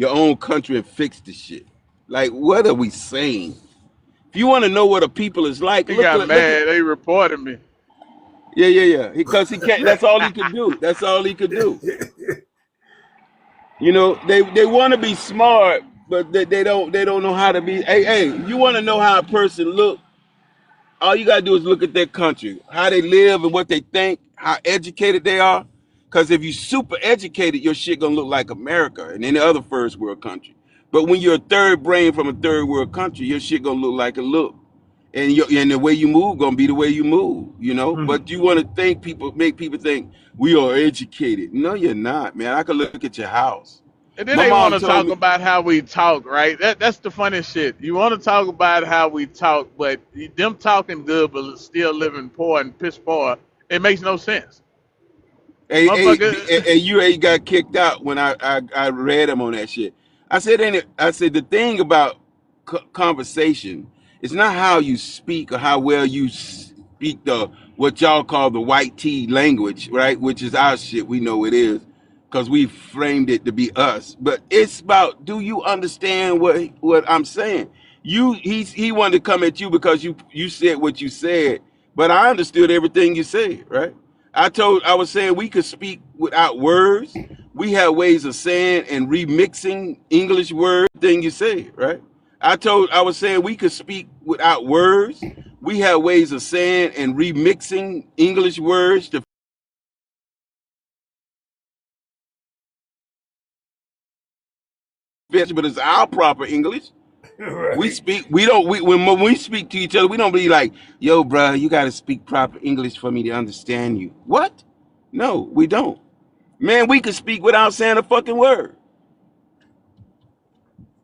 own country and fix the shit. Like, what are we saying? If you want to know what a people is like, He look got at look at mad. They reported me. yeah. Because he can't. That's all he could do. That's all he could do. They want to be smart. but they don't know how to be. Hey, you want to know how a person look? All you gotta do is look at their country, how they live and what they think, how educated they are. Because if you super educated, your shit gonna look like America and any other first world country. But when you're a third brain from a third world country, your shit gonna look like a look. And the way you move gonna be the way you move, you know. Hmm. But you want to make people think we are educated. No, you're not, man. I could look at your house. And then My they want mom to told talk me, about how we talk, right? That's the funny shit. You want to talk about how we talk, but them talking good but still living poor and piss poor. It makes no sense, motherfucker. You ain't got kicked out when I read him on that shit. I said the thing about conversation is not how you speak or how well you speak the what y'all call the white tea language, right? Which is our shit. We know it is because we framed it to be us. But it's about, do you understand what I'm saying? He wanted to come at you because you said what you said, but I understood everything you said, right? I was saying we could speak without words. We have ways of saying and remixing English words. Thing you say, right? I was saying we could speak without words. We have ways of saying and remixing English words to fit, but it's our proper English. We Right. speak. We don't. When we speak to each other, we don't be like, "Yo, bro, you got to speak proper English for me to understand you." What? No, we don't. Man, we could speak without saying a fucking word.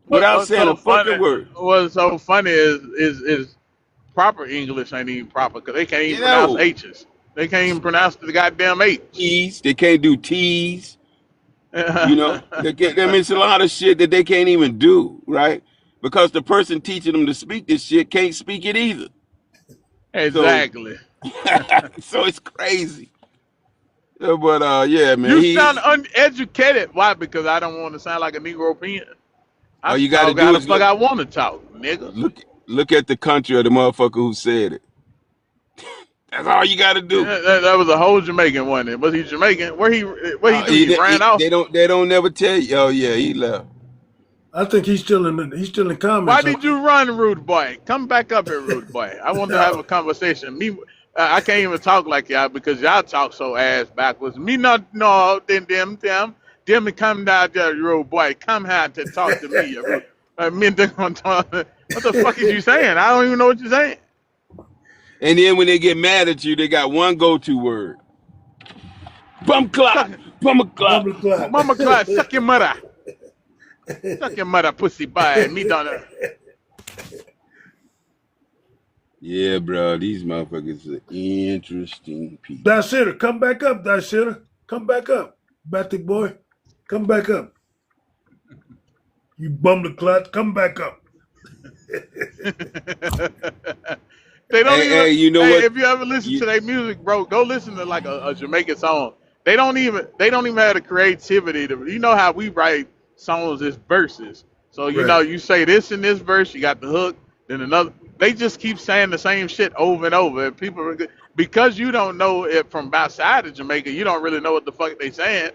Without What's saying a so funny? fucking word. What's so funny is proper English ain't even proper because they can't even You pronounce know, H's. They can't even pronounce the goddamn H. T's. They can't do T's. You know, Exactly. they can't. I mean, it's a lot of shit that they can't even do, right? Because the person teaching them to speak this shit can't speak it either. So, so it's crazy. But yeah, man. You sound uneducated. Why? Because I don't want to sound like a Negro peon. I All you got to talk how do the is fuck I want to talk, nigga. look, look at the country of the motherfucker who said it. That's all you got to do. That was a whole Jamaican one. Was he Jamaican? Where he do? He ran off. They don't never tell you. Oh yeah, he left. I think he's still in Why comments on. did you run, rude boy? Come back up here, rude boy. I want to have No, a conversation. I can't even talk like y'all because y'all talk so ass backwards. Me not no, them come down there, rude boy. Come here to talk to me, you rude. What the fuck is you saying? I don't even know what you're saying. And then when they get mad at you, they got one go-to word: bum Suck, clock, bum clock. bumble clock. mama cry, suck your mother, pussy boy. Me don't. Yeah, bro, these motherfuckers are interesting people. Dash come back up, Dash come back up, Batty boy, come back up. You bumble clot, come back up. They don't even. Hey, you know Hey, what? if you ever listen You, to their music, bro, go listen to like a Jamaican song. They don't even have the creativity to. You know how we write songs as verses. So Right. you say this in this verse, you got the hook, then another. They just keep saying the same shit over and over. And because you don't know it from outside of Jamaica, you don't really know what the fuck they saying.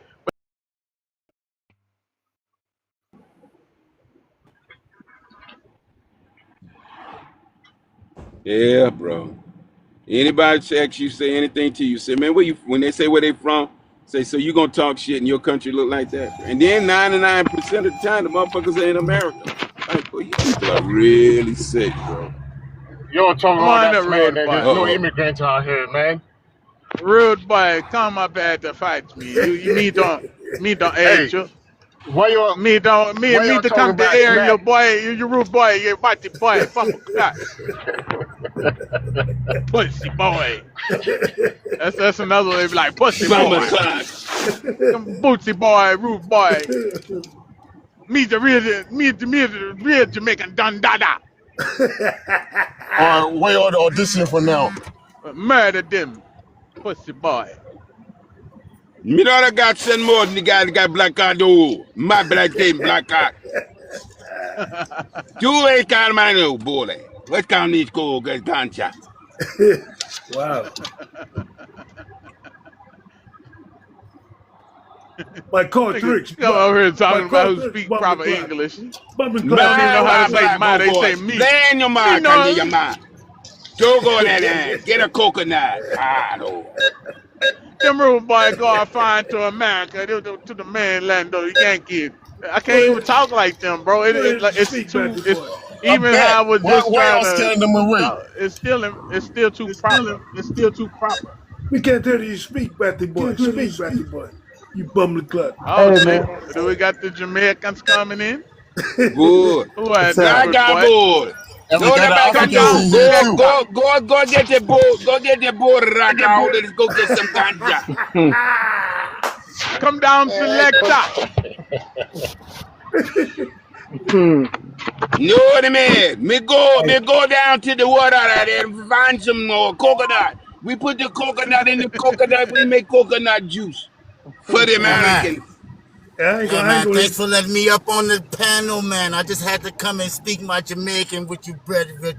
yeah, bro. Anybody checks you, say anything to you, say, man, where you? When they say where they from, say, so you gonna talk shit and your country look like that? And then 99% of the time, the motherfuckers are in America. Like, boy, you people are really sick, bro. You don't talk Come all on, the that, man. road There's boy. no Uh immigrants out here, man. Rude boy, come up here to fight me. You me don't Hey, hate you. why y'all Me to talking come to about air smack? your boy, you rude boy, you mighty boy, bumble clock, pussy boy. That's another one. They be like pussy Bummer boy, clock. come bootsy boy, rude boy. Me the real Jamaican Don Dada. Or why y'all auditioning for now? Murder them, pussy boy. Me know that got send more than the guy that got black card. Oh, my black thing, black card. Two a card man, oh, boy. What can this go get ganja? Wow. My Nigga, Cartrix, come over here my talking about who Cartrix, speak bubbly proper clock, English. bubbly They don't clock. even Bye, know how to bye, say bye, my. They say bogos. me. Play in your Me mark, and your know. man. Don't go there. Get a coconut. Ah, no. Them rude boy go out fine to America, to the mainland, the Yankees. I Go can't even ahead, talk like them, bro. go ahead and It's speak, too. Matthew It's boy. I even bet. how I was just Why trying y'all to scaring them away? talk. It's still too proper. Too proper. We can't tell you speak, Matthew boy. Speak, Matthew boy. You bubbly clock. Oh Hey shit! man, Do we got the Jamaicans coming in? Good. Who had it's that Black good and boy? gold. And we No, got the the back Come and Africans down, in go. here Go, too. selector. go, go, go get your boat. Go get your boat, rock out. Let's go get some ganja. Come down, selector. No, the man. Me go down to the water and find some more coconut. We put the coconut in the coconut. We make coconut juice for the Yeah, man. Americans. I Yeah, ain't man. gonna Thanks let for letting me up on the panel, man. I just had to come and speak my Jamaican with you,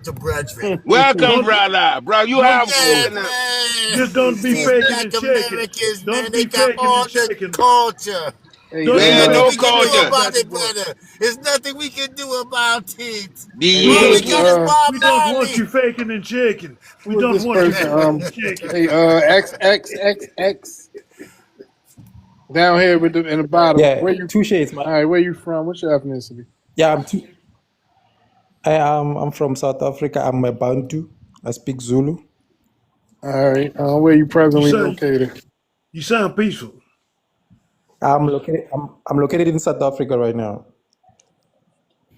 to brethren. Welcome, don't brother. Bro, you don't have Yeah, coconut. man. just don't be These faking black and shaking. Americans, man, Don't they be got faking and all the shaking. culture. Hey, Don't There's We be ain't nothing no we faking and can do shaking, culture. about Matthew it, boy. brother. There's nothing we can do about it. All we hey, got is The Bob We don't want Marley. you faking and shaking. We who is don't this want you person? faking and shaking. Hey, XXXX down here with in the bottom. Yeah, Where you? two shades, man. All right, where you from? What's your ethnicity? Yeah, I'm from South Africa. I'm a Bantu. I speak Zulu. All right, where you You presently sound located? you sound peaceful. I'm located in South Africa right now.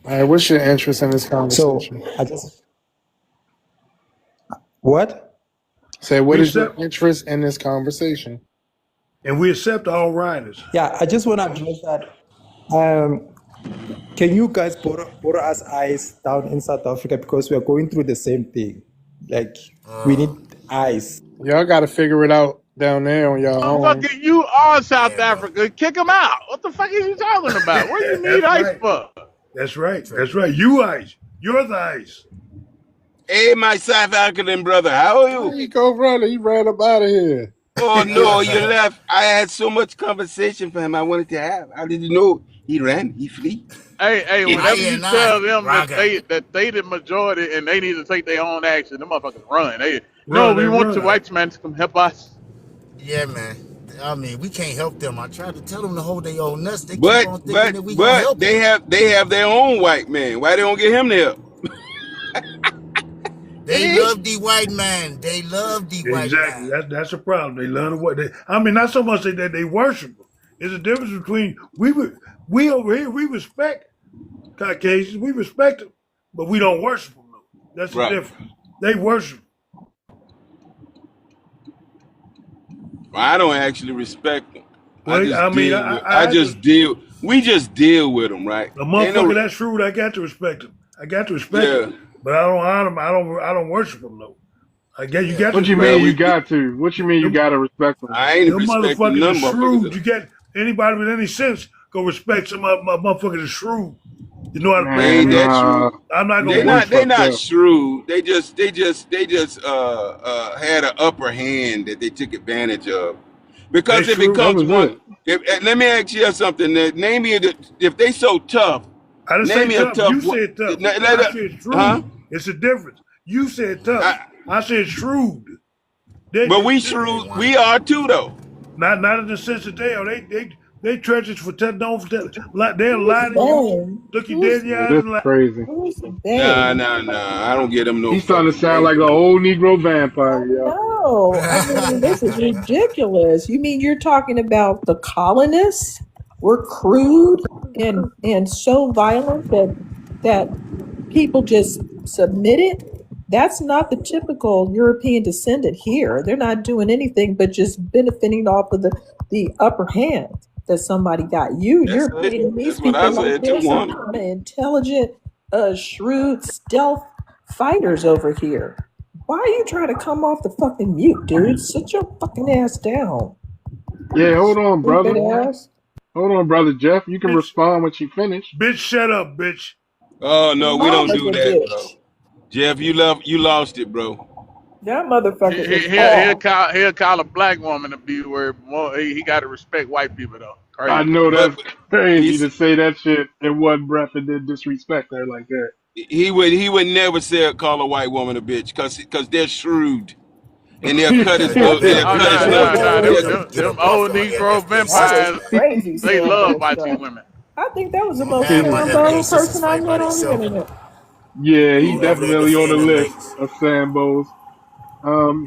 All right, what's your interest in this So conversation? I just what? Say, what We is your accept interest in this conversation? and we accept all riders. Yeah, I just want to address that. Um, can you guys borrow us eyes down in South Africa because we are going through the same thing? Like we need eyes. Y'all got to figure it out down there on your own. Motherfucker, you are South Yeah, bro. Africa. Kick him out. What the fuck is you talking about? What do you need That's ice right. for? That's right. That's Tripping. right. You eyes. You're the eyes. hey, my South African brother, how are There you? you go, brother. He ran up out of here. Oh Yeah, no, you man. left. I had so much conversation for him I wanted to have. I didn't know he ran. He flee. Hey, whenever I you and I, tell them that Raga. they the majority and they need to take their own action, the motherfuckers run. They no, Run, we they want the run. white man to come help us. Yeah, man. I mean, we can't help them. I tried to tell them to hold their own nuts. They keep But on thinking but that we gonna but help them. they have their own white man. Why they don't get him the help? They Eh? love the white man. They love the white Exactly. man. That's a problem. They learn what they. I mean, not so much that they worship them. There's a difference between we over here we respect Caucasians. We respect them, but we don't worship them. Though. That's the Right. difference. They worship. I don't actually respect them. I Well, just I mean, deal with. I I just just deal. We just deal with them, right? a Ain't motherfucker no. that's shrewd. I got to respect him. I got to respect him, Yeah. but I don't honor him. I don't worship him though. I guess you Yeah. got to What you respect Well, mean him. you we. got to? What you mean you Them, got to respect them? I ain't them respecting motherfuckers are none motherfuckers. shrewd. You get anybody with any sense go respect some of my motherfuckers are shrewd. You know how to They play the ain't Man, that game. shrewd. I'm not yeah, gonna you worship They fucked them. not up. shrewd. They just had an upper hand that they took advantage of. They Because it shrewd. That becomes was one. it. Let me ask you something. Name me if they so tough. I didn't Name say me a tough. tough You one. said tough. Let I it, said huh? shrewd. It's a difference. You said tough. I, I said shrewd. They, but they, we they Hey, shrewd. one. We are too, though. not in the sense that they are. They treacherous for telling. Don't for telling. They'll Who's lie to you. they? Look you dead Who's in the Yeah, eyes this and lie. crazy. who's Nah, they? nah, nah. I don't get them no He's starting to fucking sound green. like an old Negro vampire, yo. No, I mean, this is ridiculous. You mean you're talking about the colonists were crude and so violent that people just submitted? That's not the typical European descendant here. They're not doing anything but just benefiting off of the upper hand that somebody got. You're painting That's these what I people like said too, they're some woman. kind of intelligent, shrewd stealth fighters over here. Why are you trying to come off the fucking mute, dude? Sit your fucking ass down. Yeah, hold on, Stupid brother. ass. Hold on, brother Jeff. You can Bitch, respond when you finish. bitch, shut up, bitch. Oh Your no, we don't mama's do a that, bro. bitch. Jeff, you lost it, bro. That motherfucker is He'll off. call a black woman to be where more. He got to respect white people though. I crazy. know but that's crazy he's to say that shit in one breath and then disrespect her like that. he would never say call a white woman a bitch because they're shrewd and they'll cut his little They they'll Oh cut they his nah they little nah would nah. give Them a them, give a them old buffalo Negro if they That saw was vampires. it. crazy They love Sambo white stuff. women. I think that was the You gonna most have Sambo eight sisters person I fighting by met on the themselves. internet. Yeah, he Who over there definitely on the defend them list niggas? of Sambos.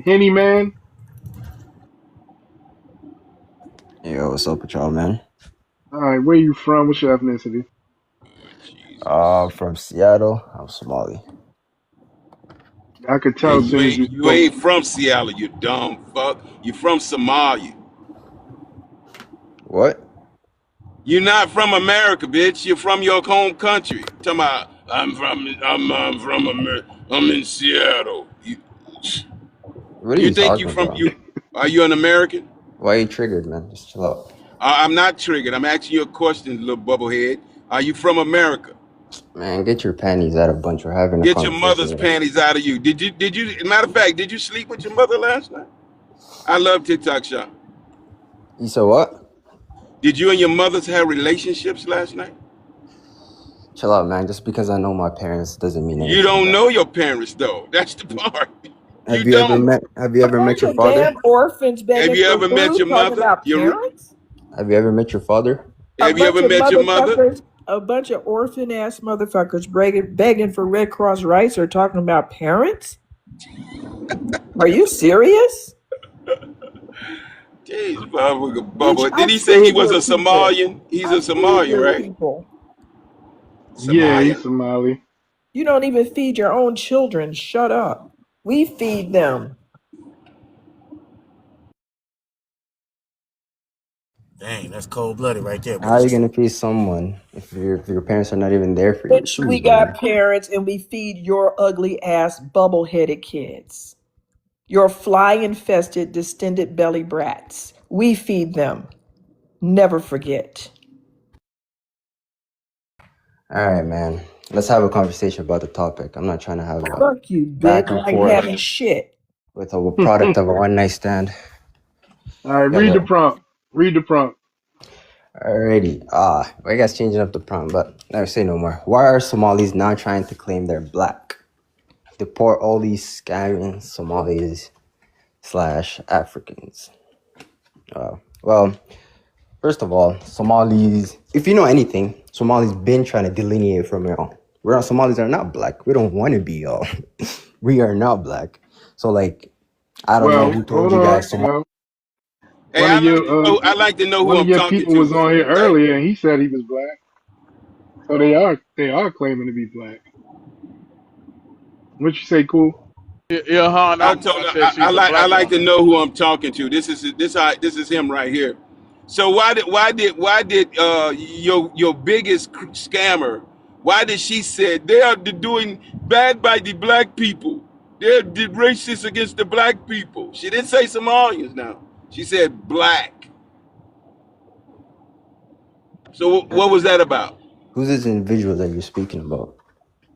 Henny man. Yo, what's up with y'all, man? All right, where you from? What's your ethnicity? Jesus. From Seattle. I'm Somali. I could tell And as soon as you you spoke. ain't from Seattle, you dumb fuck. You from Somalia. What? You're not from America, bitch. You're from your home country. Talking about I'm in Seattle. What are You you think you talking from about? you are you an American? Why are you triggered, man? Just chill out. I'm not triggered. I'm asking you a question, little bubblehead. Are you from America? Man, get your panties out of bunch. We're having a Get your conversation mother's here. panties out of you. Did you matter of fact, did you sleep with your mother last night? I love TikTok shop. You said what? Did you and your mothers have relationships last night? Chill out, man. Just because I know my parents doesn't mean You anything, don't bro. know your parents though. That's the part. You don't. Have you A ever met bunch your of father? damn orphans Have begging you for ever met food, your talking mother? about parents. Have you ever met your father? A Have you bunch ever of met your mother? motherfuckers, a bunch of orphan ass motherfuckers begging for Red Cross rights or talking about parents. Are you serious? Jeez, Bubba, Bitch, Bubba. I Did he say he feed was a your people. Somalian? He's a I feed Somalian, your right? people. Yeah, he's Somalian. Somali. You don't even feed your own children. Shut up. We feed them. Dang, that's cold blooded right there, but How are it's you true. gonna feed someone if your parents are not even there for you? Bitch, Choose, we got brother. parents and we feed your ugly ass bubble headed kids. Your fly infested, distended belly brats. We feed them. Never forget. All right, man. Let's have a conversation about the topic. I'm not trying to have a Fuck you, back bitch. and I ain't forth having shit. with a All product of a one night stand. right, Yeah, read the look. prompt. Read the prompt. Alrighty. I guess changing up the prompt, but never say no more. Why are Somalis now trying to claim they're black? Deport all these scamming Somalis slash Africans. Well, first of all, Somalis, if you know anything, Somalis been trying to delineate from y'all. We're not, Somalis are not black. We don't want to be y'all. We are not black. So like, I don't know Well, who told hold you on. guys Somalis. Well, Hey, I like to know who one of I'm your talking people to. was on here Hey, earlier and he said he was black. So they are claiming to be black. What you say, cool? Ilhan I told Omar her said she's a I black like to woman. know who I'm talking to. This is him right here. So why did your biggest scammer, why did she say they are doing bad by the black people? They're racist against the black people. She didn't say Somalians now. She said black. So what was that about? Who's this individual that you're speaking about?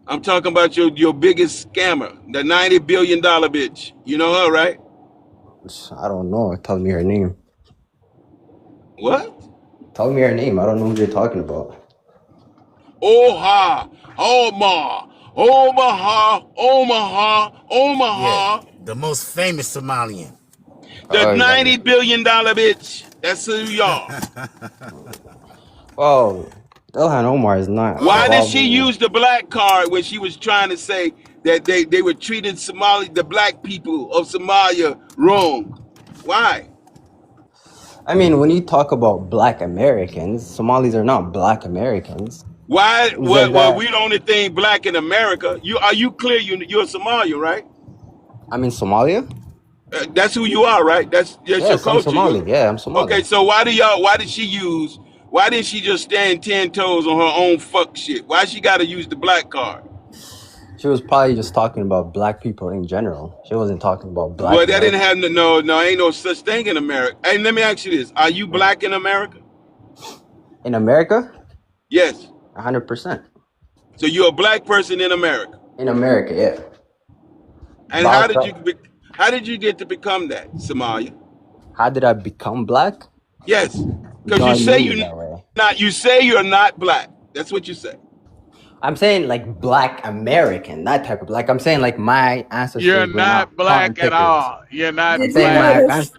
I'm talking about your biggest scammer, the $90 billion bitch. You know her, right? I don't know. Tell me her name. What? Tell me her name. I don't know who you're talking about. Oha, Omar, Omaha, Omaha, Yeah, Omaha. the most famous Somalian. The Oh yeah. $90 billion bitch. That's who y'all. Well, Ilhan Omar is not Why Oh, did involved she in. use the black card when she was trying to say that they were treating the black people of Somalia wrong? Why? I mean, when you talk about Black Americans, Somalis are not Black Americans. Why? It's just Well, that we the only thing black in America. Are you clear? You're a Somalian, right? I'm in Somalia. That's who you are, right? That's your Yes, I'm culture. Somali. Yeah, I'm Okay, Somali. so why did she just stand 10 toes on her own fuck shit? Why she gotta use the black card? She was probably just talking about Black people in general. She wasn't talking about Black Well, that didn't Americans. have no, ain't no such thing in America. Hey, let me ask you this. Are you black in America? In America, Yes. 100%. So you're a black person in America. In America, yeah. And But how did you get to become that, Somalia? how did I become Black? Yes. You Because you don't say mean it you that way. not. You say you're not black. That's what you say. I'm saying like black American, that type of like I'm saying like my You're ancestors were not not cotton black at pickers. all. You're I'm not Did you saying black. notice?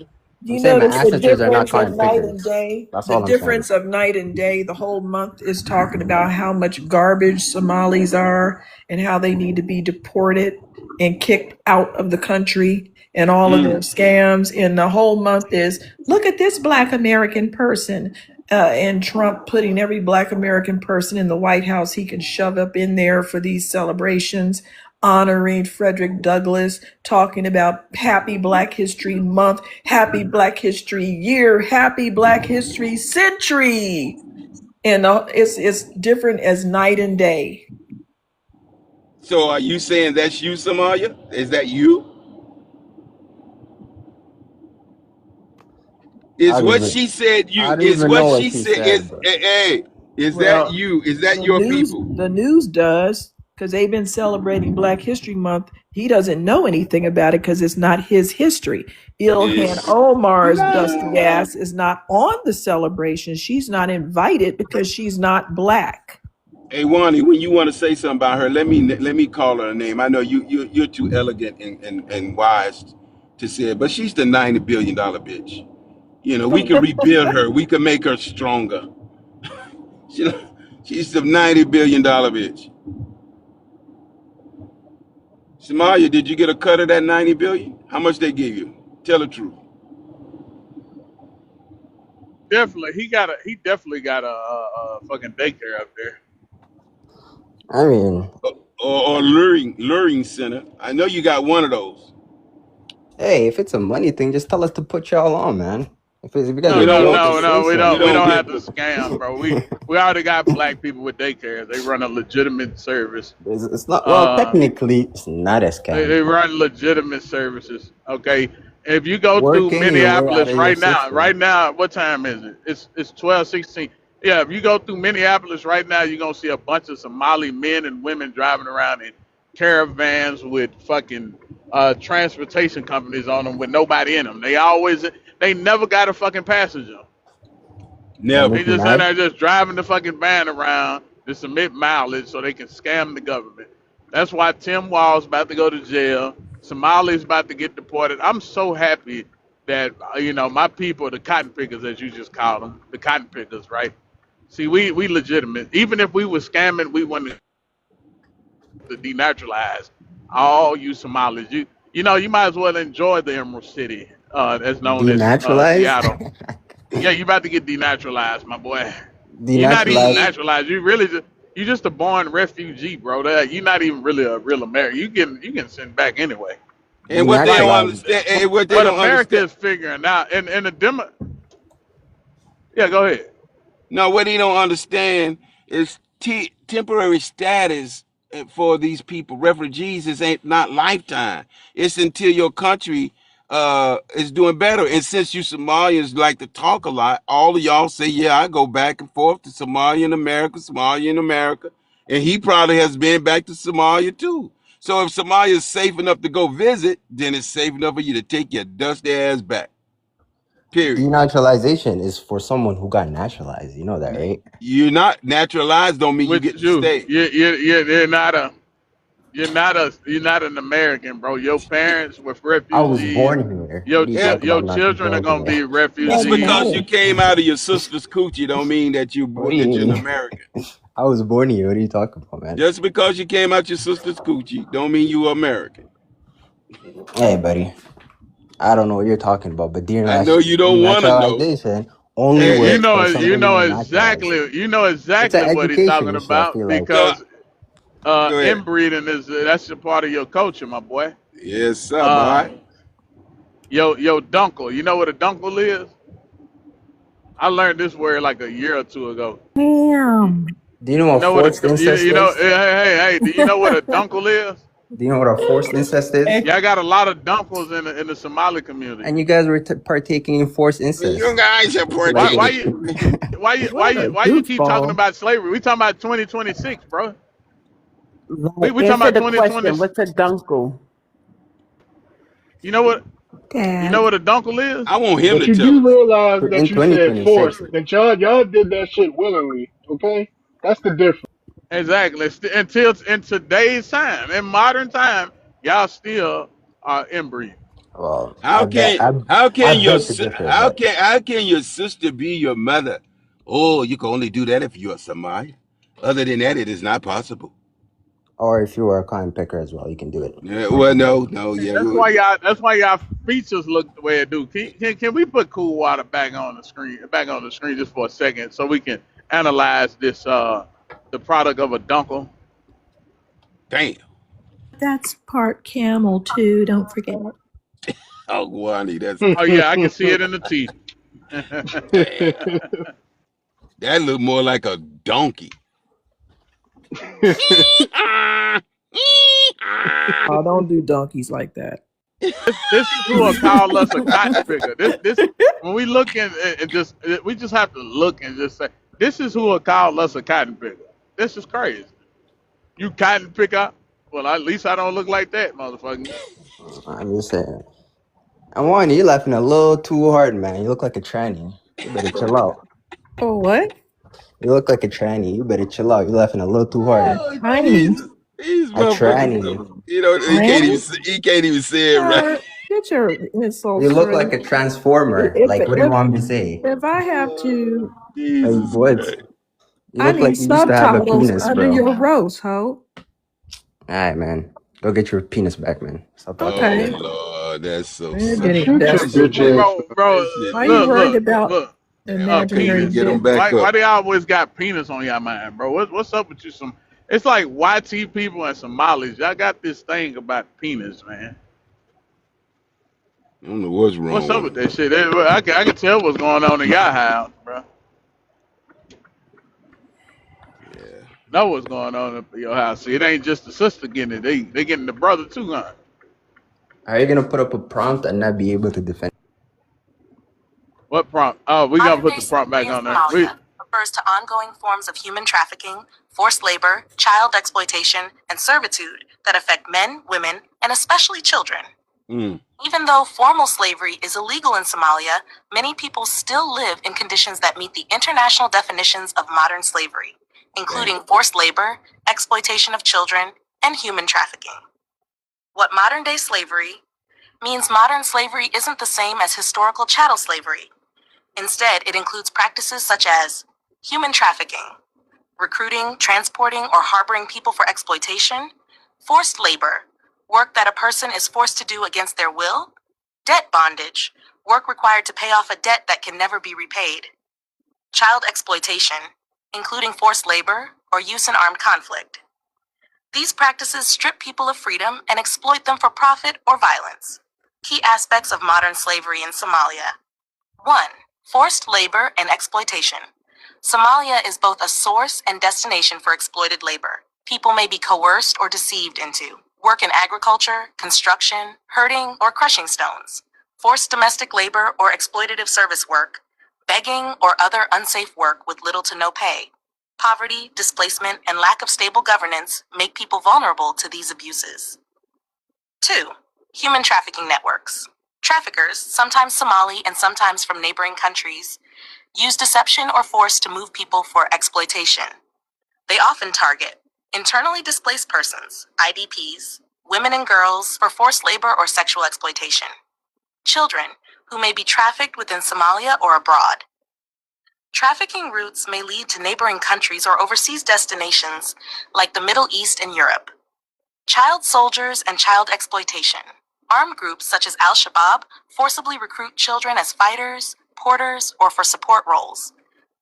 Do I'm you saying my notice the ancestors are not difference of cotton night and pickers. day? That's The all I'm saying. difference of night and day. The whole month is talking about how much garbage Somalis are and how they need to be deported and kicked out of the country and all of their Mm. scams. And the whole month is look at this Black American person. And Trump putting every Black American person in the White House he can shove up in there for these celebrations, honoring Frederick Douglass, talking about Happy Black History Month, Happy Black History Year, Happy Black History Century. And it's different as night and day. So are you saying that's you, Somalia? Is that you? I Is don't what even she said I you? don't Is even what know what she she said? said, bro. Hey, is that Well, you? Is that the your news people? the news does because they've been celebrating Black History Month. He doesn't know anything about it because it's not his history. Ilhan It's Omar's dusty no. ass is not on the celebration. She's not invited because she's not Black. Hey, Wani, when you want to say something about her, let me call her a name. I know you're too elegant and wise to say it, but she's the $90 billion bitch. You know, we can rebuild her. We can make her stronger. She, she's the $90 billion bitch. Somalia, did you get a cut of that 90 billion? How much they give you? Tell the truth. Definitely, he definitely got a fucking daycare up there. I mean, Or luring center. I know you got one of those. hey, if it's a money thing, just tell us to put y'all on, man. If you guys No, You are no, don't want broke, no, just the say no. We you so. don't. We don't don't get have to scam, bro. We the we already got black people with daycares. They run a legitimate service. It's not well, Uh, technically, it's not a they scam. run legitimate services. Okay. If you go through Working your way out Minneapolis of your right system. now, what time is it? It's 12:16. Yeah, if you go through Minneapolis right now, you're gonna see a bunch of Somali men and women driving around in caravans with fucking transportation companies on them with nobody in them. They never got a fucking passenger. That never. They make you just in mad? there just driving the fucking van around to submit mileage so they can scam the government. That's why Tim Wall's about to go to jail. Somali's about to get deported. I'm so happy that my people, the cotton pickers, as you just called them, the cotton pickers, right? See, we legitimate. Even if we were scamming, we wanted to denaturalize all you Somalis. You might as well enjoy the Emerald City, that's known as Denaturalized? Seattle. Yeah, you about to get denaturalized, my boy. You're not even Denaturalized. naturalized. You just a born refugee, bro. You're not even really a real American. You can send back anyway. And what they Like, don't Denaturalized. understand, and what they what don't America understand, is figuring out, and the demo. Yeah, go ahead. no, what they don't understand is temporary status for these people. Refugees is ain't not lifetime. It's until your country is doing better. And since you Somalians like to talk a lot, all of y'all say, "Yeah, I go back and forth to Somalia in America, Somalia in America," and he probably has been back to Somalia too. So if Somalia is safe enough to go visit, then it's safe enough for you to take your dusty ass back. Period. Denaturalization is for someone who got naturalized. You know that, right? You're not naturalized. Don't mean you Which get is to you. stay. You're not an American, bro. Your parents were I was refugees. born here. Your What are you ch- Yeah, talking your about not children are going gonna be there? just Doesn't refugees. because you matter. came out of your sister's coochie don't mean that What do you that you're an mean? American. I was born here. What are you talking about, man? Just because you came out your sister's coochie don't mean you American. Hey, buddy. I don't know what you're talking about, but I know you don't want to know. denaturalization only You, you And works for know you somebody know who's naturalized. exactly you know It's an exactly what he's education talking issue, I feel about like. so because go ahead. inbreeding is that's a part of your culture, my boy. Yes, sir, Uh, boy. your dunkel. You know what a dunkel is? I learned this word like a year or two ago. You, Damn. Do you know you what know what a forced du- you, incest you know? is? Hey, hey, hey! Do you know what a dunkel is? Do you know what a forced incest is? Yeah, I got a lot of dunkels in the Somali community. And you guys were partaking in forced You incest. guys are Why Like, why partaking. you why you why What you a why you keep talking goofball. about slavery? We talking about 2026, bro. Right. We talking Answer about the 2020. question. What's a dunkel? You know what? You know Dad. what a dunkel is? I want him But to you tell do us. realize In that you said 2026. forced. That y'all did that shit willingly. Okay, that's the difference. Exactly. Until in today's time, in modern time, y'all still are inbreeding. Well, How can how I can your beg to si- differ, but how can your sister be your mother? Oh, you can only do that if you're a Samai. Other than that, it is not possible. or if you were a coin picker as well, you can do it. Yeah, well, no, See, yeah. that's why y'all. That's why y'all features look the way it do. Can we put cool water back on the screen? Back on the screen just for a second, so we can analyze this. The product of a dunkel. Damn. That's part camel too, don't forget. Oh, Guani, that's Oh yeah, I can see it in the teeth. damn. That look more like a donkey. Oh, don't do donkeys like that. This is who will call us a cotton picker. This when we look and just we just have to look and just say this is who will call us a cotton picker. This is crazy. You cotton picker? Well, at least I don't look like that, motherfucker. I'm just saying. And one, you laughing a little too hard, man. You look like a tranny. You better chill out. Oh, what? You look like a tranny. You better chill out. You laughing a little too hard. Oh, Tiny. these A motherfuckers. tranny. You know, Tranny? he can't even say it right. Get your You insults look straight. like a transformer. If, Like, what do you if, want me to say? if I have to, Like, Jesus what? Christ. You I look like need you used to have a subtitles penis, under bro. your roast, ho. All right, man. Go get your penis back, man. Stop talking Oh like Okay. that. Lord, that's so You're sad. getting Shut your That shit bitch desperate. make ass Bro, that shit Why are you make look, worried look, about look. I A can't imaginary even penis. get them dick? back Why up. they always got penis on y'all mind, bro? What's up with you? It's like YT people and Somalis. Y'all got this thing about penis, man. I don't know what's What's wrong up with with them. that shit? I can tell what's going on in y'all house, bro. Yeah. Know what's going on in your house. See, it ain't just the sister getting it. They getting the brother too, huh? Are you gonna put up a prompt and not be able to defend? What prompt? Oh, we gonna Modern put day the prompt slavery back in on there. We Somalia refers to ongoing forms of human trafficking, forced labor, child exploitation, and servitude that affect men, women, and especially children. Mm, Even though formal slavery is illegal in Somalia, many people still live in conditions that meet the international definitions of modern slavery, damn. including forced labor, exploitation of children, and human trafficking. What modern day slavery means modern slavery isn't the same as historical chattel slavery. Instead, it includes practices such as human trafficking, recruiting, transporting, or harboring people for exploitation, forced labor, work that a person is forced to do against their will, debt bondage, work required to pay off a debt that can never be repaid, child exploitation, including forced labor or use in armed conflict. These practices strip people of freedom and exploit them for profit or violence. Key aspects of modern slavery in Somalia. 1. Forced labor and exploitation. Somalia is both a source and destination for exploited labor. People may be coerced or deceived into work in agriculture, construction, herding, or crushing stones, forced domestic labor or exploitative service work, begging or other unsafe work with little to no pay. Poverty, displacement, and lack of stable governance make people vulnerable to these abuses. 2. Human trafficking networks. Traffickers, sometimes Somali and sometimes from neighboring countries, use deception or force to move people for exploitation. They often target internally displaced persons, IDPs, women and girls for forced labor or sexual exploitation, children who may be trafficked within Somalia or abroad. Trafficking routes may lead to neighboring countries or overseas destinations like the Middle East and Europe. Child soldiers and child exploitation. Armed groups such as Al Shabaab forcibly recruit children as fighters, porters, or for support roles.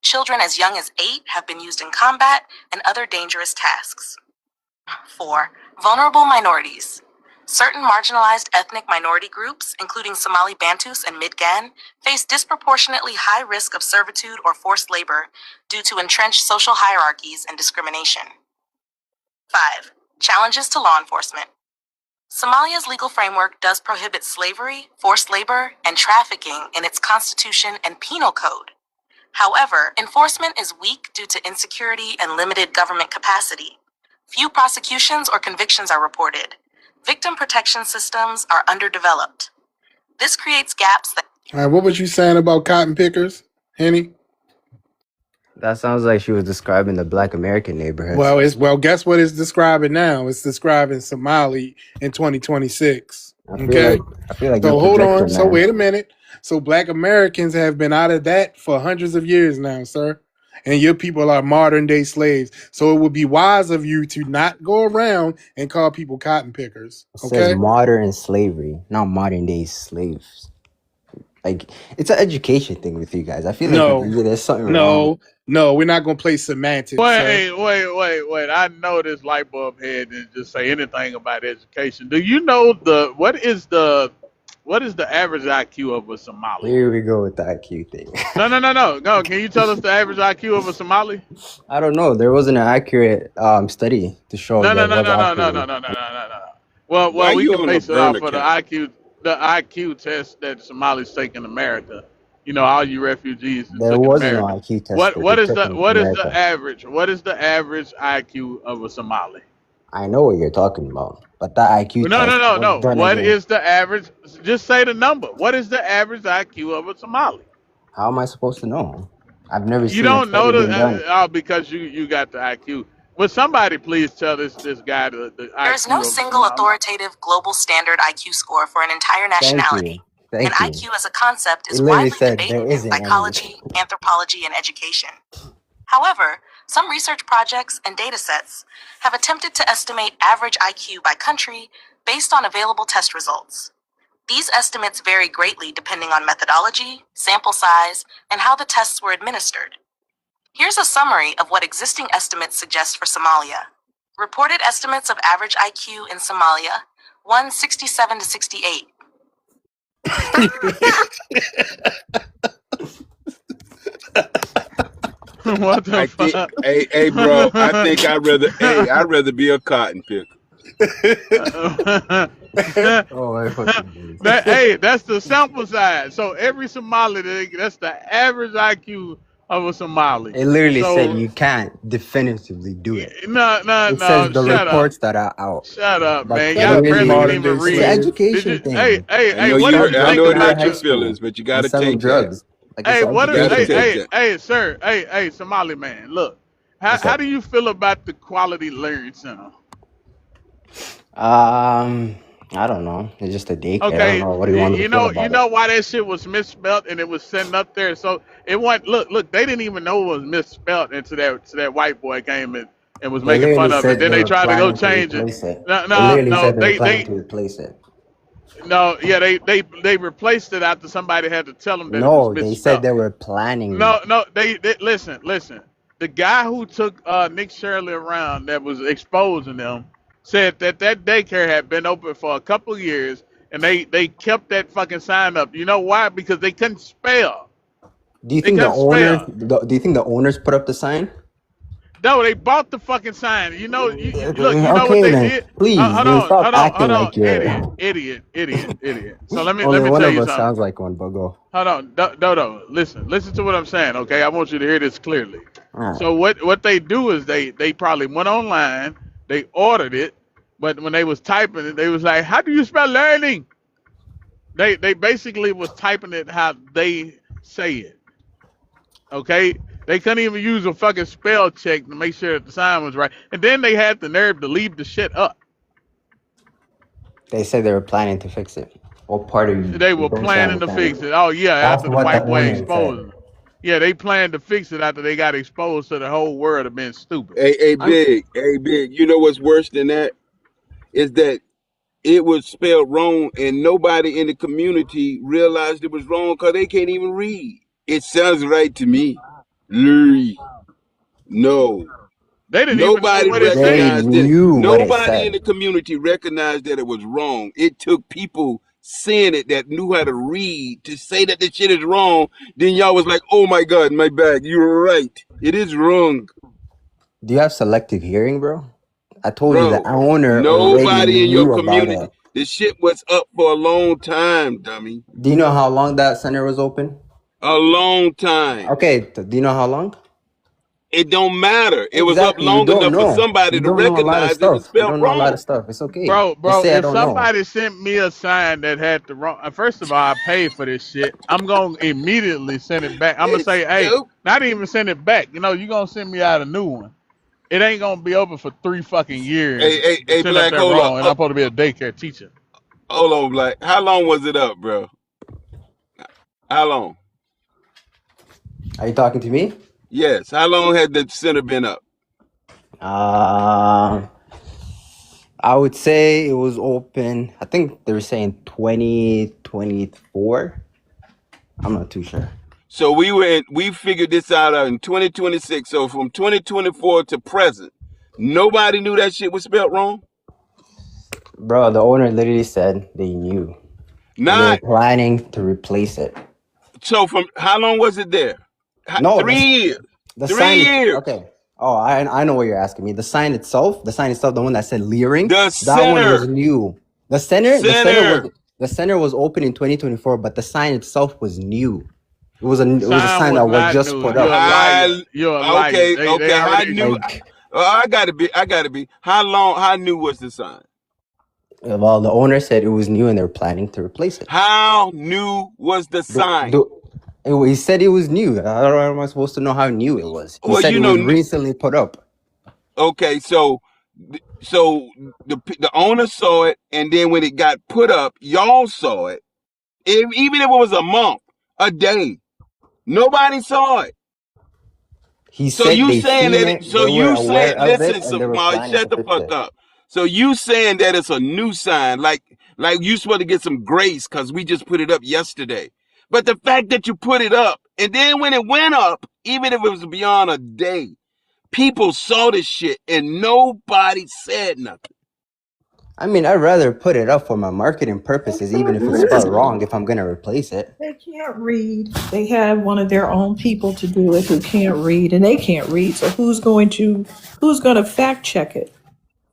Children as young as 8 have been used in combat and other dangerous tasks. 4. Vulnerable minorities. Certain marginalized ethnic minority groups, including Somali Bantus and Midgan, face disproportionately high risk of servitude or forced labor due to entrenched social hierarchies and discrimination. 5. Challenges to law enforcement. Somalia's legal framework does prohibit slavery, forced labor, and trafficking in its constitution and penal code. However, enforcement is weak due to insecurity and limited government capacity. Few prosecutions or convictions are reported. Victim protection systems are underdeveloped. This creates gaps that. All right, what was you saying about cotton pickers, Henny? That sounds like she was describing the Black American neighborhoods. Guess what it's describing now? It's describing Somali in 2026. I feel Okay, like I feel like you're so hold on. projecting, So man. wait a minute. So Black Americans have been out of that for hundreds of years now, sir. And your people are modern day slaves. So it would be wise of you to not go around and call people cotton pickers. It says Okay? modern slavery, not modern day slaves. Like it's an education thing with you guys. I feel like No, there's something wrong. no. We're not gonna play semantics, sir. Wait. I know this light bulb head didn't just say anything about education. Do you know what is the average IQ of a Somali? Here we go with the IQ thing. No. Can you tell us the average IQ of a Somali? I don't know. There wasn't an accurate study to show that was accurate. No. Why Well, we you can on a base it off burner of account? the IQ test that Somalis take in America. You know, all you refugees that There took in was no America. IQ test What that they what is took the in what is the America. average? What is the average IQ of a Somali? I know what you're talking about, but that IQ test was No. done What again. is the average? Just say the number. What is the average IQ of a Somali? How am I supposed to know? I've never You seen a don't know study the being done. because you got the IQ. Would somebody please tell this guy the There is no IQ of a single Somali? authoritative global standard IQ score for an entire Thank nationality, you. and Thank you. IQ as a concept It is literally widely said there debated in isn't any. psychology, anthropology, and education. However, some research projects and datasets have attempted to estimate average IQ by country based on available test results. These estimates vary greatly depending on methodology, sample size, and how the tests were administered. Here's a summary of what existing estimates suggest for Somalia. Reported estimates of average IQ in Somalia: 167 to 68. What the I think, fuck? hey, bro. I'd rather be a cotton picker. Oh my fucking days. That's the sample size. So every Somali, that's the average IQ of a Somali. It literally said So you can't definitively do it. It says no, the shut up. reports that are out. Shut up, But man. Shut Y'all up, you barely can clearly, modern even day it's an read. slave. Did you? education thing. I know What did you I Start think know dropping it out about of hurt high your the? feelings, school but you got and to selling take that. drugs. Like it's an What? You got to education take thing. that. Sir. Somali man. Look, What's how up? do you feel about the Quality Learning Center? Um, I don't know. It's just a daycare. I don't Okay, know. What do you want me to feel you about it? know why that shit was misspelt and it was sitting up there. So it went. Look. They didn't even know it was misspelt until that white boy came and was They making literally fun of it. said Then they they were tried to go planning to change it. replace it. They No. literally No. said they were planning to replace it. No. Yeah. They replaced it after somebody had to tell them that it was No, they said misspelt. they were planning. No. They listen. The guy who took Nick Shirley around that was exposing them said that daycare had been open for a couple of years and they kept that fucking sign up. You know why? Because they couldn't spell. Do you They think the couldn't owners? spell. Do you think the owners put up the sign? No, they bought the fucking sign. You know, look. You know what Okay, they then did? please, then stop Hold acting on, like you're. idiot. So let Only me one tell of you us something. sounds like one, but go. Hold on, Dodo. Listen to what I'm saying. Okay, I want you to hear this clearly. All right. So what they do is they probably went online, they ordered it, but when they was typing it, they was like, "How do you spell learning?" They basically was typing it how they say it. Okay, they couldn't even use a fucking spell check to make sure that the sign was right, and then they had the nerve to leave the shit up. They said they were planning to fix it. What part of They you were don't say planning to understand? fix it. Oh yeah, That's after the what the white boy owner exposed said. them. Yeah, they planned to fix it after they got exposed to the whole world of being stupid. I'm Hey, big. You know what's worse than that is that it was spelled wrong, and nobody in the community realized it was wrong because they can't even read. It sounds right to me. Luri. No. They didn't even know Nobody what it They said. recognized it. knew what it Nobody in said. the community recognized that it was wrong. It took people saying it that knew how to read to say that the shit is wrong. Then y'all was like, oh my God, my bad. You're right. It is wrong. Do you have selective hearing, bro? I told you the Bro, owner already nobody in your knew about it. community. This shit was up for a long time, dummy. Do you know how long that center was open? A long time. Okay, do you know how long? It don't matter. It was up Exactly. You long don't enough for know. You somebody to don't know a lot of recognize it was stuff. You spelled don't know a lot of wrong. stuff. It's okay. Just Bro, say I if don't know. somebody sent me a sign that had the wrong, first of all, I paid for this shit. I'm gonna immediately send it back. I'm gonna It's say, hey, dope. not even send it back. You know, you gonna send me out a new one. It ain't gonna be open for 3 fucking years to Hey, send up Black, that hold on. wrong, and I'm supposed to be a daycare teacher. Hold on, Black. How long was it up, bro? How long? Are you talking to me? Yes. How long had the center been up? Um, I would say it was open. I think they were saying 2024. I'm not too sure. So we figured this out in 2026. So from 2024 to present, nobody knew that shit was spelled wrong. Bro, the owner literally said they knew. And they were Not planning to replace it. so from how long was it there? No, 3 years. the Three sign is years. okay. Oh, I know what you're asking me. The sign itself, the one that said leering, The that one was center, new. center. The center was open in 2024, but the sign itself was new. It was a Sign sign was that was not just new. put You're up. a liar. How? You're a liar. They Okay. How already new? Like, I gotta be. I gotta be. How long? How new was the sign? well, the owner said it was new and they're planning to replace it. How new was the sign? He said it was new. How am I supposed to know how new it was? He Well, said you it know. was recently put up. Okay, so the owner saw it, and then when it got put up, y'all saw it. Even if it was a month, a day, nobody saw it. He So said you they saying seen that? it, So they were you saying? aware of it, Listen, and they were Samaj, planning shut to the fix fuck it. up. So you saying that it's a new sign, like you supposed to get some grace because we just put it up yesterday. But the fact that you put it up, and then when it went up, even if it was beyond a day, people saw this shit and nobody said nothing. I mean, I'd rather put it up for my marketing They purposes, even can't if it's spelled read. wrong, if I'm gonna replace it. They can't read. They have one of their own people to do it who can't read, and they can't read. So who's going to fact check it?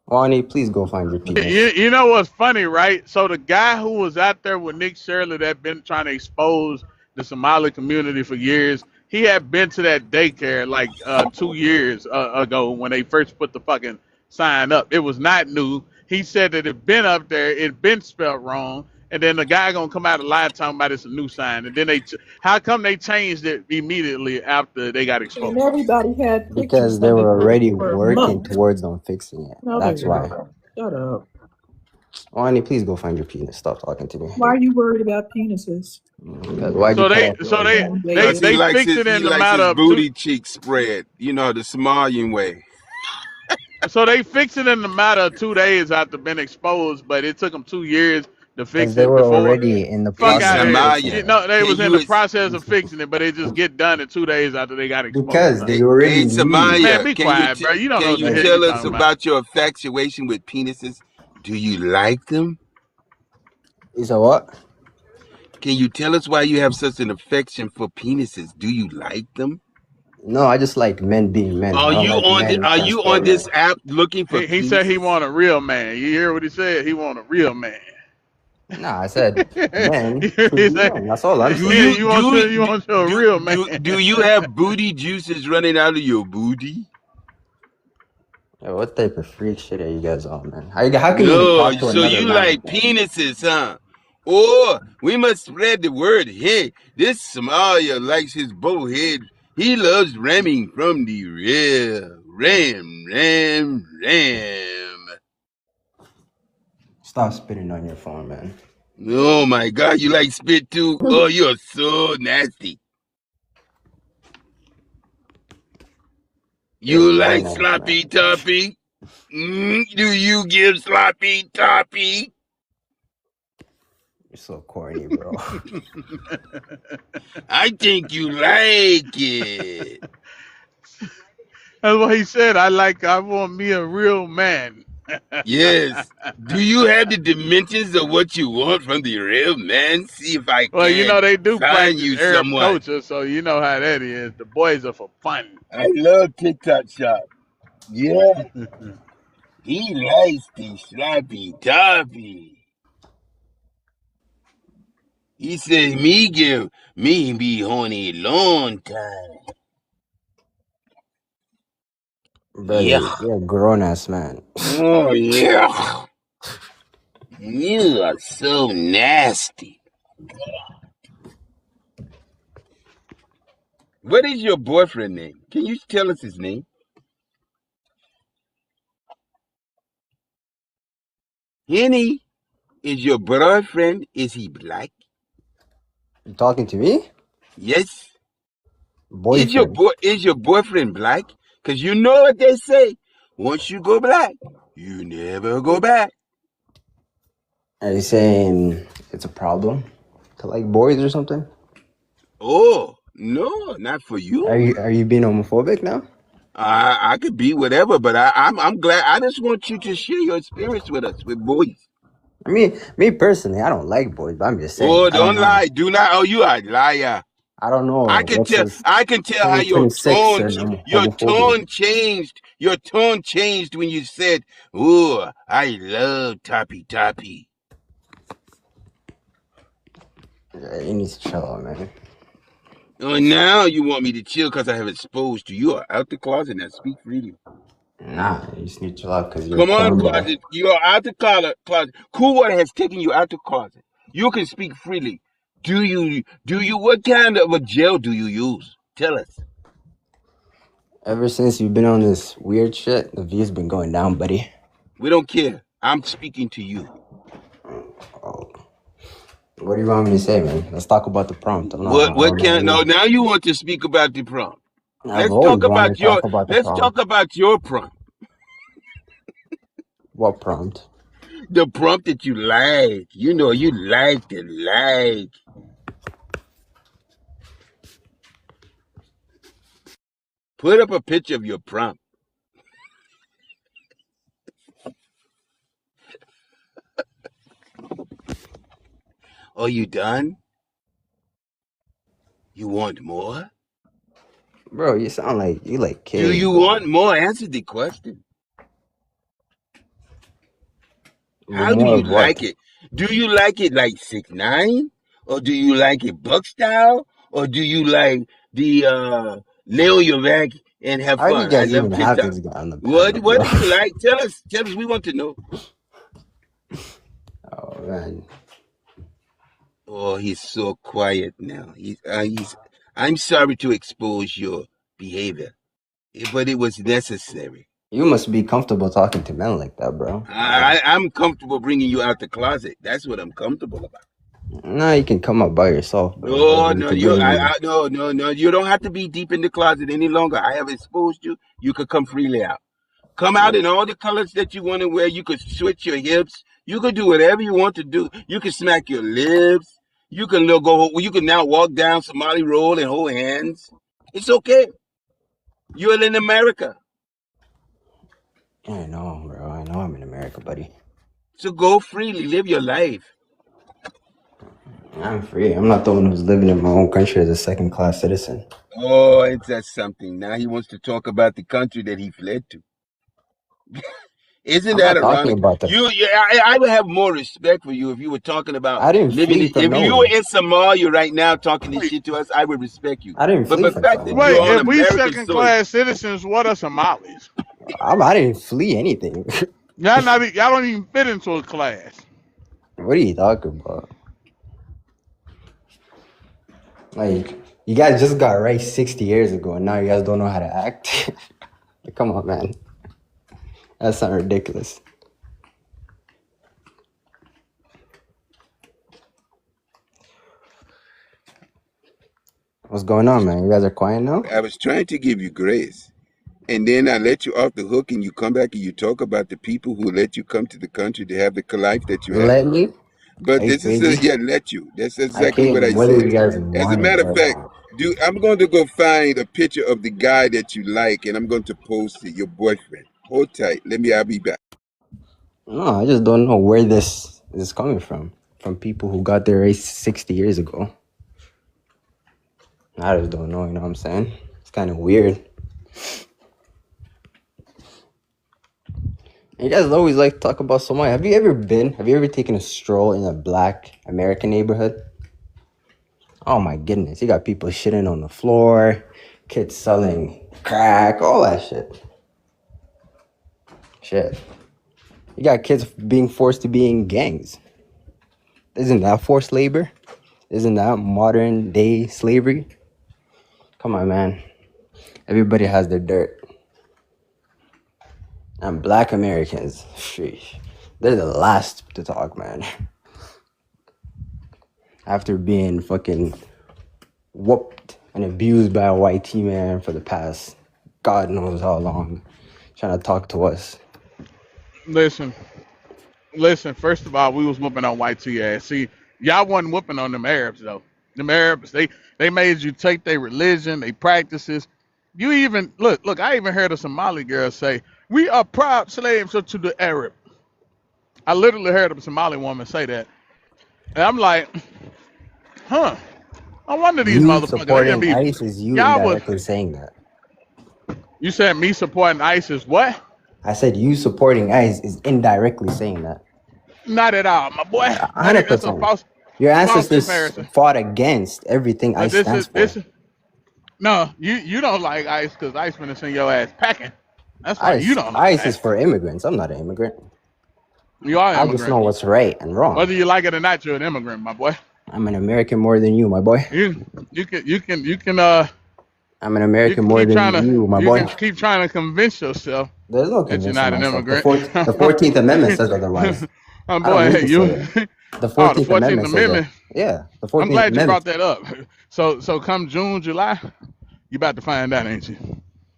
Wani, please go find your You, penis. you know what's funny, right? So the guy who was out there with Nick Shirley that been trying to expose the Somali community for years, he had been to that daycare like 2 years ago when they first put the fucking sign up. It was not new. He said that it been up there, it been spelled wrong, and then the guy gonna come out a lie talking about it's a new sign, and then how come they changed it immediately after they got And exposed? everybody had pictures Because they of it were already for working months. towards them fixing it. No, they That's why. weren't. Shut up. Wani, please go find your penis. Stop talking to me. Why are you worried about penises? Because why'd you So cut they off so yours? they Young they Cause David. he they likes fixed his it he in the likes matter his of two. booty cheeks spread, the Somalian way. So they fixed it in the matter of 2 days after being exposed, but it took them 2 years to Because fix they it were before. already in the Fuck Hey, process out of of here. fixing Samaya, You it. know, they can was in you the process of fixing it, but it just get done in 2 days after they got exposed. Because Huh? they already hey knew. Man, Samaya, be quiet, bro. You don't know can what you the Like, hell you tell us talking about. about your infatuation with penises? Do you like them? you said what? Can you tell us why you have such an affection for penises? Do you like them? No, I just like men being men. I don't like men Are you on transforming. this app looking for He said he penises? want a real man. You hear what he said? He want a real man. Nah, I said men should He be said men. That's all I'm Do saying. you you want a real man. do you have booty juices running out of your booty? Yo, what type of freak shit are you guys on, man? How can you even No, talk to so another you man like like that? penises, huh? Or we must spread the word. Hey, this Somalia likes his bowhead. He loves ramming from the rear. Ram, ram, ram. Stop spitting on your phone, man. Oh my God, you like spit too? Oh, you're so nasty. You're You very like nice, man. sloppy toppy? Do you give sloppy toppy? You're so corny, bro. I think you like it. That's what he said. I want me a real man. Yes. Do you have the dimensions of what you want from the real man? See if I Well, you can know they do find practice you Arab someone. culture, so you know how that is. The boys are for fun. I love TikTok shop. Yeah, he likes the sloppy toppy. He said me be horny long time. Brother, Yeah. you're a grown ass man. Oh yeah. You are so nasty. What is your boyfriend name? Can you tell us his name? Henny is your boyfriend. Is he black? You talking to me? Yes. Boyfriend. Is your boyfriend black? Cause you know what they say. Once you go black, you never go back. Are you saying it's a problem to like boys or something? Oh no, not for Are you. you being homophobic now? I could be whatever, but I'm glad. I just want you to share your experience with us, with boys. I mean, me personally, I don't like boys, but I'm just saying, Oh, don't lie. Do not. Oh, you are a liar. I don't know. I can What's tell. this, I can tell how 2026 and I'm your homophobia. tone changed. Your tone changed when you said, "Oh, I love Toppy Toppy." Yeah, you need to chill out, man. Oh, now you want me to chill because I have exposed you. You are out the closet now. Speak freely. Nah, you just need to chill out because you're a Come on, cornball. closet. You are out the closet. Cool Water has taken you out the closet. You can speak freely. What kind of a gel do you use? Tell us. Ever since you've been on this weird shit, the view's been going down, buddy. We don't care. I'm speaking to you. Oh, what do you want me to say, man? Let's talk about the prompt. I What don't know. can no now you want to speak about the prompt. I've always wanted to talk about the Let's prompt. talk about your prompt. What prompt? The prompt that you like. You know you like to like. Put up a picture of your prompt. Are you done? You want more? Bro, you sound like you like Do kids, you bro. want more? Answer the question. But How do more you of what? like it? Do you like it like 6ix9ine? Or do you like it buck style? Or do you like the Leo Yavak and have How do you fun? I guys love even have TikTok. this guy on the What panel, bro? do you like? Tell us. Tell us. We want to know. Oh man, Oh, he's so quiet now. He's I'm sorry to expose your behavior, but it was necessary. you must be comfortable talking to men like that, bro. Like, I'm comfortable bringing you out the closet. That's what I'm comfortable about. nah, you can come up by yourself, bro. But No, you no, could bring. no. You don't have to be deep in the closet any longer. I have exposed you. You could come freely out. Come out in all the colors that you want to wear. You could switch your hips. You could do whatever you want to do. You could smack your lips. You can go. You can now walk down Somali Road and hold hands. It's okay. You're in America, I know, bro. I know I'm in America, buddy. so go freely, live your life. I'm free. I'm not the one who's living in my own country as a second class citizen. Oh, it's that something. Now he wants to talk about the country that he fled to. Isn't I'm that not talking ironic? about the. I would have more respect for you if you were talking about I didn't living. flee from If you were nowhere. in Somalia right now talking this Wait, shit to us, I would respect you. I didn't But flee the from fact that somewhere. you're wait. on If we American second soil, class citizens, what are Somalis? I didn't flee anything. Y'all don't even fit into a class. What are you talking about? Like, you guys just got right 60 years ago, and now you guys don't know how to act. Come on, man. That sounds ridiculous. What's going on, man? You guys are quiet now? I was trying to give you grace. And then I let you off the hook and you come back and you talk about the people who let you come to the country to have the life that you have. Let me? Are But you this is crazy? let you. That's I exactly what I came whether said. you guys As a want it matter of or fact, not. I'm going to go find a picture of the guy that you like and I'm going to post it, your boyfriend. Hold tight. I'll be back. No, I just don't know where this is coming from. From people who got their race 60 years ago. I just don't know, you know what I'm saying? It's kind of weird. You guys always like to talk about Somalia. Have you ever taken a stroll in a black American neighborhood? Oh my goodness, you got people shitting on the floor, kids selling crack, all that shit. Shit. You got kids being forced to be in gangs. Isn't that forced labor? Isn't that modern day slavery? Come on, man. Everybody has their dirt. And black Americans, sheesh, they're the last to talk, man. After being fucking whooped and abused by a white T man for the past God knows how long, trying to talk to us. Listen, listen. First of all, we was whooping on white T ass. See, y'all wasn't whooping on them Arabs though. Them Arabs, they made you take their religion, they practices. You even look. I even heard a Somali girl say, "We are proud slaves to the Arab." I literally heard a Somali woman say that, and I'm like, huh. I wonder these You motherfuckers. They gonna supporting be ICE is you y'all was. indirectly saying that. You said me supporting ISIS? What? I said you supporting ICE is indirectly saying that. Not at all, my boy. That's a 100%. Your false ancestors comparison. fought against everything But ICE stands this for. is no. You don't like ICE because ICE finna send your ass packing. That's why you ICE, don't like ICE is ICE. for immigrants. I'm not an immigrant. You are an I just know immigrant. what's right and wrong. Whether you like it or not, you're an immigrant, my boy. I'm an American more than you, my boy. You can I'm an American more keep trying than to you, my you boy. can keep trying to convince yourself There's no that you're convincing not an myself. immigrant. The 14th Amendment says otherwise. My I don't boy, need hey, to say you. it. The Oh, the 14th 14th Amendment says that. Amendment. Yeah, the I'm 14th glad you Amendment. brought that up. So come June, July, you about to find out, ain't you?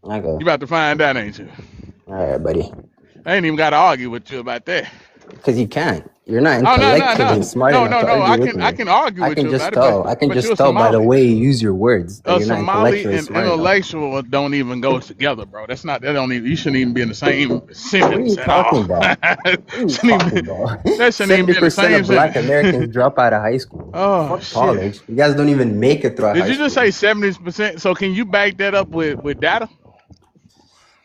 Okay. You about to find out, ain't you? All right, buddy. I ain't even got to argue with you about that. Because you can't. You're not Oh no no no intellectually smart no enough no to no! argue I with can I me. can argue I with can you just about it, but tell. I can but you're just a tell by the Somali. way you use your words that A you're not Somali intellectually and smart enough. intellectual don't even go together, bro. That's not that don't even you shouldn't even be in the same What are sentence you at all. talking about? What are you shouldn't even talking be, about? that shouldn't even be in the 70% same of black sentence. Americans drop out of high school. Oh Fuck shit! college. You guys don't even make it through Did high you just school. say 70%? So can you back that up with data?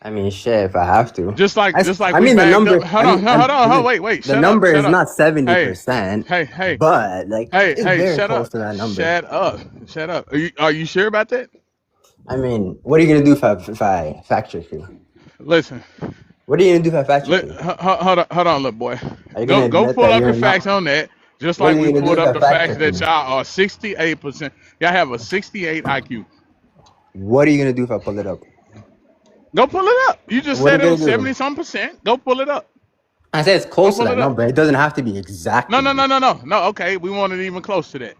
I mean, shit, if I have to. Just like I we mean, the backed up. number, Hold on, hold on, hold wait, the shut up, number shut is up. not Hey, 70%, hey, hey, but like it's hey, very shut close up, to that number. shut up, shut up. Are you sure about that? I mean, what are you gonna do if I fact check you? Listen, What are you gonna do if I fact check you? hold on, little boy. Are you gonna Go admit pull that up the you're facts not? on that. Just What are like we you gonna do pulled if up I the fact facts check that you? y'all are 68%. Y'all have a 68 IQ. What are you gonna do if I pull it up? Go pull it up. You just What are said you it gonna was do? 70 some percent. Go pull it up. I say it's Go close to pull that it up. number. It doesn't have to be No, no, exactly. no, no, no, no. Okay, we want it even close to that.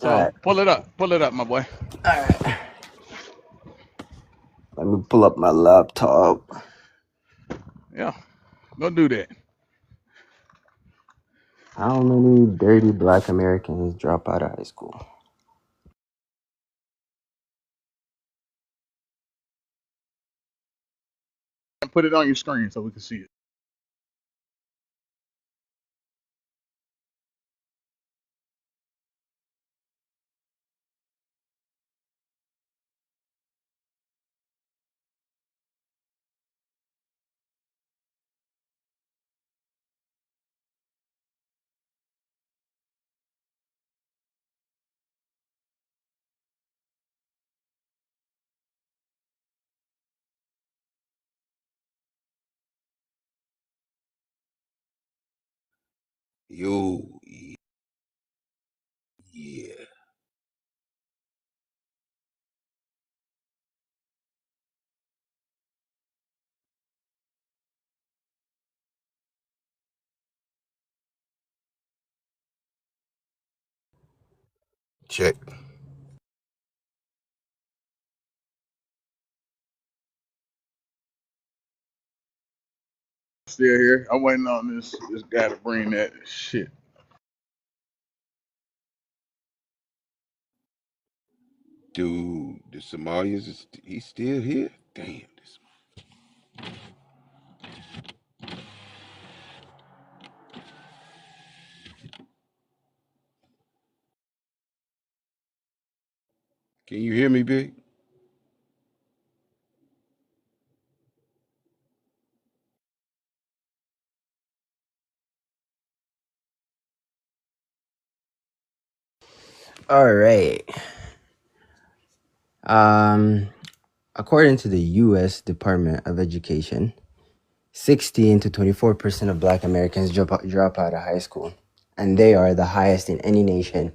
All So right, pull it up, my boy. all right. Let me pull up my laptop. Yeah, go do that. How many dirty black Americans drop out of high school? And put it on your screen so we can see it. Yo, yeah. Check. Still here. I'm waiting on this guy to bring that shit. Dude, the Somalians, he's still here? Damn. This, can you hear me, Big? All right. Um, according to the U.S. Department of Education, 16 to 24% of Black Americans drop out of high school, and they are the highest in any nation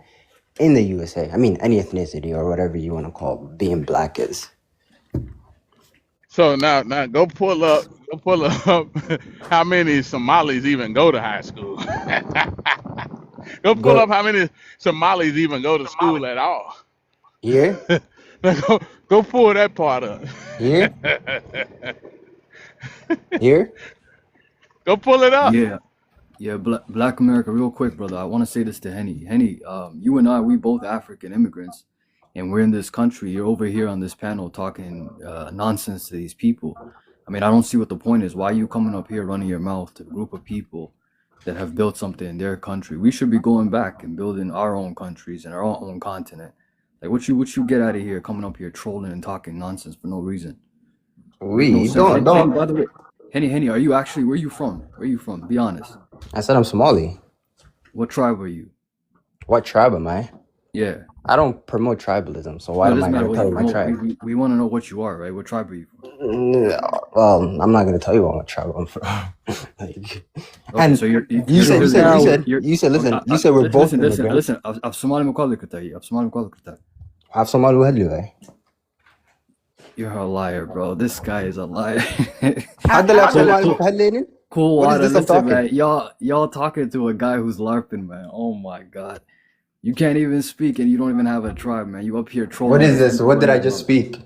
in the USA. I mean, any ethnicity or whatever you want to call being Black is. So now go pull up how many Somalis even go to high school. Go pull Go up how many Somalis even go to school at all. here, Now go pull that part up. here, here. Go pull it up. Yeah, yeah, Black America, real quick, brother. I want to say this to Henny. Henny, you and I, we both African immigrants, and we're in this country. You're over here on this panel talking nonsense to these people. I mean, I don't see what the point is. Why are you coming up here running your mouth to a group of people that have built something in their country? We should be going back and building our own countries and our own continent. Like, what you get out of here coming up here trolling and talking nonsense for no reason? Make no We sense. don't. By the way, Henny, are you actually, where you from? Where you from? Be honest. I said I'm Somali. What tribe are you? What tribe am I? Yeah. I don't promote tribalism, so why No, it am I doesn't matter going to what tell you you my promote. tribe? We want to know what you are, right? What tribe are you from? Well, I'm not going to tell you what tribe I'm from. Like, Okay, and so you're you said, okay, listen, you said we're both immigrants. listen. I've Somali مقالة كتاي. I've Somali مقالة كتاي. Have Somali who You're a liar, bro. This guy is a liar. had the left cool, Somali cool, Lenin? cool What is water. this I'm Listen, talking? man. Y'all talking to a guy who's larping, man. Oh my God. You can't even speak, and you don't even have a tribe, man. You up here trolling. What is these this? people What did running I your just mouth. speak?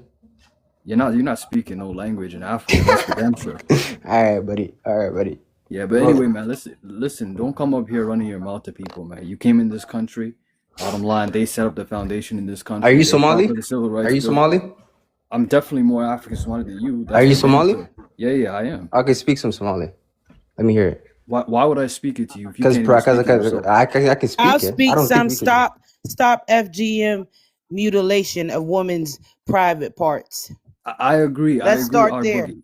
You're not speaking no language in Africa. That's for damn sure. All right, buddy. Yeah, but anyway, man, listen. Don't come up here running your mouth to people, man. You came in this country. Bottom line, they set up the foundation in this country. Are you They fought Somali? for the civil Are rights you bill. Somali? I'm definitely more African Somali than you. Are That's you for damn Somali? sure. Yeah, I am. Okay, speak some Somali. Let me hear it. Why would I speak it to you if you Because can't even speak it yourself? I can I'll speak it. I speak don't think some. we could. Stop FGM mutilation of women's private parts. I agree. Let's start Our there. boogie.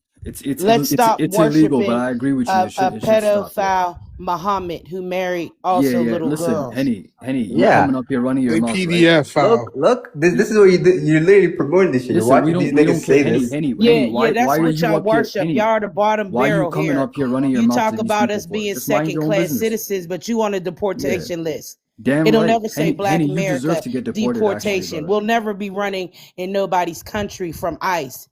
Let's stop It's illegal, but worshiping I agree with you. a It should stop. Yeah. pedophile Muhammad who married also Yeah. little Listen, girls. Henny, you Yeah. coming up here running your They mouth, right? PDF file. Look. This is what you're literally promoting this shit. You're Listen, watching these we niggas don't care. say this. Henny, Yeah, why that's are what you y'all up here? worship. Henny, Y'all are the bottom why are you barrel coming here. up here running your You mouth talk to these about people us for? being Just mind second your own class business. citizens, but you on a Yeah. deportation list. Damn It'll right. never say Black Henny, you deserve America to get deported, actually, deportation. brother. We'll never be running in nobody's country from ICE.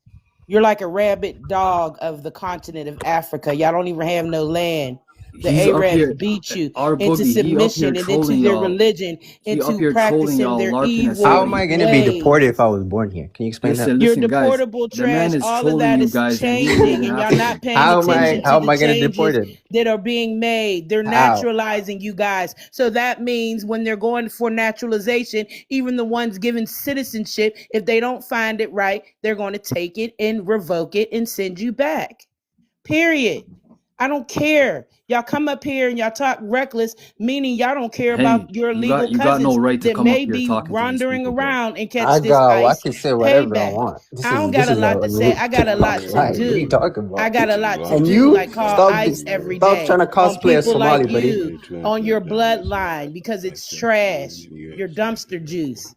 You're like a rabid dog of the continent of Africa. Y'all don't even have no land. The He's up Arabs here, beat you our into boogie. He up here submission and into trolling their y'all. religion, He up into here trolling practicing y'all, their larping at How evil am somebody. I gonna be ways. deported if I was born here? Can you explain that? You're Listen, guys. deportable The man trash. is All of trolling that you is guys, and he ain't changing, even and y'all not African. paying How attention to am the I gonna changes deported? that are being made. They're How? naturalizing you guys. So that means when they're going for naturalization, even the ones given citizenship, if they don't find it right, they're going to take it and revoke it and send you back. Period. I don't care. Y'all come up here and y'all talk reckless, meaning y'all don't care Henny, about your you legal got no cousins right to that come up may here be talking to these wandering people, bro. around and catch this I ICE can say whatever I payback. want. I don't got This a is a lot to say. I got a lot to lie. What are you do. talking I about? got a lot to And do, you like call ICE every stop day trying to on cosplay as people Somali, like buddy. you, on your bloodline, because it's trash. Your dumpster juice.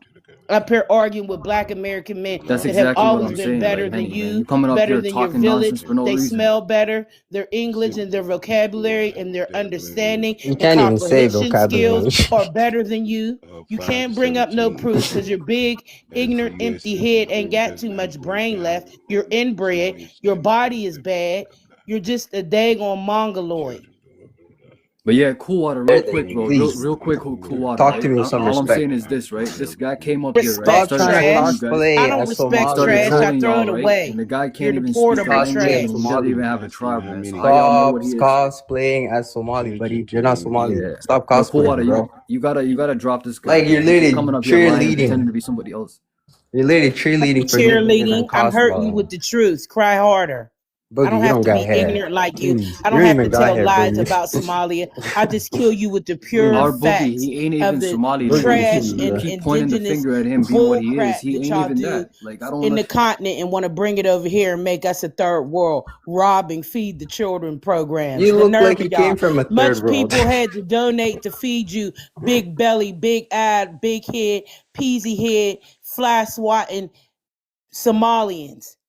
Up here arguing with Black American men That's that have exactly what always I'm been saying. better Like, than Henny, man, you, you coming up better here than your talking village. nonsense for no They reason. smell better. Their English and their vocabulary and their understanding You and can't even say comprehension skills vocabulary. are better than you. You can't bring up no proof because your big, ignorant, empty head ain't got too much brain left. You're inbred. Your body is bad. You're just a daggone mongoloid. But yeah, cool water, real quick, bro. Please Real quick, cool water, talk to right? me with some All I'm respect. saying is this, right? This guy came up here, right? Stop Respect Started trying to trolling you trash. guys. I cosplay don't as He respect Somali, started trash. I man. trolling throw y'all, it right? And away. the guy You're can't even speak the deportable Cosplay as language, and he trash. doesn't Somali. even have a tribe, man. So how y'all know Stop what he is? cosplaying as Somali, buddy. You're not Somali. Yeah. Stop But cool water, cosplaying, bro. you gotta drop this guy, Like you're man. He's literally coming up here lying and pretending cheerleading. to be somebody else. You're literally cheerleading for niggas and Cheerleading. I'm hurting you with cosplaying. the truth. Cry harder. I Boogie, don't you have don't to got be hair. ignorant like you. Please. I You don't don't have to even got tell hair, lies Boogie. about Somalia. I just kill you with the pure Please. Our boogie, facts he ain't of even the Somali, man. Boogie, trash please, You and bro. keep pointing the indigenous finger at him being what bull he is. crap He that ain't y'all even do that. Like, I don't in the understand. continent and want to bring it over here and make us a third world, robbing, feed the children programs. You The look nerve like of you came y'all. from a third Much world. people had to donate to feed you big belly, big eyed, big head, peasy head, fly swatting Somalians.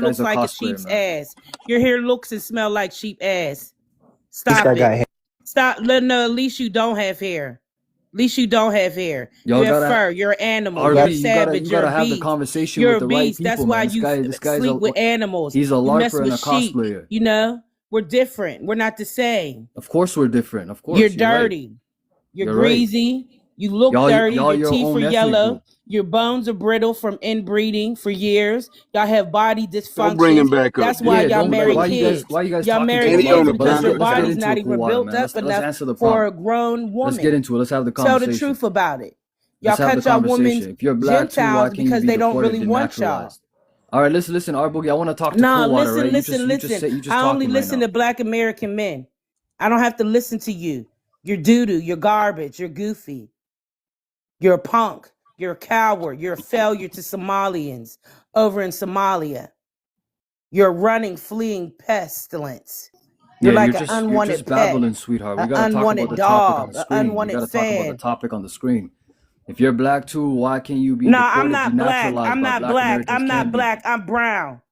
guy's looks a like a cosplayer, sheep's man. ass. Your hair looks and smell like sheep ass. This guy Stop it. got hair. Stop. No, at least you don't have hair. At least you don't have hair. You Y'all have gotta fur. You're an animal. You're a RB. You savage. You're gotta a have the beast. conversation You're with a the right beast. That's people, why man. you This guy's sleep with animals. he's a You mess larper and with a sheep. cosplayer. You know, we're different. We're not the same. Of course we're different. Of You're course, you're right. dirty. You're You're right. greasy. You look dirty. Y'all Your your teeth are own ethnic yellow. group. Your bones are brittle from inbreeding for years. Y'all have body Don't bring him dysfunctions. back up That's why then. Yeah, y'all don't like marry Don't why do you guys that. kids. why you guys Y'all talking to marry a Ain't he on kids the larper? because back your up? Let's get body's into not it, cool even water, built man. up Let's enough answer the for a prompt. grown Let's get woman. into it. Let's have the Tell the conversation. truth about it. Y'all Let's have the cut y'all women's conversation. If you're black too, why Gentiles can't you because be they don't deported, really want y'all. denaturalized? All right, listen, R Boogie. I want to talk to No, cool water, listen, right? listen, listen. You just I only talking right listen to now. Black American men. I don't have to listen to you. You're doo-doo. You're garbage. You're goofy. You're a punk. You're a coward. You're a failure to Somalians over in Somalia. You're running, fleeing pestilence. You're Yeah, like an you're unwanted just pet, babbling, sweetheart. We an gotta talk about unwanted the topic on dog, the an screen. We unwanted gotta talk about the fan. topic on the screen. If you're black too, why can't you be No, I'm deported, not black. denaturalized I'm by not black black. Americans I'm can not be? black. I'm brown.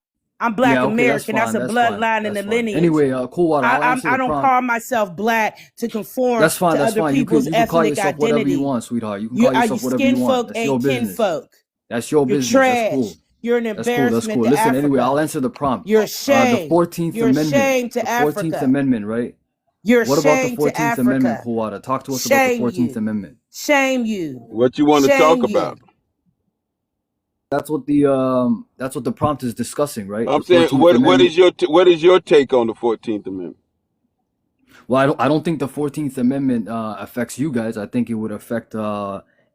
I'm Black Yeah, okay, that's American. That's fine. a That's fine. bloodline and a That's fine. lineage. Anyway, cool water. I'll answer I the don't prompt. call myself black to conform That's fine. to That's other fine. people's You could call ethnic yourself whatever you identity. want, sweetheart. You can call You yourself whatever you skin want. folk That's your ain't business. kinfolk. That's your You're business. That's cool. trash. You're an That's cool. That's embarrassment cool. to Listen, anyway, I'll Africa. answer the prompt. You're a The shame. 14th You're a Amendment. shame The to 14th Africa. Amendment, right? You're a What about the shame to 14th Amendment, Africa. cool water? Talk to us about the Shame 14th you. Amendment. Shame you. What you want to Shame talk you. about? That's what the prompt is discussing, right? The I'm saying, 14th Amendment. what is your take on the 14th Amendment? Well, I don't think the 14th Amendment affects you guys. I think it would affect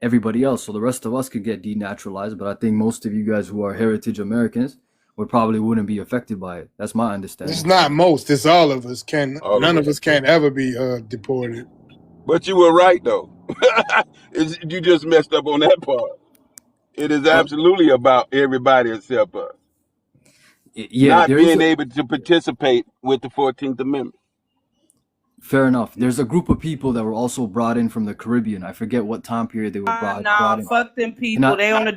everybody else. So the rest of us could get denaturalized, but I think most of you guys who are heritage Americans would probably wouldn't be affected by it. That's my It's understanding. not most. It's all of us. Can All of none of us. us can ever be deported. But you were right though. You just messed up on that part. It is Uh, absolutely about everybody except us yeah, not there is being a able to participate with the 14th Amendment. fair enough. There's a group of people that were also brought in from the Caribbean. I forget what time period they were brought Nah, in. fuck them Can people. I They on the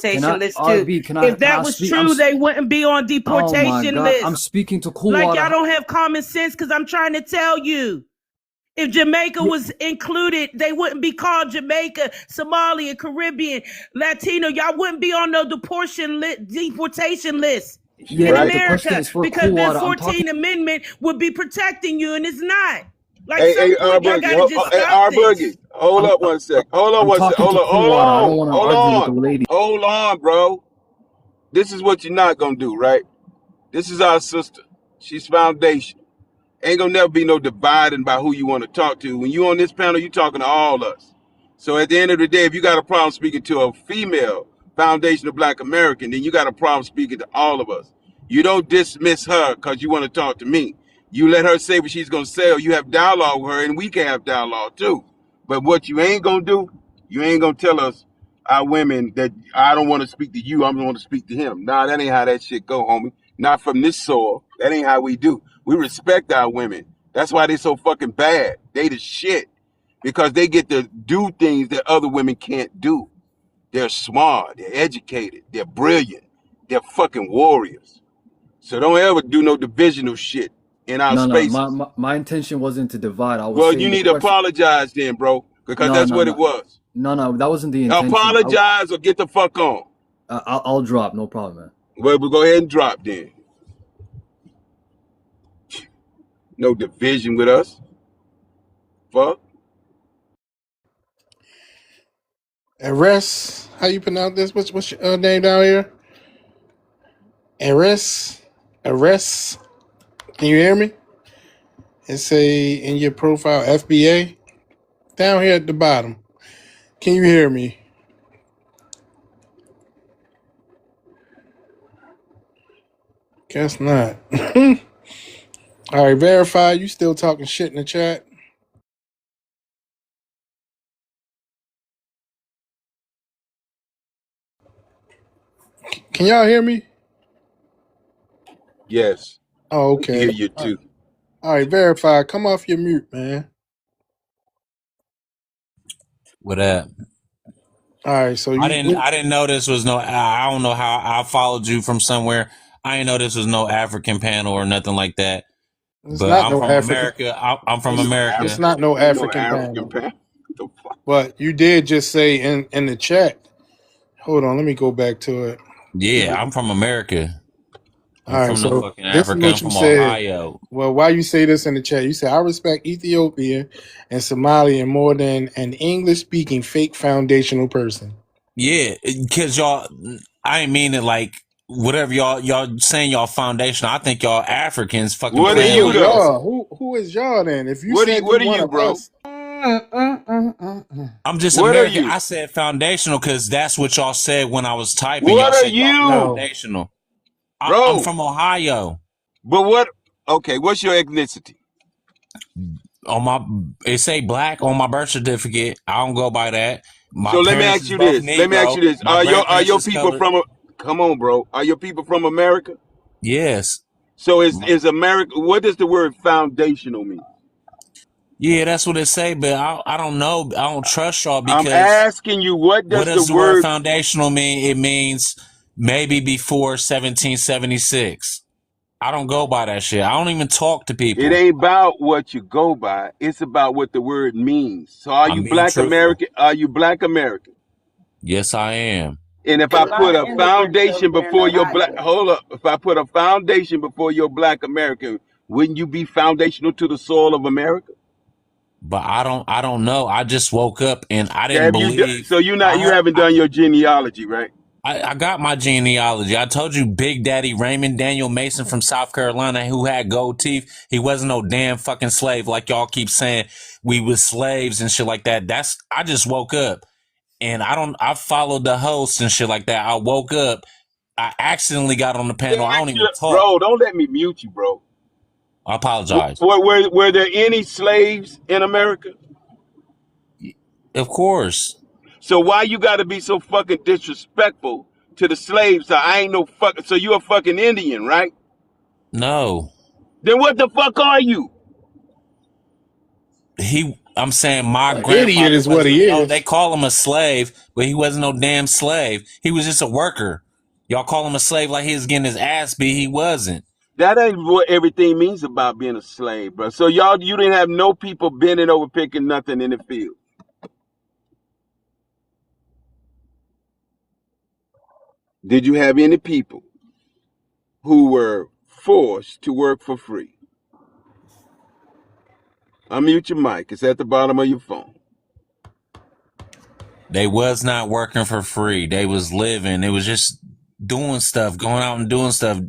can deportation I list too. RB? If Can that I was speak? true, they wouldn't be on Oh my deportation God! I'm list. speaking to cool Like y'all water. don't have common sense because I'm trying to tell you. If Jamaica Yeah, was included, they wouldn't be called Jamaica, Somalia, Caribbean, Latino. Y'all wouldn't be on no deportation list yeah, in but Right? the question America is for because cool the water. I'm talking. 14th Amendment would be protecting you, and it's not. Like Hey, some R point, y'all got Boogie. to just Hey, stop R Boogie. this. Hold I'm up one sec. Hold on I'm one sec. talking Hold to on. cool Hold water. I don't on. want to Hold argue with the on. lady. Hold on, bro. This is what you're not gonna do, right? This is our sister. She's foundation. Ain't gonna never be no dividing by who you want to talk to. When you on this panel, you talking to all us. So at the end of the day, if you got a problem speaking to a female foundation of Black American, then you got a problem speaking to all of us. You don't dismiss her because you want to talk to me. You let her say what she's gonna say, or you have dialogue with her, and we can have dialogue too. But what you ain't gonna do, you ain't gonna tell us, our women, that I don't want to speak to you, I'm gonna want to speak to him. Nah, that ain't how that shit go, homie. Not from this soil. That ain't how we do. We respect our women. That's why they so fucking bad. They the shit. Because they get to do things that other women can't do. They're smart, they're educated, they're brilliant, they're fucking warriors. So don't ever do no divisional shit in our No, no, spaces. my intention wasn't to divide. I was Well, you saying the need to question. apologize then, bro, because No, that's no, what it no, was. no. That wasn't the intention. Apologize or get the fuck on. I'll drop. No problem, man. Well, we'll go ahead and drop then. No division with us. Fuck. Arrest. How you pronounce this? What's your name down here? Arrest. Arrest. Can you hear me? It say in your profile FBA down here at the bottom. Can you hear me? Guess not. All right, verify. You still talking shit in the chat? Can y'all hear me? Yes. Oh, We can hear okay. you too. All right, verify. Come off your mute, man. What up? All right, so I didn't know this was no. I don't know how I followed you from somewhere. I didn't know this was no African panel or nothing like that. it's But not I'm no from African. America. I'm from It's No it's America. not no ain't no African African panel. pan. The fuck? But you did just say in the chat. Hold on, let me go back to it. Yeah, I'm from America. All I'm right, from no so fucking this is Africa. I'm what you from said. Ohio. Well, why you say this in the chat? You say I respect Ethiopian and Somalian more than an English speaking fake foundational person. Yeah, because y'all, I ain't mean it like whatever y'all saying y'all foundational. I think y'all Africans fucking What are playing Who you is with us. though? y'all? Who is y'all then? If you said you What are one you, of bro? us, I'm just What are American. you? I said foundational because that's what y'all said when I was typing. Y'all What are said y'all you, no. foundational. I'm bro? from Ohio. But what? Okay, what's your ethnicity? On my, it say black on my birth certificate. I don't go by that. My So let me parents ask is you both this. Let me ask you Negro. this. My Are grandparents your is people colored. from? Come on, bro. Are your people from America? Yes. So is America? What does the word foundational mean? Yeah, that's what it say, but I don't know. I don't trust y'all I'm because asking you. What what does the does the word word? foundational mean? It means maybe before 1776. I don't go by that shit. I don't even talk to It people. ain't about what you go by. It's about what the word means. So are you I'm being black truthful. American? Are you black American? Yes, I am. And if A I lot put of a immigrants over foundation there in before your black, Ohio. hold up. If I put a foundation before your black American, wouldn't you be foundational to the soil of America? But I don't know. I just woke up and I didn't Have you done? believe. So you haven't done your genealogy, right? I got my genealogy. I told you Big Daddy Raymond Daniel Mason from South Carolina who had gold teeth. He wasn't no damn fucking slave like y'all keep saying we was slaves and shit like that. I just woke up and I followed the host and shit like that. I woke up. I accidentally got on the panel. I don't even talk. Bro, don't let me mute you, bro. I apologize. Were there any slaves in America? Of course. So why you got to be so fucking disrespectful to the slaves? So I ain't no fucking. So you a fucking Indian, right? No. Then what the fuck are you? I'm saying my An idiot grandfather is what wasn't he they is. call him a slave, but he wasn't no damn slave. He was just a worker. Y'all call him a slave like he was getting his ass beat. He wasn't. That ain't what everything means about being a slave, bro. So you didn't have no people bending over picking nothing in the field. Did you have any people who were forced to work for free? Unmute your mic. It's at the bottom of your phone. They was not working for free. They was living. They was just doing stuff, going out and doing stuff.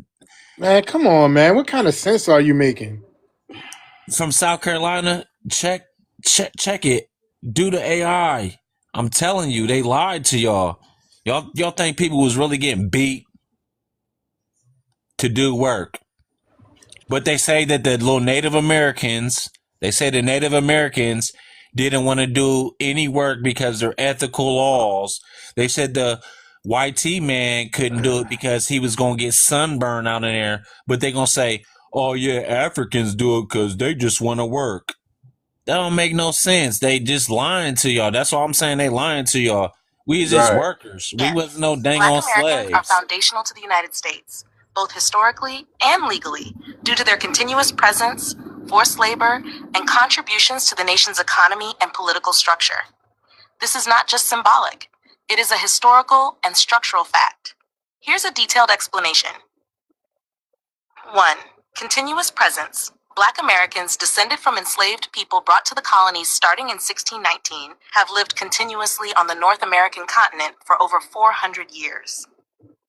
Man, come on, man. What kind of sense are you making? From South Carolina, check it. Do the AI. I'm telling you, they lied to y'all. Y'all think people was really getting beat to do work. But they say that the little Native Americans, they say the Native Americans didn't want to do any work because they're ethical laws. They said the YT man couldn't do it because he was going to get sunburned out in there. But they going to say, oh, yeah, Africans do it because they just want to work. That don't make no sense. They just lying to y'all. That's all I'm saying. They lying to y'all. We is just Right. workers. We wasn't Yes, no dang Black on Americans are slaves. foundational to the United States, both historically and legally, due to their continuous presence, forced labor, and contributions to the nation's economy and political structure. This is not just symbolic, it is a historical and structural fact. Here's a detailed explanation. 1. Continuous presence. Black Americans descended from enslaved people brought to the colonies starting in 1619 have lived continuously on the North American continent for over 400 years.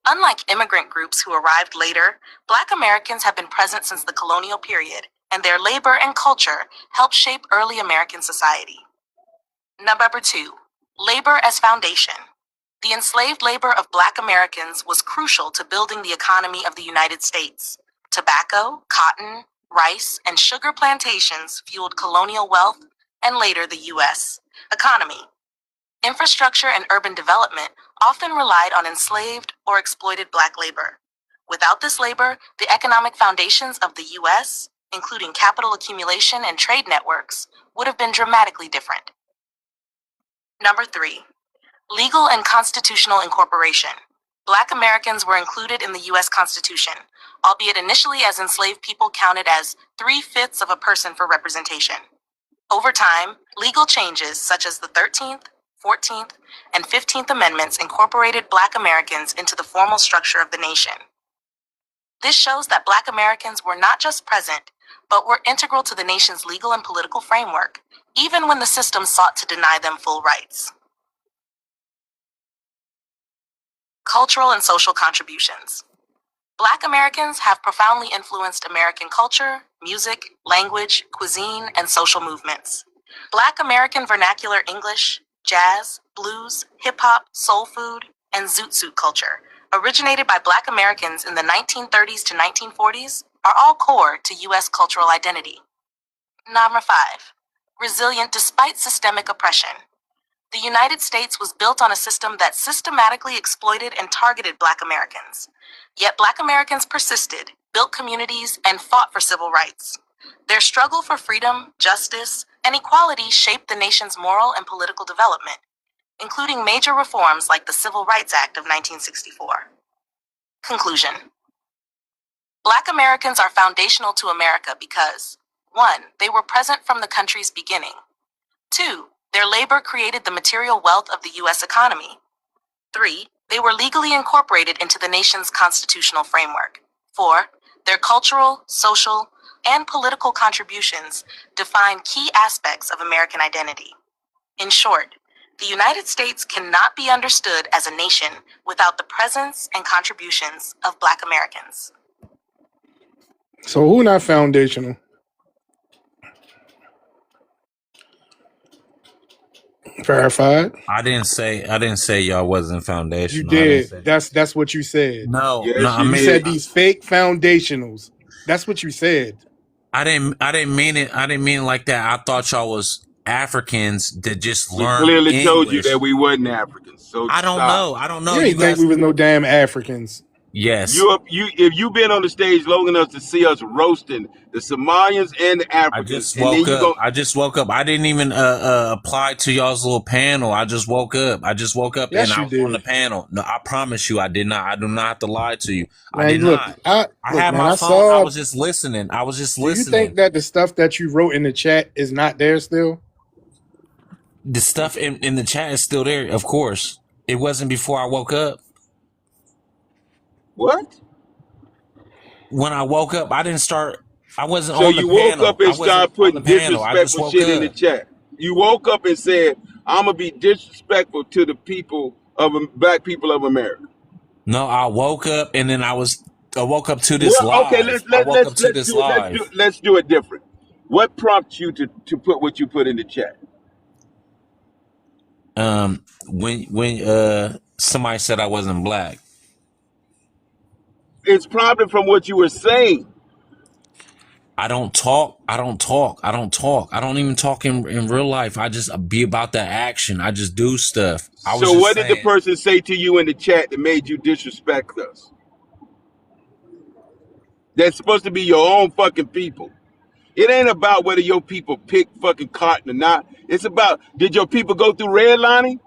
Unlike immigrant groups who arrived later, Black Americans have been present since the colonial period, and their labor and culture helped shape early American society. Number 2. Labor as foundation. The enslaved labor of Black Americans was crucial to building the economy of the United States. Tobacco, cotton, rice, and sugar plantations fueled colonial wealth and later the U.S. economy. Infrastructure and urban development often relied on enslaved or exploited Black labor. Without this labor, the economic foundations of the U.S., including capital accumulation and trade networks, would have been dramatically different. Number 3. Legal and constitutional incorporation. Black Americans were included in the U.S. Constitution, albeit initially as enslaved people counted as 3/5 of a person for representation. Over time, legal changes such as the 13th, 14th, and 15th Amendments incorporated Black Americans into the formal structure of the nation. This shows that Black Americans were not just present, but were integral to the nation's legal and political framework, even when the system sought to deny them full rights. Cultural and social contributions. Black Americans have profoundly influenced American culture, music, language, cuisine, and social movements. Black American vernacular English, jazz, blues, hip-hop, soul food, and zoot suit culture, originated by Black Americans in the 1930s to 1940s, are all core to U.S. cultural identity. Number 5. Resilient despite systemic oppression. The United States was built on a system that systematically exploited and targeted Black Americans. Yet Black Americans persisted, built communities, and fought for civil rights. Their struggle for freedom, justice, and equality shaped the nation's moral and political development, including major reforms like the Civil Rights Act of 1964. Conclusion. Black Americans are foundational to America because 1. They were present from the country's beginning. 2. Their labor created the material wealth of the U.S. economy. 3. They were legally incorporated into the nation's constitutional framework. 4. Their cultural, social, and political contributions define key aspects of American identity. In short, the United States cannot be understood as a nation without the presence and contributions of Black Americans. So who not foundational? Verified. I didn't say y'all wasn't You foundational. I didn't did. say That's what you said. no, no. Yes, I you You mean, said did. these fake foundationals. That's what you said. I didn't mean it. I didn't mean it like that. I thought y'all was Africans that just We learned clearly told you that English. we wasn't Africans. So I don't stop. know. I don't know. You You ain't think guys, we was no damn Africans. yes. You if you been on the stage long enough to see us roasting the Somalians and the I Africans, just and then woke you up. go, I just woke up. I didn't even apply to y'all's little panel. I just woke up. I just woke up and Yes, I you was on the did. panel. No, I promise you, I did not. I do not have to lie to you. I Man, did look, not. I I look, had man, my I phone. I saw. was just listening. I was just Do you listening. think that the stuff that you wrote in the chat is not there still? The stuff in the chat is still there, of course. It wasn't before I woke up. what? When I woke up, I didn't start. I wasn't So on the you woke panel. up I and wasn't started on the putting panel. I just disrespectful woke shit in the up. chat. You woke up and said, "I'm gonna be disrespectful to the people of Black people of America." No, I woke up and then I woke up to this Well, okay, live. I woke up to this live. let's do it different. What prompts you to put what you put in the chat? When somebody said I wasn't black. It's probably from what you were saying. I don't talk. I don't talk. I don't talk. I don't even talk in real life. I just be about that action. I just do stuff. I was So just what did the saying. person say to you in the chat that made you disrespect us? That's supposed to be your own fucking people. It ain't about whether your people pick fucking cotton or not. It's about, did your people go through redlining?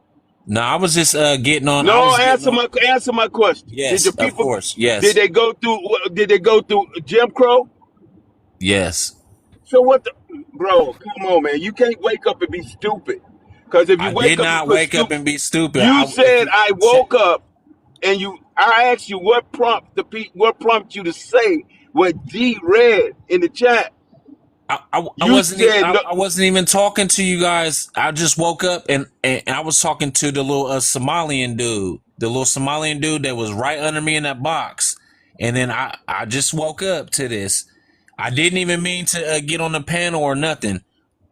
No, I was just getting on. I No, was getting on. answer my question. Did Yes, your of people course. did Yes, they go through Jim Crow? yes. So what the bro, come on man. You can't wake up and be stupid. Cause if you I wake did up and not put wake up stupid, and be stupid. you If said you I check, woke up and I asked you what prompted you to say what D read in the chat. I You wasn't even said no. I wasn't even talking to you guys. I just woke up and I was talking to the little Somalian dude, the little Somalian dude that was right under me in that box. And then I just woke up to this. I didn't even mean to get on the panel or nothing.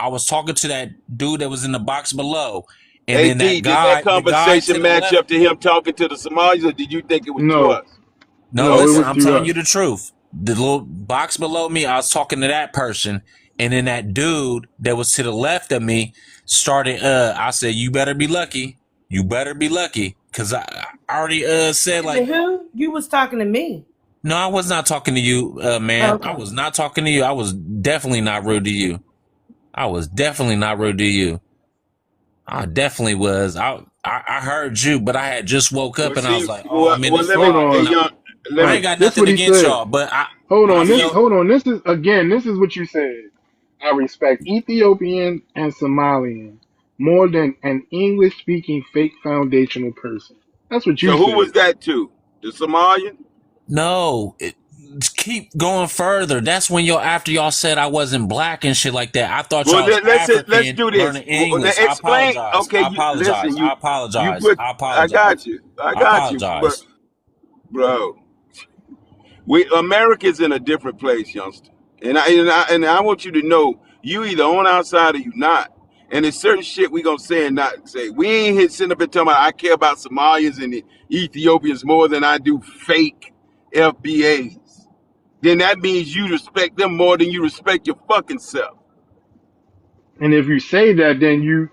I was talking to that dude that was in the box below, and Hey then D, did that the guy to conversation the match left. up to him talking to the Somalis, or did you think it was to No, us? No, no, it listen, was I'm to telling us. you the truth. The little box below me, I was talking to that person, and then that dude that was to the left of me started I said, "You better be lucky. You better be lucky." Cause I already said To like, who? You was talking to me. no, I was not talking to you, ma'am. I Okay. was not talking to you. I was definitely not rude to you. I was definitely not rude to you. I definitely was. I heard you, but I had just woke up Well, and I see, was like, "Oh, well, I'm in well this let me, Hold live," hey, and on. young, let I me, ain't got This nothing what he against said. y'all, but Hold I on. felt Hold on. This is again. This is what you said. I respect Ethiopian and Somalian more than an English speaking fake foundational person. That's what you So who said. was that to? The Somalian? No, keep going further. That's when y'all after y'all said I wasn't black and shit like that. I thought Well, y'all was let's African do this. learning English. I Explain. apologize. Okay, I you listen. apologize. I You apologize. put. I I got apologize. you. I I got you. But apologize. bro, we America's in a different place, youngster. And I want you to know you either on our side or you not. And there's certain shit we gonna say and not say. We ain't here sitting up and talking about I care about Somalians and the Ethiopians more than I do fake FBAs. Then that means you respect them more than you respect your fucking self. And if you say that, then you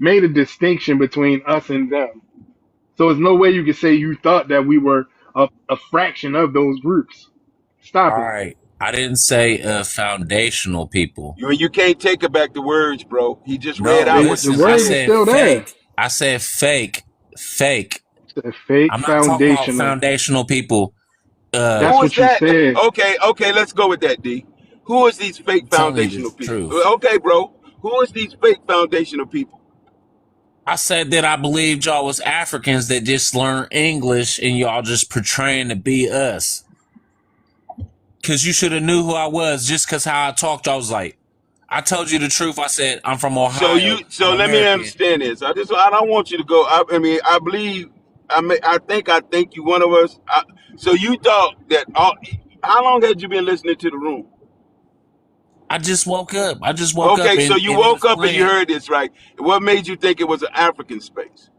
made a distinction between us and them. So there's no way you can say you thought that we were a fraction of those groups. All Stop it. right. I didn't say foundational people. You can't take it back the words, bro. He just read No, out what The you listen. I words are said. said still there. fake. I said fake. Fake. The fake I'm not talking about foundational. foundational people. That's Who is what you that? said. Okay, let's go with that, D. Who is these fake I'm telling you the foundational people? truth. Okay, bro. Who is these fake foundational people? I said that I believed y'all was Africans that just learn English and y'all just portraying to be us. Cause you should have knew who I was just cause how I talked. I was like, I told you the truth. I said, I'm from Ohio. So I'm let me American. understand this. I don't want you to go. I mean, I believe. I think you one of us. So you thought that? How long had you been listening to the room? I just woke up. I just woke up Okay, so you and it was woke up and you playing. heard this, right? What made you think it was an African space?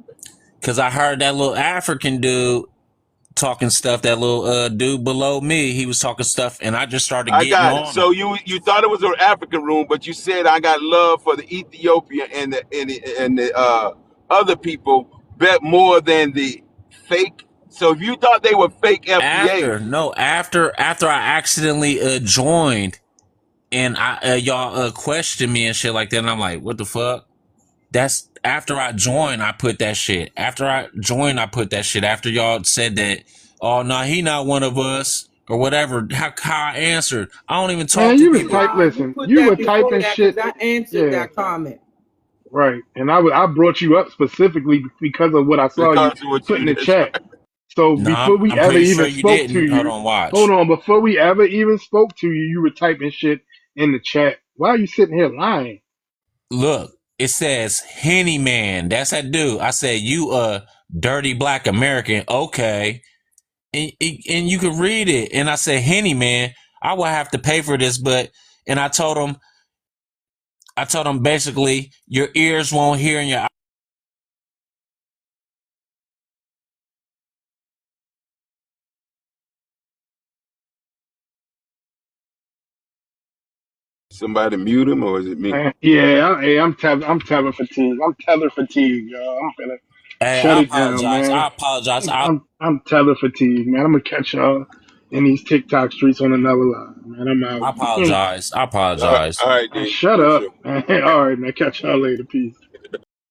Cause I heard that little African dude talking stuff, that little dude below me, he was talking stuff and I just started I getting got it. on him. So you thought it was an African room, but you said I got love for the Ethiopian and the other people bet more than the fake. So if you thought they were fake After, FBAs, no, after I accidentally joined and I y'all questioned me and shit like that, and I'm like, what the fuck? That's after I joined, I put that shit. After I joined, I put that shit. After y'all said that, oh no, he not one of us or whatever. How I answered, I don't even talk Man, to you was people. type. Nah, you Listen, put you that were before typing that because shit. I answered Yeah, that comment. right. And I brought you up specifically because of what I saw you because of what put in you the that's chat. right. So No, before we I'm ever pretty sure even you spoke to didn't. Hold you, on, hold watch. on. Before we ever even spoke to you, you were typing shit in the chat. Why are you sitting here lying? Look, it says Henny Man. That's that dude. I said, you a dirty black American. Okay. And you could read it. And I said, Henny Man, I will have to pay for this, but and I told him basically your ears won't hear and your Somebody mute him, or is it me? Yeah, I'm tether fatigued. I'm tether fatigued, y'all. I'm gonna hey, shut I it down, apologize. man. I apologize. I'm tether fatigued, man. I'm gonna catch y'all in these TikTok streets on another line, man. I'm out. I apologize. I apologize. All right, Man, D, shut for up. sure. All right, man. Catch y'all later. Peace.